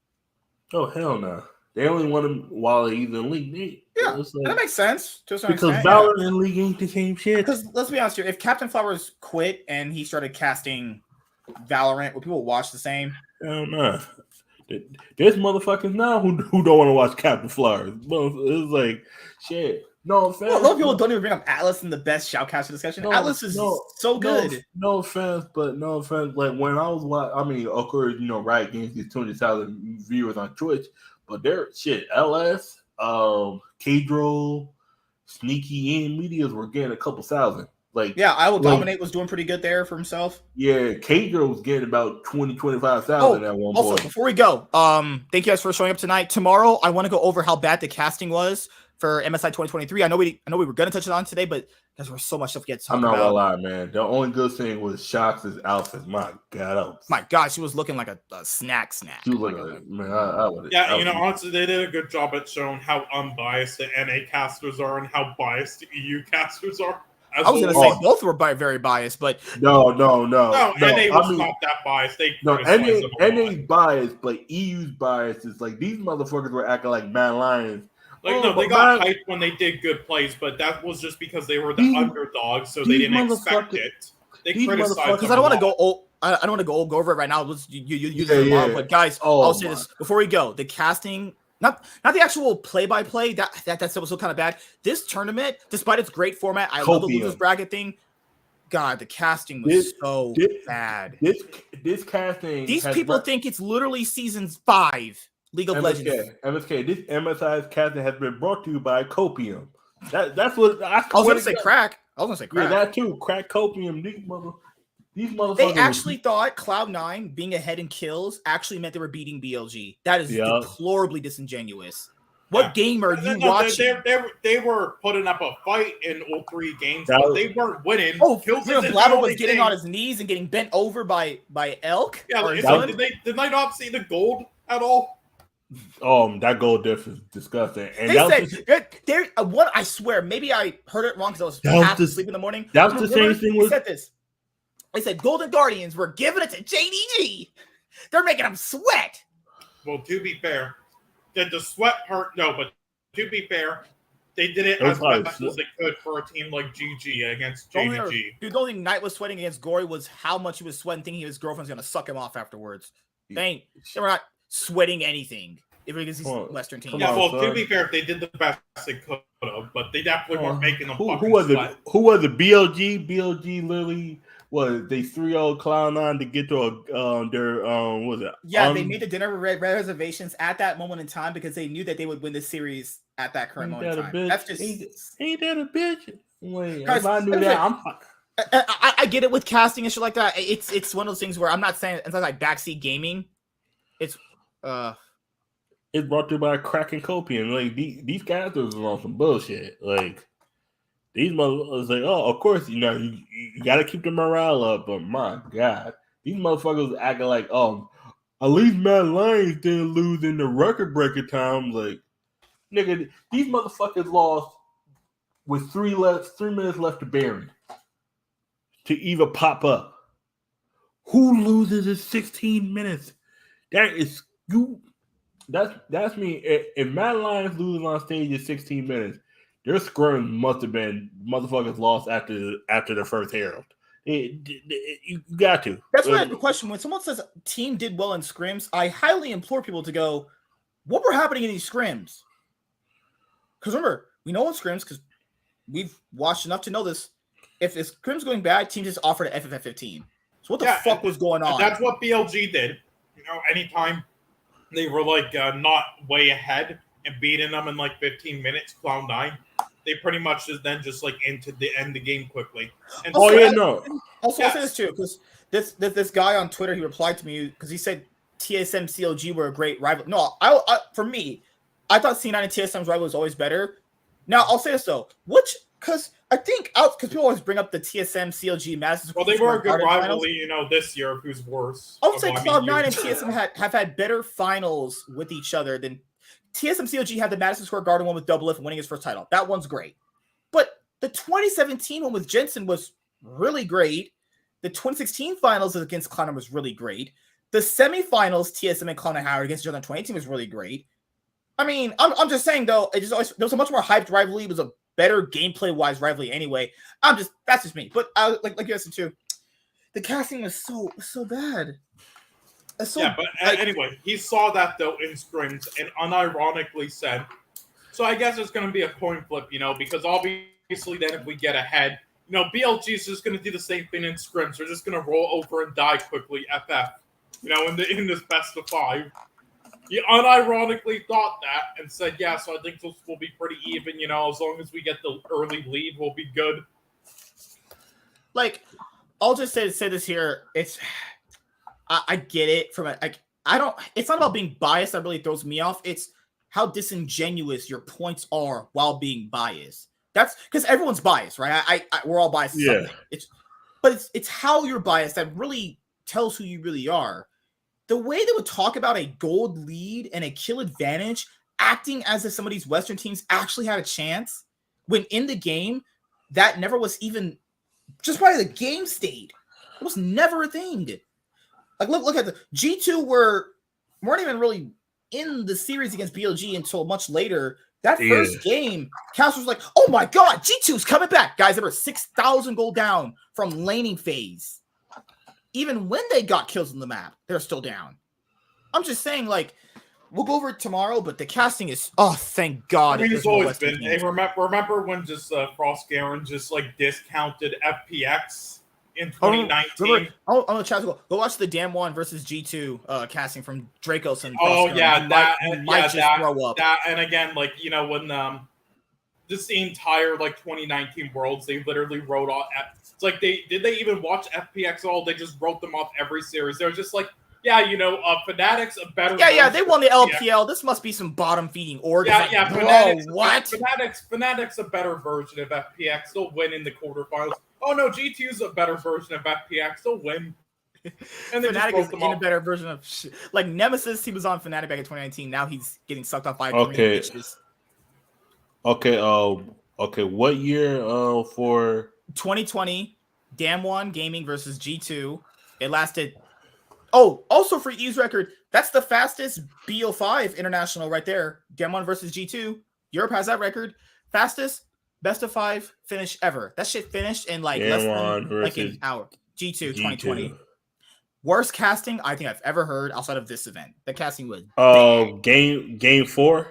Oh hell no! They only want him while he's in League. That makes sense to a certain because extent. Valorant and League ain't the same shit. Because let's be honest here, if Captain Flowers quit and he started casting Valorant, would people watch the same? Hell no. There's motherfuckers now who don't want to watch Captain Flowers. It's like shit. No offense. Well, a lot of people don't even bring up Atlas in the best shoutcaster discussion. Atlas is so good. No offense. Like when I was watching, of course, Riot Games gets 200,000 viewers on Twitch, but they're shit. LS, K-Drill, Sneaky, and Medias were getting a couple thousand. I Will Dominate was doing pretty good there for himself. Yeah, K-Drill was getting about 25,000 at one point. Also, before we go, thank you guys for showing up tonight. Tomorrow, I want to go over how bad the casting was for MSI 2023. I know we were going to touch it on today, but there's so much stuff to get to talk about. I'm not going to lie, man. The only good thing was Shox' outfit. My God. She was looking like a snack. She was looking man, I would. Yeah, honestly, they did a good job at showing how unbiased the NA casters are and how biased the EU casters are. I was going to say both were very biased, but no. NA was not that biased. NA's biased, but EU's biased is like these motherfuckers were acting like Mad Lions. They got hyped when they did good plays, but that was just because they were the underdogs, so they didn't expect it. They criticized because I don't want to go. I don't want to go over it right now. But guys, I'll say this before we go: the casting, not the actual play-by-play. That was so kind of bad. This tournament, despite its great format, I love the losers bracket thing. God, the casting was so bad. This casting. These people think it's literally season 5. League of Legends. MSK. This MSI's casting has been brought to you by Copium. That's what I was going to say. Crack. Yeah, that too. Crack Copium. These motherfuckers. They actually thought Cloud9 being ahead in kills actually meant they were beating BLG. That is deplorably disingenuous. What game are you watching? They were putting up a fight in all 3 games, That but was- they weren't winning. Oh, Kills you know, isn't the Blabber only was getting thing. on his knees and getting bent over by elk. Yeah, or so something? did they not see the gold at all? That goal diff is disgusting. And They that said there. What I swear, maybe I heard it wrong because I was That was half the- asleep in the morning. that was the same Remember, thing they with- said this. They said Golden Guardians were giving it to JDG. They're making them sweat. Well, to be fair, did the sweat part? No, but to be fair, they did it It was as probably best as they could for a team like GG against The only, JDG. dude, the only thing Knight was sweating against Gory was how much he was sweating, thinking his girlfriend's gonna suck him off afterwards. They were not sweating anything. If because he's Western team. Yeah, on, well, son. to be fair, they did the best they could have, but they definitely weren't making them who fucking was sweat. it? Who was it? BLG. BLG literally was they 3-0 Cloud9 to get to their was it? Yeah, they made the dinner reservations at that moment in time because they knew that they would win the series at that current Ain't moment that in a time. bitch? That's just Ain't that a bitch? Wait, Guys, if I knew let me that, say- I'm fine. I get it with casting and shit like that. It's one of those things where I'm not saying it's not like backseat gaming. It's It's brought to you by Crack and Copian. Like these characters are on some bullshit. Like these motherfuckers like, oh, of course, you got to keep the morale up. But my God, these motherfuckers acting like, at least Matt Lyons didn't lose in the record breaker time. Like, nigga, these motherfuckers lost with 3 minutes left to Baron to even pop up. Who loses in 16 minutes? That is you. That's me. If Matt Lyons loses on stage in 16 minutes, their scrum must have been motherfuckers lost after the first herald. You got to. That's why I have a question. When someone says team did well in scrims, I highly implore people to go, what were happening in these scrims? Because remember, we know in scrims, because we've watched enough to know this, if the scrims going bad, teams just offered an FFF15. So what the fuck was going on? That's what BLG did. Anytime they were like not way ahead and beating them in like 15 minutes, Cloud9, they pretty much just like into the end the game quickly. And Also, so, I'll say this too, because this guy on Twitter, he replied to me because he said TSM CLG were a great rival. No, I for me, I thought C9 and TSM's rival was always better. Now I'll say this though, because I think because people always bring up the TSM CLG Madison. Well, they were a good rivalry, this year. Who's worse? I would say Cloud9 and TSM have had better finals with each other than TSM CLG had the Madison Square Garden one with Double Lift winning his first title. That one's great. But the 2017 one with Jensen was really great. The 2016 finals against Cloud9 was really great. The semifinals TSM and Cloud9 Howard against each other in 2018 was really great. I mean, I'm just saying though, there was a much more hyped rivalry. It was a better gameplay wise rivalry anyway. That's just me. But like you said too, the casting was so bad. Anyway, he saw that though in scrims and unironically said, so I guess it's going to be a coin flip, because obviously then if we get ahead, BLG is just going to do the same thing in scrims. They're just going to roll over and die quickly, FF, in this best of 5. He unironically thought that and said, yeah, so I think this will be pretty even, as long as we get the early lead, we'll be good. Like, I'll just say this here. I get it it's not about being biased that really throws me off. It's how disingenuous your points are while being biased. That's because everyone's biased, right? We're all biased. Yeah. It's how you're biased that really tells who you really are. The way they would talk about a gold lead and a kill advantage, acting as if some of these Western teams actually had a chance, when in the game, that never was even just by the game state. It was never a thing. Like look at the G2 weren't even really in the series against BLG until much later. That first game, Cast was like, oh my god, G2's coming back. Guys, they were 6,000 gold down from laning phase. Even when they got kills on the map, they're still down. I'm just saying, like, we'll go over it tomorrow, but the casting is, thank God. I mean, it's always been. Hey, remember when just Frost Garen just like discounted FPX in 2019? On the chat, go watch the Damn One versus G2 casting from Dracos and Frost Garen. That, and again, like, when just the entire like 2019 Worlds, they literally wrote off. It's like did they even watch FPX at all? They just wrote them off every series. They were just like, Yeah, Fnatic's a better. Yeah, they won the version of LPL. This must be some bottom feeding org. Yeah, Like, yeah. bro, Fnatic's a better version of FPX. They'll win in the quarterfinals. Oh no, G2's a better version of FPX. They'll win. And they just Fnatic broke is them in a up. better version of like Nemesis. He was on Fnatic back in 2019. Now he's getting sucked off by Okay. Korean bitches. Okay. Okay. What year? For 2020, Damwon Gaming versus G2. It lasted. Oh, also for E's record, that's the fastest BO5 international right there. Damwon versus G2. Europe has that record. Fastest best of 5 finish ever. That shit finished in like less than like an hour. G2 2020. Worst casting I think I've ever heard outside of this event. The casting was bad. Game 4.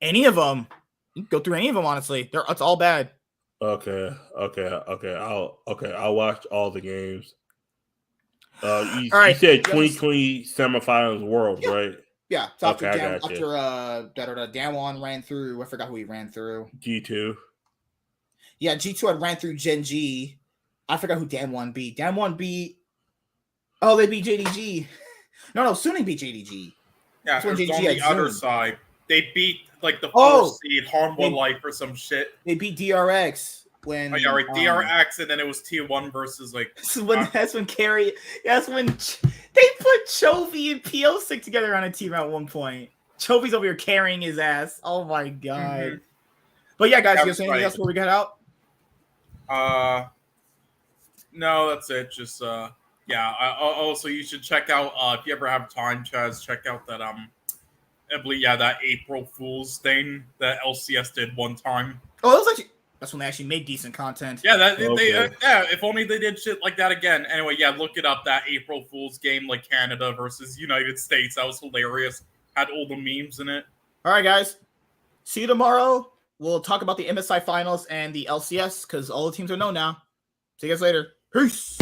Any of them. You can go through any of them, honestly. It's all bad. Okay. I'll watch all the games. You said 2020 semifinals Worlds, right? Yeah. So after Okay, Damwon ran through, I forgot who he ran through. G2. Yeah, G2 had ran through GenG. I forgot who Damwon beat. Damwon beat. Oh, they beat JDG. No, Suning beat JDG. Yeah, when it was JDG on the had other Zoom. side. They beat like the Oh! first seed, Harmwood Life or some shit. They beat DRX when. Oh yeah, right. DRX, and then it was T1 versus like. That's when Carrie. That's when they put Chovy and PO stick together on a team at one point. Chovy's over here carrying his ass. Oh my god. Mhm. But yeah, guys, That you was guys anything right. else before we get out? No, that's it. Just yeah. Also, you should check out if you ever have time, Chaz. Check out that I believe that April Fool's thing that LCS did one time. Oh, that was actually that's when they actually made decent content. Yeah, Okay. if only they did shit like that again. Anyway, yeah, look it up. That April Fool's game, like Canada versus United States, that was hilarious. Had all the memes in it. All right, guys. See you tomorrow. We'll talk about the MSI finals and the LCS because all the teams are known now. See you guys later. Peace.